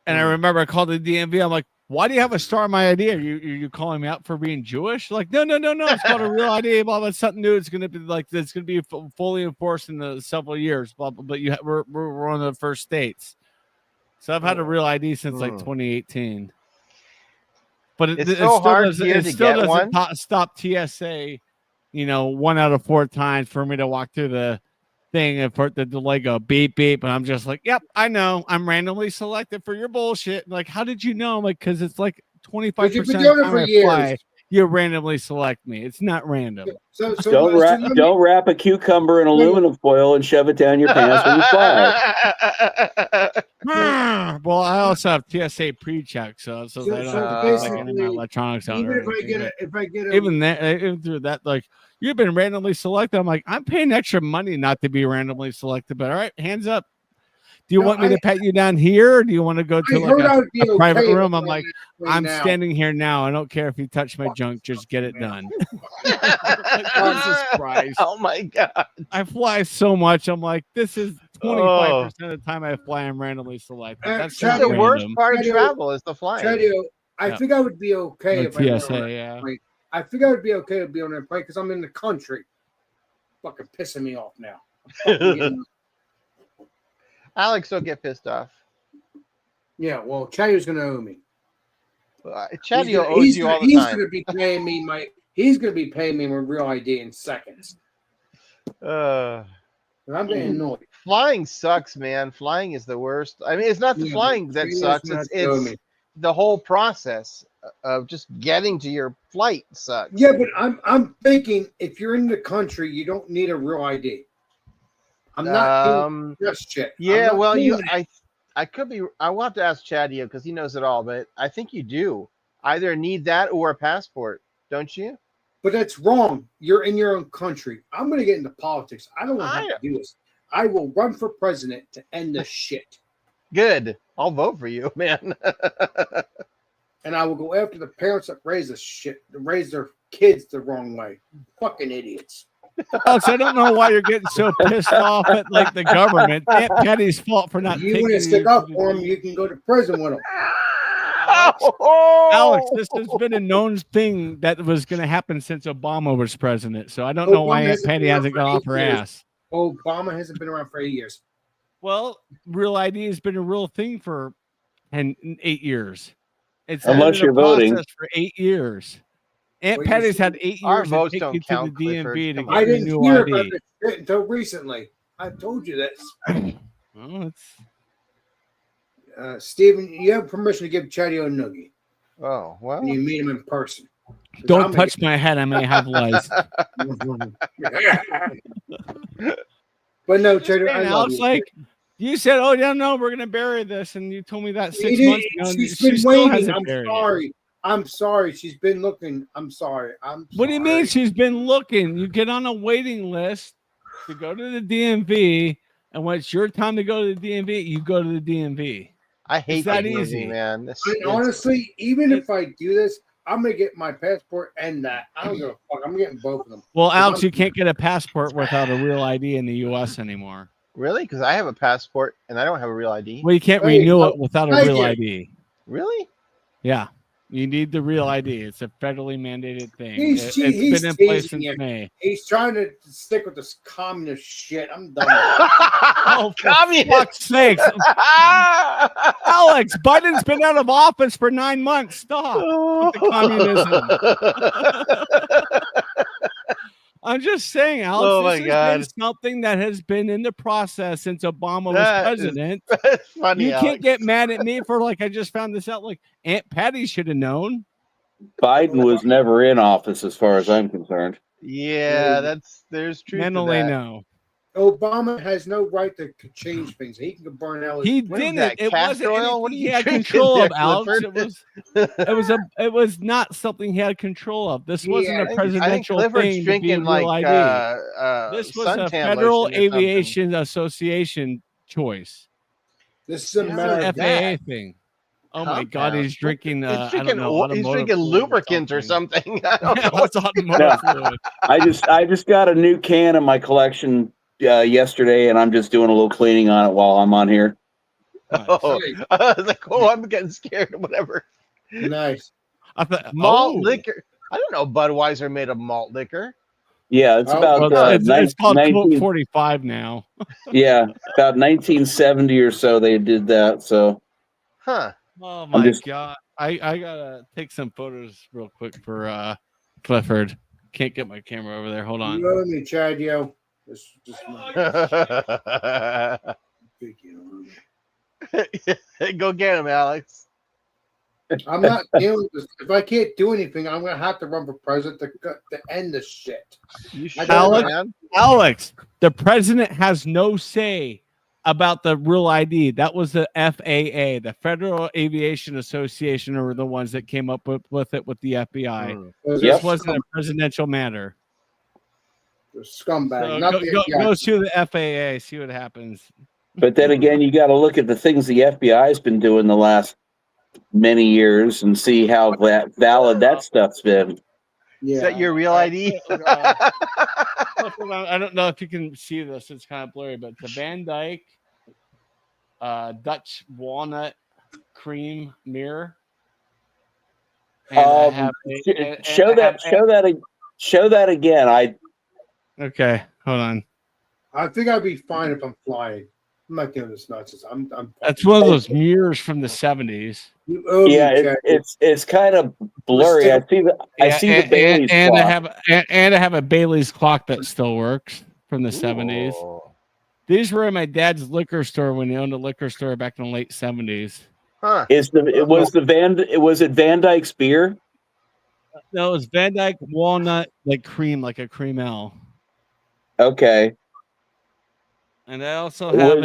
And I remember I called the DMV. I'm like, why do you have a star on my ID? Are you calling me out for being Jewish? Like, no. It's called a real ID. Blah, blah, something new. It's going to be like, it's going to be fully enforced in the several years. Blah, blah, but we're one of the first states. So I've had a real ID since like 2018. But it It's so still hard doesn't, here it to still get doesn't one. stop TSA, 1 out of 4 times for me to walk through the thing and for the delay go beep beep, and I'm just like, yep, I know I'm randomly selected for your bullshit. Like, how did you know? I'm like, because it's like 25% you've been doing it for years. you randomly select me. It's not random. So Don't wrap a cucumber in aluminum foil and shove it down your pants when you fly. Well, I also have TSA pre-check, so they don't have to put, like, any of my basically, electronics out. even or if I anything, get but- it, if I get a, even through that, like, you've been randomly selected. I'm like, I'm paying extra money not to be randomly selected, but all right, hands up. Do you No, want me to pat you down here, or do you want to go I to heard I like would be a private okay room? with I'm like, right I'm now. standing here now. I don't care if you touch my junk. Just get it done. Like, Jesus Christ. Oh my god. I fly so much. I'm like, this is 25% of the time I fly, I'm randomly selected. That's Chad, not The worst random. part of Chad, travel is the flying. Chadio, I Yeah. think I would be okay The if I went on TSA, that yeah. plane. I think I would be okay to be on that plane because I'm in the country. Fucking pissing me off now. I'm fucking getting- Alex will get pissed off. yeah, well, Chadio's gonna owe me. Chadio owes you all the He's time. gonna be paying me He's gonna be paying me my real ID in seconds. And I'm getting annoyed. Flying sucks, man. Flying is the worst. I mean, it's not the Yeah, flying that Chadio's sucks. gonna It's have to owe me. the whole process of just getting to your flight sucks. Yeah, but I'm thinking if you're in the country, you don't need a real ID. I'm not doing this shit. I'm Yeah, not well, doing you, that. I could be. I will have to ask Chadio because he knows it all, but I think you do either need that or a passport, don't you? But that's wrong. You're in your own country. I'm going to get into politics. I don't want to have to do this. I will run for president to end this shit. Good. I'll vote for you, man. And I will go after the parents that raise this shit, that raise their kids the wrong way. Fucking idiots. Alex, I don't know why you're getting so pissed off at like the government. Aunt Patty's fault for not You taking want to stick you up to for the- them, you can go to prison with them. Alex, this has been a known thing that was going to happen since Obama was president. So I don't know why Obama Aunt hasn't Patty been hasn't around got for off her 8 years. ass. Obama hasn't been around for 8 years. Well, real ID has been a real thing for 8 years. It's Unless been a you're voting. process for 8 years. Aunt Well, you Patty's see, had 8 our years to votes take don't you to count, the DMV Clifford. to Come get I your didn't new hear ID. about this shit until recently. I told you this. Well, it's Steven, you have permission to give Chadio a noogie. Oh well. when you meet him in person. Don't touch my head. I may have lice. But no, Trader, I And love Alex, you. like you said, oh yeah, no, we're gonna bury this, and you told me that She 6 did- months ago. and She's she been still waiting. hasn't I'm buried it. sorry. I'm sorry. She's been looking. I'm sorry. What do you mean she's been looking? You get on a waiting list to go to the DMV, and when it's your time to go to the DMV, you go to the DMV. I hate that the DMV, easy. man. And honestly, even if I do this, I'm gonna get my passport and that. I don't give a fuck. I'm getting both of them. Well, Alex, I'm- you can't get a passport without a real ID in the U.S. anymore. Really? Because I have a passport and I don't have a real ID. Well, you can't Hey, renew oh, it without a thank real you. ID. Really? Yeah, you need the real ID. It's a federally mandated thing. He's It's he's been in place teasing since you. May. He's trying to stick with this communist shit. I'm done. With it. Oh, for Communist. fuck's sakes. Alex, Biden's been out of office for 9 months. Stop with the communism. I'm just saying, Alex, Oh, this my has been God. something that has been in the process since Obama That was is president. That's funny. You Alex. can't get mad at me for like I just found this out. Like Aunt Patty should have known. Biden was never in office, as far as I'm concerned. Yeah, there's truth Men to only that. know. Obama has no right to change things. He can burn out. He What is didn't. that, It castor wasn't oil? What anything are he you had drinking control of, there, Alex. Clifford? It was not something he had control of. This wasn't Yeah, a I think presidential Clifford's thing to be drinking real like ID. This was a suntan Federal lotion or something. Aviation Association choice. This is It's America. an FAA thing. Oh my God, Compound. he's drinking. He's I don't drinking, know, he's automotive drinking fluid lubricants or something. I don't Yeah, know. it's automotive fluid. I just got a new can in my collection yesterday, and I'm just doing a little cleaning on it while I'm on here. Oh, I was like, oh, I'm getting scared or whatever. Nice. I thought Malt oh. liquor. I don't know Budweiser made of malt liquor. Yeah, it's Oh, about Well, it's called 19 45 now. yeah, about 1970 or so they did that. So Huh. Oh my just- God. I gotta take some photos real quick for Clifford. Can't get my camera over there. Hold on. You owe me, Chad, yo. Just big, you know. Go get him, Alex. I'm not dealing with this. If I can't do anything, I'm gonna have to run for president to end this shit. You I should, don't- man. Alex, the president has no say about the real ID. That was the FAA, the Federal Aviation Association, are the ones that came up with it with the FBI. Hmm. Those Yep. This wasn't a presidential matter. are scumbag. So Not go, the go, FBI. go sue the FAA, see what happens. but then again, you got to look at the things the FBI's been doing the last many years and see how valid that stuff's been. Yeah. Is that your real ID? I don't know if you can see this. It's kind of blurry, but the Van Dyke Dutch walnut cream mirror. And I have Show that again. Okay, hold on. I think I'd be fine if I'm flying. I'm not doing this nonsense. I'm That's one of those mirrors from the 70s. You owe me, Yeah, Chad. it's kind of blurry. I see the Bailey's and I clock. have a Bailey's clock that still works from the 70s. Oh. These were in my dad's liquor store when he owned a liquor store back in the late 70s. Huh. Was it Van Dyke's beer? No, it was Van Dyke walnut like cream, like a cream ale. Okay. And I also have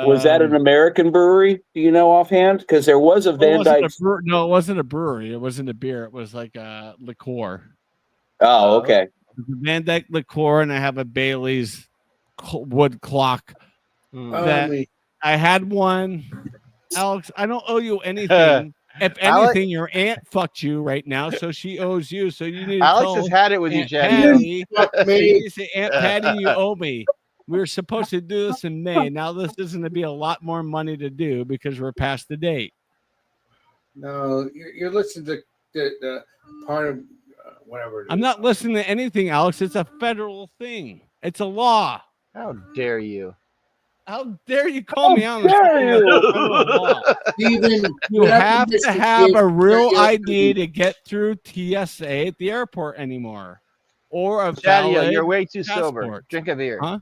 Was that an American brewery? Do you know offhand? Because there was a Van Dyke. No, it wasn't a brewery. It wasn't a beer. It was like a liqueur. Oh, okay. Van Dyke liqueur, and I have a Bailey's wood clock. Hmm. Owe that- me. I had one. Alex, I don't owe you anything. If Alex- anything, your aunt fucked you right now, so she owes you. So you need to Alex tell has had it with you, Aunt Chad. Patty. Fuck So you me. need to say, Aunt Patty, you owe me. We were supposed to do this in May. Now this is going to be a lot more money to do because we're past the date. No, you're listening to the part of whatever. It I'm is. not listening to anything, Alex. It's a federal thing. It's a law. How dare you? How dare you call me out? dare Steven, You have to have a real Yeah. ID to get through TSA at the airport anymore, or a Chad, valid. you're way too sober. passport. Drink a beer. Huh?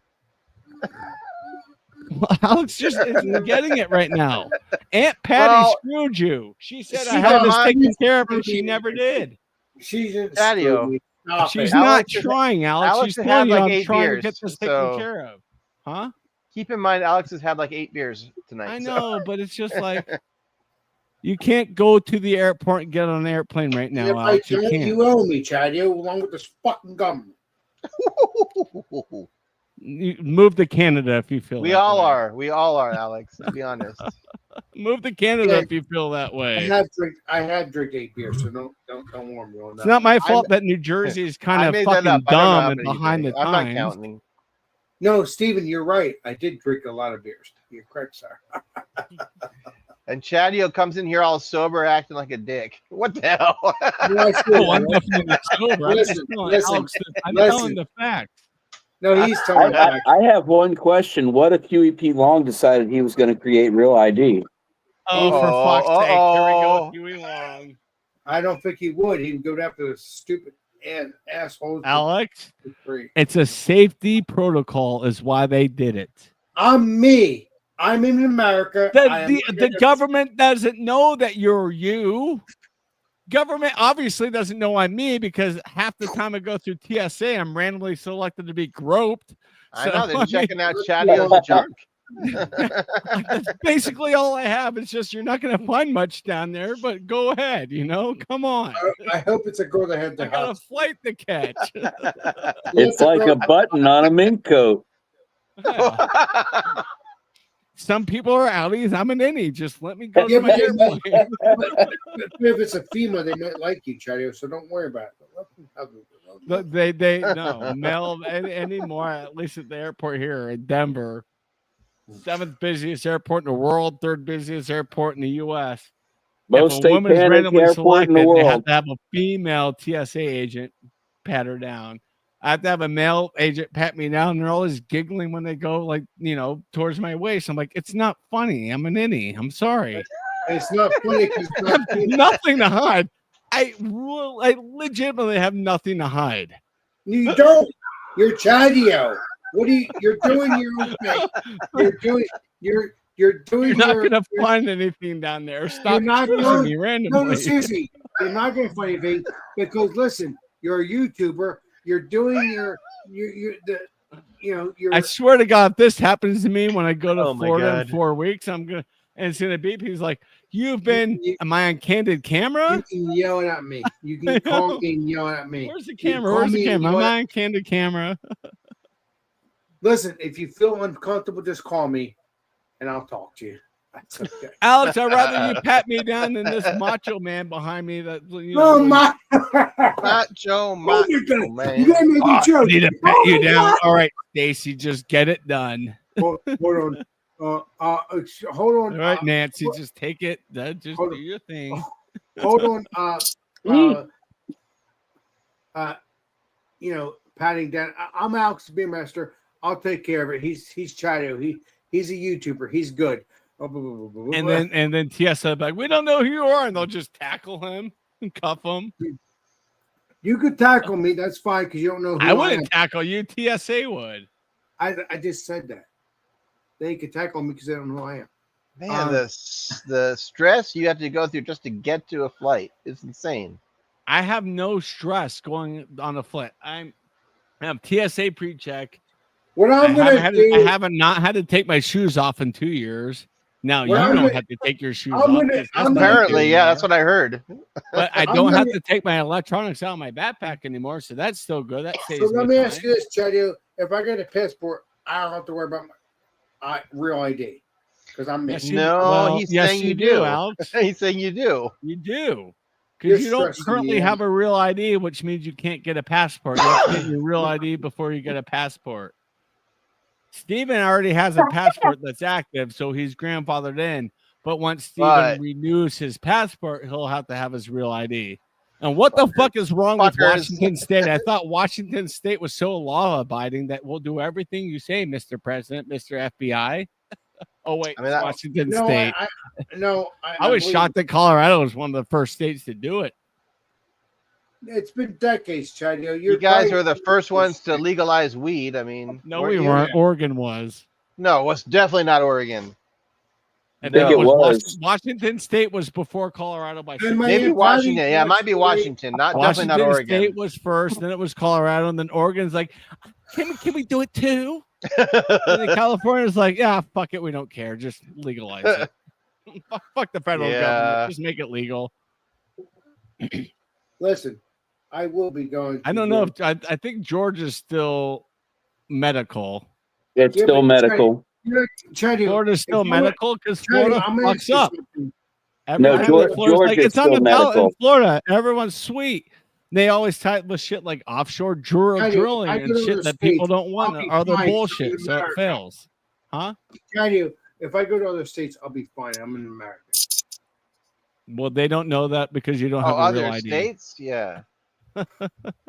Well, Alex just isn't getting it right now. Aunt Patty Well, screwed you. She said I she had this got taken care of, and she never did. She didn't Patio. screw me. Stop She's it. not Alex has- trying, Alex. Alex She's has telling had, you like, I'm 8 trying to beers, get this taken so- care of. Huh? Keep in mind, Alex has had like 8 beers tonight. I so- know, but it's just like you can't go to the airport and get on an airplane right now, If I Alex. You don't, can't. you owe me, Chad. You along with this fucking government. You move to Canada if you feel We that all way. are. We all are, Alex. To be honest. Move to Canada Yeah. if you feel that I way. have drank 8 beers, so don't warn me on It's that. not my fault that New Jersey is kind I of made that fucking up. I don't know dumb how and many you behind the drank. I'm not times. counting. No, Steven, you're right. I did drink a lot of beers. You're correct, sir. And Chadio comes in here all sober, acting like a dick. What the hell? No, I swear, Oh, I'm right? definitely sober. I'm just Listen, telling listen, Alex I'm listen. telling the facts. No, he's telling me that. I have one question. What if Huey Long decided he was going to create Real ID? Oh, for Uh-oh, fuck's sake. Here we go. uh-oh. Huey Long. I don't think he would. He would go after the stupid assholes. Alex, for free. it's a safety protocol is why they did it. I'm me. I'm in America. I am The not gonna- government doesn't know that you're you. Government obviously doesn't know I'm me because half the time I go through TSA, I'm randomly selected to be groped. I So, know I they're mean- checking out Chadio's junk. That's basically all I have. It's just you're not going to find much down there, but go ahead. Come on. I hope it's a girl that had I the got a house. flight to catch. It's like a button on a mink coat. Yeah. Some people are outies. I'm an innie. Just let me go Yeah, to my but airplane. if it's a female, they might like you, Chadio, so don't worry about it. Let them have it. But they no Mel anymore. At least at the airport here in Denver, 7th busiest airport in the world, 3rd busiest airport in the U.S. Most If a state woman is panic randomly airport in the selected, they have world. to have a female TSA agent pat her down. I have to have a male agent pat me down. They're always giggling when they go towards my waist. I'm like, it's not funny. I'm an innie. I'm sorry. It's not funny because it's I not have nothing to hide. I legitimately have nothing to hide. You don't. You're Chadio. What are you? You're doing your own thing. You're doing. You're doing. You're not your- gonna your- find anything down there. Stop not choosing gonna- me No, randomly. seriously, you're not going to find anything because listen, you're a YouTuber. You're doing your I swear to God, if this happens to me when I go to Oh my Florida in God. 4 weeks, I'm gonna and it's gonna beep. He's like, "You've been? you- Am I on candid you camera? can yell at me. You can call me and yell at me. Where's the You camera? call Where's the me and camera? Am yell at- I on candid camera?" Listen, if you feel uncomfortable, just call me, and I'll talk to you. That's okay. Alex, I'd rather you pat me down than this macho man behind me. That Oh my! Macho, Oh, you gotta man. make me I joke. need to pat Oh, you down. my- All right, Stacy, just get it done. Hold on. Hold on. All right, Nancy, just take it. Just hold do on. your thing. Hold on. Patting down. I'm Alex Beermaster. I'll take care of it. He's Chadio. He's a YouTuber. He's good. And then TSA like, we don't know who you are, and they'll just tackle him and cuff him. you could tackle me. That's fine because you don't know who I I wouldn't am. tackle you. TSA would. I just said that. They could tackle me because they don't know who I am. Man, the stress you have to go through just to get to a flight is insane. I have no stress going on a flight. I have TSA pre-check. What I I'm gonna do. haven't not had to take my shoes off in 2 years. Now you Well, I'm don't gonna- have to take your shoes I'm off. gonna- 'cause that's I'm what gonna Apparently, do yeah, now. that's what I heard. But I I'm don't have gonna- to take my electronics out of my backpack anymore, so that's still good. That saves So let me me time. ask you this, Chadio. If I get a passport, I don't have to worry about my real ID because I'm me. Yes, you- No, well, he's yes, saying you you do, do. Alex. He's saying you do. You do. You're Because you don't stressing currently me out. have a real ID, which means you can't get a passport. You have to get your real ID before you get a passport. Steven already has a passport that's active, so he's grandfathered in. But once Steven But- renews his passport, he'll have to have his real ID. And what the fuck is wrong with Fuckers. Washington State? I thought Washington State was so law-abiding that we'll do everything you say, Mr. President, Mr. FBI. Oh wait, I mean, that- Washington No, State. I was believe- shocked that Colorado was one of the first states to do it. It's been decades, Chadio. You guys were the first ones to legalize weed. I mean, No, weren't we you? weren't. Oregon was. No, it was definitely not Oregon. I think it was. Washington State was before Colorado by 6. Maybe Washington. Yeah, it might be Washington. Definitely Washington not Oregon. State was first, then it was Colorado, and then Oregon's like, can we do it too? And then California's like, yeah, fuck it, we don't care, just legalize it. fuck the federal government, just make it legal. Listen, I will be going. I don't know if I think Georgia's still medical. It's still medical. Florida's still medical because Florida fucks up. No, Georgia's like, it's on still the ballot in medical. Florida. Everyone's sweet. They always tie with shit like offshore drilling and shit that people don't want. Other bullshit, so it fails. Huh? If I go to other states, I'll be fine. I'm in America. Well, they don't know that because you don't have a other real ID. states? Yeah.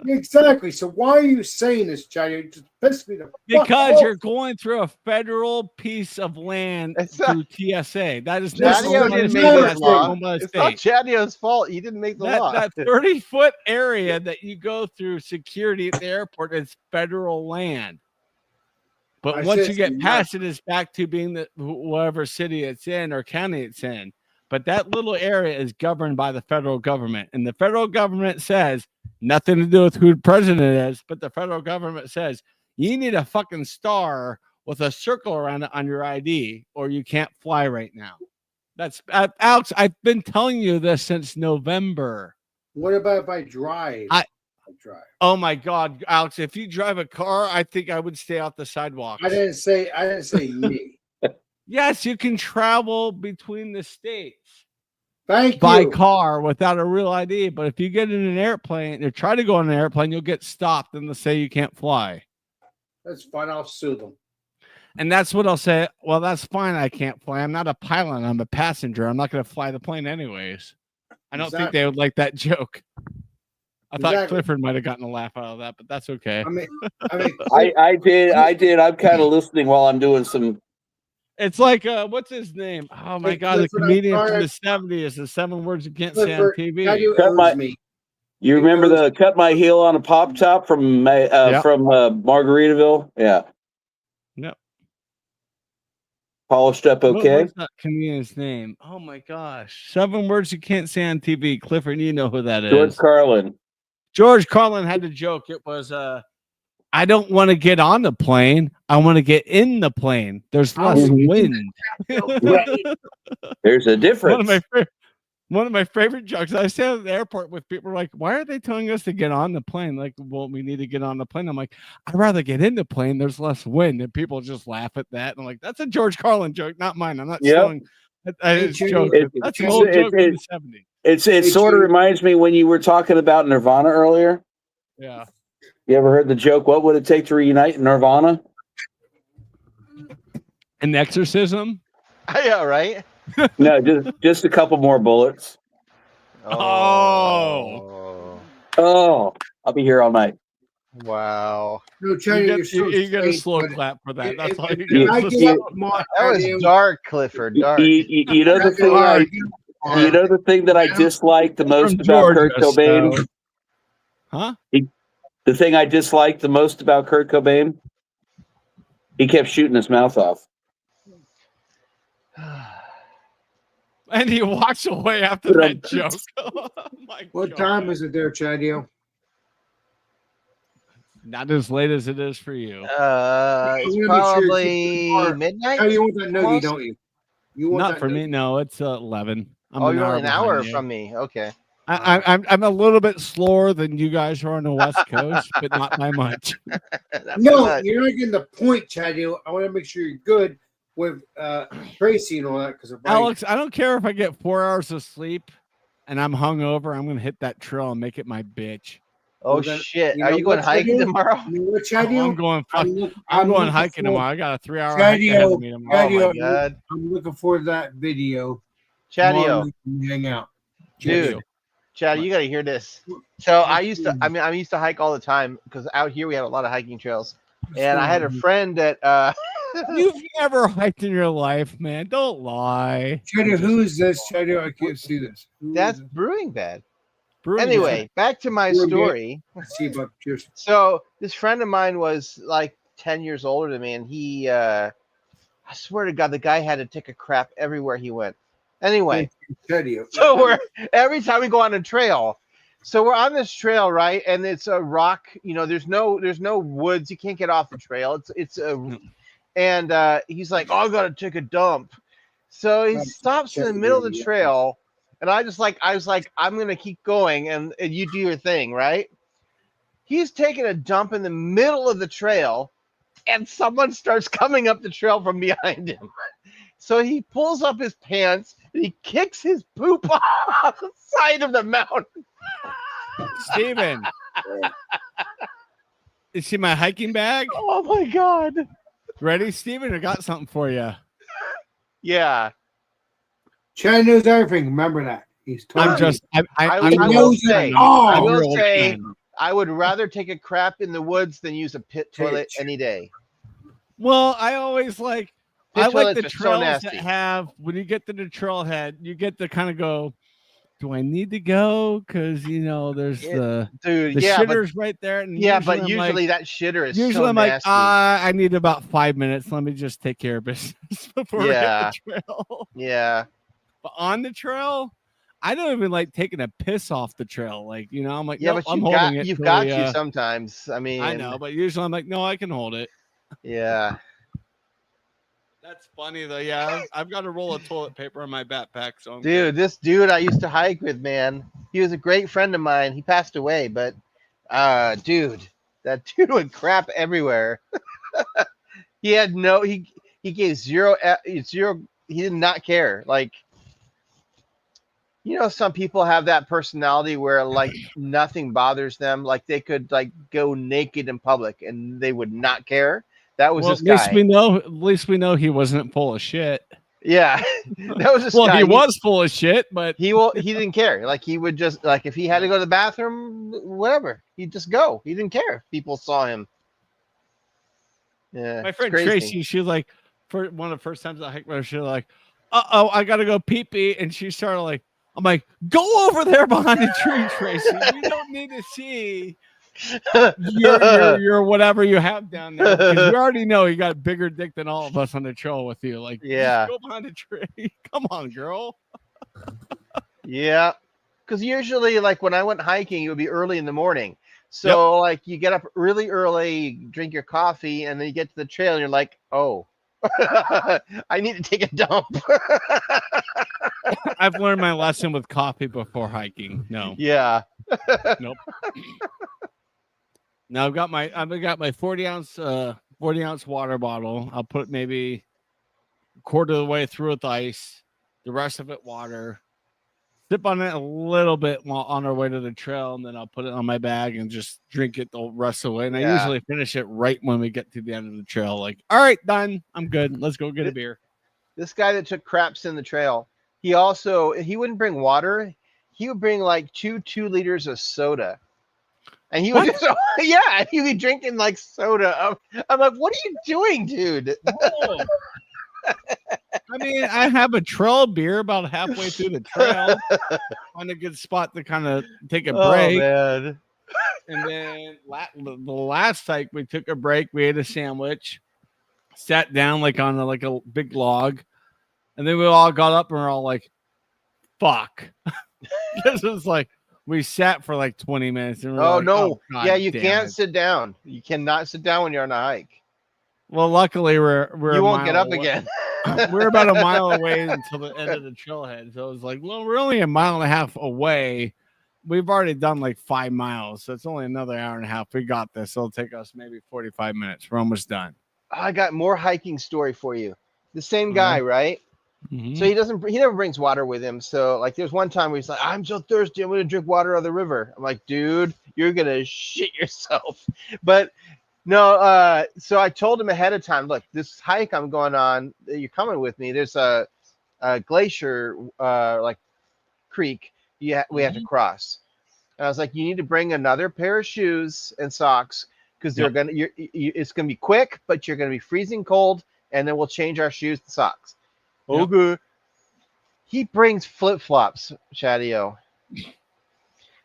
Exactly. So why are you saying this, Chad? You just pissed me the fuck Because off. you're going through a federal piece of land through TSA. That is Chadio not didn't make owned this law. by the It's not state. Chadio's fault. He didn't make the law. That 30-foot area that you go through security at the airport is federal land. But I once said you get it's past it, it's back to being the whatever city it's in or county it's in. But that little area is governed by the federal government. And the federal government says nothing to do with who the president is, but the federal government says you need a fucking star with a circle around it on your ID or you can't fly right now. That's Alex, I've been telling you this since November. What about if I drive? I drive. Oh my God, Alex, if you drive a car, I think I would stay off the sidewalk. I didn't say me. Yes, you can travel between the states. Thank by you. car without a real ID. But if you get in an airplane or try to go on an airplane, you'll get stopped and they'll say you can't fly. That's fine. I'll sue them. And that's what I'll say. Well, that's fine. I can't fly. I'm not a pilot. I'm a passenger. I'm not going to fly the plane anyways. I don't think they would like that joke. I thought Clifford might have gotten a laugh out of that, but that's okay. I did. I'm kind of listening while I'm doing some. It's like what's his name? Oh my God, the comedian from the 70s. The 7 words you can't say on TV. You remember the cut my heel on a pop top from Margaritaville? Yeah. Yep. Polished up okay. What's that comedian's name? Oh my gosh. 7 words you can't say on TV. Clifford, you know who that is. George Carlin. George Carlin had a joke. It was I don't want to get on the plane. I want to get in the plane. There's less wind. There's a difference. One of my favorite jokes. I stay at the airport with people like, why are they telling us to get on the plane? Like, well, we need to get on the plane. I'm like, I'd rather get in the plane. There's less wind. And people just laugh at that. And I'm like, that's a George Carlin joke, not mine. I'm not showing his joke. That's an old joke from the 70s. It sort of reminds me when you were talking about Nirvana earlier. Yeah. You ever heard the joke, what would it take to reunite Nirvana? An exorcism? Yeah, right? No, just a couple more bullets. Oh, I'll be here all night. Wow. No, you get a slow clap for that. That's all you get. get. That was dark, Clifford. Dark. You know the thing. You know the thing that I dislike the most about Kurt Cobain? Huh? The thing I disliked the most about Kurt Cobain? He kept shooting his mouth off. And he walks away after that joke. Oh, what time is it there, Chadio? Not as late as it is for you. It's probably midnight. Oh, you want that nugget, don't you? Not for me. No, it's 11. You're an hour from me. Okay. I'm a little bit slower than you guys are on the West Coast, but not by much. No, you're not getting the point, Chadio. I want to make sure you're good with Tracy and all that. Because Alex, I don't care if I get 4 hours of sleep and I'm hungover. I'm gonna hit that trail and make it my bitch. Oh shit! Are you going hiking tomorrow? I'm going hiking tomorrow. I got a 3-hour hike ahead of me tomorrow. Oh my God. I'm looking forward to that video. Chadio, hang out, dude. Chad, you got to hear this. So I used to hike all the time because out here we have a lot of hiking trails. And I had a friend that you've never hiked in your life, man. Don't lie. Chadio, who is this? Chadio, I can't see this. That's Brewing Bad. Anyway, back to my story. Let's see about yours. So this friend of mine was like 10 years older than me, and he I swear to God, the guy had to take a crap everywhere he went. Anyway, Tell you. so every time we go on a trail, so we're on this trail, right? And it's a rock, there's no woods. You can't get off the trail. And he's like, oh, I gotta take a dump. So he stops in the middle of the trail, and I was like, I'm gonna keep going, and you do your thing, right? He's taking a dump in the middle of the trail, and someone starts coming up the trail from behind him. So he pulls up his pants, and he kicks his poop off the side of the mountain. Steven. You see my hiking bag? Oh my God. Ready, Steven? I got something for you. Yeah. Chad knows everything. Remember that. He's I'm totally. just, I will say, I will real say, fan. I would rather take a crap in the woods than use a pit toilet any day. Well, I always like, Pit I like toilets the are so trails nasty. that have, when you get to the trailhead, you get to kind of go, do I need to go? Because, there's the shitters right there. And but usually that shitter is usually so I'm like, nasty. I need about 5 minutes. Let me just take care of business before I hit the trail. Yeah. But on the trail, I don't even like taking a piss off the trail. Like, I'm like, Yeah, nope, but I'm holding it. you've till got we, to sometimes. I mean, I know, but usually I'm like, no, I can hold it. Yeah. That's funny though. Yeah, I've got a roll of toilet paper in my backpack. So I'm Dude, this dude I used to hike with, man, he was a great friend of mine. He passed away, but dude, that dude would crap everywhere. He had he gave zero. He did not care. Like, some people have that personality where like nothing bothers them. Like they could like go naked in public and they would not care. That was this guy. At least we know he wasn't full of shit. Yeah, that was this guy. He was full of shit, but he didn't care. Like he would just like if he had to go to the bathroom, whatever, he'd just go. He didn't care if people saw him. Yeah, my friend Tracy, she was like, for one of the first times I hiked with her, she was like, I gotta go pee pee, and she started like, I'm like, go over there behind the tree, Tracy. We don't need to see your whatever you have down there, because we already know you got a bigger dick than all of us on the trail with you. Like, yeah, go behind the tree. Come on, girl. Yeah, because usually, like when I went hiking, it would be early in the morning. So, like, you get up really early, drink your coffee, and then you get to the trail, and you're like, oh, I need to take a dump. I've learned my lesson with coffee before hiking. No. Yeah. Nope. Now I've got my 40 ounce water bottle. I'll put maybe a quarter of the way through with ice, the rest of it water. Sip on it a little bit while on our way to the trail, and then I'll put it on my bag and just drink it the rest of the way. And I usually finish it right when we get to the end of the trail. Like, all right, done. I'm good. Let's go get a beer. This guy that took craps in the trail, he wouldn't bring water. He would bring like 2 liters of soda. And he would he'd be drinking like soda. I'm like, what are you doing, dude? I mean, I have a trail beer about halfway through the trail. Find a good spot to kind of take a break. Man. And then the last hike, we took a break. We ate a sandwich, sat down like on a big log, and then we all got up and we're all like, "Fuck!" This was like we sat for like 20 minutes. And we're no! God, yeah, you damn can't it. sit down. You cannot sit down when you're on a hike. Well, luckily we're you won't get up again. We're about a mile away until the end of the trailhead. So it was like, well, we're only a mile and a half away. We've already done like 5 miles. So it's only another hour and a half. We got this. It'll take us maybe 45 minutes. We're almost done. I got more hiking story for you. The same guy, right? Mm-hmm. So he never brings water with him. So like there's one time where he's like, I'm so thirsty, I'm gonna drink water out of the river. I'm like, dude, you're gonna shit yourself. But no, so I told him ahead of time, look, this hike I'm going on, you're coming with me. There's a glacier, like creek we have to cross. And I was like, you need to bring another pair of shoes and socks because it's gonna be quick, but you're gonna be freezing cold, and then we'll change our shoes to socks. Okay. He brings flip-flops, Shadio.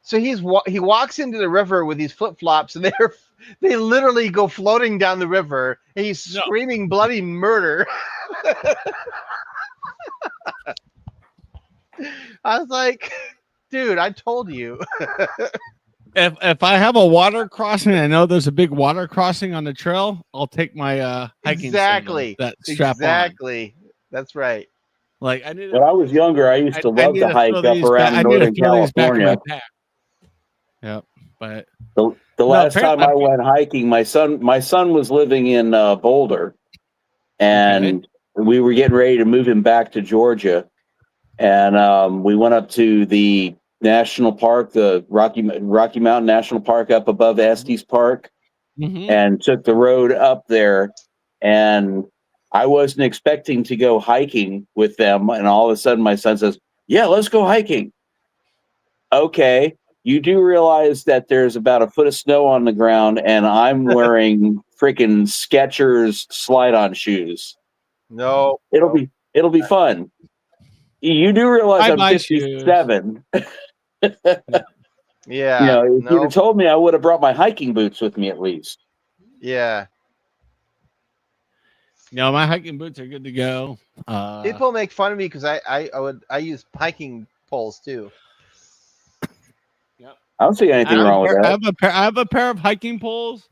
So he walks into the river with these flip-flops, and they literally go floating down the river, and he's screaming bloody murder. I was like, dude, I told you. If I have a water crossing, I know there's a big water crossing on the trail. I'll take my hiking Exactly. sandals that strap Exactly. That's right. on. Like I need. When I was younger, I used to love need to hike up around Northern California. Yep, but The last time I went hiking, my son was living in Boulder, and we were getting ready to move him back to Georgia, and we went up to the national park, the Rocky Mountain National Park up above Estes Park, and took the road up there, and I wasn't expecting to go hiking with them, and all of a sudden my son says, "Yeah, let's go hiking." Okay. You do realize that there's about a foot of snow on the ground, and I'm wearing freaking Skechers slide-on shoes. No, it'll be fun. You do realize I'm 57. Yeah. You know, if you'd have told me, I would have brought my hiking boots with me at least. Yeah. No, my hiking boots are good to go. People make fun of me because I use hiking poles too. I don't see anything wrong with that. I have a pair of hiking poles.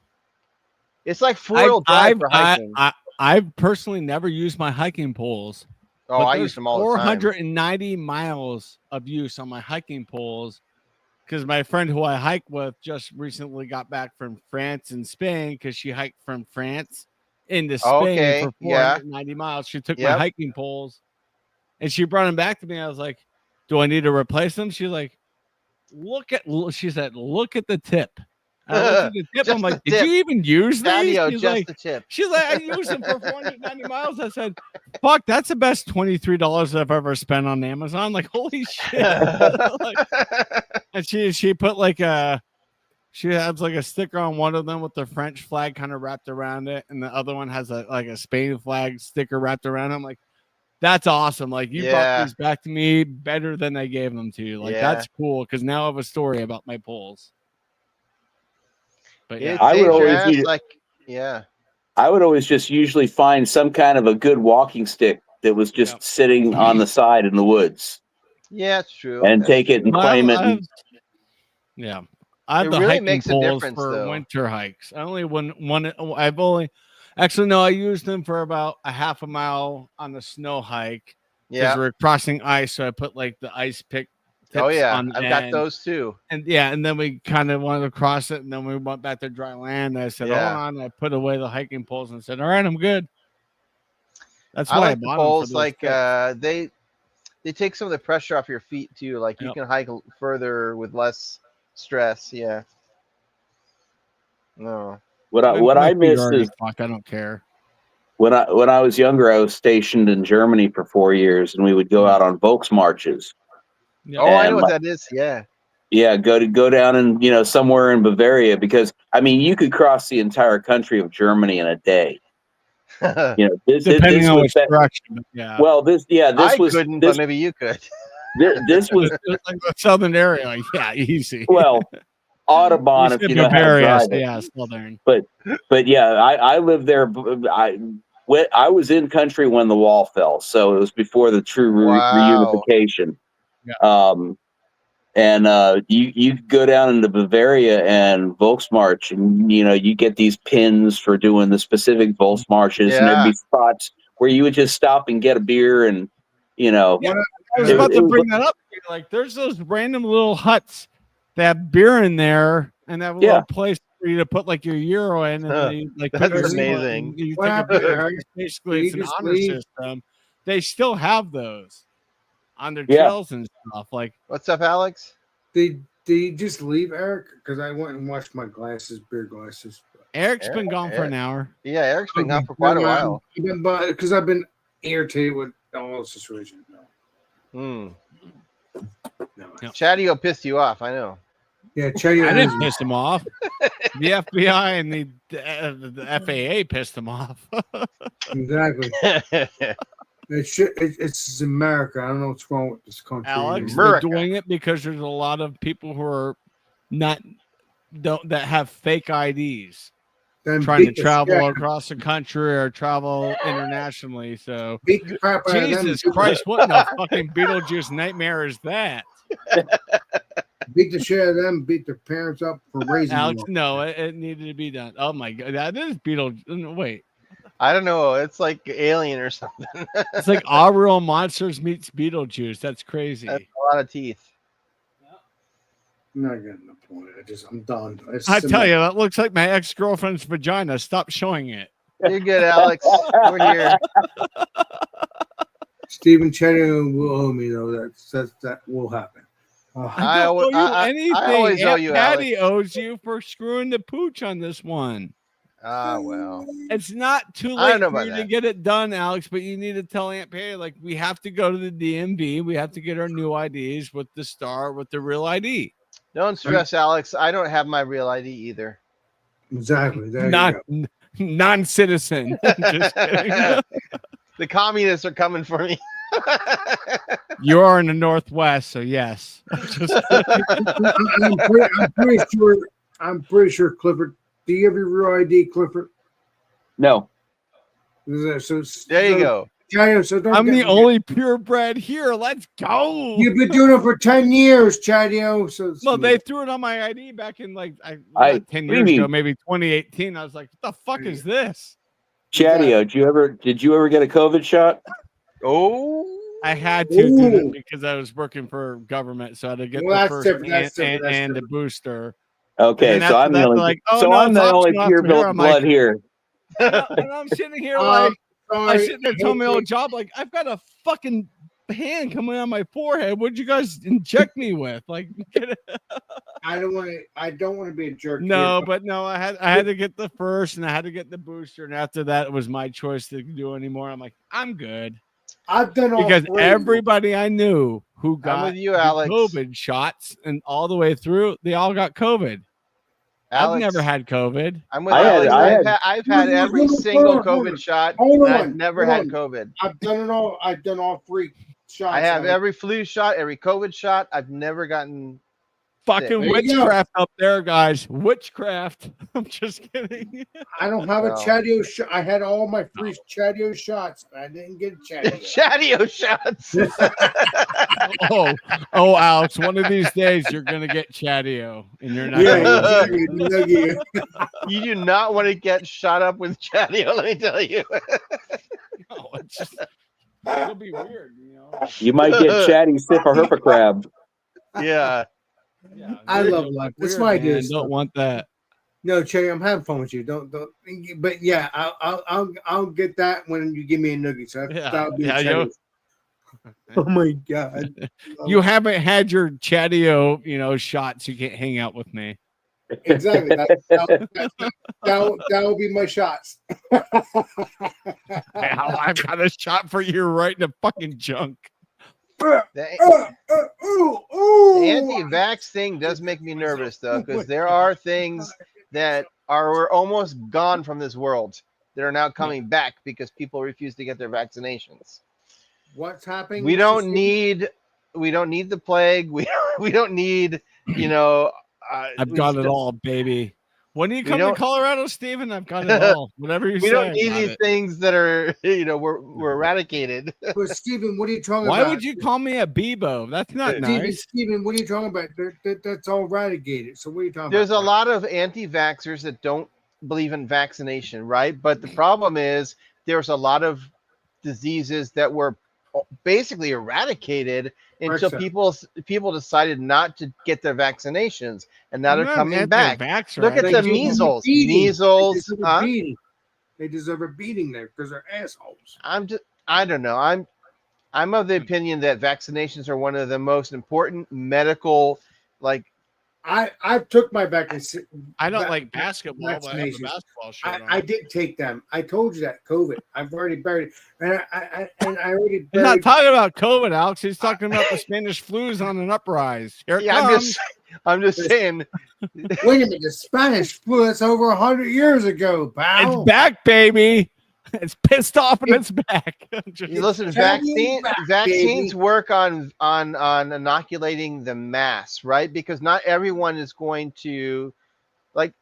It's like 4-wheel drive for hiking. I've personally never used my hiking poles. Oh, I use them all the time. 490 miles of use on my hiking poles because my friend who I hike with just recently got back from France and Spain because she hiked from France into Spain for 490 miles. She took my hiking poles and she brought them back to me. I was like, "Do I need to replace them?" She's like, she said, "Look at the tip." I looked at the tip. I'm like, "Did you even use these?" The tip. She's like, "I used them for 490 miles." I said, "Fuck, that's the best $23 I've ever spent on Amazon." Like, holy shit! And she put she has like a sticker on one of them with the French flag kind of wrapped around it, and the other one has a Spain flag sticker wrapped around it. I'm like, that's awesome. Like, you brought these back to me better than I gave them to you. Like, that's cool because now I have a story about my poles. But yeah, I would always I would always just usually find some kind of a good walking stick that was just sitting on the side in the woods. Yeah, it's true. And take it and claim it. I have the really hiking makes a poles difference, for though. winter hikes. I only I used them for about a half a mile on the snow hike because we're crossing ice. So I put like the ice pick. Oh yeah, on I've got those too. And then we kind of wanted to cross it, and then we went back to dry land. I said, "Hold on." I put away the hiking poles and said, "All right, I'm good." That's why I like the bought poles. them for those They take some of the pressure off your feet too. Like you can hike further with less stress. Yeah. No. What I miss is fuck. I don't care. When I was younger, I was stationed in Germany for 4 years, and we would go out on Volksmarches. Yeah. Oh, I know what that is. Yeah. Yeah, go down and somewhere in Bavaria, because I mean you could cross the entire country of Germany in a day. Depending on which direction. Yeah. Well, this was couldn't, but maybe you could. This was like the southern area. Like, yeah, easy. Well, Audubon, if you know how to drive it. Yeah, southern. But yeah, I lived there. I was in country when the wall fell, so it was before the true reunification. Yeah. You go down into Bavaria and Volksmarch, and you get these pins for doing the specific Volksmarches, and there'd be spots where you would just stop and get a beer, and I was about to bring that up. Like, there's those random little huts that have beer in there, and that little place for you to put like your euro in, and that's amazing. You take a beer, basically, it's an honor system. They still have those on their trails and stuff. Like, what's up, Alex? Did you just leave, Eric? Because I went and washed my beer glasses. Eric's been gone for an hour. Yeah, Eric's been gone for quite a while. Because I've been irritated with all this situation. No. Chatty pissed you off, I know. Yeah, Chatty. I didn't piss him off. The FBI and the FAA pissed him off. Exactly. It's America. I don't know what's wrong with this country. Alex, they're doing it because there's a lot of people who are that have fake IDs. Then trying to beat the travel shit- across the country or travel internationally. So beat the crap out of them. Jesus Christ, what in the fucking Beetlejuice nightmare is that? Beat the shit out of them. Beat their parents up for raising Alex, them. no, it needed to be done. Oh my god, that is Beetlejuice. Wait, I don't know. It's like Alien or something. it's like Our Real Monsters meets Beetlejuice. That's crazy. That's a lot of teeth. I'm not getting the point. I'm done. I tell you, that looks like my ex-girlfriend's vagina. Stop showing it. You're good, Alex. We're here. Stephen Chetty will owe me though. That will happen. I don't owe you anything. I always owe Aunt you, Patty owes you for screwing the pooch on this one. Ah, well. It's not too I late don't know for about you to that. get it done, Alex, but you need to tell Aunt Patty, like, we have to go to the DMV. We have to get our new IDs with the star, with the real ID. Don't stress, Alex. I don't have my real ID either. Exactly. There you go. Non-citizen. Just kidding. The communists are coming for me. You are in the Northwest, so yes. Just I'm pretty sure, Clifford. Do you have your real ID, Clifford? No. So There you go. Yeah, so don't I'm get the me- only purebred here. Let's go. You've been doing it for 10 years, Chadio. So Well, they threw it on my ID back in like I- 10 what do you years ago, mean? maybe 2018. I was like, what the fuck is this? Chadio, did you ever get a COVID shot? Oh. I had to do Ooh. that because I was working for government, so I had to get Well, the that's first different, that's different, that's and the different. booster. Okay, And then so after I'm that, the only they're like, oh, so no, I'm the it's only optional pure after here. I'm like- blood here. And I'm sitting here like, I sorry, sitting there telling my old job, like, I've got a fucking hand coming on my forehead. What'd you guys inject me with? Like, get it? I don't want to be a jerk. No, here, but no, I had to get the first and I had to get the booster, and after that, it was my choice to do anymore. I'm like, I'm good I've done all because three. everybody I knew who I'm got with you, the Alex. COVID shots and all the way through, they all got COVID. I've Alex, never had COVID. I'm with I had- Alex. I I've had every single COVID shot. Hold And I've on, never hold had on. COVID. I've done it all. I've done all three shots. I have every flu shot, every COVID shot. I've never gotten. Fucking There you go. witchcraft up there, guys. Witchcraft. I'm just kidding. I don't have a No. Chadio shot. I had all my free Chadio shots. But I didn't get a Chadio. Chadio shots. Oh, Alex, one of these days you're gonna get Chadio, and you're not. Yeah, gonna- exactly. You do not want to get shot up with Chadio, let me tell you. No, it's just, it'll be weird, you know. You might get chatty sip of herpacrab. Yeah. Yeah, I weird, love it'll life. look That's weird, my idea man. of Don't stuff. want that. No, Cherry, I'm having fun with you. Don't. But yeah, I'll get that when you give me a noogie. So Yeah, that'll be yeah, a you'll- Chadio. Oh my god! You haven't had your Chadio, shots. You can't hang out with me. Exactly. That will be my shots. I've got a shot for you right in the fucking junk. The, Ooh, the anti-vax thing does make me nervous, though, because there are things that are almost gone from this world that are now coming back because people refuse to get their vaccinations. What's happening? We Mr. don't Steve? need the plague. We don't need, I've got it all, baby. When do you We come to don't- Colorado, Steven? I've got it all. Whatever you we say. don't need I've got these it. things that are, we're eradicated. But Stephen, what are you talking Why about? would you call me a Bebo? That's not nice. Stephen, what are you talking about? That's all eradicated. So what are you talking There's a about? lot of anti-vaxxers that don't believe in vaccination, right? But the problem is there's a lot of diseases that were basically eradicated until Correct, people decided not to get their vaccinations, and now I'm they're not coming an back. anti-vaxxer. Look at I the think deserve a measles. beating. Measles. They deserve a Huh? beating. They deserve a beating there because they're assholes. I don't know. I'm of the opinion that vaccinations are one of the most important medical, like, I took my vaccine. I don't va- like basketball, but I have a vaccinations. basketball shirt on. I did take them. I told you that COVID. I've already buried it, and I already He's not buried. talking about COVID, Alex. He's talking about the Spanish flu's on an uprise. Here it yeah, comes. I'm just saying. Wait a minute, the Spanish flu. That's over 100 years ago, pal. It's back, baby. It's pissed off and it's back. Just- You listen, Tell me back, vaccines baby. work on inoculating the mass, right? Because not everyone is going to, like,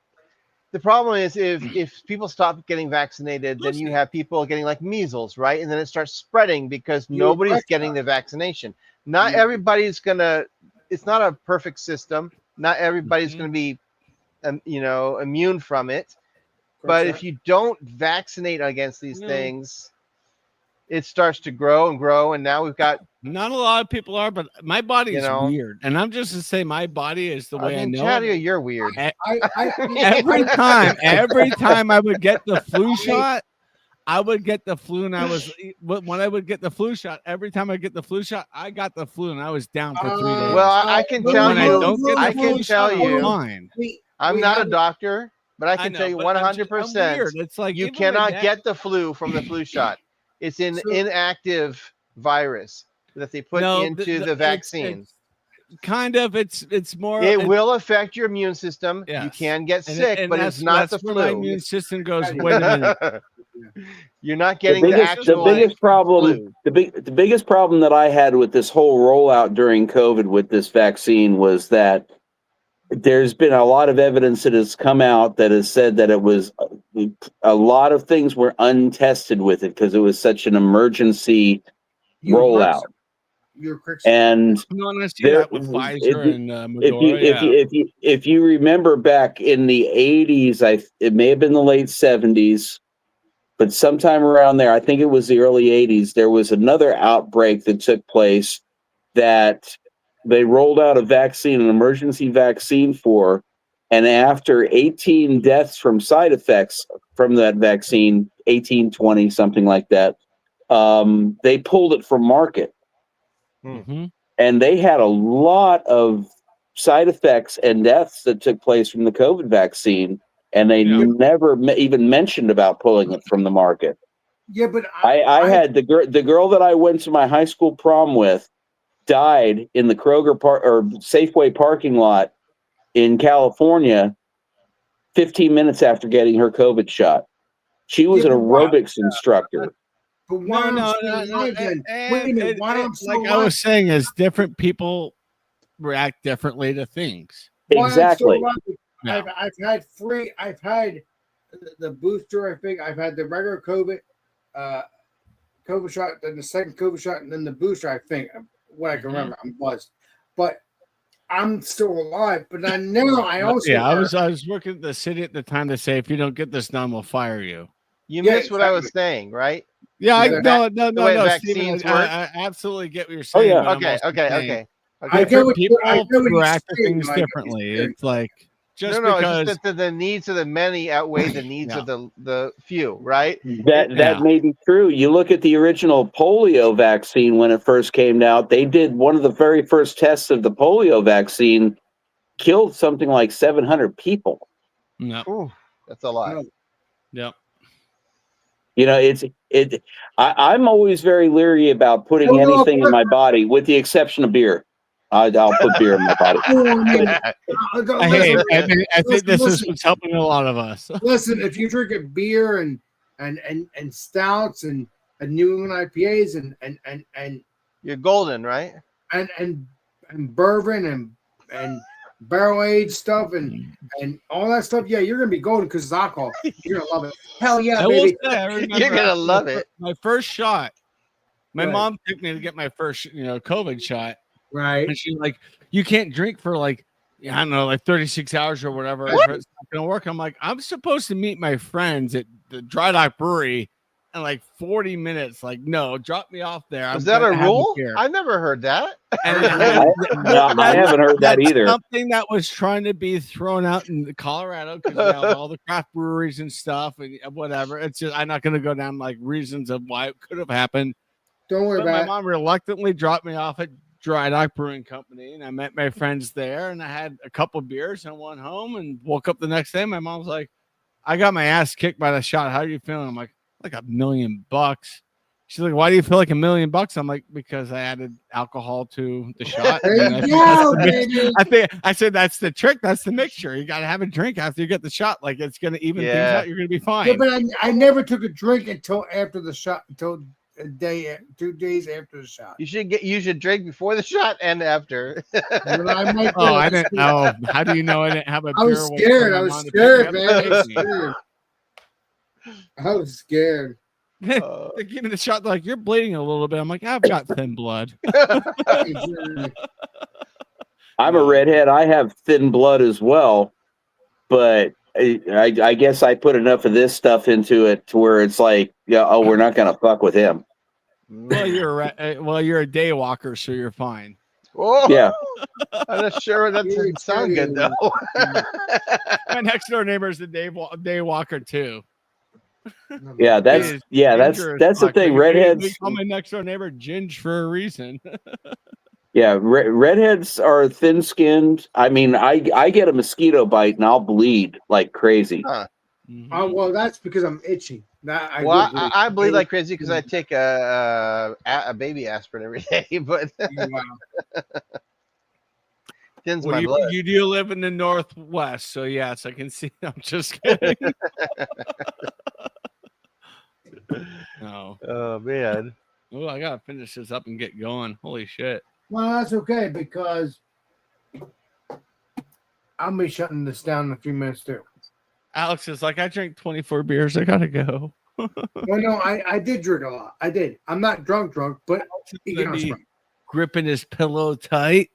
The problem is if people stop getting vaccinated, then you have people getting like measles, right? And then it starts spreading because nobody's getting the vaccination. Not everybody's gonna. It's not a perfect system. Not everybody's gonna be, immune from it. But if you don't vaccinate against these things, it starts to grow and grow. And now we've got not a lot of people are, but my body is weird. And I'm just to say my body is the way I know Chadia, it. you're weird. Every time I would get the flu shot, I would get the flu, and when I would get the flu shot, every time I get the flu shot, I got the flu, and I was down for 3 days. Well, I can tell you, fine. I'm not a doctor, but I can tell you 100%. It's like you cannot get the flu from the flu shot. It's an inactive virus that they put into the vaccine. It's more. It will affect your immune system. Yes. You can get sick, but it's not the flu. My immune system goes. Wait a minute. You're not getting the biggest problem. The biggest problem that I had with this whole rollout during COVID with this vaccine was that there's been a lot of evidence that has come out that has said that it was a lot of things were untested with it because it was such an emergency rollout. And that with Pfizer and Moderna, if you remember back in the 80s, it may have been the late 70s, but sometime around there, I think it was the early 80s, there was another outbreak that took place that they rolled out a vaccine, an emergency vaccine for, and after 18 deaths from side effects from that vaccine, 18, 20, something like that, they pulled it from market. Mm-hmm. And they had a lot of side effects and deaths that took place from the COVID vaccine, and they never even mentioned about pulling it from the market. Yeah, but I had the girl that I went to my high school prom with died in the Kroger or Safeway parking lot in California 15 minutes after getting her COVID shot. She was an aerobics instructor. But why I was saying is different people react differently to things. Exactly. I've had the booster. I think I've had the regular COVID shot, then the second COVID shot, and then the booster. I think what I can remember, I'm buzzed, but I'm still alive. But I also I was working at the city at the time to say if you don't get this done, we'll fire you. You missed what I was saying, right? Yeah, no. Vaccines Steven, work. I absolutely get what you're saying. Okay. I get what people react to things differently. It's like because it's just the needs of the many outweigh the needs of the few, right? That may be true. You look at the original polio vaccine when it first came out. They did one of the very first tests of the polio vaccine, killed something like 700 people. No, ooh, that's a lot. Yep. You know, I'm always very leery about putting anything in my body, with the exception of beer. I'll put beer in my body. I think this is what's helping a lot of us. Listen, if you drink a beer and stouts and New England IPAs and you're golden, right? And bourbon and barrel aged stuff and all that stuff, you're gonna be golden because it's alcohol. You're gonna love it. Hell yeah, baby! You're gonna love it. My first shot. My mom took me to get my first, COVID shot. Right. And she's like, "You can't drink for like 36 hours or whatever. It's not gonna work." I'm like, "I'm supposed to meet my friends at the Dry Dock Brewery in like 40 minutes. Like, no, drop me off there." Is that a rule? I've never heard that. I haven't heard that either. Something that was trying to be thrown out in Colorado because all the craft breweries and stuff and whatever. It's just I'm not going to go down like reasons of why it could have happened. Don't worry about it. My mom reluctantly dropped me off at Dry Dock Brewing Company, and I met my friends there, and I had a couple beers and went home and woke up the next day. My mom's like, "I got my ass kicked by the shot. How are you feeling?" I'm like $1 million. She's like, "Why do you feel like $1 million?" I'm like, "Because I added alcohol to the shot." I said that's the trick. That's the mixture. You got to have a drink after you get the shot. Like it's going to even things out. You're going to be fine. Yeah, but I never took a drink until after the shot, until 2 days after the shot. You should drink before the shot and after. But I might Oh, go- I didn't know. How do you know I didn't have a I beer? was when scared. I I'm was on the scared, pickup? man. I was Crazy. scared. I was scared. They give me the shot. They're like, you're bleeding a little bit. I'm like, I've got thin blood. I'm a redhead. I have thin blood as well, but I guess I put enough of this stuff into it to where it's like, yeah, oh, we're not gonna fuck with him. Well, you're a day walker, so you're fine. Oh, Yeah. I'm not sure that doesn't sound good though. My next door neighbor is a day walker too. Yeah, that's He is that's ginger as the fuck. thing. We Redheads, call my next door neighbor Ginge for a reason. yeah, redheads are thin-skinned. I mean, I get a mosquito bite and I'll bleed like crazy. Mhm. Oh well, that's because I'm itchy. Well, I bleed like crazy because I take a baby aspirin every day, but Wow. thins Well, my blood. you do live in the Northwest, so yes, I can see. I'm just kidding. No. Oh man. Oh, I gotta finish this up and get going. Holy shit. Well, that's okay because I'll be shutting this down in a few minutes too. Alex is like, I drank 24 beers. I gotta go. Well, no, I did drink a lot. I did. I'm not drunk, but you Gonna know, be gripping his pillow tight.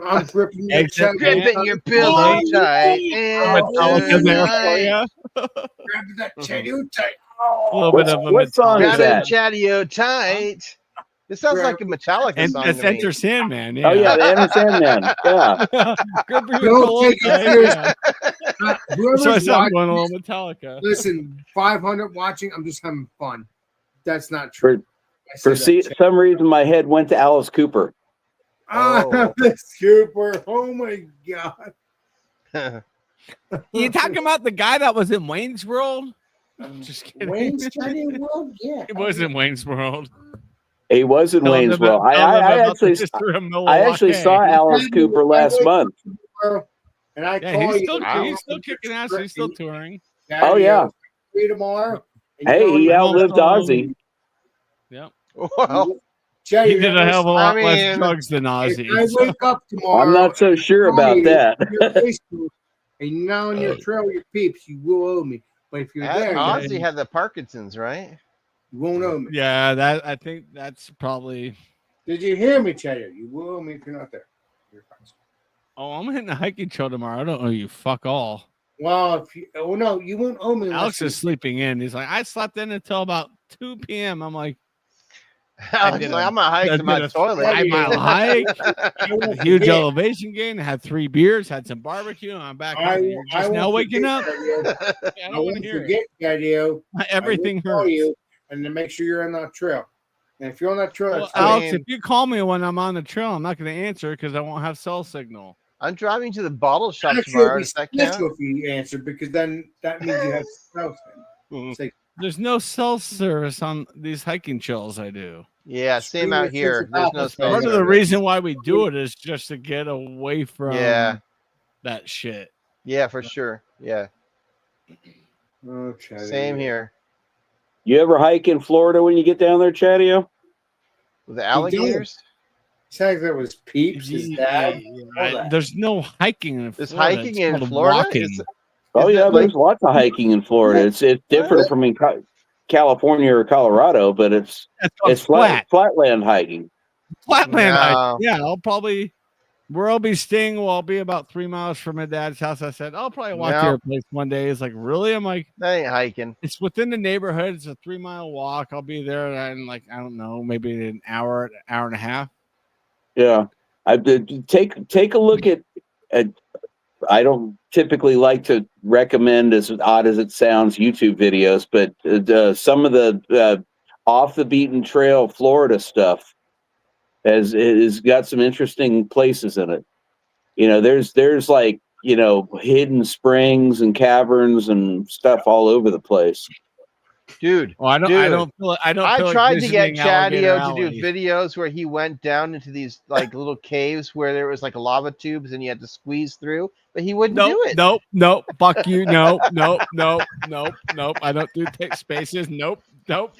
I'm gripping your Exit chest. Gripping your pillow tight. And Metallica there for tonight. ya. Grabbing that chatty tight. A little bit of a What song is Metallica. that? Grabbing Chatty-O tight. This sounds like a Metallica And song it's to me. Enter Sandman. Oh yeah, the Enter Sandman. Yeah. Grip your Don't pillow take it tight, serious. yeah. Whoever's So I sound watching going a this, little Metallica. listen, 500 watching. I'm just having fun. That's not true. I For said that. some reason, my head went to Alice Cooper. Oh. Cooper. Oh my god. You talking about the guy that was in Wayne's World? Just kidding. Wayne's Chinese World? Yeah. It was in Wayne's World. He was in Tell them Waynesville. about- tell them I about the actually history of I actually Milwaukee. saw Alice Cooper last month. And I Yeah, call he's you. still, Wow. he's still kicking ass. He's still touring. Oh, yeah. Free tomorrow. And Hey, you he know, outlived Ozzy. Yep. Well, Jay, He you did know, a hell of a lot I less mean, drugs than if Ozzy. I so- wake up tomorrow, I'm not so sure and about call that. you on your Facebook, and you're not on your trail with your peeps, you will owe me. But if you're there, Ozzy had the Parkinson's, right? you won't owe me. Yeah, I think that's probably. Did you hear me, Cheddar? You will owe me if you're not there. You're fine. Oh, I'm hitting a hiking trail tomorrow. I don't owe you fuck all. Well, if you, oh no, you won't owe me. unless Alex you- is sleeping in. He's like, I slept in until about 2 p.m. I'm like, Alex did is like, a- I'm gonna hike I to my did a toilet. 5-mile hike, I won't huge forget. elevation gain. Had 3 beers, had some barbecue. And I'm back. I home. will- You're I just now won't waking forget, up. Cheddar. I I don't want won't to hear it. forget, Cheddar. Everything I will call hurts. you and then make sure you're on that trail. And if you're on that trail, Well, that's Alex, mean- if you call me when I'm on the trail, I'm not going to answer because I won't have cell signal. I'm driving to the bottle shop actually tomorrow. be Does that special count? if you answer because then that means you have cell Mhm. signal. There's no cell service on these hiking trails I do. Yeah, same Scream out at here. Central There's no Office. spell Part of the service. reason why we do it is just to get away from Yeah, that shit. yeah, for sure. Yeah, Oh, Cheddar. same here. You ever hike in Florida when you get down there, Chatio? With the alligators? Sounds like it was Peeps, his dad. all that. There's no hiking in There's Florida. hiking It's in called Florida? walking. Oh Is yeah, it like- there's lots of hiking in Florida. It's different from in California or Colorado, but it's called it's flatland hiking. Flatland No. hiking. Yeah, where I'll be staying will I'll be about 3 miles from my dad's house. I said, I'll probably walk to No. your place one day. He's like, really? I'm like, That ain't hiking. it's within the neighborhood. It's a 3-mile walk. I'll be there in like, I don't know, maybe an hour and a half. Yeah, I did take a look at. I don't typically like to recommend, as odd as it sounds, YouTube videos, but some of the off the beaten trail Florida stuff has got some interesting places in it. You know, there's like, you know, hidden springs and caverns and stuff all over the place. Dude, Well, I don't feel like I like tried to get visiting Alligator Chatio to do Alley. videos where he went down into these like little caves where there was like lava tubes and you had to squeeze through, but he wouldn't do it. Nope. Fuck you. Nope. I don't do spaces. Nope.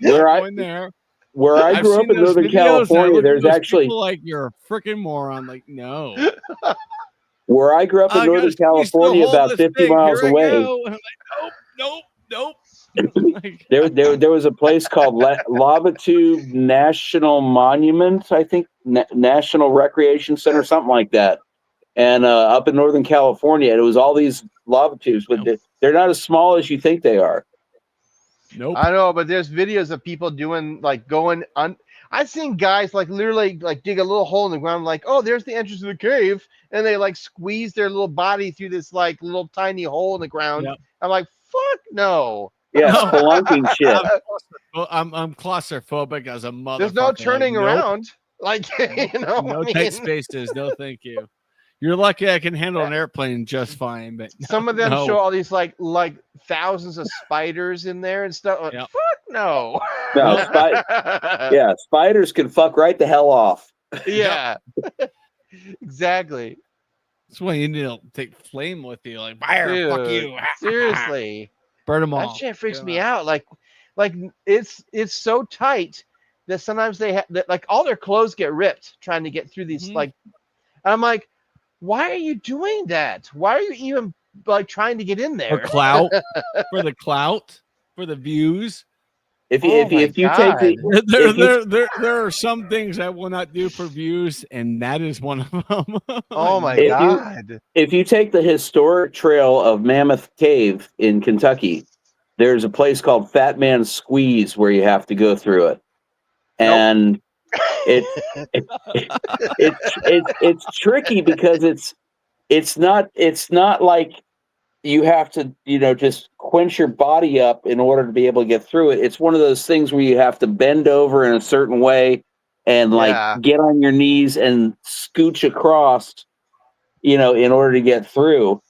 Where I- Going there. where I I've grew up seen in those Northern videos, and I California, look at there's those actually people like you're a freaking moron. Like, no. where I grew up in I gotta Northern squeeze through a California, hole in about this 50 thing. miles Here I away, go. And I'm like, nope. Like, there was a place called Lava Tube National Monument, I think, National Recreation Center, something like that. And up in Northern California, it was all these lava tubes, but they're not as small as you think they are. nope. I know, but there's videos of people doing like going on. I've seen guys like literally like dig a little hole in the ground, like, oh, there's the entrance to the cave, and they like squeeze their little body through this like little tiny hole in the ground. Yep. I'm like, fuck no. Yeah, No. spelunking shit. I'm claustrophobic as a motherfucker. There's no turning like, nope. around. Like, you know, No I tight mean, spaces. No, thank you. You're lucky I can handle an airplane just fine, but some of them no. show all these like thousands of spiders in there and stuff. Like, Yep. fuck no. No, yeah, spiders can fuck right the hell off. Yeah. Exactly. That's why you need to take flame with you. Like, fire, fuck Dude, you. Seriously. Burn them all. That shit freaks Get 'em me out. Like it's so tight that sometimes they have like all their clothes get ripped trying to get through these Mhm. like. And I'm like, why are you doing that? Why are you even like trying to get in For there? clout, for the clout, for the views. If you Oh my if you take the if you- There are some things I will not do for views, and that is one of them. Oh my If you- god. if you take the historic trail of Mammoth Cave in Kentucky, there's a place called Fat Man Squeeze where you have to go through it, and it's tricky because it's not like you have to just quench your body up in order to be able to get through it. It's one of those things where you have to bend over in a certain way and like Yeah. get on your knees and scooch across, in order to get through.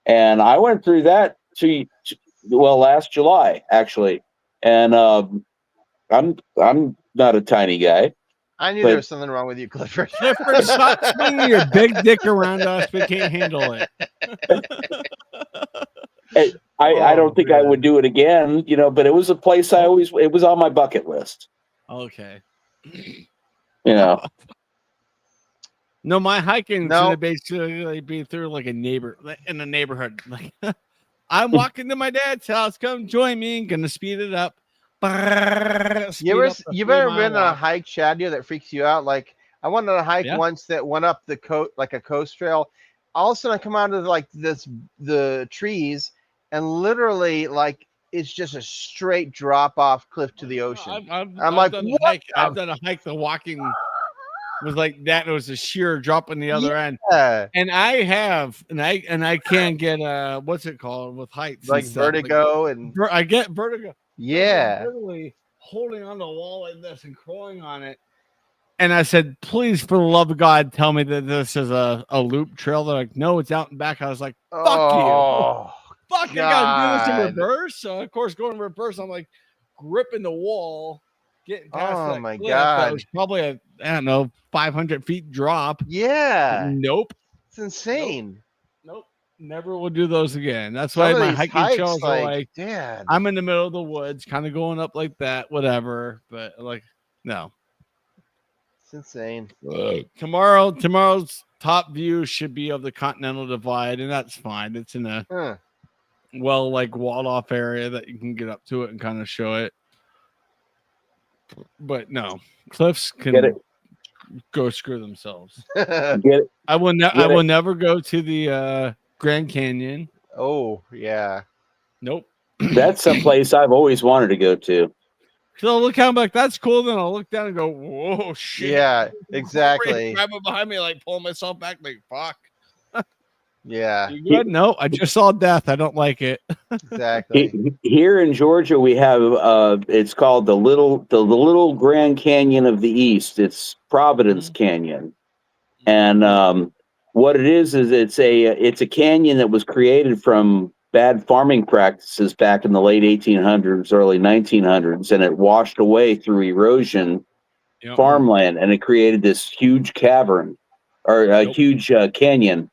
And I went through that last July actually, and I'm not a tiny guy. I knew but- there was something wrong with you, Clifford. Clifford, stop swinging your big dick around us. We can't handle it. I don't think I man. would do it again, but it was a place it was on my bucket list, Okay. No, my hiking No. should basically be through like in the neighborhood. Like, I'm walking to my dad's house. Come join me. Gonna speed it up. You ever been on a hike, Shadia, that freaks you out? Like I went on a hike Yeah. once that went up the coast, like a coast trail. All of a sudden, I come out of like the trees, and literally like it's just a straight drop off cliff to the ocean. I'm like, done what a hike. the- I've done a hike. The walking was like that. It was a sheer drop on the other end. Yeah, And I have, and I can get what's it called with heights? like and stuff. vertigo and I get vertigo. yeah. Literally holding on the wall like this and crawling on it. And I said, please, for the love of God, tell me that this is a loop trail. They're like, no, it's out and back. I was like, fuck Oh, you. Fuck, I gotta do this in God. reverse. So of course, going in reverse, I'm like gripping the wall, getting past Oh, that my cliff. God. That was probably a 500 feet drop. yeah. Nope. It's insane. Nope. Never will do those again. That's why Some of my these hiking hikes, trails are like Dad. I'm in the middle of the woods, kind of going up like that, whatever. But like, no. It's insane. Tomorrow's top view should be of the Continental Divide, and that's fine. It's in a Huh. walled off area that you can get up to it and kind of show it. But no, cliffs Get can it. go screw themselves. Get it. I will Get will it. never go to the Grand Canyon. Oh yeah. Nope. That's a place I've always wanted to go to. So I'll look down, like that's cool. Then I'll look down and go, whoa, shit. Yeah. Exactly. Grab it behind me, like pulling myself back, like fuck. Yeah. You good? No, I just saw death. I don't like it. Exactly. Here in Georgia, we have it's called the little Grand Canyon of the East. It's Providence Canyon, and what it is it's a canyon that was created from bad farming practices back in the late 1800s, early 1900s, and it washed away through erosion Yep. farmland, and it created this huge cavern or a Nope. huge canyon.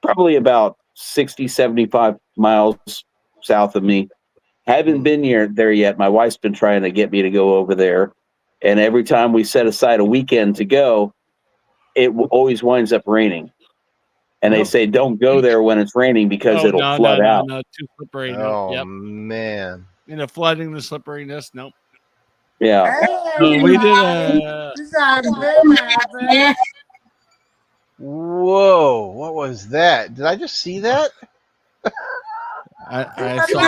Probably about 60, 75 miles south of me. Haven't been there yet. My wife's been trying to get me to go over there, and every time we set aside a weekend to go, it always winds up raining. And they say don't go there when it's raining because it'll flood out. No, too slippery. No, Oh yep. man. The flooding, the slipperiness. Nope. Yeah. We did Whoa! What was that? Did I just see that? I saw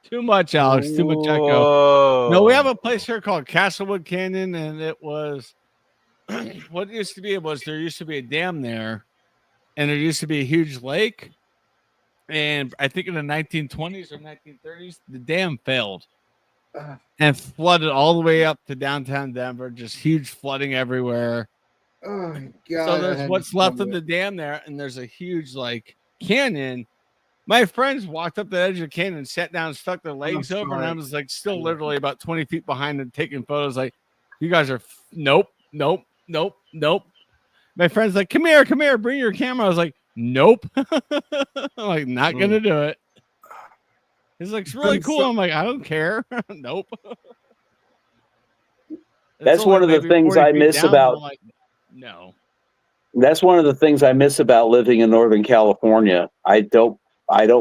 too much, Alex. Too much echo. Whoa. No, we have a place here called Castlewood Canyon, and it was what it used to be. There used to be a dam there, and there used to be a huge lake. And I think in the 1920s or 1930s, the dam failed and flooded all the way up to downtown Denver. Just huge flooding everywhere. Oh my God. So there's what's left of the dam there, and there's a huge like canyon. My friends walked up the edge of the canyon, sat down, stuck their legs over, and I was like still literally about 20 feet behind them taking photos. Like, you guys are nope. My friend's like, come here, bring your camera. I was like, nope. I'm like, not gonna do it. He's like, it's really cool. I'm like, I don't care. Nope. That's one of the things I miss about. Like, no. That's one of the things I miss about living in Northern California. I don't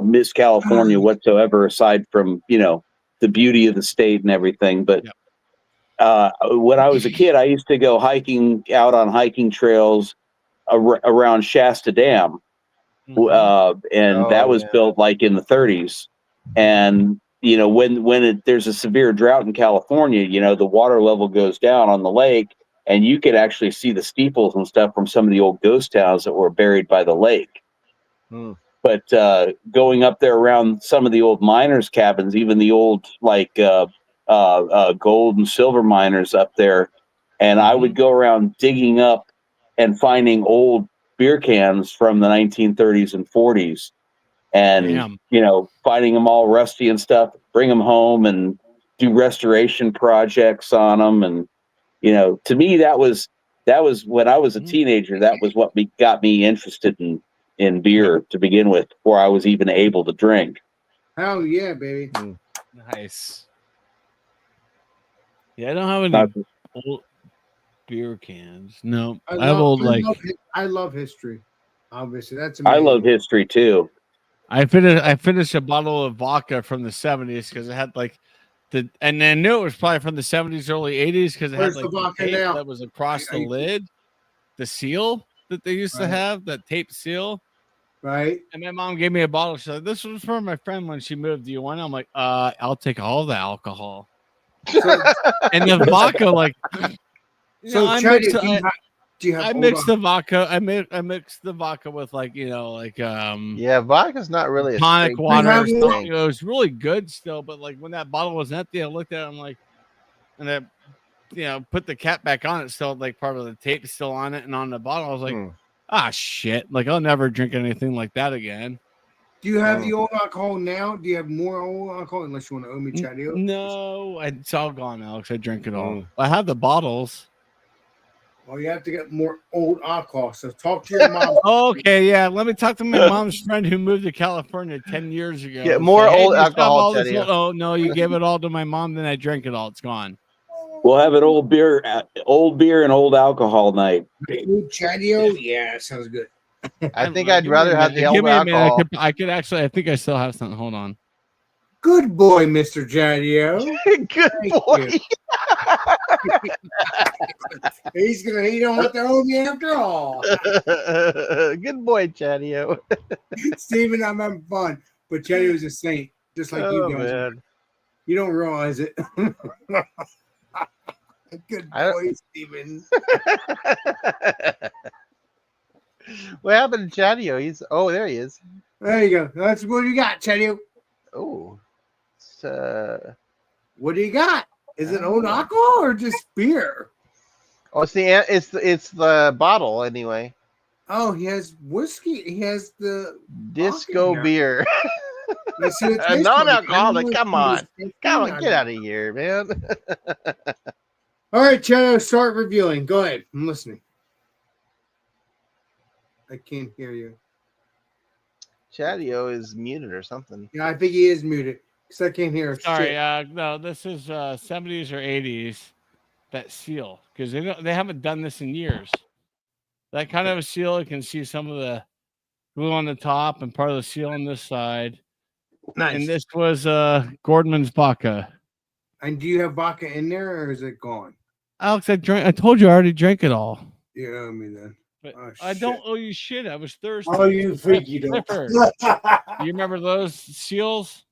miss California whatsoever, aside from, the beauty of the state and everything. But when I was a kid, I used to go hiking out on hiking trails around Shasta Dam. And that was built like in the 30s. And, when there's a severe drought in California, the water level goes down on the lake, and you could actually see the steeples and stuff from some of the old ghost towns that were buried by the lake. But going up there around some of the old miners' cabins, even the old gold and silver miners up there, and I would go around digging up and finding old beer cans from the 1930s and 40s, and finding them all rusty and stuff, bring them home and do restoration projects on them. And to me, that was when I was a teenager. That was what got me interested in beer to begin with, before I was even able to drink. Hell yeah, baby. Nice. Yeah, I don't have any old beer cans. No, I love history. Obviously, that's amazing. I love history too. I finished a bottle of vodka from the 70s because it had and I knew it was probably from the 70s, early 80s because it had like the tape that was across the lid, the seal that they used to have, that tape seal. Right. And my mom gave me a bottle. She said, "This was for my friend when she moved. Do you want it?" I'm like, I'll take all the alcohol. And the vodka, I mixed the vodka. I mixed the vodka with vodka's not really a tonic water. thing. It was really good still, but when that bottle was empty, I looked at it. I'm like, and I put the cap back on it. Still part of the tape still on it and on the bottle. I was like, shit! I'll never drink anything like that again. Do you have the old alcohol now? Do you have more old alcohol? Unless you want to owe me, Chatty. No, it's all gone, Alex. I drink it all. I have the bottles. Well, you have to get more old alcohol. So talk to your mom. Okay, yeah. Let me talk to my mom's friend who moved to California 10 years ago. Get more old alcohol. Oh no, you gave it all to my mom, then I drank it all. It's gone. We'll have an old beer and old alcohol night. Chatty, yeah, sounds good. I think I'd rather have the old alcohol. I could actually. I think I still have something. Hold on. Good boy, Mr. Jadio. Good boy. He don't want to owe me after all. Good boy, Chadio. Steven, I'm having fun, but Chadio's a saint, just like you guys. Man. You don't realize it. Good boy, Steven. What happened to Chadio? There he is. There you go. That's what you got, Chadio. Oh. What do you got? Is it old alcohol or just beer? Oh, it's the bottle anyway. Oh, he has whiskey. He has the disco beer. A non-alcoholic. Come on, get out of here, man. All right, Chadio, start reviewing. Go ahead. I'm listening. I can't hear you. Chadio is muted or something. Yeah, I think he is muted because I can't hear. Sorry, Shit. no, this is 70s or 80s. That seal, because they haven't done this in years. That kind of a seal, you can see some of the glue on the top and part of the seal on this side. Nice. And this was Gordman's vodka. And do you have vodka in there, or is it gone? Alex, I told you I already drank it all. You owe me then. But Oh, I shit. don't owe you shit. I was thirsty. Oh, you freak! You don't. Clifford, you remember those seals?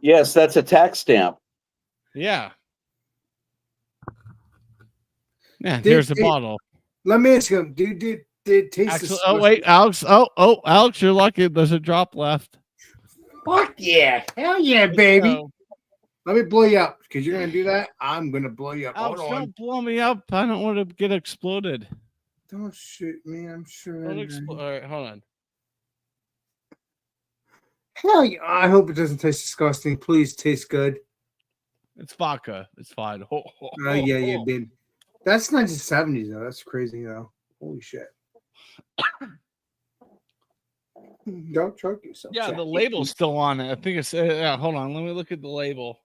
Yes, that's a tax stamp. Yeah. Yeah, Did- here's the did- bottle. Let me ask you, did it taste? Actually, oh wait, Alex. Oh, Alex, you're lucky. There's a drop left. Fuck yeah! Hell yeah, baby! So, Let me blow you up because you're gonna do that. I'm gonna blow you up. Alex, Hold on. don't blow me up. I don't want to get exploded. Don't shoot me. I'm sure. Don't explode. All right, hold on. Hell yeah! I hope it doesn't taste disgusting. Please taste good. It's vodka. It's fine. Oh, Yeah, baby. That's 1970s though. That's crazy though. Holy shit! Don't choke yourself. Yeah, Jack. the label's still on it. I think it's. Hold on. Let me look at the label.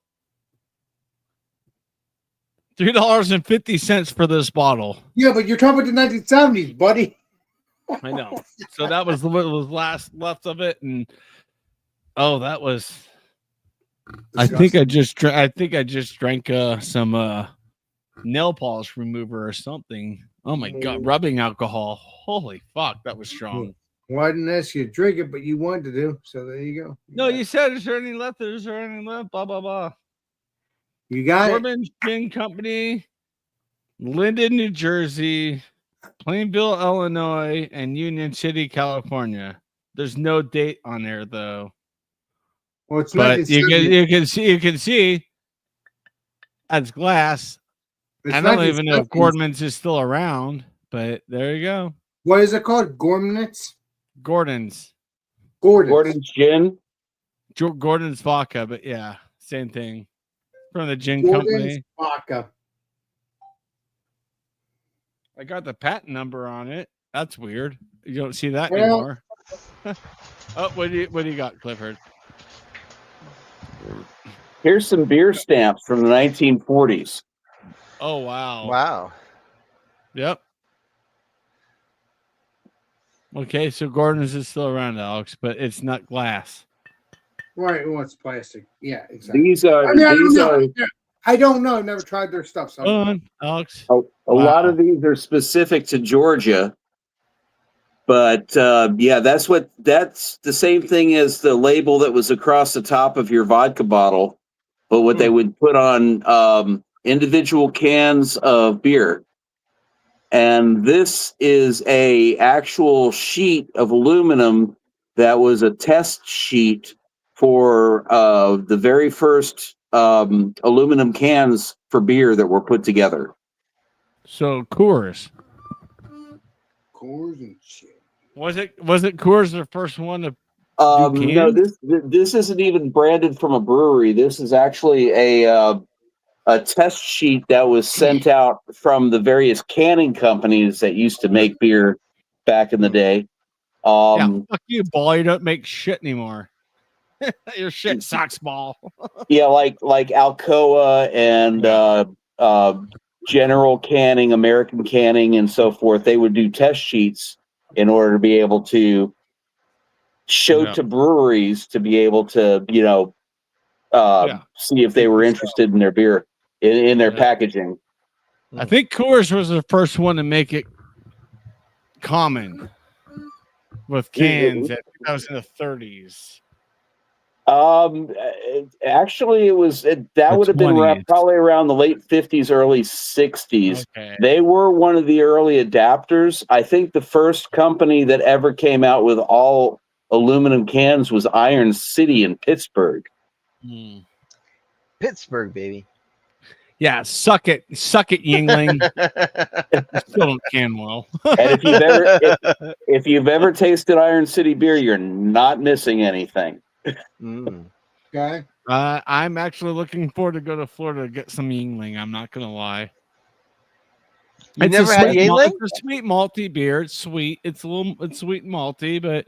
$3.50 for this bottle. Yeah, but you're talking about the 1970s, buddy. I know. So that was what was left of it, and that was. I think I just drank some nail polish remover or something. Oh my god, rubbing alcohol. Holy fuck, that was strong. Well, I didn't ask you to drink it, but you wanted to do. So there you go. No, you said is there any left? Is there any left? Blah blah blah. You got it. Corbin Gin Company, Linden, New Jersey, Plainville, Illinois, and Union City, California. There's no date on there though. Well, it's But you 1970s. can see that's glass. It's I don't even know if 1970s. Gordman's is still around, but there you go. What is it called? Gorman's? Gordon's Gordon's Gin. Gordon's vodka, but yeah, same thing. From the gin Gordon's company. vodka. I got the patent number on it. That's weird. You don't see that Well- anymore. Oh, what do you got, Clifford? Here's some beer stamps from the 1940s. Oh wow. Wow. Yep. Okay, so Gordon's is still around, Alex, but it's not glass. Right. Well, it's plastic. Yeah, exactly. These are I mean, I these don't are know. I don't know. I've never tried their stuff. So Hold on, Alex. a lot of these are specific to Georgia. But yeah, that's the same thing as the label that was across the top of your vodka bottle, but what they would put on individual cans of beer. And this is a actual sheet of aluminum that was a test sheet for the very first aluminum cans for beer that were put together. So Coors. Coors and shit. Was it Coors the first one to No, cans? this isn't even branded from a brewery. This is actually a test sheet that was sent out from the various canning companies that used to make beer back in the day. Yeah, fuck you, Ball. You don't make shit anymore. Your shit sucks, Ball. Yeah, like Alcoa and General Canning, American Canning, and so forth. They would do test sheets in order to be able to show to breweries to be able to, see if they were interested in their beer, in their packaging. I think Coors was the first one to make it common with cans. That was in the 30s. Actually, it was that would have been 20s. probably around the late 50s, early 60s. Okay. They were one of the early adapters. I think the first company that ever came out with all aluminum cans was Iron City in Pittsburgh. Pittsburgh, baby. Yeah, suck it, Yingling. Still don't can well. And if you've ever tasted Iron City beer, you're not missing anything. Okay. I'm actually looking forward to go to Florida to get some Yingling. I'm not gonna lie. You never had Yingling? It's a sweet malty beer. It's sweet. It's sweet and malty, but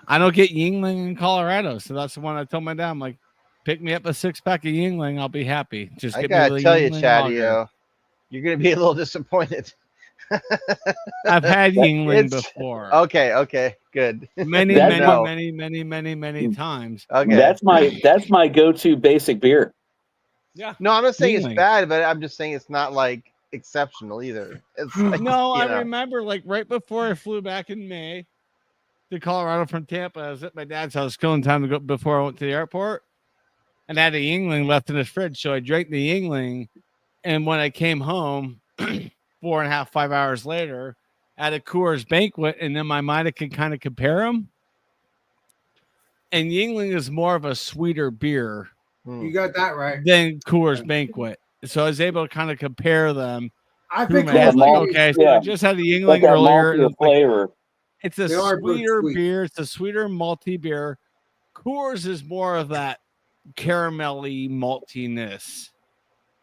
I don't get Yingling in Colorado, so that's the one I told my dad. I'm like, pick me up a 6-pack of Yingling, I'll be happy. Just I get gotta me the tell you, Yuengling Chatty, lager. you're gonna be a little disappointed. I've had Yingling It's- before. Okay, good. Many, That's many times. Okay. That's my go-to basic beer. Yeah. No, I'm not saying it's Yingling. bad, but I'm just saying it's not like exceptional either. It's like, No, you I know. remember like right before I flew back in May to Colorado from Tampa. I was at my dad's house, killing time to go before I went to the airport, and I had a Yingling left in his fridge. So I drank the Yingling, and when I came home, 4.5, 5 hours later, at a Coors Banquet, and in my mind I could kind of compare them. And Yingling is more of a sweeter beer You got that right. than Coors Banquet, so I was able to kind of compare them. I Through think my head, like, malt- okay, so yeah. I just had a Yingling Like that earlier, and maltier it's like, flavor. it's a They are both sweeter sweet. beer. It's a sweeter malty beer. Coors is more of that caramelly maltiness,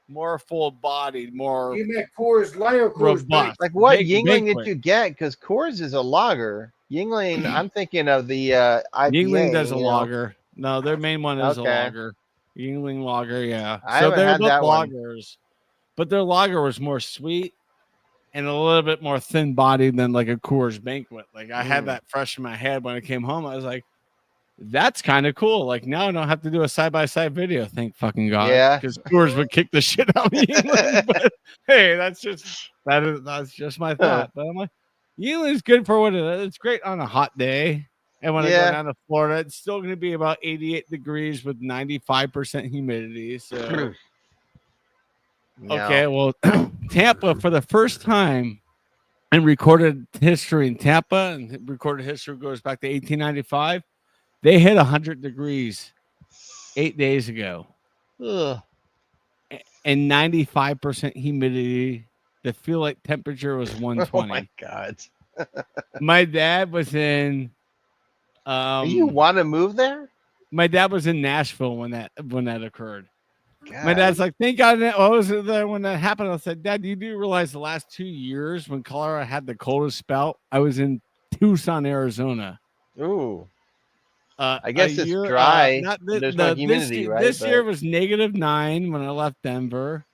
more full bodied, more You meant Coors Light or Coors Bank? robust. Like what Banquet. Yingling did you get? Because Coors is a lager. Yingling, I'm thinking of the IPA. Yingling does a you know. lager. No, their main one is Okay. a lager. Yingling lager, yeah. I So haven't they're had both that one. lagers, but their lager was more sweet and a little bit more thin bodied than like a Coors Banquet. Like I had that fresh in my head when I came home. I was like, that's kind of cool. Like now I don't have to do a side-by-side video. Thank fucking God. Yeah. Because Coors would kick the shit out of Yingling. But hey, that's just my thought. But I'm like, Yingling's good for what it is. It's great on a hot day. And when I Yeah. go down to Florida, it's still going to be about 88 degrees with 95% humidity. So okay, well, Tampa for the first time in recorded history in Tampa, and recorded history goes back to 1895. They hit 100 degrees 8 days ago, Ugh. and 95% humidity. The feel like temperature was Oh 120. my God. My dad was in. You want to move there? My dad was in Nashville when that occurred. God. My dad's like, thank God. I was there when that happened. I said, Dad, you do realize the last 2 years when Colorado had the coldest spell, I was in Tucson, Arizona. Ooh. I A guess it's year, dry. not There's no humidity, right? This year But- was -9 when I left Denver.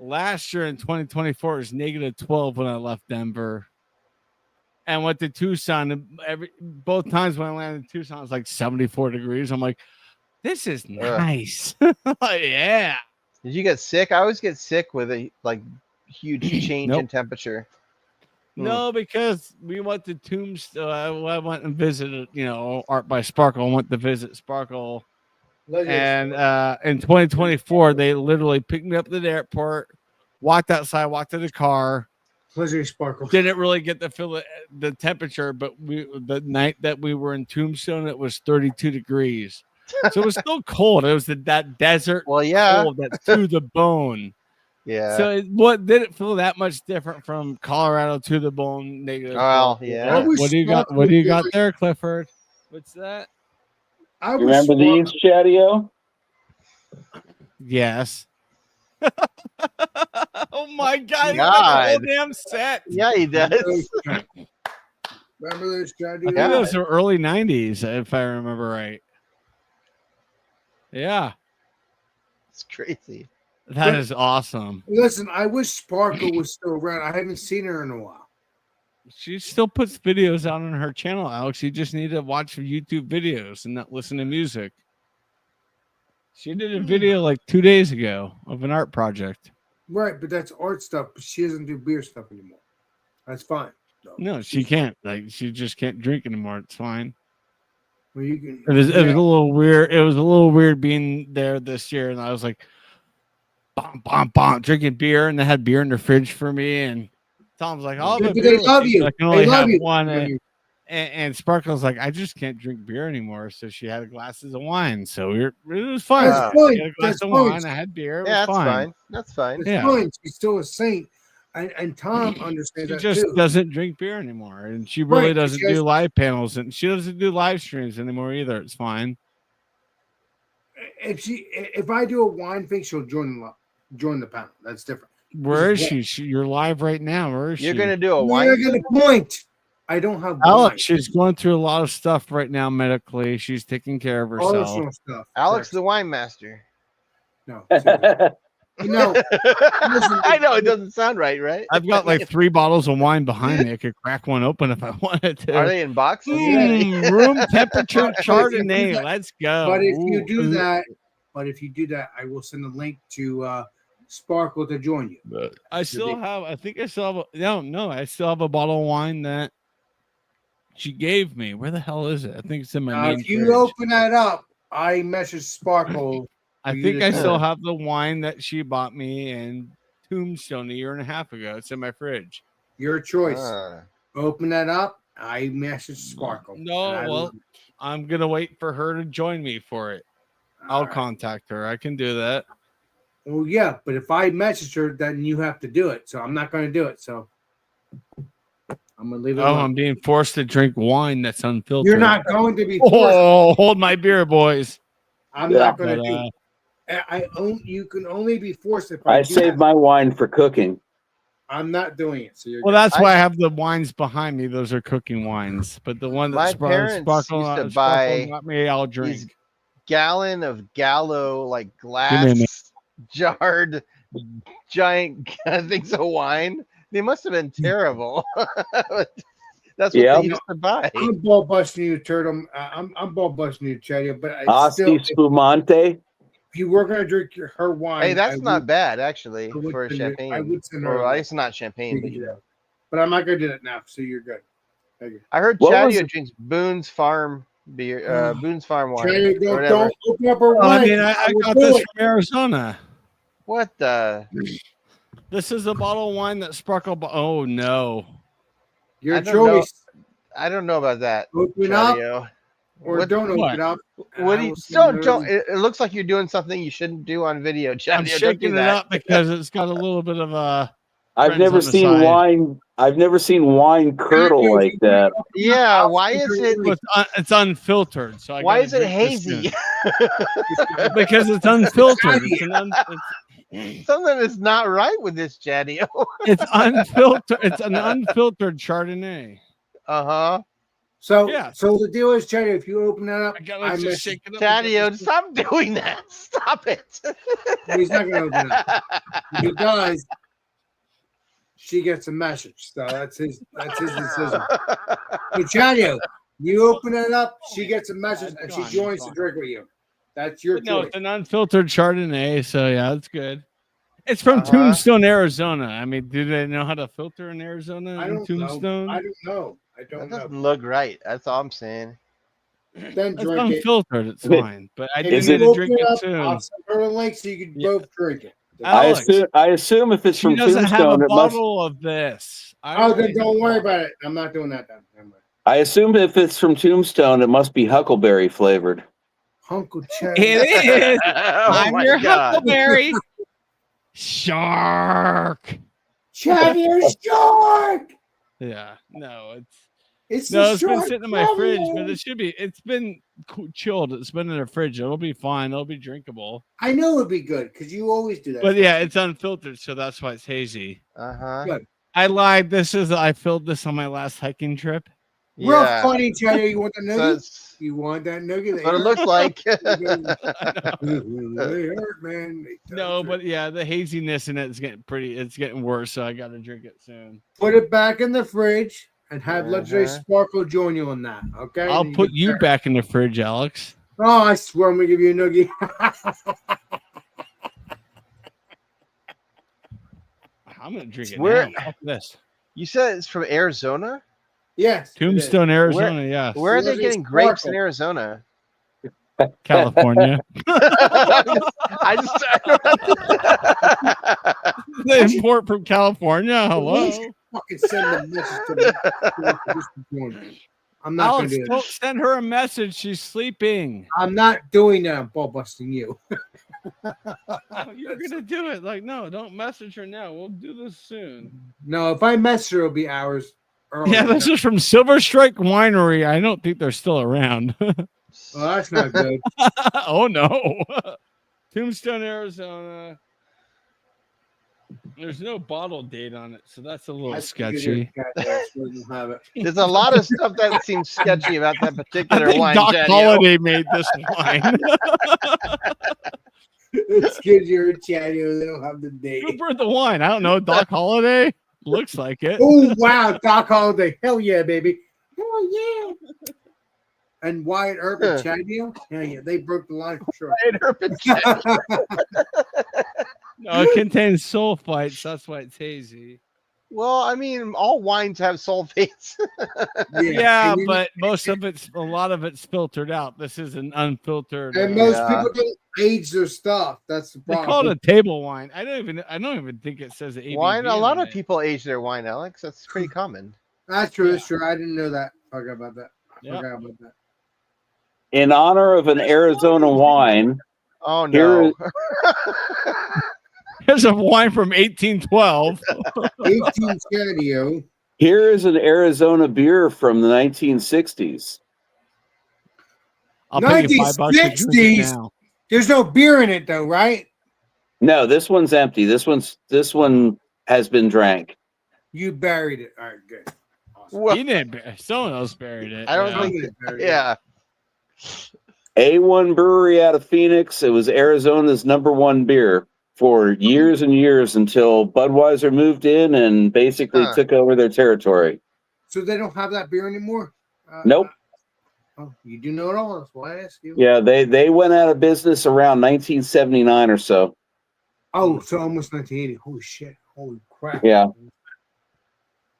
Last year in 2024 was -12 when I left Denver. And went to Tucson. Both times when I landed in Tucson, it was like 74 degrees. I'm like, this is nice. Yeah. Did you get sick? I always get sick with a huge change in Nope. temperature. No, because we went to Tombstone. I went and visited, Art by Sparkle. I went to visit Sparkle. And in 2024, they literally picked me up at the airport, walked outside, walked to the car. Pleasure Sparkle. Didn't really get to feel the temperature, but the night that we were in Tombstone, it was 32 degrees. So it was still cold. It was that desert cold that's to the bone. Yeah. So what didn't feel that much different from Colorado to the bone negative? Well, yeah. What do you got? What do you got there, Clifford? What's that? I You remember these, Chatio? Yes. Oh my God! God. The whole damn set. Yeah, he does. Remember those? I think those are early 90s, if I remember right. Yeah. It's crazy. That is awesome. Listen, I wish Sparkle was still around. I haven't seen her in a while. She still puts videos out on her channel, Alex. You just need to watch YouTube videos and not listen to music. She did a video like 2 days ago of an art project. Right, but that's art stuff. But she doesn't do beer stuff anymore. That's fine. No, she can't. Like, she just can't drink anymore. It's fine. Well, you can. It was a little weird. It was a little weird being there this year, and I was like, drinking beer, and they had beer in their fridge for me. And Tom's like, "Oh, But they love you. I can They only love have you. one." And Sparkle's like, "I just can't drink beer anymore." So she had glasses of wine. So it was fine. That's I fine. had a glass That's of fine. wine. I had beer. It Yeah, was that's fine. fine. That's fine. It's Yeah. fine. She's still a saint. And Tom understands She that just too. doesn't drink beer anymore, and she really Right, doesn't she has- do live panels, and she doesn't do live streams anymore either. It's fine. If I do a wine thing, she'll join the panel. That's different. Where is she? You're live right now. Where is You're she? gonna do a I wine. got a point. I don't have Alex, wine. she's going through a lot of stuff right now medically. She's taking care of herself. Personal stuff. Alex, Correct. the wine master. No. seriously. You know, I know it doesn't sound right? I've got like 3 bottles of wine behind me. I could crack one open if I wanted to. Are they in boxes? Room temperature But if you do Chardonnay. that- Let's go. but if you do Ooh. that, I will send a link to Sparkle to join you. I still have. I think I still have. I still have a bottle of wine that she gave me. Where the hell is it? I think it's in my main If you fridge. open that up, I message Sparkle. I you think to I do still it. have the wine that she bought me in Tombstone a year and a half ago. It's in my fridge. Your choice. Ah. Open that up. I message Sparkle. No, and I well, will- I'm gonna wait for her to join me for it. I'll All right. contact her. I can do that. Well, yeah, but if I message her, then you have to do it. So I'm not going to do it. So I'm going to leave it Oh, alone. I'm being forced to drink wine that's unfiltered. You're not going to be forced. Oh, hold my beer, boys. I'm Yeah. not going But, to do it. You can only be forced if I do save that. my wine for cooking. I'm not doing it. So you're well, good. that's why I have the wines behind me. Those are cooking wines. But the one that My Sparkle parents used to buy got me, I'll drink. These gallon of Gallo like Give me a minute. glass jarred giant things of wine. They must have been terrible. That's what Yeah. they used to buy. I'm ball busting you, Turtle. I'm ball busting you, Chatty. But I Asti still, Spumante. if you were going to drink her wine, Hey, that's I not would- bad actually I would for send it- champagne. I would send her Or a I link. guess not champagne, You but can you do know. that. But I'm not going to do that now. So you're good. Thank you. I heard What was Chadio it? drinks Boone's Farm beer, Boone's Farm wine. Chatty, or don't whatever. open up her Well, I wine. mean, I will got do this it. from Arizona. What the? This is a bottle of wine that Sparkle. Oh no! Your I don't know. choice. I don't know about that. Open up Chadio. or What- don't what? open up. What do I you will send her- don't? It looks like you're doing something you shouldn't do on video. Chadio, I'm don't do shaking it that. up because it's got a little bit of a. I've Friends never on the seen side. wine. I've never seen wine curdle Chatty, like that. Yeah, why is it? It's unfiltered. So I Why gotta is it drink this hazy? soon. Because it's unfiltered. Something is not right with this Chadio. It's unfiltered. It's an unfiltered Chardonnay. Uh huh. So Yeah. So the deal is, Chatty, if you open that up, I gotta I just message- shake it up. Chadio, stop doing that. Stop it. he's not going to open it up. If he does, she gets a message. So that's his decision. But Chatty, you open it up, she gets a message, and she Gone, joins gone. to drink with you. That's your No, choice. it's an unfiltered Chardonnay. So yeah, it's good. It's from Uh-huh. Tombstone, Arizona. I mean, do they know how to filter in Arizona I and don't Tombstone? know. I don't know. I That don't know. doesn't look right. That's all I'm saying. Then It's drink it. unfiltered. It's Is it- fine, but I If do is need it- to open drink it up, soon. I'll send her a link so you can Yeah. both drink it. Alex, I assume if it's she from doesn't have a Tombstone, it must. bottle of this. I Oh, then already- don't worry about it. I'm not doing that then. Never mind. I assume if it's from Tombstone, it must be huckleberry flavored. Uncle Chatty. It is. Oh I'm my your God. Huckleberry Shark. Chatty or shark? Yeah, no, It's no, the it's been shark sitting in my fridge, but family. it should be. It's been chilled. It's been in the fridge. It'll be fine. It'll be drinkable. I know it'd be good because you always do that. But yeah, it's unfiltered, so that's why it's hazy. Uh huh. Good. I lied. I filled this on my last hiking trip. Real Yeah. funny, Chatty. You want the So nugget? it's- You want that nugget? That's what it looks like. They hurt, man. They No, don't but yeah, the haziness in it is getting pretty. It's getting worse, so I got to drink it soon. put it back in the fridge and have Legendary Uh-huh. Sparkle join you on that. Okay. I'll And put get you there. back in the fridge, Alex. Oh, I swear I'm gonna give you a nugget. I'm gonna drink it. Where- Now. Fuck this? You said it's from Arizona. yes. it is. Tombstone, Arizona. Yeah, Where are they Legendary getting grapes in Sparkle. Arizona? California. I just. They import from California. Hello, Fucking send a message to me. I'm not Alex. gonna do Don't that. send her a message. She's sleeping. I'm not doing that. I'm ball busting you. Oh, you're gonna do it. Like, no, don't message her now. We'll do this soon. No, if I mess her, it'll be hours early. Yeah, this is from Silver Strike Winery. I don't think they're still around. Well, that's not good. Oh no. Tombstone, Arizona. There's no bottle date on it, so that's a little That's sketchy. Wouldn't have it. There's a lot of stuff that seems sketchy about that I particular think wine. Doc Jadeo. Holiday made this wine. It's good you're Chadio. They don't have the date. Who brought the wine? I don't know. Doc Holiday? Looks like it. Oh wow, Doc Holiday. Hell yeah, baby. Hell yeah. And Wyatt Earp and Chadio. Yeah, yeah, they broke the line for sure. Wyatt Earp and Jadeo. No, it contains sulfites. That's why it's hazy. Well, I mean, all wines have sulfates. Yeah, and you- but a lot of it's filtered out. This is an unfiltered. and most Yeah. people don't age their stuff. That's the They call problem. it a table wine. I don't even think it says ABV Wine. A lot on of it. people age their wine, Alex. That's pretty common. That's true. That's true. I didn't know that. Forgot about that. Yep. Forgot about that. In honor of an Arizona wine, Oh no. Here's a wine from 1812. 18 Chadio. here is an Arizona beer from the 1960s. I'll pay you $5 to drink it 1960s? now. There's no beer in it though, right? No, this one's empty. This one has been drank. You buried it. All right, good. Awesome. Well, He didn't. Someone else buried it. I don't yeah. think- Somebody buried it. yeah. A1 Brewery out of Phoenix. It was Arizona's #1 beer for years and years until Budweiser moved in and basically Huh. took over their territory. So they don't have that beer anymore? Nope. Oh, you do know it all. That's why I asked you. Yeah, they went out of business around 1979 or so. Oh, so almost 1980. Holy shit. Holy crap. Yeah.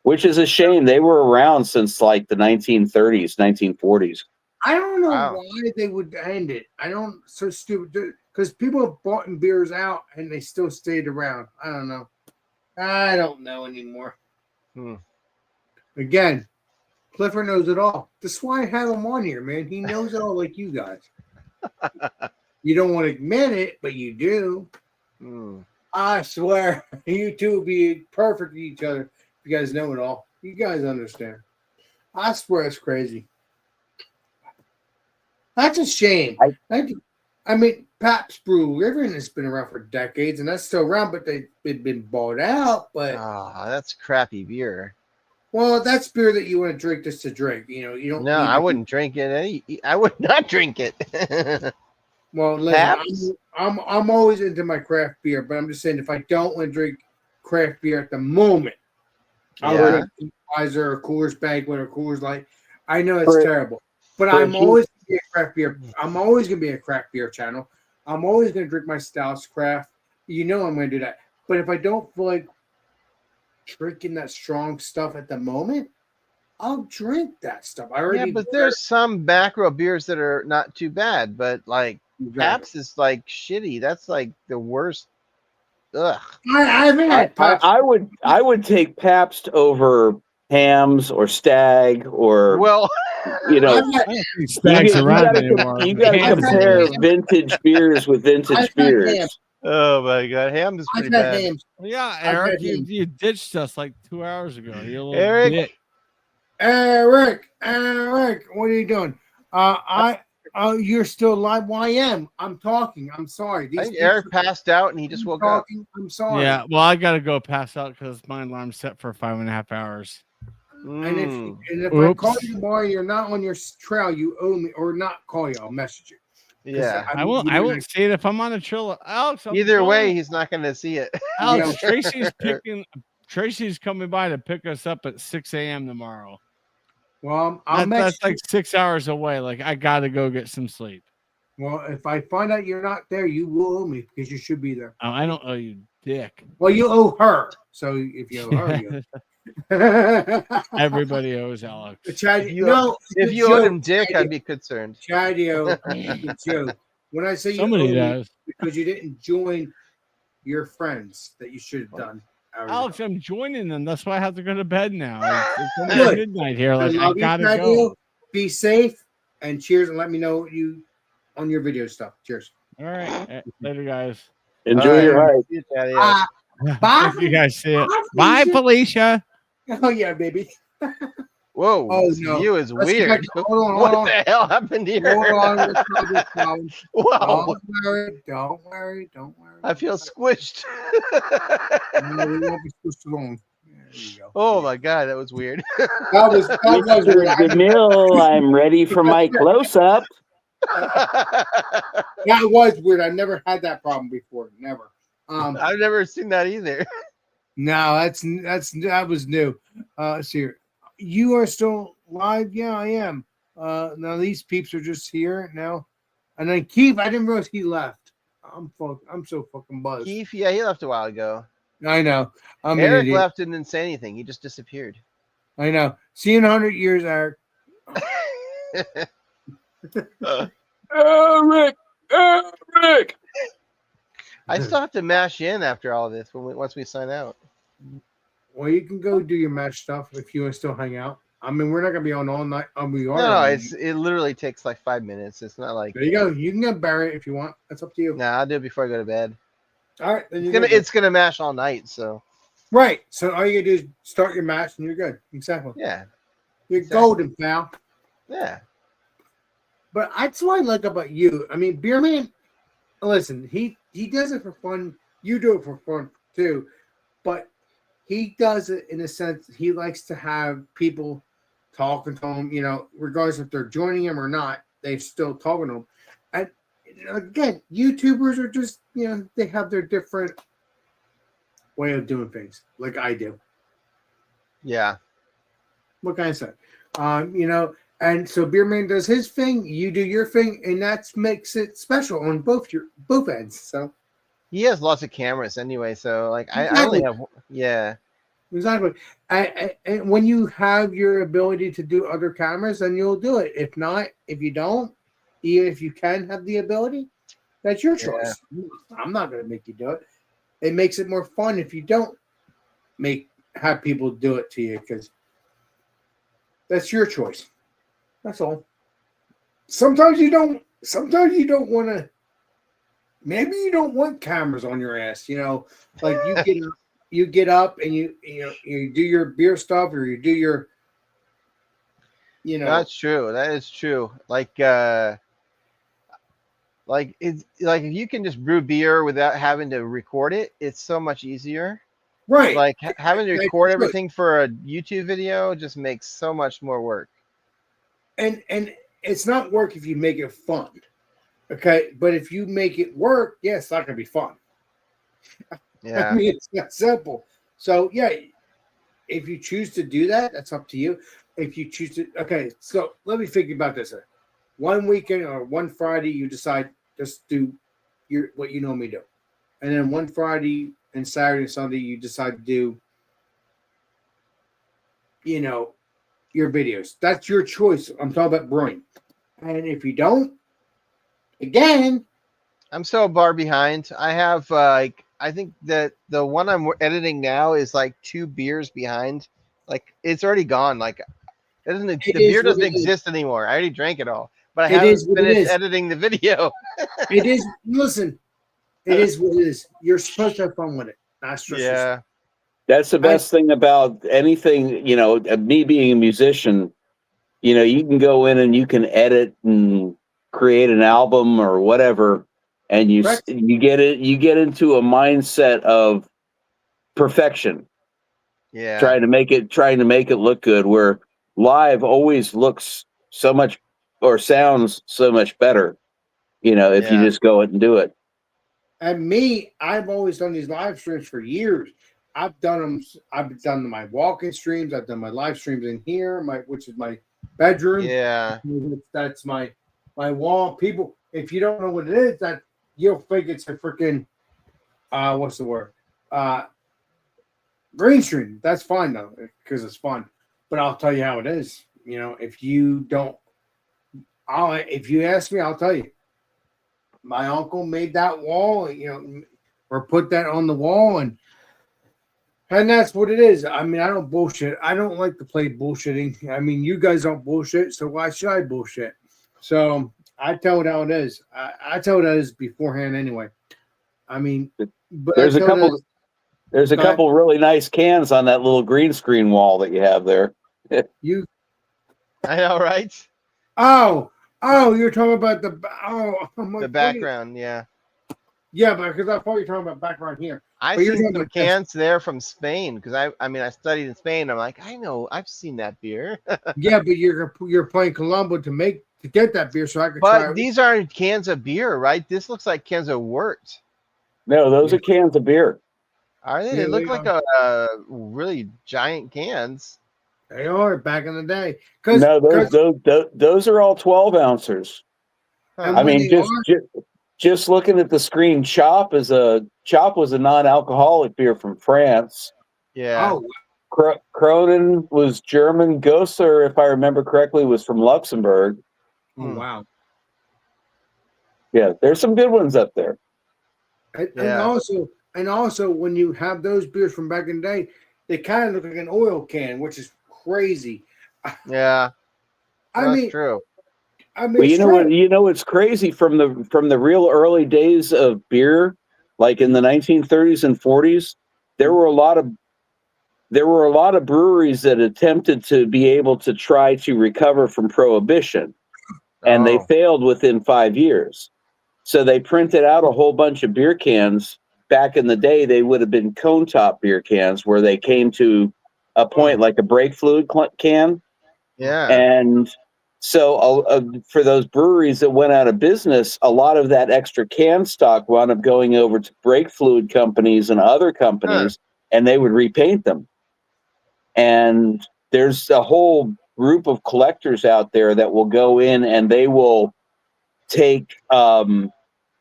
Which is a shame. They were around since like the 1930s, 1940s. I don't know Wow. why they would end it. I don't. So stupid. Because people have bought beers out and they still stayed around. I don't know. I don't know anymore. Hmm. Again, Clifford knows it all. That's why I have him on here, man. He knows it all like you guys. You don't want to admit it, but you do. Hmm. I swear, you two would be perfect for each other. You guys know it all. You guys understand. I swear it's crazy. That's a shame. I mean, Pabst Blue Ribbon has been around for decades, and that's still around, but they've been bought out. But Ah, that's crappy beer. well, that's beer that you want to drink just to drink. You know, you don't. No, need I to- wouldn't drink it. I would not drink it. Well, listen, Pabst? I'm always into my craft beer, but I'm just saying if I don't want to drink craft beer at the moment, I'll Yeah. drink Pfizer or Coors Banquet or Coors Light. I know it's For- terrible, but for I'm he- always gonna be a craft beer. I'm always gonna be a craft beer channel. I'm always gonna drink my stouts craft. You know I'm gonna do that. But if I don't feel like drinking that strong stuff at the moment, I'll drink that stuff. I Yeah, already. but there's some macro beers that are not too bad, but like Exactly. Pabst is like shitty. That's like the worst. Ugh. I haven't had Pabst. I would take Pabst over Hams or Stag or Well, you know. I've had- I don't think Stag's you around gotta, anymore. you gotta Hams is compare around. vintage beers with vintage I've had beers. Hams. oh my god, ham is I've pretty had bad. Hams. Yeah, I've Eric, had you, him. you ditched us like 2 hours ago. You little Eric? dick. Eric, what are you doing? You're still live. YM. I'm talking. I'm sorry. I think Eric passed out and he just woke up. I'm sorry. Yeah, well, I gotta go pass out because my alarm's set for 5.5 hours. And Mm. if I Oops. call you tomorrow, you're not on your trail. You owe me, or not call you. I'll message you. 'Cause Yeah. I won't. I won't see it if I'm on a trail. Alex, I'm Either way, going. he's not going to see it. Alex, Yeah. Tracy's coming by to pick us up at 6 a.m. tomorrow. Well, I'll That's message like 6 hours away. Like I gotta go get some sleep. you. Well, if I find out you're not there, you will owe me because you should be there. I don't owe you dick. Well, you owe her. So if you owe her, you owe. Everybody owes Alex. Chad, If you- no, If it's you a owed joke, him dick, Chadio. I'd be concerned. Chadio, it's a joke. When I say you Somebody owe me, does. because you didn't join your friends that you should have done. Alex, I'm joining them. That's why I have to go to bed now. It's almost Good. midnight here. I Like I love you, gotta Chadio. go. Be safe and cheers, and let me know what you on your video stuff. Cheers. All right, later, guys. Enjoy your hike. See you, Daddy. Bye. If you guys see it. Bye, Bye, Felicia. Oh yeah, baby. Whoa, Oh, this no. view is Let's get weird. back- hold on, What hold on. the hell happened here? Hold on. Let's not get going. Wow, Don't worry. Don't worry. Don't worry. I feel squished. No, we won't be pushed along. There you go. Oh my god, that was weird. That was weird. Mr. DeMille, I'm ready for my close-up. That was weird. I never had that problem before. Never. I've never seen that either. No, that was new. See here. You are still live? Yeah, I am. Now these peeps are just here now. And then Keith, I didn't realize he left. I'm so fucking buzzed. Keith, yeah, he left a while ago. I know. I'm an Eric idiot. left and didn't say anything. He just disappeared. I know. See you in 100 years, Eric. Eric! Eric! I still have to mash in after all this once we sign out. Well, you can go do your match stuff if you want to still hang out. I mean, we're not gonna be on all night. We are. No, it literally takes like 5 minutes. It's not like There you go. You can get Barrett if you want. That's up to you. I'll do it before I go to bed. All right. Then It's gonna mash all night, so right. So all you gotta do is start your match and you're good. Exactly. yeah. You're exactly. golden, pal. Yeah. But that's what I like about you. I mean, Beerman, listen, he does it for fun. You do it for fun too. But he does it in a sense he likes to have people talking to him, regardless if they're joining him or not, they're still talking to him. And again, YouTubers are just, they have their different way of doing things, like I do. Yeah. What can I say? And so Beerman does his thing, you do your thing, and that makes it special on both ends. So He has lots of cameras anyway, so like I only have exactly. And when you have your ability to do other cameras, then you'll do it. If not, if you don't, even if you can have the ability, that's your choice. I'm not going to make you do it. It makes it more fun if you don't have people do it to you, because that's your choice. That's all. Sometimes you don't want to. Maybe you don't want cameras on your ass. Like you get up and you do your beer stuff, or you do your. That's true. That is true. Like it's like if you can just brew beer without having to record it, it's so much easier. Right. Like having to record everything for a YouTube video just makes so much more work. And it's not work if you make it fun. Okay, but if you make it work, it's not gonna be fun. Yeah. I mean, it's that simple. So if you choose to do that, that's up to you. If you choose to, so let me think about this. One weekend or one Friday, you decide just do what you normally do, and then one Friday and Saturday and Sunday, you decide to do, your videos. That's your choice. I'm talking about brewing. And if you don't, again, I'm so far behind. I have I think that the one I'm editing now is like 2 beers behind. Like it's already gone. Like the beer doesn't exist anymore. I already drank it all, but I haven't finished editing the video. It is. Listen, it is what it is. You're supposed to have fun with it. Not stress yourself. That's the best thing about anything, me being a musician, you can go in and you can edit and create an album or whatever, and you get into a mindset of perfection. Yeah. Trying to make it look good, where live always looks so much or sounds so much better, if you just go and do it. And me, I've always done these live streams for years. I've done them. I've done my walk-in streams. I've done my live streams in here, which is my bedroom. Yeah. That's my wall. People, if you don't know what it is, that you'll think it's a freaking what's the word? Green screen. That's fine though, because it's fun. But I'll tell you how it is. If you ask me, I'll tell you. My uncle made that wall, or put that on the wall, and that's what it is. I mean, I don't bullshit. I don't like to play bullshitting. I mean, you guys don't bullshit, so why should I bullshit? So I tell it how it is. I tell it how it is beforehand anyway. I mean, but there's a couple really nice cans on that little green screen wall that you have there. You I know, right? Oh, you're talking about the I'm like, The background, yeah. Yeah, but because I thought you were talking about background here. I But you're seen talking some about this. cans there from Spain because I mean I studied in Spain. I'm like, I know, I've seen that beer. Yeah, but you're playing Colombo to get that beer, so I could try But it. these aren't cans of beer, right? This looks like cans of wort. No, those are cans of beer. Are they? Yeah, They look they like really giant cans. They are back in the day. No, those are all 12 ounces. And I when mean, they just looking at the screen, Chop was a non-alcoholic beer from France. Yeah. Cronin was German. Gosser, if I remember correctly, was from Luxembourg. wow. Yeah, there's some good ones up there. And Yeah. also when you have those beers from back in the day, they kind of look like an oil can, which is crazy. Yeah. That's true. I mean, Well, it's true. you know what's crazy from the real early days of beer, like in the 1930s and 40s, there were a lot of breweries that attempted to be able to try to recover from prohibition, and they Oh. failed within 5 years. So they printed out a whole bunch of beer cans. Back in the day, they would have been cone top beer cans where they came to a point like a brake fluid can. Yeah. And so for those breweries that went out of business, a lot of that extra can stock wound up going over to brake fluid companies and other companies, and they would repaint them. And there's a whole group of collectors out there that will go in and they will take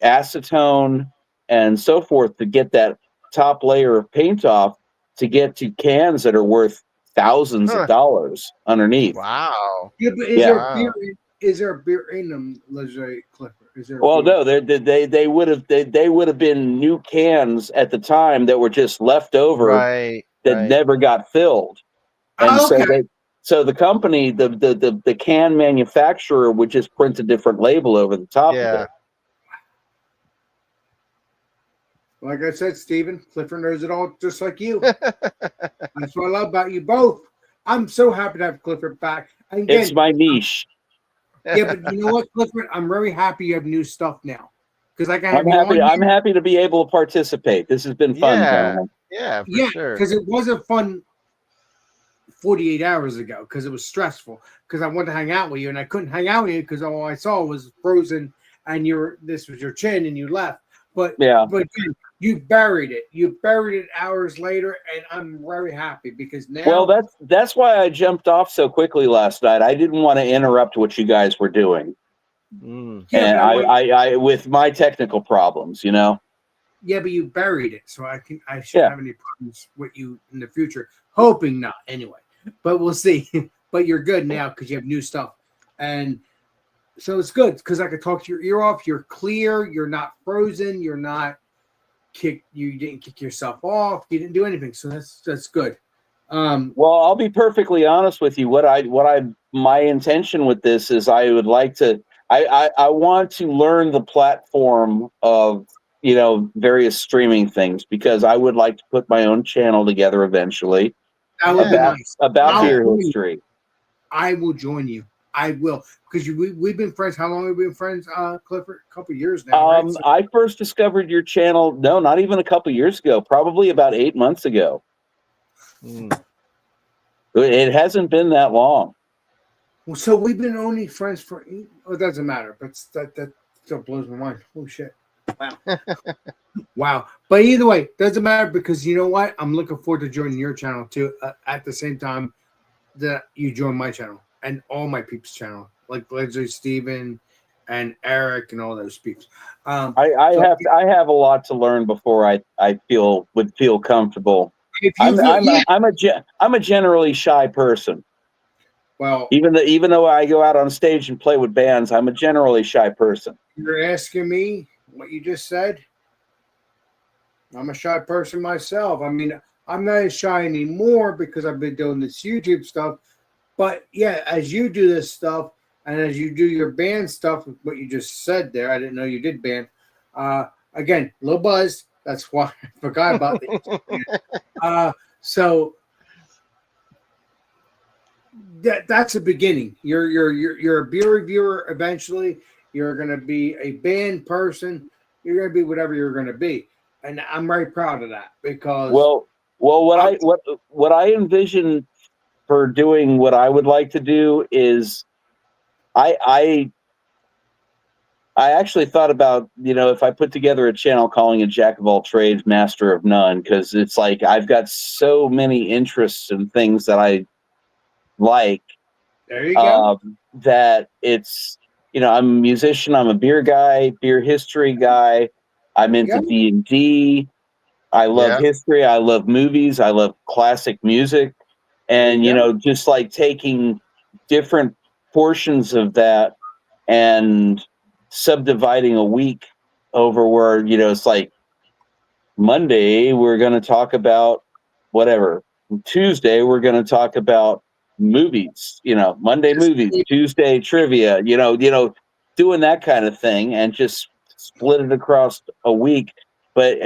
acetone and so forth to get that top layer of paint off to get to cans that are worth thousands of dollars underneath. Wow. Yeah, but is there a beer in them, Leger Clifford? Is there? Well, no, they would have been new cans at the time that were just left over, right? Never got filled, and okay. so the company, the can manufacturer would just print a different label over the top of it. Like I said, Stephen, Clifford knows it all just like you. That's what I love about you both. I'm so happy to have Clifford back. And again, it's my niche. Yeah, but you know what, Clifford? I'm very happy you have new stuff now. Because I can have I'm happy to be able to participate. This has been fun, gentlemen. Yeah, for sure. Because it wasn't fun 48 hours ago because it was stressful. Because I wanted to hang out with you and I couldn't hang out with you because all I saw was Frozen and this was your chin and you left. But you buried it. You buried it hours later, and I'm very happy because now. Well, that's why I jumped off so quickly last night. I didn't want to interrupt what you guys were doing, and I with my technical problems, you know. Yeah, but you buried it, so I shouldn't have any problems with you in the future. Hoping not, anyway. But we'll see. But you're good now because you have new stuff, and so it's good because I could talk to your ear off. You're clear. You're not frozen. You're not kicked. You didn't kick yourself off. You didn't do anything. So that's good. Well, I'll be perfectly honest with you. My intention with this is I would like to. I want to learn the platform of various streaming things because I would like to put my own channel together eventually about beer history. I will join you. I will, because we've been friends. How long have we been friends, Clifford? A couple of years now. Right? I first discovered your channel. No, not even a couple of years ago. Probably about 8 months ago. It hasn't been that long. Well, so we've been only friends for. It doesn't matter, but that still blows my mind. Oh shit! Wow, wow. But either way, doesn't matter because you know what? I'm looking forward to joining your channel too. At the same time that you join my channel. And all my peeps' channel, like Leslie, Steven, and Eric, and all those peeps. I have a lot to learn before I would feel comfortable. I'm a generally shy person. Well, even though I go out on stage and play with bands, I'm a generally shy person. You're asking me what you just said. I'm a shy person myself. I mean, I'm not as shy anymore because I've been doing this YouTube stuff. But yeah, as you do this stuff and as you do your band stuff, what you just said there, I didn't know you did band. Again, low buzz. That's why I forgot about it. So that's a beginning. You're a beer reviewer eventually. You're gonna be a band person. You're gonna be whatever you're gonna be, and I'm very proud of that because Well, what I envision for doing what I would like to do is I actually thought about, if I put together a channel calling it Jack of all trades, master of none, because it's like I've got so many interests and things that I like. there you go. That it's, I'm a musician, I'm a beer guy, beer history guy. I'm into Yep. D&D. I love history. I love movies. I love classic music. And, just like taking different portions of that and subdividing a week over where, it's like Monday, we're going to talk about whatever. Tuesday, we're going to talk about movies, Monday movies, Tuesday trivia, doing that kind of thing and just split it across a week. But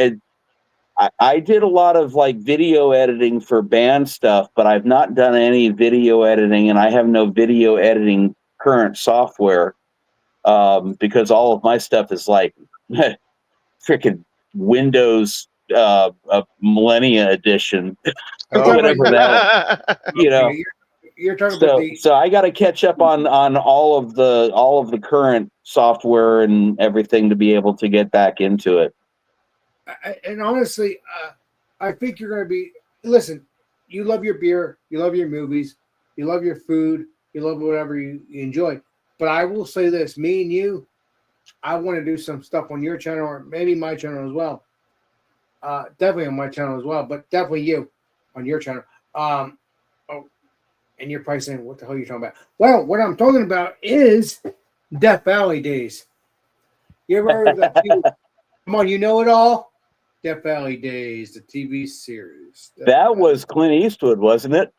I did a lot of like video editing for band stuff, but I've not done any video editing, and I have no video editing current software because all of my stuff is like freaking Windows Millennia Edition or whatever that, You're talking about so I got to catch up on all of the current software and everything to be able to get back into it. And honestly, I think you're going to be. Listen, you love your beer, you love your movies, you love your food, you love whatever you enjoy. But I will say this: me and you, I want to do some stuff on your channel or maybe my channel as well. Definitely on my channel as well, but definitely you on your channel. And you're probably saying, what the hell are you talking about? Well, what I'm talking about is Death Valley Days. You ever heard of that? Come on, you know it all? Death Valley Days, the TV series. That was Clint Eastwood, wasn't it?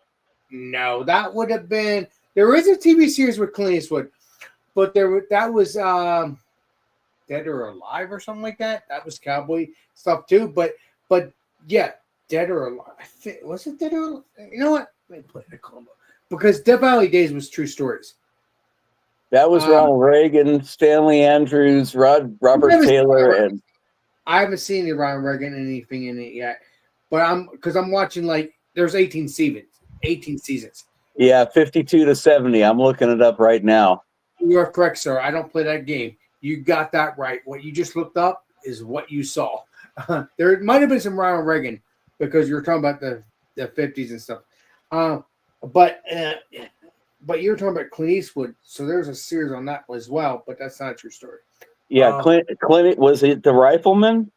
No, that would have been. There is a TV series with Clint Eastwood, but that was Dead or Alive or something like that. That was cowboy stuff too. But yeah, Dead or Alive. I think, was it Dead or Alive? You know what? Let me play the combo. Because Death Valley Days was true stories. That was Ronald Reagan, Stanley Andrews, Robert Taylor, and I haven't seen the Ronald Reagan anything in it yet. But I'm watching like there's 18 seasons. Yeah, 52 to 70. I'm looking it up right now. You are correct, sir. I don't play that game. You got that right. What you just looked up is what you saw. There might have been some Ronald Reagan because you're talking about the 50s and stuff. But you're talking about Clint Eastwood, so there's a series on that as well, but that's not a true story. Yeah, Clint was it The Rifleman?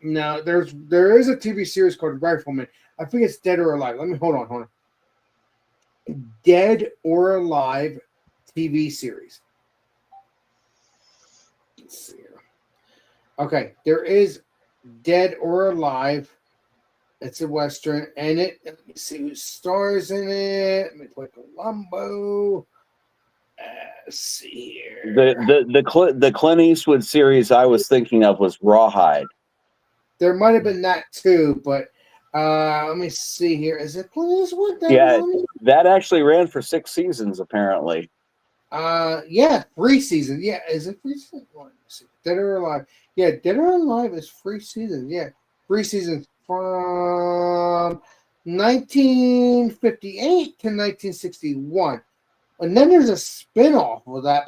No, there is a TV series called Rifleman. I think it's Dead or Alive. Let me hold on. Dead or Alive TV series. Let's see here. Okay, there is Dead or Alive. It's a Western, and let me see who stars in it. Let me play Columbo. Let's see here. The Clint Eastwood series I was thinking of was Rawhide. There might have been that too, but let me see here. Is it Clint Eastwood? That actually ran for 6 seasons, apparently. Yeah, 3 seasons. Yeah, is it 3 seasons? Dead or Alive? Yeah, Dead or Alive is 3 seasons. Yeah, 3 seasons. From 1958 to 1961. And then there's a spin-off of that.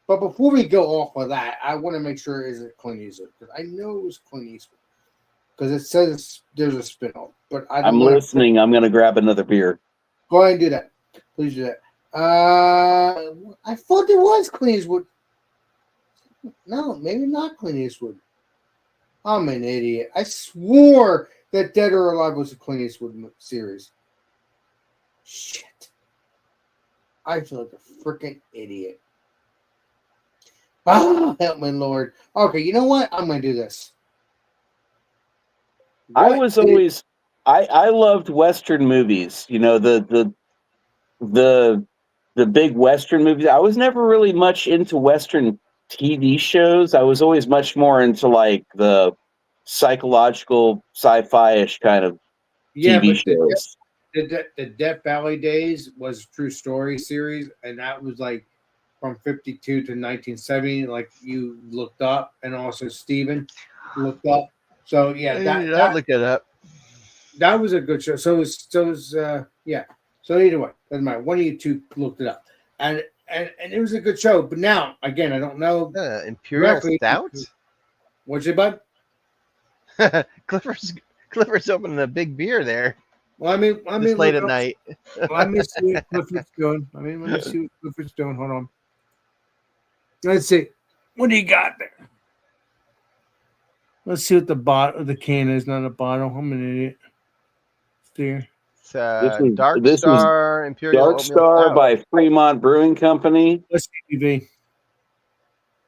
But before we go off of that, I want to make sure is it Clint Eastwood. Because I know it was Clint Eastwood. Because it says there's a spin-off. But I'm listening. I'm going to grab another beer. Go ahead and do that. Please do that. I thought there was Clint Eastwood. No, maybe not Clint Eastwood. I'm an idiot. I swore that Dead or Alive was a Clint Eastwood series. Shit. I feel like a freaking idiot. Oh, help me, Lord. Okay, you know what? I'm going to do this. I loved Western movies. The big Western movies. I was never really much into Western TV shows. I was always much more into like the psychological sci-fi-ish kind of TV shows. the Death Valley days was a true story series, and that was like from 52 to 1970, like you looked up, and also Steven looked up. So yeah, I'll look it up. that was a good show. So it was yeah. So either way, doesn't matter. One of you two looked it up, and it was a good show. But now again, I don't know. Imperial directly- Stout. What's it, bud? Clifford's opening a big beer there. Well, I mean, This late at look up- night. Let me see what Clifford's doing. Let me see what Clifford's doing. Hold on. Let's see. What do you got there? Let's see what the bottle of the can is, not a bottle. I'm an idiot. There. It's This is- Dark this is Star Imperial Dark Oatmeal Star Stout. by Fremont Brewing Company. Let's see, TV.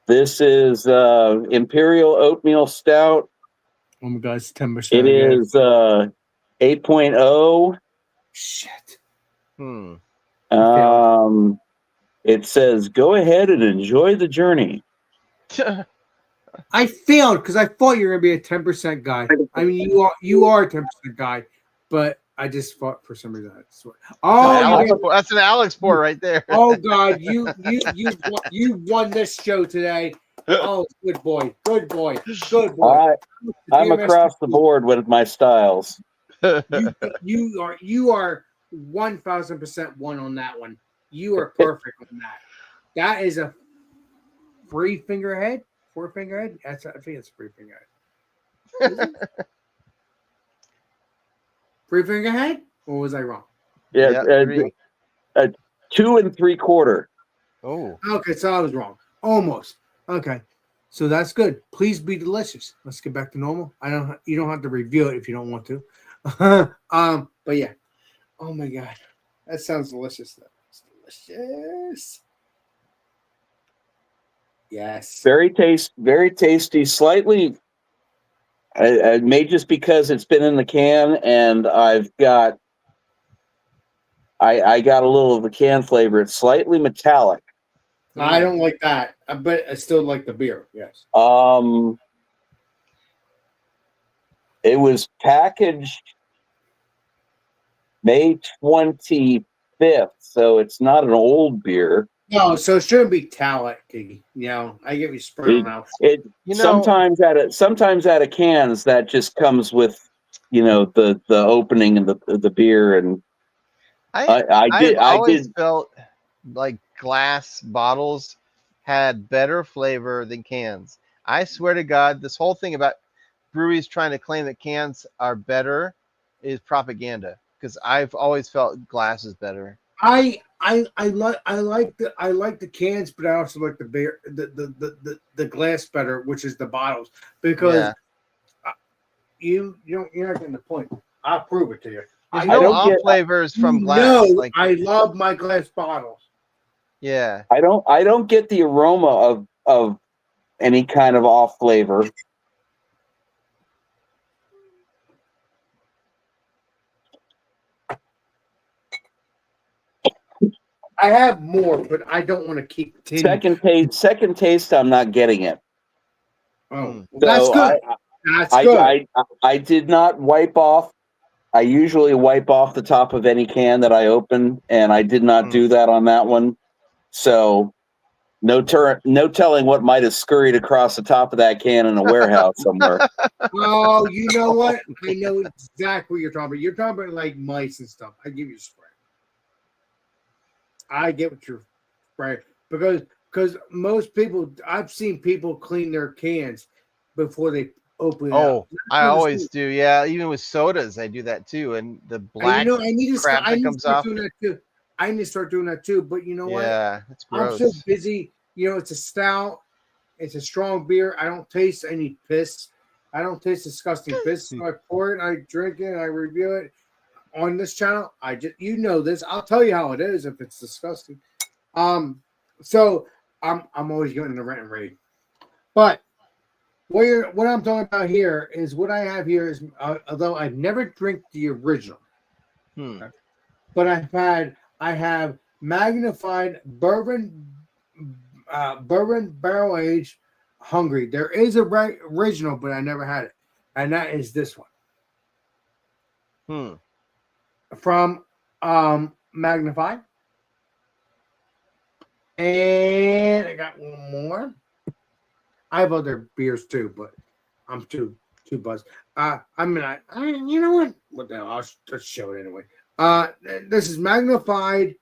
This is Imperial Oatmeal Stout. Oh my God, it's 10%. It is 8.0. Shit. Hmm. It says, "Go ahead and enjoy the journey." I failed because I thought you were gonna be a 10% guy. I mean, you are a 10% guy, but I just thought for some reason. That's an Alex pour right there. Oh God, you won this show today. Oh, good boy, good boy, good boy. I'm across the board with my styles. You are 1,000% one on that one. You are perfect on that. That is a 3 finger head, 4 finger head. I think it's 3 finger head. 3 finger head, or was I wrong? Yeah, 2 3/4. Oh, Okay, so I was wrong. Almost. Okay. So that's good. Please be delicious. Let's get back to normal. You don't have to review it if you don't want to. But yeah. Oh my God. That sounds delicious though. It's delicious. Yes. Very tasty. Slightly. I may just because it's been in the can and I got a little of the can flavor. It's slightly metallic. I don't like that, but I still like the beer. Yes. It was packaged May 25th, so it's not an old beer. No, so it shouldn't be metallic. You know, I get you spraying out. Sometimes out of cans that just comes with, the opening and the beer, and I've always felt like glass bottles had better flavor than cans. I swear to God, this whole thing about breweries trying to claim that cans are better is propaganda. Because I've always felt glass is better. I like the cans, but I also like the beer, the glass better, which is the bottles, because you're not getting the point. I'll prove it to you. There's no off flavors from glass. No, I love my glass bottles. Yeah. I don't get the aroma of any kind of off flavor. I have more, but I don't want to keep Second taste, I'm not getting it. Oh, So that's good. That's good. I did not wipe off. I usually wipe off the top of any can that I open, and I did not do that on that one. So no telling what might have scurried across the top of that can in a warehouse somewhere. Oh, you know what? I know exactly what you're talking about. You're talking about like mice and stuff. I give you a spray. I get what you're right, because most people, I've seen people clean their cans before they open it up. I always do. Yeah, even with sodas, I do that too. And the black I need to crap that comes off. doing that too. I need to start doing that too. But you know what? Yeah, it's gross. I'm so busy. It's a stout. It's a strong beer. I don't taste any piss. I don't taste disgusting piss. So I pour it, I drink it, I review it. On this channel, I just this. I'll tell you how it is if it's disgusting. So I'm always getting the rent and raid. But what I'm talking about here is what I have here is although I've never drank the original, but I have magnified bourbon barrel aged Hungry. There is a original, but I never had it, and that is this one. from Magnify. And I got one more. I have other beers too, but I'm too buzzed. I you know what? What the hell? I'll just show it anyway. This is Magnified.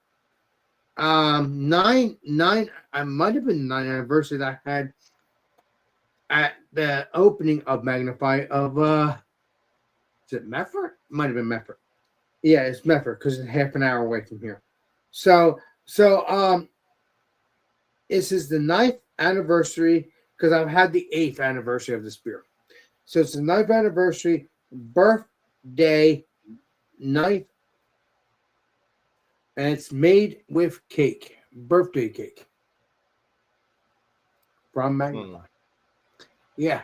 9. I might have been 9th anniversary that I had at the opening of Magnify of is it Medford? Might have been Medford. Yeah, it's Medford because it's half an hour away from here. So this is the 9th anniversary because I've had the 8th anniversary of this beer. So it's the 9th anniversary, birthday, 9th, and it's made with cake, birthday cake from Magnify. Yeah.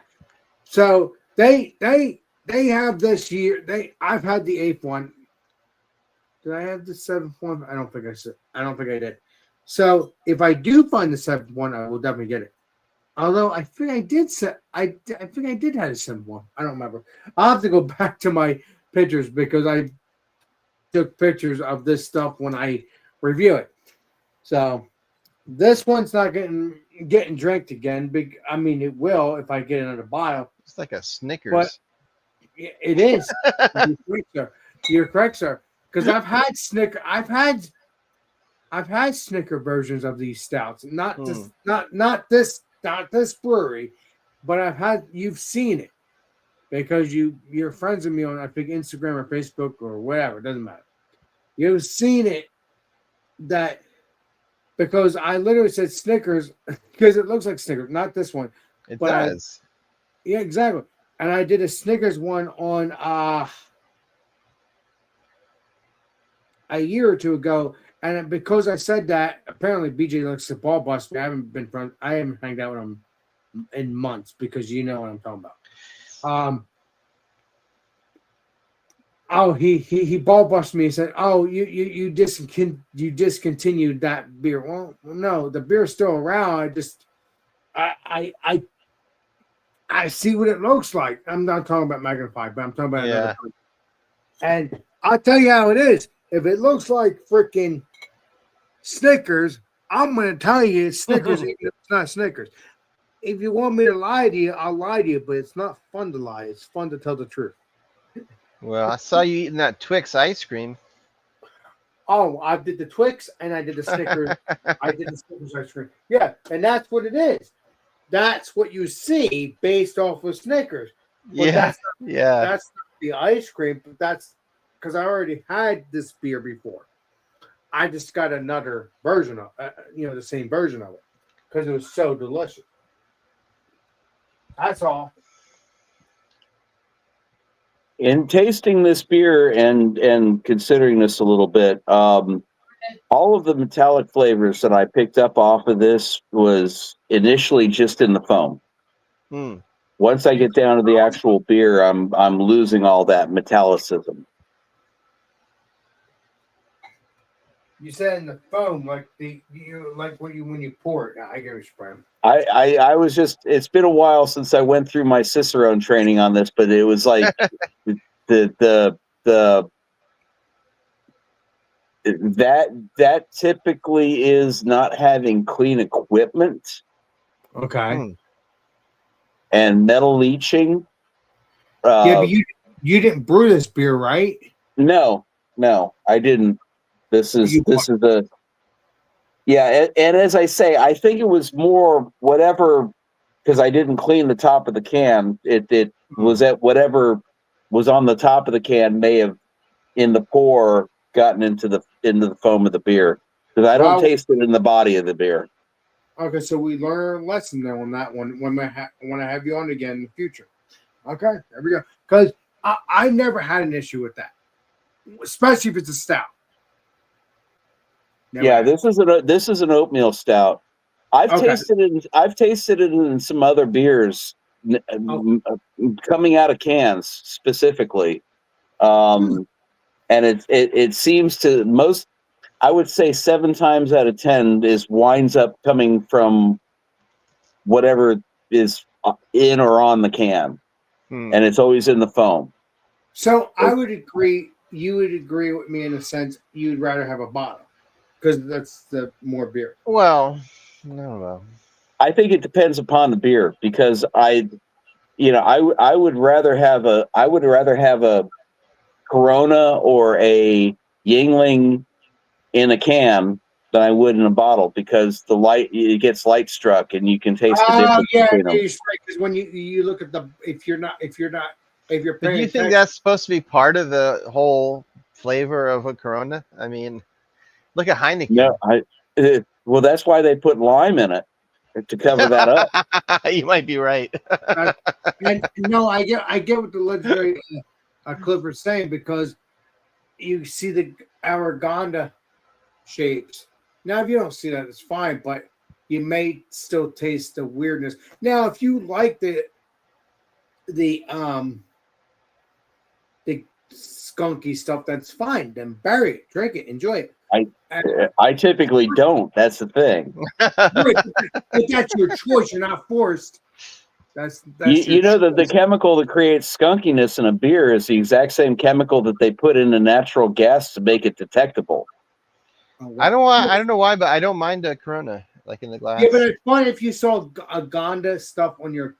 So they have this year. I've had the 8th one. Did I have the 7th one? I don't think I did. So if I do find the 7th one, I will definitely get it. Although I think I did I think I did have a 7th one. I don't remember. I'll have to go back to my pictures because I took pictures of this stuff when I review it. So this one's not getting drank again. I mean, it will if I get another bottle. It's like a Snickers. But it is. You're correct, sir. Because I've had Snicker versions of these stouts. Not this brewery, but you've seen it because you're friends with me on, I think, Instagram or Facebook or whatever. It doesn't matter. You've seen it because I literally said Snickers because it looks like Snickers, not this one. It does. Yeah, exactly. And I did a Snickers one on a year or two ago, and because I said that, apparently BJ looks to ball bust me. I haven't hanged out with him in months because you know what I'm talking about. He ball busted me and said, "Oh, you discontinued that beer." Well, no, the beer's still around. I see what it looks like. I'm not talking about Magnify, but I'm talking about another beer. And I'll tell you how it is. If it looks like freaking Snickers, I'm going to tell you it's Snickers, even if it's not Snickers. If you want me to lie to you, I'll lie to you, but it's not fun to lie. It's fun to tell the truth. Well, I saw you eating that Twix ice cream. Oh, I did the Twix and I did the Snickers. I did the Snickers ice cream. Yeah, and that's what it is. That's what you see based off of Snickers. But that's not the ice cream, but that's because I already had this beer before. I just got another version of the same version of it because it was so delicious. That's all. In tasting this beer and considering this a little bit, all of the metallic flavors that I picked up off of this was initially just in the foam. Once I get down to the actual beer, I'm losing all that metallicism. You said in the foam, like when you pour it. I get what you're saying. I was just, it's been a while since I went through my Cicerone training on this, but it was like that typically is not having clean equipment. Okay. And metal leaching. Yeah, but you didn't brew this beer, right? No, I didn't. This is and as I say, I think it was more whatever, because I didn't clean the top of the can. It was at whatever was on the top of the can may have in the pour gotten into the foam of the beer, because I don't taste it in the body of the beer. Okay, so we learn a lesson there on that one when I have you on again in the future. Okay, there we go. Because I never had an issue with that, especially if it's a stout. This is an oatmeal stout. I've tasted it in some other beers coming out of cans specifically, and it seems to most. I would say 7 times out of 10 winds up coming from whatever is in or on the can, and it's always in the foam. So I would agree you would agree with me in a sense. You'd rather have a bottle because that's the more beer. Well, I don't know. I think it depends upon the beer because I would rather have a Corona or a Yingling in a can than I would in a bottle because it gets light struck and you can taste the Oh difference yeah, between them. you're right. Because when you look at if you're But paying do you think attention, that's supposed to be part of the whole flavor of a Corona? I mean, look at Heineken. No, well, that's why they put lime in it to cover that up. You might be right. and no, I get what the legendary Clifford's saying because you see the Aragonda shapes. Now, if you don't see that, it's fine, but you may still taste the weirdness. Now, if you like the skunky stuff, that's fine. Then bury it, drink it, enjoy it. I typically don't. That's the thing. But that's your choice. You're not forced. That's You know that the choice. chemical that creates skunkiness in a beer is the exact same chemical that they put in the natural gas to make it detectable. Oh, I wow. don't know why, but I don't mind a Corona like in the glass. Yeah, but it's fun if you saw a Gonda stuff on your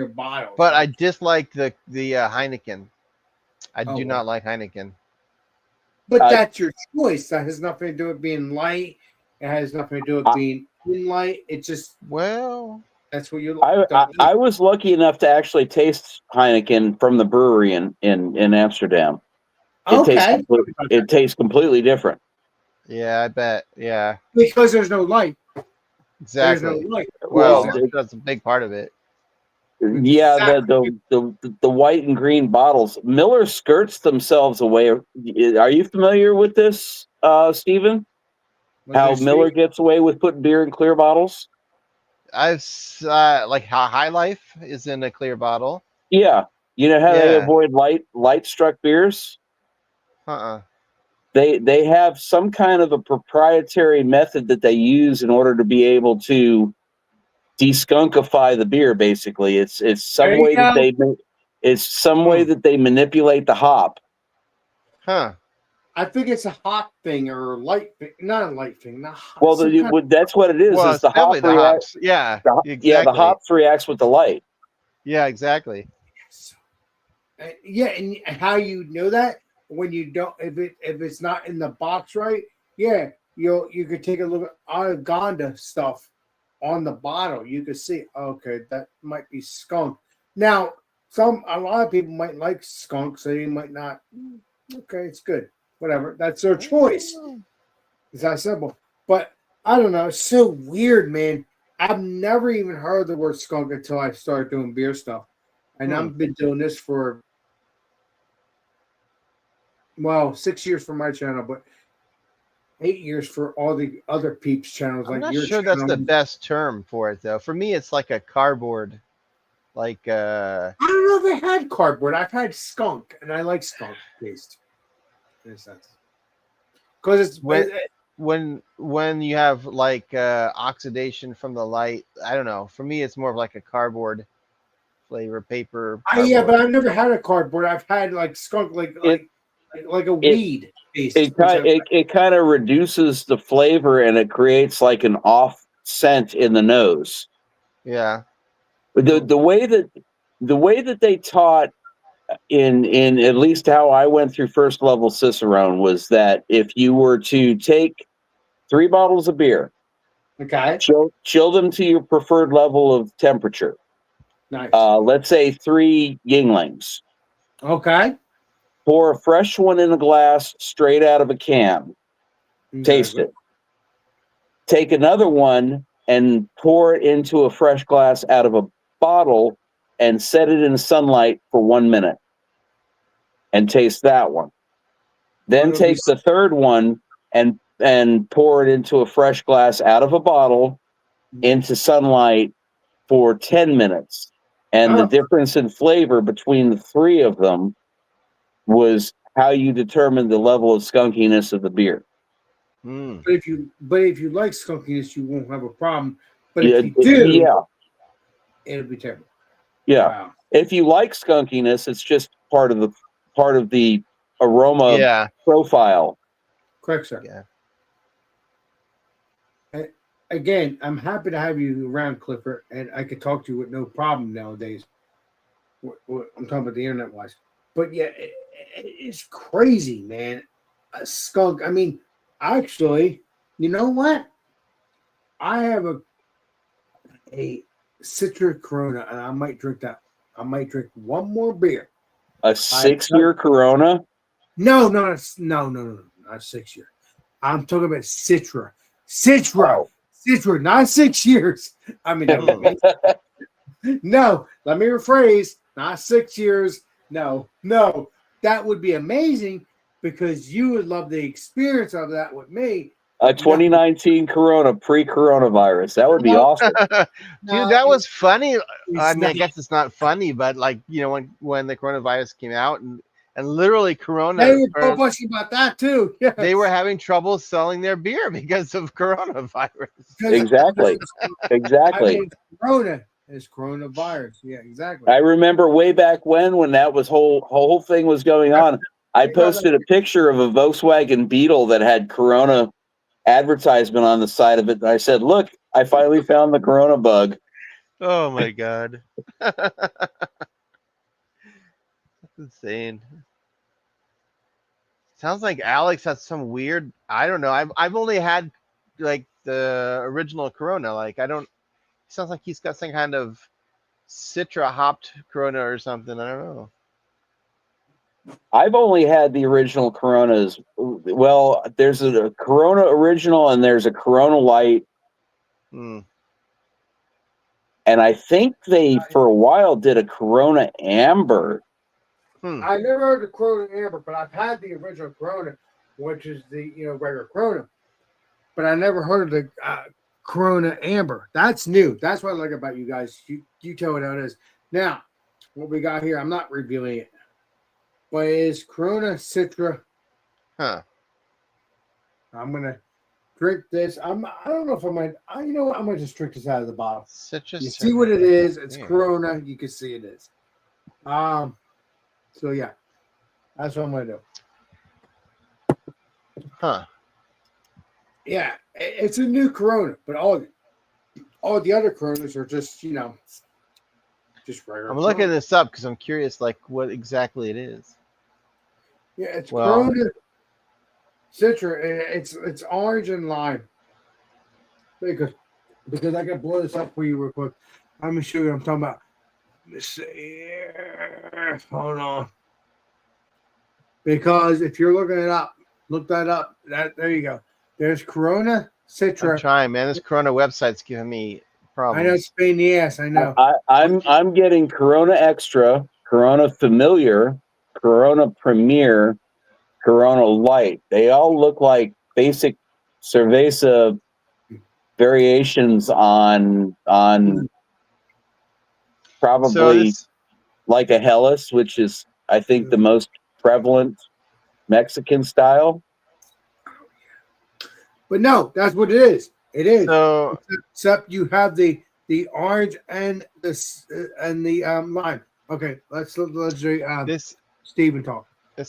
bottle. But I dislike the Heineken. I Oh, do wow. not like Heineken. But that's your choice. That has nothing to do with being light. It has nothing to do with being in light. It's just that's what you. I was lucky enough to actually taste Heineken from the brewery in Amsterdam. It tastes completely different. Yeah, I bet. Yeah, because there's no light. exactly. There's no light. Well, that's a big part of it. Yeah, the white and green bottles. Miller skirts themselves away. Are you familiar with this, Stephen? How Miller gets away with putting beer in clear bottles? I've like how High Life is in a clear bottle. Yeah, you know how they avoid light struck beers? They have some kind of a proprietary method that they use in order to be able to deskunkify the beer. Basically, it's some way that they manipulate the hop. I think it's a hop thing or a light thing, not a light thing. Not well, that's what it is. Well, is the hop reacts? Yeah, exactly. Yeah, the hops reacts with the light. Yeah, exactly. Yeah, and how you know that when you don't, if it's not in the box right, yeah, you could take a look at Aragonda stuff on the bottle. You could see, okay, that might be skunk. Now, a lot of people might like skunk, so they might not. Okay, it's good. Whatever. That's their choice. It's that simple. But I don't know. It's so weird, man. I've never even heard the word skunk until I started doing beer stuff. And I've been doing this for 6 years for my channel, but 8 years for all the other peeps channels. I'm like not your sure channel. that's the best term for it though. For me, it's like a cardboard. Like I don't know if they had cardboard. I've had skunk, and I like skunk taste. In a sense. Because it's when you have like oxidation from the light. I don't know. For me, it's more of like a cardboard flavor, paper. Yeah, but I've never had a cardboard. I've had like skunk, like a weed. It kind of reduces the flavor and it creates like an off scent in the nose. Yeah. The way that they taught in at least how I went through first level Cicerone was that if you were to take 3 bottles of beer, okay, chill them to your preferred level of temperature. Nice. Let's say 3 Yinglings. Okay. Pour a fresh one in a glass straight out of a can. Taste it. Take another one and pour it into a fresh glass out of a bottle and set it in sunlight for 1 minute and taste that one. Then take the third one and pour it into a fresh glass out of a bottle into sunlight for 10 minutes. And the difference in flavor between the 3 of them was how you determine the level of skunkiness of the beer. But if you like skunkiness, you won't have a problem. But if you do, it'll be terrible. Yeah. Wow. If you like skunkiness, it's just part of the aroma Yeah. profile. Correct, sir. Yeah. Again, I'm happy to have you around, Clifford, and I could talk to you with no problem nowadays. I'm talking about the internet wise, but yeah, it's crazy, man. A skunk. I mean, actually, you know what? I have a Citra Corona, and I might drink that. I might drink one more beer. A 6-year Corona. No, not 6 year. I'm talking about Citra. Citra. Oh. Citra, not 6 years. I mean, no, let me rephrase. Not 6 years. No. That would be amazing because you would love the experience of that with me. A 2019 Corona pre-coronavirus. That would be awesome. Dude, that was funny. I mean, I not. guess it's not funny, but like, you know, when the coronavirus came out and literally Corona, They were fussing about that too. Yes. they were having trouble selling their beer because of coronavirus. Exactly. Exactly. I mean, Corona is coronavirus. Yeah, exactly. I remember way back when that was whole thing was going on. I posted a picture of a Volkswagen Beetle that had Corona advertisement on the side of it. And I said, "Look, I finally found the Corona bug." Oh my god. That's insane. Sounds like Alex has some weird, I don't know. I've only had like the original Corona. Like I don't, sounds like he's got some kind of Citra hopped Corona or something. I don't know. I've only had the original Coronas. Well, there's a Corona original and there's a Corona Light. Hmm. And I think they, for a while, did a Corona Amber. I never heard of Corona Amber, but I've had the original Corona, which is the regular Corona. But I never heard of the Corona Amber. That's new. That's what I like about you guys. You tell it how it is. Now, what we got here, I'm not reviewing it, but it's Corona Citra. Huh. I'm gonna drink this. I don't know if I might. You know what? I'm gonna just drink this out of the bottle. Citrus. You see what it is? It's Yeah. Corona. You can see it is. So yeah, that's what I'm gonna do. Huh. Yeah, it's a new Corona, but all the other Coronas are just just regular. I'm looking Corona. this up because I'm curious, like what exactly it is. Yeah, it's Well- Corona Citra. It's orange and lime. Because I can blow this up for you real quick. Let me show you what I'm talking about. Let's see here. Hold on. Because if you're looking it up, look that up. There you go. There's Corona I'm Citra. trying, man. This Corona website's giving me I problems. know it's a pain in the ass. I know. I'm getting Corona Extra, Corona Familiar, Corona Premier, Corona Light. They all look like basic cerveza variations on probably So this, like a Helles, which is I think the most prevalent Mexican style. But no, that's what it is. It is. so Except you have the orange and the lime. Okay, let's this Steven talk. it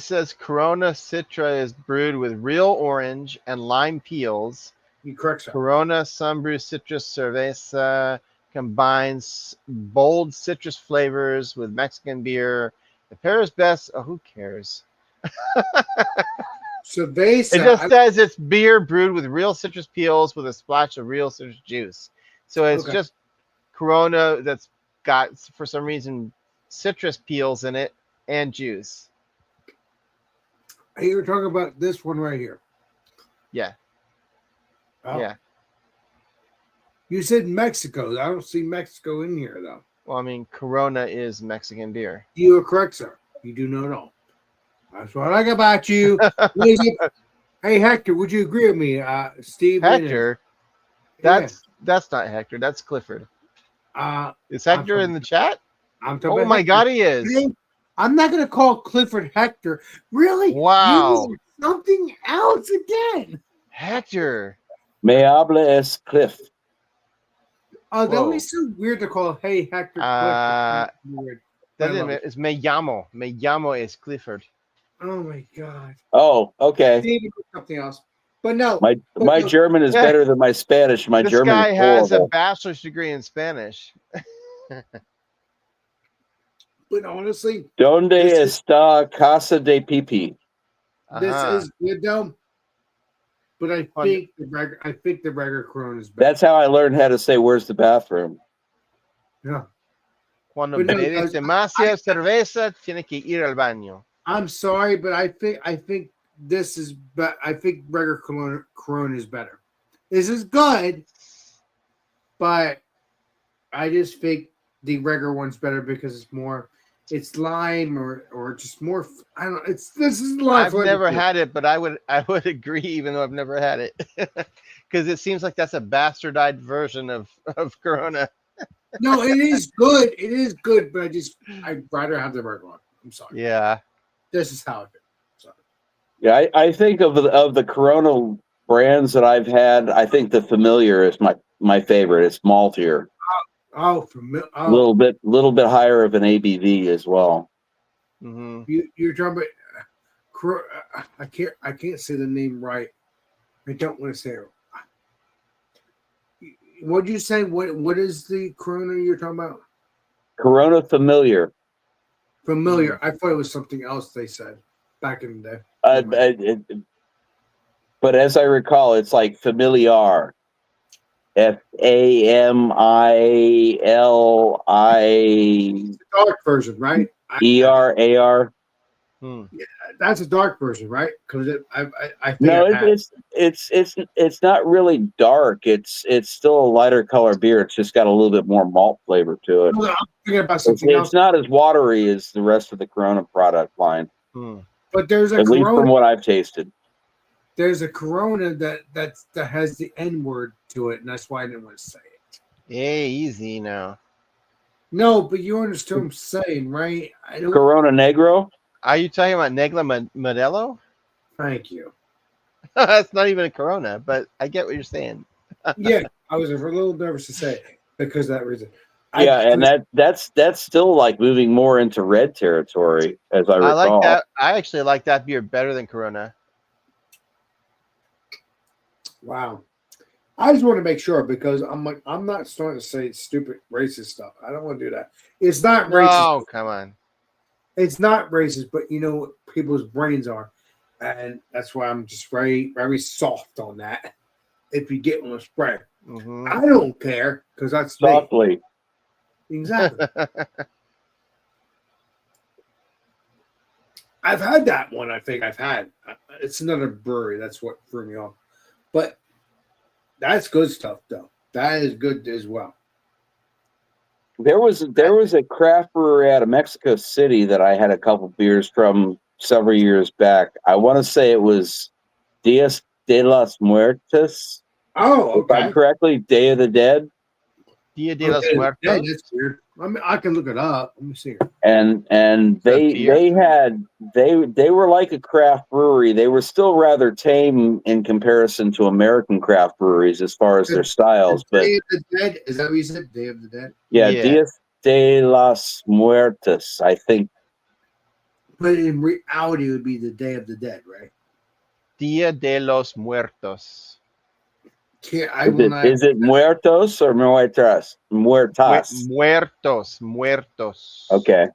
says Corona Citra is brewed with real orange and lime peels. You correct, sir. Corona Sunbrew Citrus Cerveza combines bold citrus flavors with Mexican beer. The pair is best. Oh, who cares? Cerveza. It just says it's beer brewed with real citrus peels with a splash of real citrus juice. So it's Okay. just Corona that's got, for some reason, citrus peels in it and juice. You were talking about this one right here. Yeah. Oh, Yeah. You said Mexico. I don't see Mexico in here though. Well, I mean, Corona is Mexican beer. You are correct, sir. You do not know. That's what I like about you. Hey, Hector, would you agree with me? Steve? Hector, that's not Hector. That's Clifford. Is Hector from- in the chat? I'm talking Oh about my Hector. God, he is. Hey, I'm not going to call Clifford Hector. Really? Wow. You are something else again. Hector. Me habla es Cliff. That Whoa. would be so weird to call, hey, Hector. Clifford. Weird. That I love is, it's Me llamo. Me llamo es Clifford. Oh my god. Oh, okay. Maybe something else. But no. My but my no, German is Yeah. better than my Spanish. My This German guy is has a horrible. bachelor's degree in Spanish. but honestly, Donde This is- está Casa de Pipi? this Uh-huh. is good though. But I Fun. think the regular Corona is better. That's how I learned how to say "Where's the bathroom?" Yeah. Cuando But no, bebes guys, demasiada cerveza, tiene que ir al baño. I'm sorry, but I think this is but I think regular Corona is better. This is good, but I just think the regular one's better because it's lime or just more. I don't know. This is a lot. I've never had it, but I would agree, even though I've never had it, because it seems like that's a bastardized version of Corona. No, it is good. It is good, but I'd rather have the regular one. I'm sorry. Yeah. This is how I feel. Sorry. Yeah, I think of the Corona brands that I've had. I think the Familiar is my favorite. It's maltier, Oh, a little bit higher of an ABV as well. Hmm. you're talking about. I can't say the name right. I don't want to say it. What did you say? What is the Corona you're talking about? Corona Familiar. Familiar. I thought it was something else they said back in the day. But as I recall, it's like Familiar. FAMILI Dark version, right? ERAR. Hmm. That's a dark version, right? Because I think No, I've had it's not really dark. It's still a lighter color beer. It's just got a little bit more malt flavor to it. I'm thinking about It's, something else. it's not as watery as the rest of the Corona product line, Hmm. But there's a at least from Corona. what I've tasted. There's a Corona that has the N word to it, and that's why I didn't want to say it. Hey, easy now. No, but you understand what I'm saying, right? I don't. Corona Negro. Are you talking about Negla Modelo? Thank you. That's not even a Corona, but I get what you're saying. Yeah, I was a little nervous to say it because of that reason. Yeah, and that's still like moving more into red territory, as I I like recall. that. I actually like that beer better than Corona. Wow. I just want to make sure because I'm not starting to say stupid racist stuff. I don't want to do that. It's not racist. Oh, come on. It's not racist, but you know what people's brains are. And that's why I'm just very, very soft on that. If you get on a spray. Hmm. I don't care because that's me. Softly. Exactly. I've had that one. I think I've had. It's another brewery. That's what threw me off. But that's good stuff, though. That is good as well. There was a craft brewery out of Mexico City that I had a couple beers from several years back. I want to say it was Dias de los Muertos. Oh, If I'm okay. correctly, Day of the Dead. Dia de los Okay, Muertos. yeah, that's weird. I mean, I can look it up. Let me see. And The beer? they were like a craft brewery. They were still rather tame in comparison to American craft breweries as far as their styles. But Day of the Dead. Is that what you said? Day of the Dead. yeah, Yeah. Dias de los Muertos. I think But in reality, it would be the Day of the Dead, right? Dia de los Muertos. Can't I will not. is it Muertos or Muertas? Muertas. Muertos. Okay.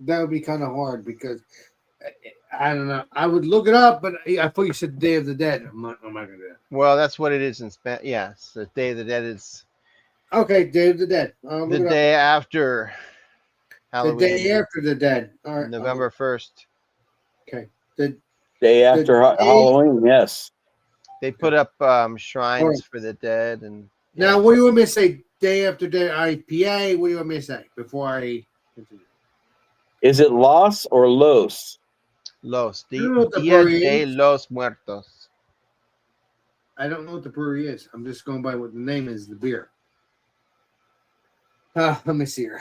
That would be kind of hard because I don't know. I would look it up, but I thought you said Day of the Dead. I'm not gonna do that. Well, that's what it is in Spanish. Yes, the Day of the Dead is Okay, Day of the Dead. I'll look the it up. day after The Halloween. day after the dead. All right. November 1st. Okay. The Day after day- Halloween, yes. They put up shrines Alright. for the dead, and now, what do you want me to say? Day after day IPA. What do you want me to say before I continue? Is it Los or Los? Los I don't know what the Dia brewery de is. los Muertos. I don't know what the brewery is. I'm just going by what the name is. The beer. Let me see here.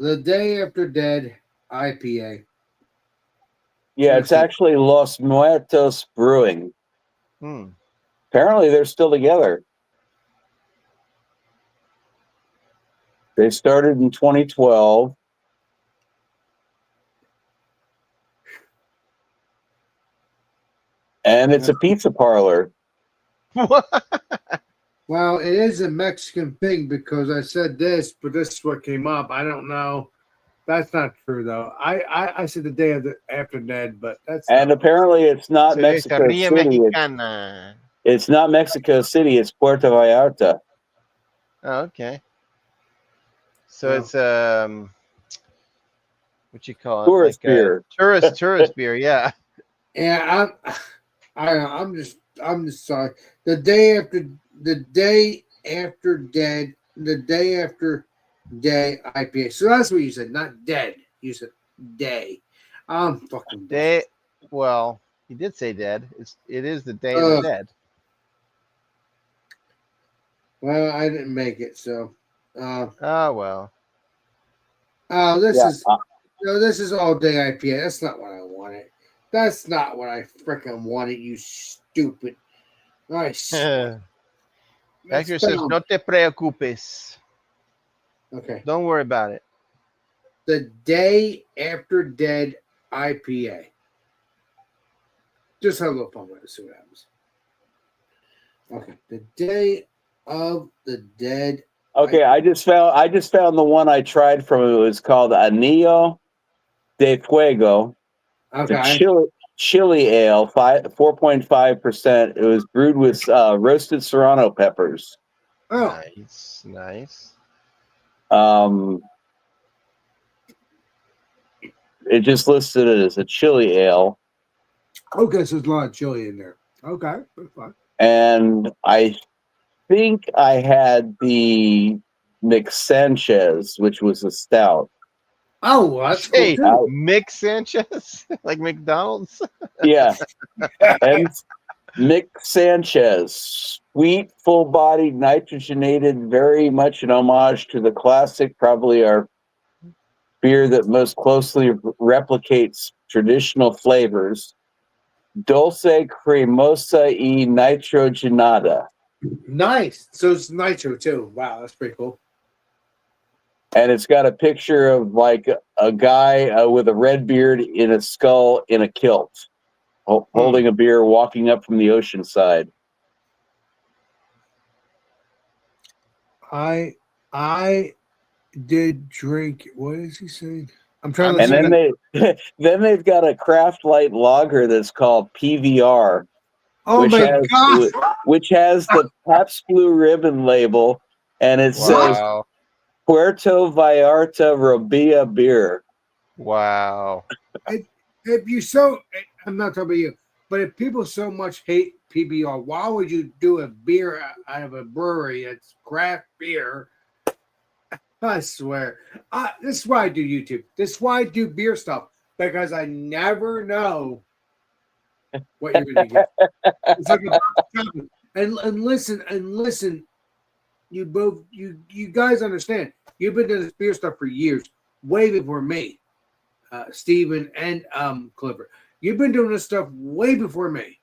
The Day After Dead IPA. Yeah, it's actually Los Muertos Brewing. Hmm. Apparently, they're still together. They started in 2012. And it's a pizza parlor. Well, it is a Mexican thing because I said this, but this is what came up. I don't know. That's not true though. I said the day after dead, but that's And not, apparently it's not Mexico Cerveceria City. Mexicana. It's not Mexico City. It's Puerto Vallarta. Oh, okay. So Oh. it's what you call it? Tourist Like a beer. tourist beer. Yeah. yeah. I'm just sorry. The day after dead, the day after day IPA. So that's what you said, not dead. You said day. I'm fucking dead. Day. Well, he did say dead. It is the day of the dead. Well, I didn't make it, so. Oh well. This is all day IPA. That's not what I wanted. That's not what I freaking wanted. You stupid. Nice. Hector says, "No te preocupes. Okay. Don't worry about it." The day after dead IPA. Just have a little fun with it. See what happens. Okay. The day of the dead. Okay, I just found the one I tried from. It was called Anillo de Fuego. Okay. The chili ale, 4.5%. It was brewed with roasted serrano peppers. Oh, Nice. It just listed it as a chili ale, okay. So there's a lot of chili in there. Okay. That's fine. and I think I had the Nick Sanchez, which was a stout. Oh, well, that's cool Hey, too. Mick Sanchez, like McDonald's. Yeah, and Mick Sanchez, sweet, full-bodied, nitrogenated, very much an homage to the classic, probably our beer that most closely replicates traditional flavors, Dulce Cremosa y Nitrogenada. Nice. So it's nitro too. Wow, that's pretty cool. And it's got a picture of like a guy with a red beard in a skull in a kilt, holding a beer, walking up from the ocean side. I did drink. What is he saying? I'm trying to. And listen then they've got a Craft Light lager that's called PVR, oh which my has god! which has the Pabst Blue Ribbon label, and it says Wow. Puerto Vallarta Robia beer. Wow. If you so, I'm not talking about you, but if people so much hate PBR, why would you do a beer out of a brewery that's craft beer? I swear. This is why I do YouTube. This is why I do beer stuff, because I never know what you're going to get. It's like and listen. You both, you guys understand. You've been doing this beer stuff for years, way before me, Steven and Clifford. You've been doing this stuff way before me.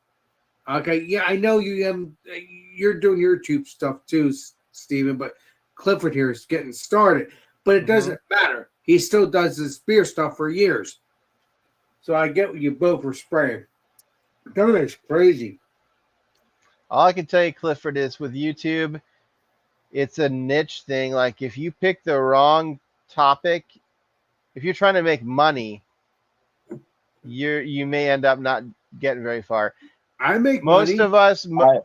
Okay, yeah, I know you're doing your YouTube stuff too, Steven, but Clifford here is getting started. But it doesn't matter. He still does this beer stuff for years. So I get what you both were spraying. That is crazy. All I can tell you, Clifford, is with YouTube, it's a niche thing. Like if you pick the wrong topic, if you're trying to make money, you may end up not getting very far. I make Most money. of us. Come on,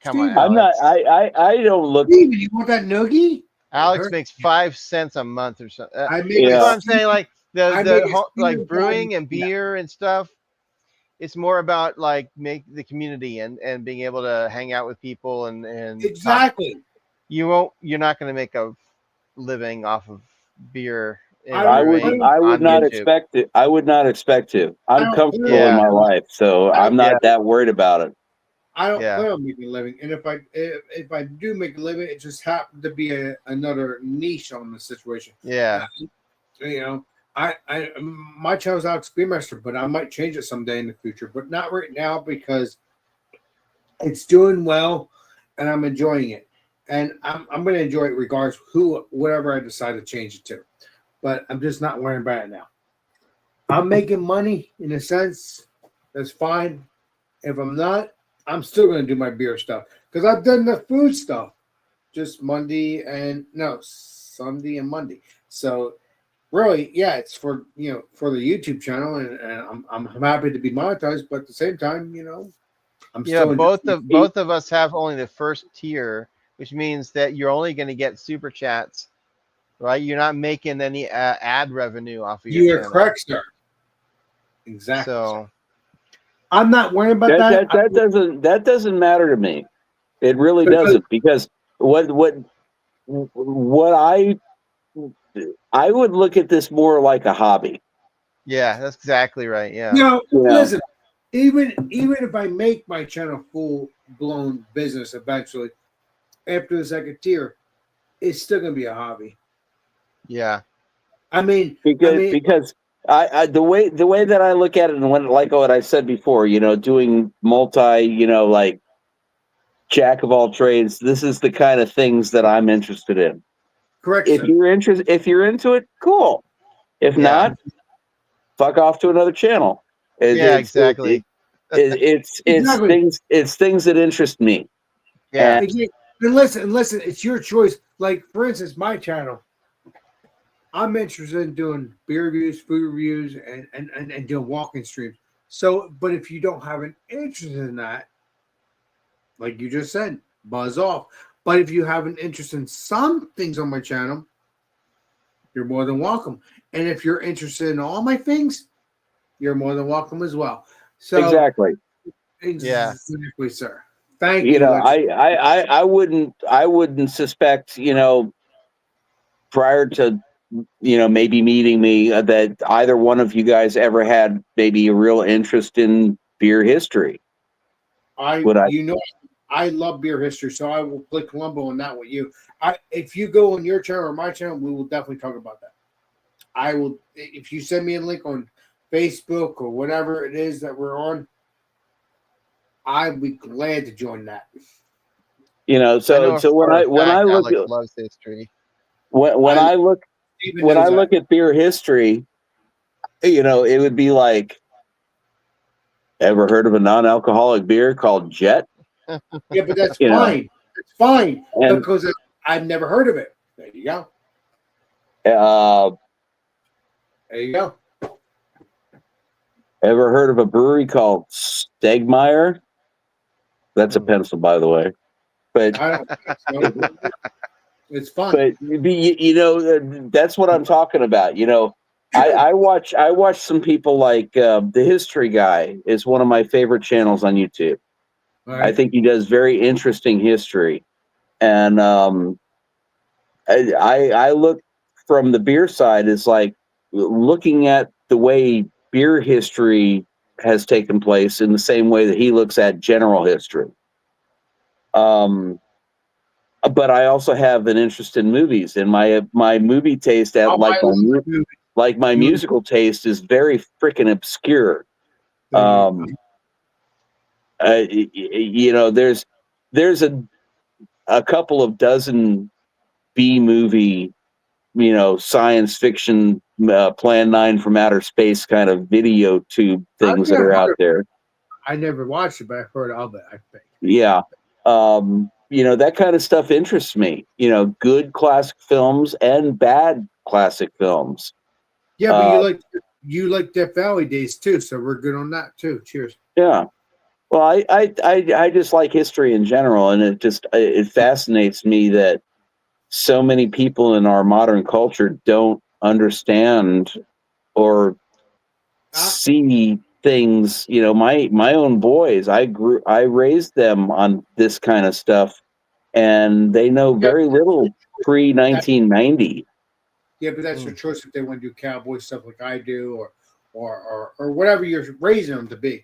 Steven, I'm not. Alex. I don't look. Steven, you want that noogie? Alex makes 5 cents a month or something. I make You know Yeah. what I'm saying? Like I make a like Steven brewing body- and beer and stuff. It's more about like make the community and being able to hang out with people and talk. Exactly. You're not going to make a living off of beer. And I brewing I would on not YouTube. expect it. I would not expect to. I I'm don't comfortable care. in my life, so I'm not that worried about it. I don't Yeah. plan on making a living, and if I do make a living, it just happened to be another niche on the situation. Yeah. You know, my child's Alex Beermaster, but I might change it someday in the future, but not right now because it's doing well, and I'm enjoying it, and I'm going to enjoy it regardless whatever I decide to change it to, but I'm just not worrying about it now. I'm making money in a sense. That's fine. If I'm not, I'm still going to do my beer stuff because I've done the food stuff just Sunday and Monday. So really, yeah, it's for for the YouTube channel, and I'm happy to be monetized, but at the same time, I'm Yeah, still both of us have only the first tier, which means that you're only going to get super chats, right? You're not making any ad revenue off of your You are channel. correct, sir. Exactly. So I'm not worried about That doesn't matter to me. It really doesn't, because what I would look at this more like a hobby. yeah, that's exactly right. Yeah. Listen, even if I make my channel full blown business eventually, after the second tier, it's still gonna be a hobby. Yeah. I mean, because I the way that I look at it, and like what I said before, doing multi, like jack of all trades. This is the kind of things that I'm interested in. correct. If you're into it, cool. If not, fuck off to another channel. Exactly. It's things that interest me. Yeah. And listen, it's your choice. Like, for instance, my channel, I'm interested in doing beer reviews, food reviews, and doing walking streams. So, but if you don't have an interest in that, like you just said, buzz off. But if you have an interest in some things on my channel, you're more than welcome. And if you're interested in all my things, you're more than welcome as well. So Exactly, sir. Thank you. I wouldn't suspect, prior to maybe meeting me, that either one of you guys ever had maybe a real interest in beer history. I love beer history, so I will play Columbo on that with you. If you go on your channel or my channel, we will definitely talk about that. I will, if you send me a link on Facebook or whatever it is that we're on, I'd be glad to join that. So when I look at loves history. when I look at beer history, it would be like, ever heard of a non-alcoholic beer called Jet? Yeah, but that's fine. It's fine because I've never heard of it. There you go. There you go. Ever heard of a brewery called Stegmeyer? That's a pencil, by the way. But I don't think so. It's fun. But that's what I'm talking about. I watch some people like the History Guy is one of my favorite channels on YouTube. Right. I think he does very interesting history, and I look from the beer side. It's like looking at the way beer history has taken place in the same way that he looks at general history. But I also have an interest in movies, and my movie taste, like my musical taste, is very freaking obscure. There's a couple of dozen B movie, science fiction, Plan 9 from Outer Space kind of video tube things that are out there. I never watched it, but I've heard of it, I think. Yeah. That kind of stuff interests me. Good classic films and bad classic films. Yeah, but you like Death Valley days too, so we're good on that too. Cheers. Yeah. Well, I just like history in general, and it fascinates me that so many people in our modern culture don't understand or see things. My own boys, I raised them on this kind of stuff, and they know very little pre-1990. Yeah, but that's your choice if they want to do cowboy stuff like I do, or whatever you're raising them to be.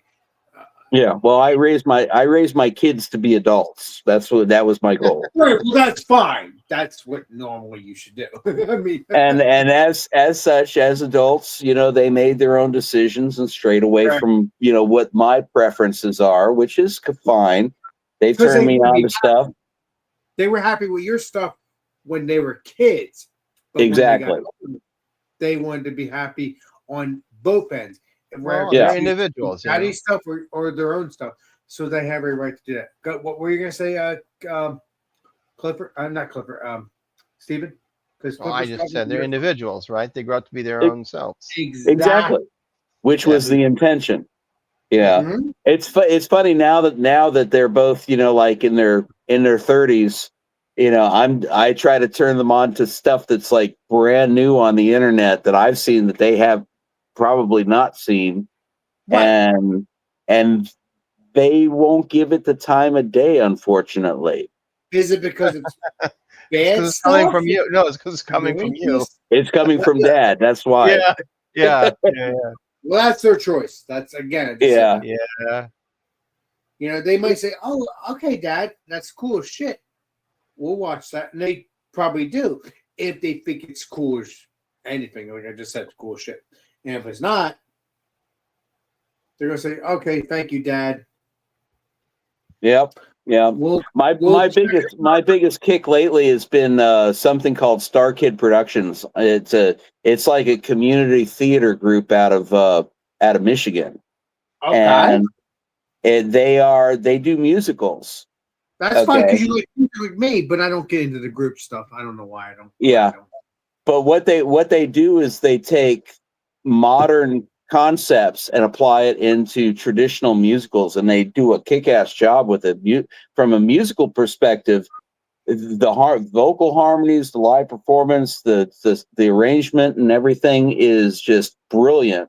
Yeah, well, I raised my kids to be adults. That was my goal. Right. Well, that's fine. That's what normally you should do. I mean, and as such, as adults, they made their own decisions and strayed away from what my preferences are, which is fine. They turned me on to stuff. They were happy with your stuff when they were kids. But exactly. When they wanted to be happy on both ends. Well, Yeah. they're individuals. You know? daddy stuff or their own stuff, so they have a right to do that. What were you gonna say, Clifford? Not Clifford. Stephen. Because Well, I just said they're individuals, right? They grow up to be their It- own selves. Exactly. Which was the intention. Yeah. Mhm. It's funny now that they're both, like in their 30s, I try to turn them on to stuff that's like brand new on the internet that I've seen that they have probably not seen. Right. And they won't give it the time of day, unfortunately. Is it because it's bad It's coming stuff? from you. No, it's because it's coming from you. It's coming from Dad. That's why. Yeah. Well, that's their choice. That's again. I just Yeah. said that. They might say, "Oh, okay, Dad, that's cool as shit. We'll watch that," and they probably do if they think it's cool as anything. Like I just said, it's cool as shit. And if it's not, they're gonna say, "Okay, thank you, Dad." Yep. Yeah. We'll My biggest kick lately has been something called Star Kid Productions. It's like a community theater group out of Michigan, okay. and they do musicals. That's fine Okay. because you like me, but I don't get into the group stuff. I don't know why I don't. Yeah. I don't. But what they do is they take modern concepts and apply it into traditional musicals, and they do a kick-ass job with it. From a musical perspective, the vocal harmonies, the live performance, the arrangement, and everything is just brilliant.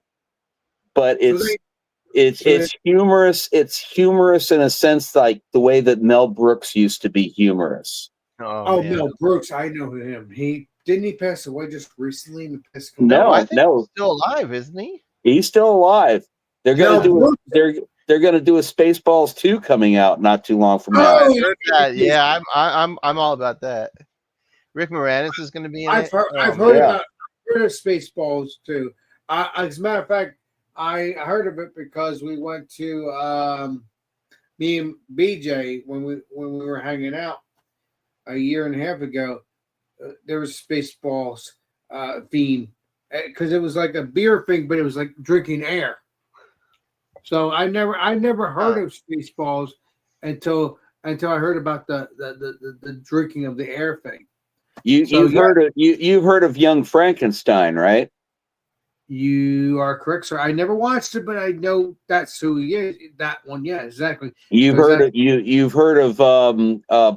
But it's humorous. It's humorous in a sense, like the way that Mel Brooks used to be humorous. Oh, man. Mel Brooks, I know him. He passed away just recently in the past couple No, I think no. he's still alive, isn't he? He's still alive. They're gonna they're gonna do a Spaceballs 2 coming out not too long from now. Oh, I heard that. Yeah, I'm all about that. Rick Moranis is going to be in I've it. heard, Oh, I've man. heard about Spaceballs too. As a matter of fact, I heard of it because we went to me and BJ when we were hanging out a year and a half ago. There was Spaceballs theme because it was like a beer thing, but it was like drinking air. So I never heard of Spaceballs until I heard about the drinking of the air thing. You've heard of Young Frankenstein, right? You are correct, sir. I never watched it, but I know that's who he is. That one, yeah, exactly. You've heard of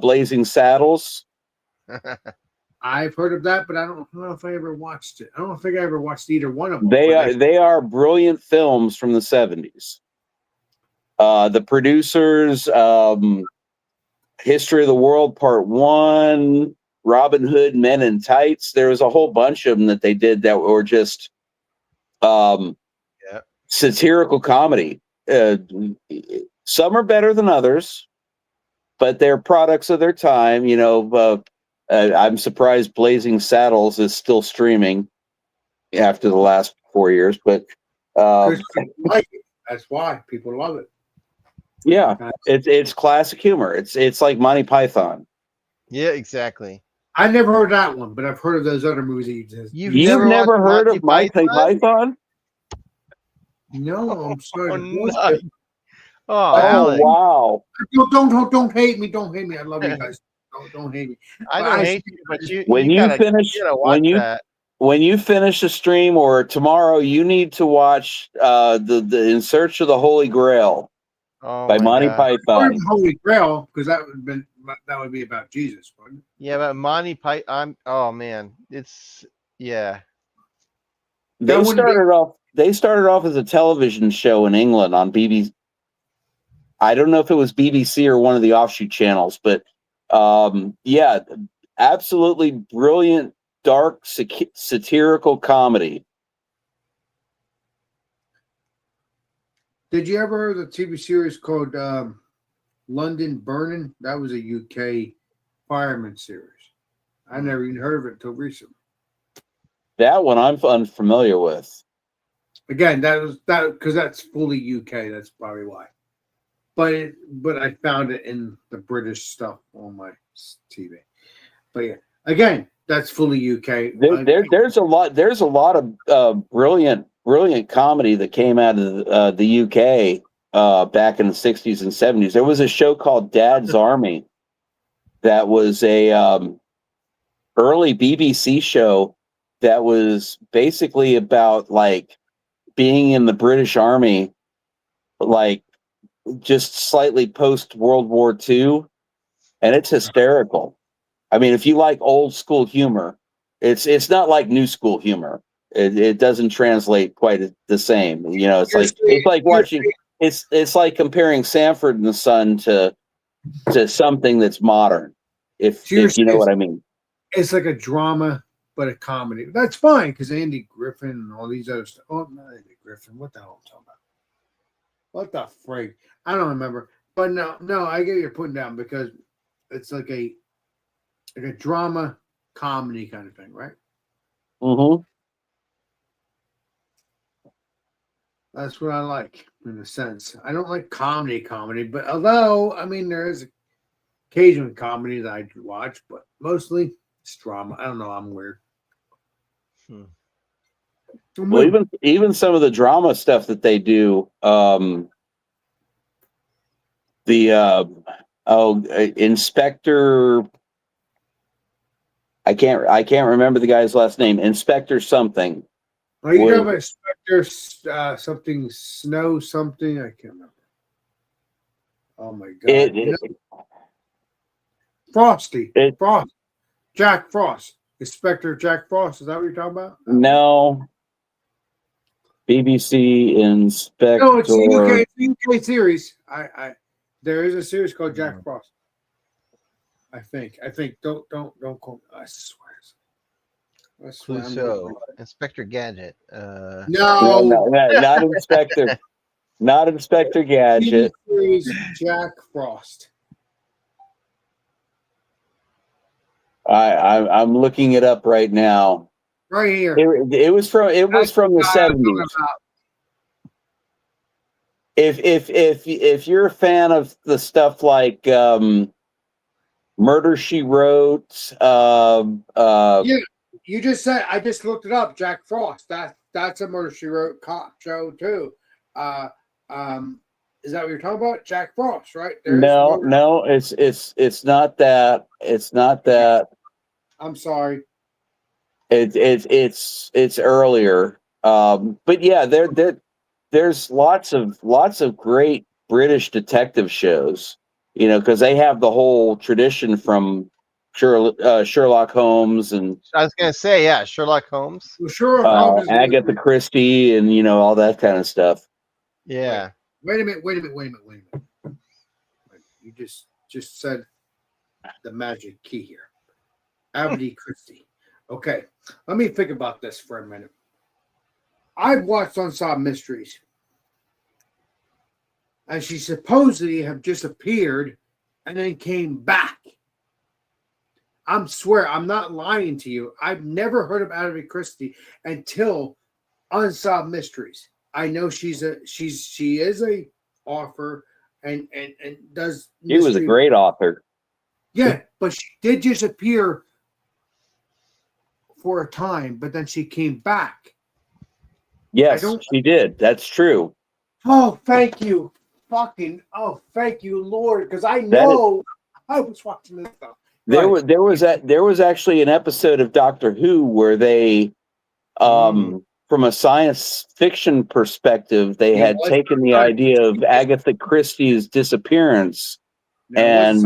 Blazing Saddles? I've heard of that, but I don't know if I ever watched it. I don't think I ever watched either one of them. They are brilliant films from the 70s. The producers, History of the World Part 1, Robin Hood, Men in Tights. There was a whole bunch of them that they did that were just satirical comedy. Some are better than others, but they're products of their time. I'm surprised Blazing Saddles is still streaming after the last 4 years, but Because people like it. That's why people love it. yeah, it's classic humor. It's like Monty Python. Yeah, exactly. I never heard that one, but I've heard of those other movies that you just. You've never heard of Monty Python? No, I'm sorry. Oh, to no. bullshit. Oh, Oh Alex. wow! Don't hate me. Don't hate me. I love you guys. Don't hate me. I don't hate you, but you When you you gotta, finish you gotta watch that. when you finish the stream or tomorrow, you need to watch the In Search of the Holy Grail Oh by my Monty God. Python. Holy Grail, because that would be about Jesus, wouldn't it? Yeah, but Monty Python. Oh man, it's yeah. They That wouldn't be- started off as a television show in England on BBC. I don't know if it was BBC or one of the offshoot channels, but yeah, absolutely brilliant, dark, satirical comedy. Did you ever hear of the TV series called London Burning? That was a UK fireman series. I never even heard of it until recently. That one I'm unfamiliar with. Again, because that's fully UK. That's probably why. But I found it in the British stuff on my TV. But yeah, again, that's fully UK. There's a lot of brilliant brilliant comedy that came out of the UK back in the 60s and 70s. There was a show called Dad's Army that was a early BBC show that was basically about like being in the British Army, like just slightly post World War II, and it's hysterical. I mean, if you like old school humor, it's not like new school humor. It doesn't translate quite the same. You know, it's like watching. It's like comparing Sanford and the Son to something that's modern. If you know what I mean. It's like a drama, but a comedy. That's fine because Andy Griffin and all these other stuff. Oh, not Andy Griffin. What the hell am I talking about? What the frig? I don't remember. But no, I get what you're putting down because it's like a drama comedy kind of thing, right? Mm-hmm. That's what I like in a sense. I don't like comedy, but although I mean there is occasional comedy that I do watch, but mostly it's drama. I don't know. I'm weird. Well, even some of the drama stuff that they do, Inspector. I can't remember the guy's last name. Inspector something. Oh, you know about Inspector something Snow something? I can't remember. Oh my god! Frosty. Frost. Jack Frost. Inspector Jack Frost. Is that what you're talking about? No. BBC Inspector. No, it's a UK series. There is a series called Jack Frost. I think. Don't quote. I swear. Clouseau, Inspector Gadget. No, not Inspector. Not Inspector Gadget. Series Jack Frost. I'm looking it up right now. Right here. It was from the 70s. If you're a fan of the stuff like Murder She Wrote, yeah, you just said I just looked it up. Jack Frost. That's a Murder She Wrote cop show too. Is that what you're talking about? Jack Frost, right? No, it's not that. It's not that. I'm sorry. It's earlier. But yeah, there's lots of great British detective shows, you know, because they have the whole tradition from Sherlock Holmes and I was gonna say, yeah, Sherlock Holmes. Well, Sherlock Holmes, Agatha Christie, and you know all that kind of stuff. Yeah. Wait a minute. You just said the magic key here. Agatha Christie. Okay, let me think about this for a minute. I've watched Unsolved Mysteries, and she supposedly have disappeared and then came back. I swear, I'm not lying to you. I've never heard of Agatha Christie until Unsolved Mysteries. I know she is a author and does. She was a great author. Yeah, but she did disappear for a time, but then she came back. Yes, she did. That's true. Oh, thank you. Thank you, Lord, because I know I was watching this stuff. There was actually an episode of Doctor Who where they, from a science fiction perspective, they had taken the idea of Agatha Christie's disappearance and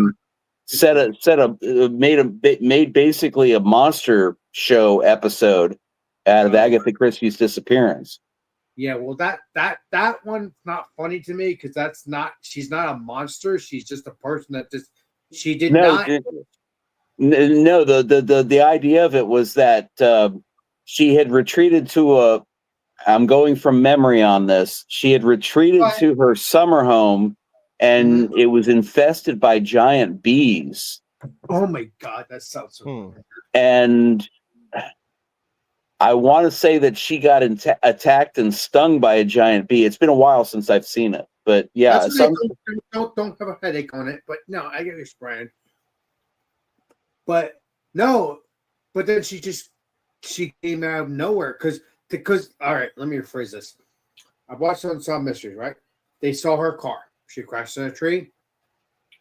made basically a monster show episode out of Agatha Christie's disappearance. Yeah, well, that one's not funny to me because she's not a monster. She's just a person that No, the idea of it was that she had retreated to I'm going from memory on this. She had retreated to her summer home, and it was infested by giant bees. Oh my God, that sounds so weird. And I want to say that she got attacked and stung by a giant bee. It's been a while since I've seen it, but yeah, don't have a headache on it. But no, I get this brand. But no, but then she came out of nowhere because because all right, let me rephrase this. I watched Unsolved Mysteries, right? They saw her car. She crashed in a tree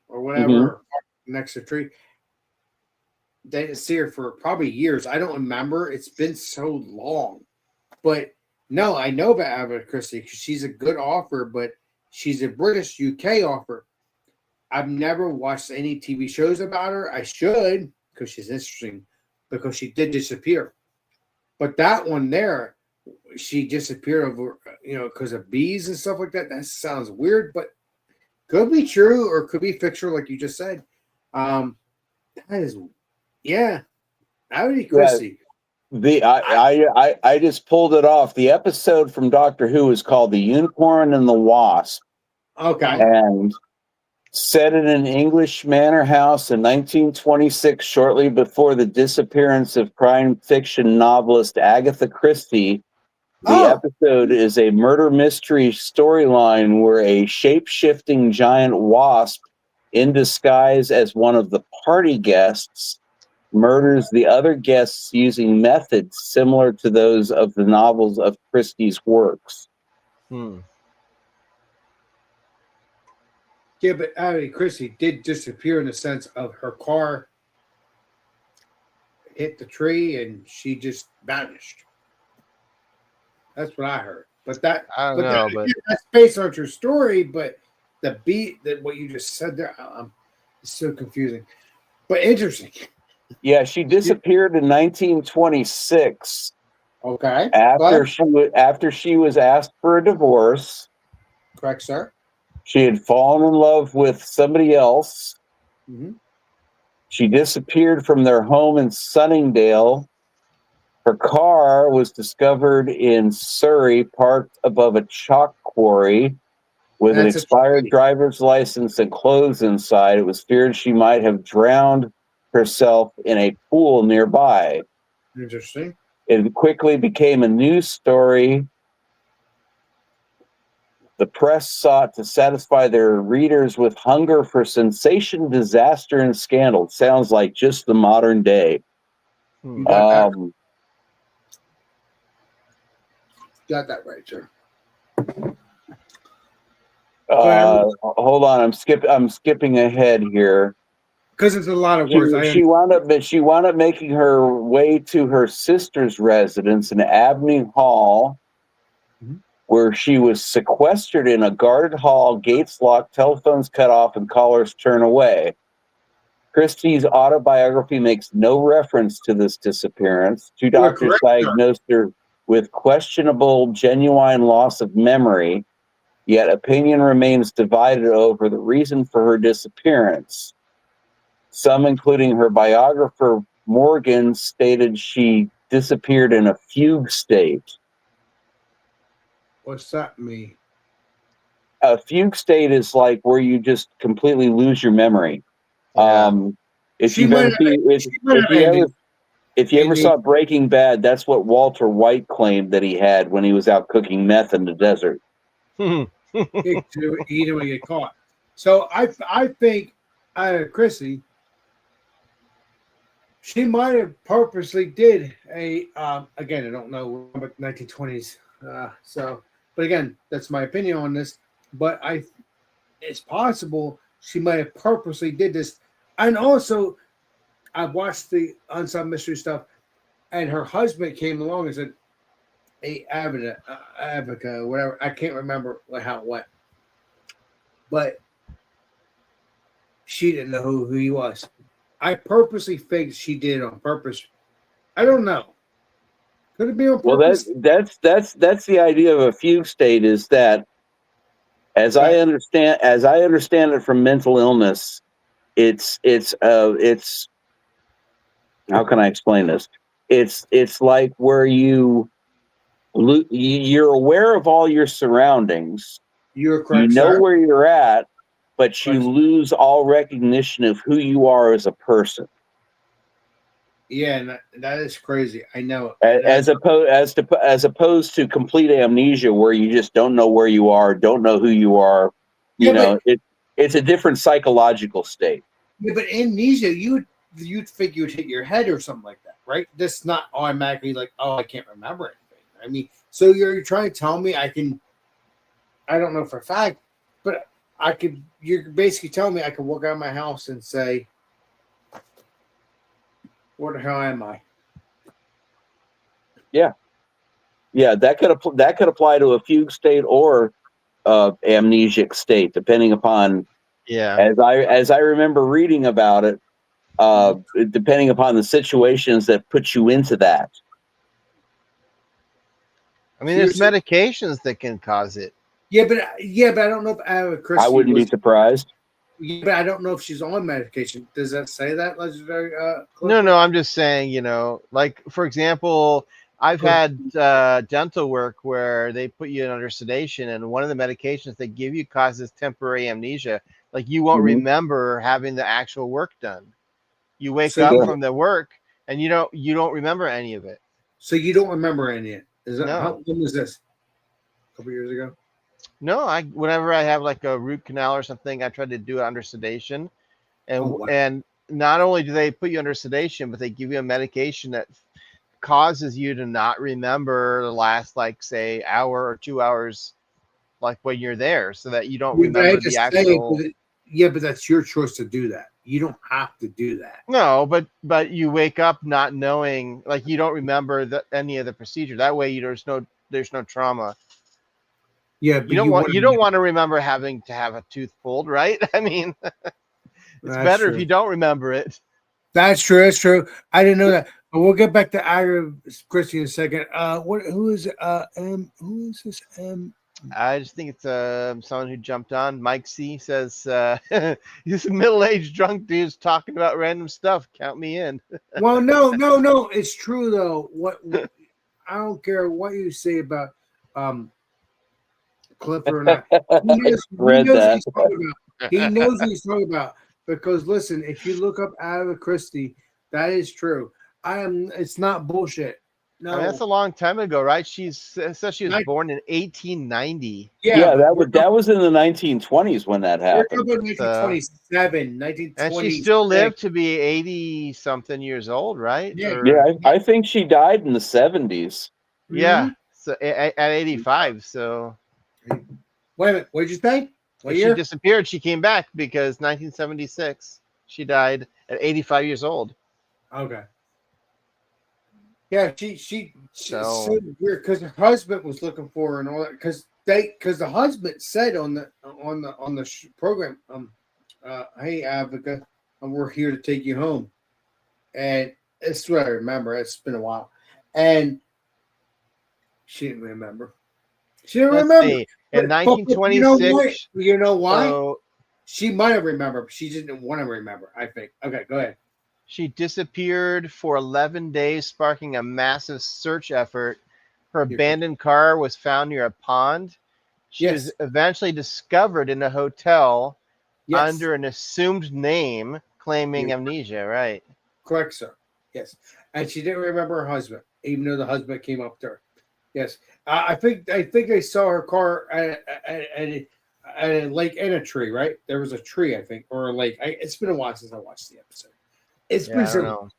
or whatever, Mhm. or parked next to a tree. They didn't see her for probably years. I don't remember. It's been so long. But no, I know about Agatha Christie because she's a good author, but she's a British UK author. I've never watched any TV shows about her. I should because she's interesting because she did disappear. But that one there, she disappeared over, because of bees and stuff like that. That sounds weird, but could be true or could be fictional, like you just said. That is, yeah, Agatha Christie. I just pulled it off. The episode from Doctor Who is called "The Unicorn and the Wasp," Okay. and set in an English manor house in 1926, shortly before the disappearance of crime fiction novelist Agatha Christie. The episode is a murder mystery storyline where a shape-shifting giant wasp, in disguise as one of the party guests, murders the other guests using methods similar to those of the novels of Christie's works. Yeah, but Agatha Christie did disappear in the sense of her car hit the tree and she just vanished. That's what I heard. But that I don't know, but that's based on your story. But the beat that what you just said there, it's so confusing, but interesting. Yeah, she disappeared in 1926. Okay. After she was asked for a divorce. Correct, sir. She had fallen in love with somebody else. Mm-hmm. She disappeared from their home in Sunningdale. Her car was discovered in Surrey, parked above a chalk quarry with an expired driver's license and clothes inside. It was feared she might have drowned herself in a pool nearby. Interesting. It quickly became a news story. The press sought to satisfy their readers with hunger for sensation, disaster, and scandal. It sounds like just the modern day. Got that right, sir. Hold on, I'm skipping ahead here. Because it's a lot of words. She wound up making her way to her sister's residence in Abney Hall, where she was sequestered in a guarded hall, gates locked, telephones cut off, and callers turned away. Christie's autobiography makes no reference to this disappearance. Two doctors diagnosed her with questionable, genuine loss of memory, yet opinion remains divided over the reason for her disappearance. Some, including her biographer Morgan, stated she disappeared in a fugue state. What's that mean? A fugue state is like where you just completely lose your memory. Yeah. If you ever saw Breaking Bad, that's what Walter White claimed that he had when he was out cooking meth in the desert. He didn't get caught. So I think Chrissy, she might have purposely did a again, I don't know, but 1920s. But again, that's my opinion on this. But it's possible she might have purposely did this. And also, I watched the Unsolved Mystery stuff, and her husband came along and said, "Hey, Abaca, whatever." I can't remember how it went, but she didn't know who he was. I purposely think she did it on purpose. I don't know. Could it be on purpose? Well, that's the idea of a fugue state. Is that, as I understand it from mental illness, it's how can I explain this? It's like where you're aware of all your surroundings. You're correct. You know sir. where you're at, but you lose all recognition of who you are as a person. Yeah, and that is crazy. I know. As opposed to complete amnesia, where you just don't know where you are, don't know who you are. It's a different psychological state. Yeah, but amnesia, you'd think you'd hit your head or something like that, right? That's not automatically like, oh, I can't remember anything, I mean, so you're trying to tell me I don't know for a fact, but you're basically telling me I can walk out of my house and say, where the hell am I? Yeah, that could apply to a fugue state or amnesic state, depending upon. Yeah. As I remember reading about it, depending upon the situations that put you into that. I mean, there's medications that can cause it. Yeah, but I don't know if Ava Christie I wouldn't be surprised. Yeah, but I don't know if she's on medication. Does that say that, legendary? No, I'm just saying, you know, like for example, I've had dental work where they put you under sedation, and one of the medications they give you causes temporary amnesia. Like you won't remember having the actual work dn. You wake up from the work and you don't remember any of it. So you don't remember any of it? Is that No. when was this? A couple years ago? No, whenever I have like a root canal or something, I try to do it under sedation, and and not only do they put you under sedation, but they give you a medication that causes you to not remember the last, like, say, hour or 2 hours, like when you're there, so that you don't remember the actual. Yeah, but that's your choice to do that. You don't have to do that. No, but you wake up not knowing, like you don't remember any of the procedure. That way, there's no trauma. Yeah, but you don't want to remember having to have a tooth pulled, right? I mean, it's better if you don't remember it. That's true. That's true. I didn't know that. But we'll get back to Ira Christie in a second. Who is this? I just think it's someone who jumped on. Mike C says he's a middle-aged drunk dude's talking about random stuff. Count me in. Well, no. It's true though. What I don't care what you say about Clifford or not. He knows what he's talking about. Because listen, if you look up Ava Christie, that is true. It's not bullshit. No, I mean, that's a long time ago, right? It says she was born in 1890. Yeah, that was in the 1920s when that happened. 1927, 1920. And she still lived to be 80 something years old, right? Yeah, I think she died in the 70s. Yeah, so at 85. So wait a minute, what did you say? What year? She disappeared. She came back because 1976. She died at 85 years old. Okay. Yeah, she so weird because her husband was looking for her and all that because the husband said on the program, hey Avica, we're here to take you home, and it's what I remember. It's been a while, and she didn't remember. She didn't remember. See. In 1926, you know why? So, she might have remembered, but she didn't want to remember. I think. Okay, go ahead. She disappeared for 11 days, sparking a massive search effort. Her abandoned car was found near a pond. She was eventually discovered in a hotel under an assumed name, claiming amnesia. Right? Correct, sir. Yes, and she didn't remember her husband, even though the husband came up to her. Yes, I think I saw her car at a lake in a tree. Right, there was a tree, I think, or a lake. It's been a while since I watched the episode. It's been so.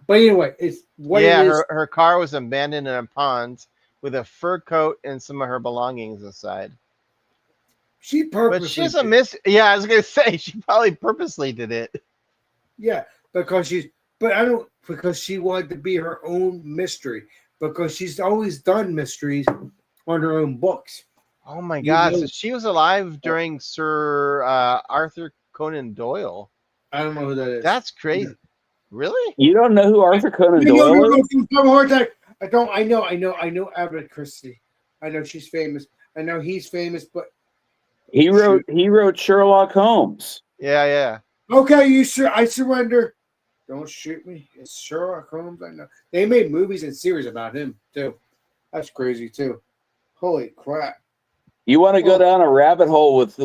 But anyway, it's what it is. Her car was abandoned in a pond with a fur coat and some of her belongings inside. She purposely. But she's a miss. Yeah, I was gonna say she probably purposely did it. Yeah, because she wanted to be her own mystery. Because she's always done mysteries on her own books. Oh my God! So she was alive during Sir Arthur Conan Doyle. I don't know who that is. That's crazy. Yeah. Really? You don't know who Arthur Conan Doyle is? I don't. I know Agatha Christie. I know she's famous. I know he's famous, but he wrote Sherlock Holmes. Yeah. Okay, I surrender. Don't shoot me. It's Sherlock Holmes. I know they made movies and series about him too. That's crazy too. Holy crap! You want to go down a rabbit hole with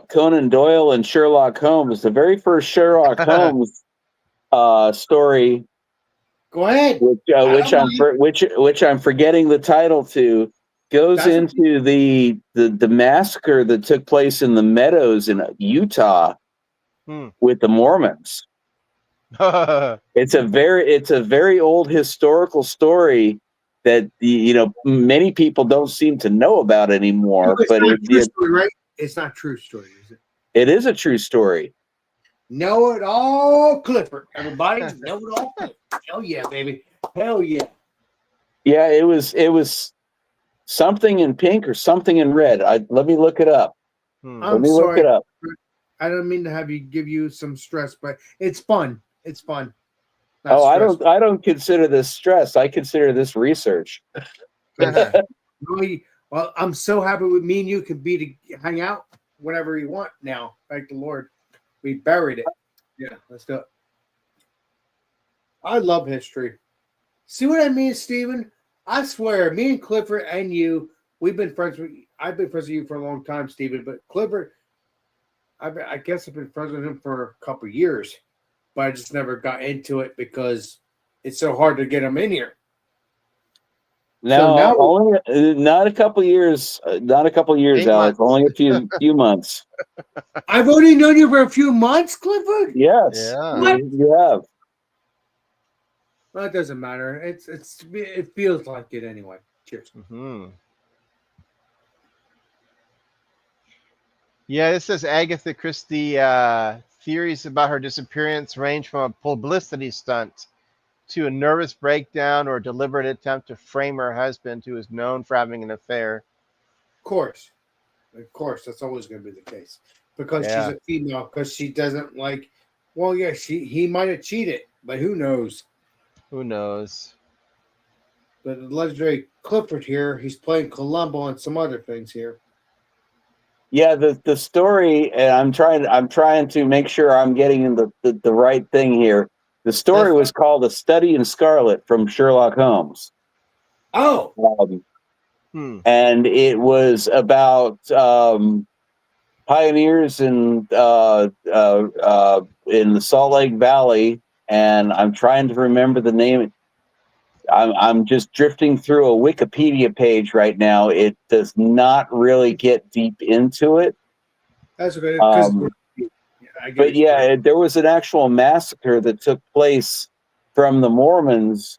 Conan Doyle and Sherlock Holmes? The very first Sherlock Holmes story. Go ahead. Which I'm forgetting the title to. Goes into the massacre that took place in the Meadows in Utah with the Mormons. It's a very old historical story that many people don't seem to know about anymore. It's But not a true story, right? It's not a true story, is it? it is a true story. Know it all, Clifford. Everybody, know it all. Clifford. Hell yeah, baby. Hell yeah. Yeah, it was something in pink or something in red. Let me look it up. Hmm. Let I'm me look sorry. it up. I don't mean to give you some stress, but it's fun. It's fun. Not Oh, stressful. I don't consider this stress. I consider this research. Really, well, I'm so happy with me and you could be to hang out whenever you want now. Thank the Lord. We buried it. Yeah, let's do it. I love history. See what I mean, Stephen? I swear, me and Clifford and you, we've been friends with I've been friends with you for a long time, Stephen, but Clifford, I guess I've been friends with him for a couple of years, but I just never got into it because it's so hard to get him in here. No, now- only not a couple years. Not a couple years, 8 Alex. months. Only a few months. I've only known you for a few months, Clifford. Yes, Yeah. What? you have. Well, it doesn't matter. It feels like it anyway. Cheers. Hmm. Yeah, this says Agatha Christie theories about her disappearance range from a publicity stunt to a nervous breakdown or a deliberate attempt to frame her husband, who is known for having an affair. Of course, that's always going to be the case because Yeah. she's a female. Because she doesn't like. Well, yeah, he might have cheated, but who knows? Who knows? But the legendary Clifford here, he's playing Columbo and some other things here. Yeah, the story, and I'm trying to make sure I'm getting in the right thing here. The story was called A Study in Scarlet from Sherlock Holmes. Oh, And it was about pioneers in the Salt Lake Valley, and I'm trying to remember the name. I'm just drifting through a Wikipedia page right now. It does not really get deep into it. that's okay. But yeah, there was an actual massacre that took place from the Mormons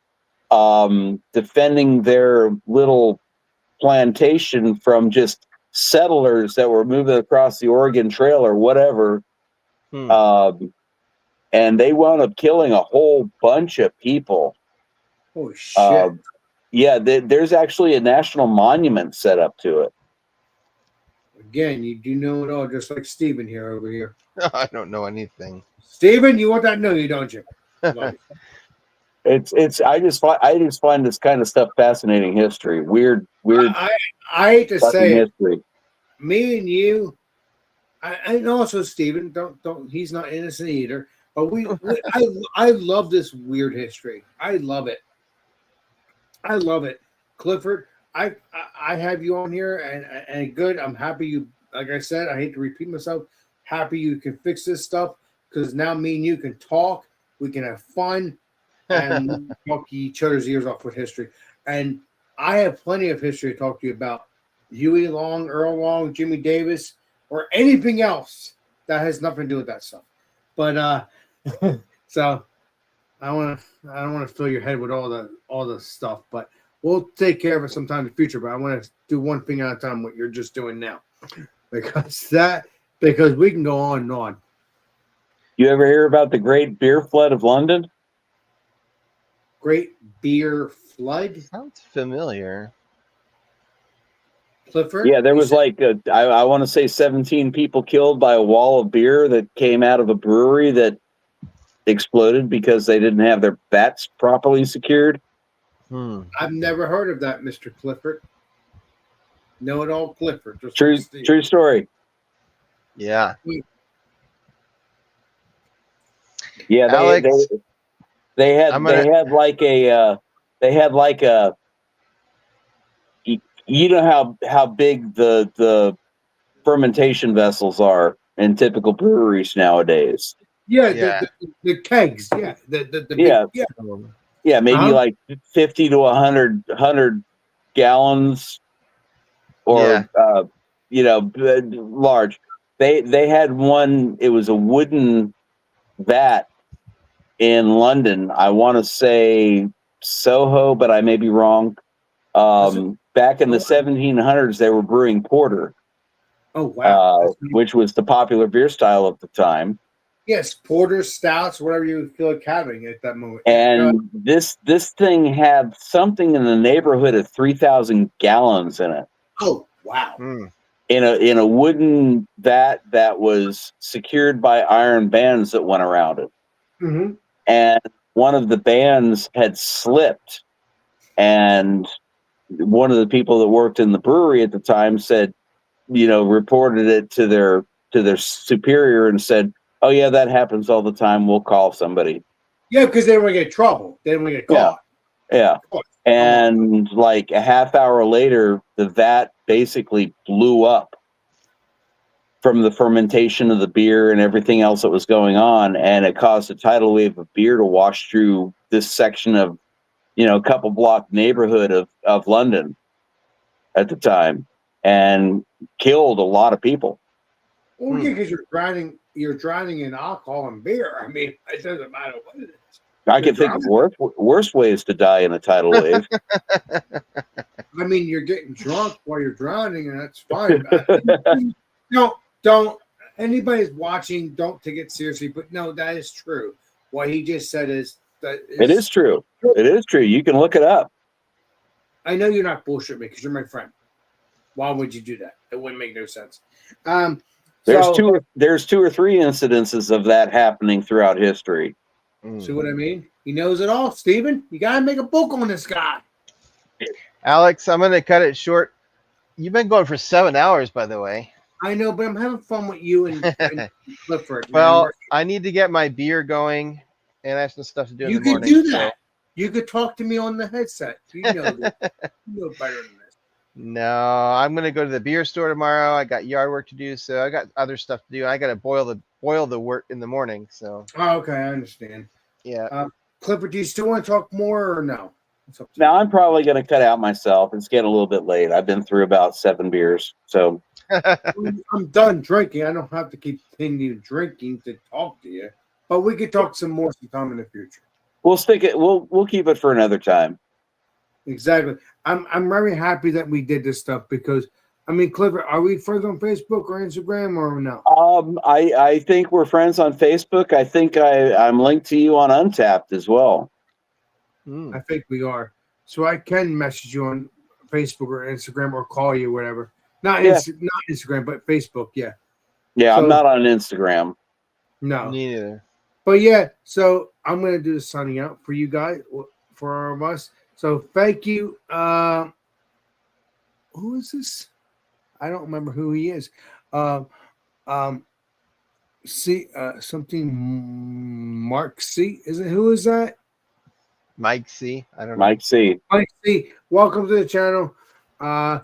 defending their little plantation from just settlers that were moving across the Oregon Trail or whatever. And they wound up killing a whole bunch of people. Oh shit! Yeah, there's actually a national monument set up to it. Again, you do know it all, just like Stephen here over here. I don't know anything. Stephen, you want that? No, you don't, you? It's I just find this kind of stuff fascinating. History, weird. I hate to say it. History. Me and you, and also Stephen. Don't. He's not innocent either. But I love this weird history. I love it. I love it, Clifford. I have you on here, and good. I'm happy you. Like I said, I hate to repeat myself. Happy you can fix this stuff because now me and you can talk. We can have fun and talk each other's ears off with history. And I have plenty of history to talk to you about. Huey Long, Earl Long, Jimmy Davis, or anything else that has nothing to do with that stuff. But so I don't want to fill your head with all the stuff, but we'll take care of it sometime in the future. But I want to do one thing at a time, what you're just doing now, because we can go on and on. You ever hear about the Great Beer Flood of London? Great Beer Flood? Sounds familiar. Clifford? Yeah, there was like I want to say 17 people killed by a wall of beer that came out of a brewery that exploded because they didn't have their bats properly secured. I've never heard of that, Mr. Clifford. Know it all, Clifford. Just True story. Yeah. Yeah, Alex, they had like a you know how big the fermentation vessels are in typical breweries nowadays. Yeah. The kegs. Yeah. The Yeah. big, Yeah, maybe like 50 to 100 gallons or large. They had one, it was a wooden vat in London. I want to say Soho, but I may be wrong. Back in the 1700s, they were brewing porter, Oh wow. which was the popular beer style at the time. Yes, porters, stouts, whatever you feel like having at that moment. And this thing had something in the neighborhood of 3,000 gallons in it, oh wow. Mm. in a wooden vat that was secured by iron bands that went around it. Mm-hmm. And one of the bands had slipped, and one of the people that worked in the brewery at the time said, reported it to their superior and said, "Oh yeah, that happens all the time. We'll call somebody." Yeah, because they don't want to get trouble. They don't want to get caught. Yeah. Of course. And like a half hour later, the vat basically blew up from the fermentation of the beer and everything else that was going on, and it caused a tidal wave of beer to wash through this section of, a couple block neighborhood of London at the time, and killed a lot of people. Well, yeah, because you're drowning in alcohol and beer. I mean, it doesn't matter what it is. I can think of worse ways to die in a tidal wave. I mean, you're getting drunk while you're drowning, and that's fine. Don't anybody's watching, don't take it seriously. But no, that is true. What he just said is that It is true. It is true. You can look it up. I know you're not bullshitting me because you're my friend. Why would you do that? It wouldn't make no sense. There's two or three incidences of that happening throughout history. See what I mean? He knows it all, Steven. You gotta make a book on this guy. Alex, I'm going to cut it short. You've been going for 7 hours, by the way. I know, but I'm having fun with you and Clifford. Well, I need to get my beer going, and I have some stuff to do in you the could morning. do that. You could talk to me on the headset. You know that. You know better than this. No, I'm going to go to the beer store tomorrow. I got yard work to do, so I got other stuff to do. I got to boil the wort in the morning. So. Oh, okay, I understand. Yeah. Clifford, do you still want to talk more or no? Now I'm probably going to cut out myself. It's getting a little bit late. I've been through about 7 beers, so I'm done drinking. I don't have to continue drinking to talk to you, but we could talk some more sometime in the future. we'll stick it. We'll keep it for another time. Exactly. I'm very happy that we did this stuff because I mean, Clifford, are we friends on Facebook or Instagram or no? I think we're friends on Facebook. I think I'm linked to you on Untapped as well. I think we are. So I can message you on Facebook or Instagram or call you, whatever. Not Instagram, but Facebook. Yeah. Yeah, So- I'm not on Instagram. No. Me neither. But yeah, so I'm gonna do the signing out for you guys, for all of us. So thank you. Who is this? I don't remember who he is. Something Mark C. Who is that? Mike C. I don't know. Mike C. Mike C. Welcome to the channel. Oh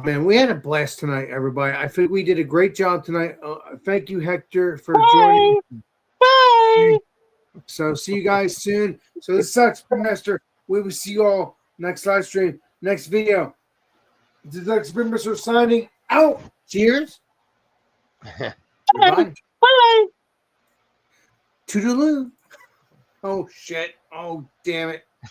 man, we had a blast tonight, everybody. I think we did a great job tonight. Thank you, Hector, for joining. Bye. So see you guys soon. So this sucks, Master. We will see you all next live stream, next video. This is Lex Brimmaster signing out. Cheers. Goodbye. Bye. Toodaloo. Oh shit. Oh damn it.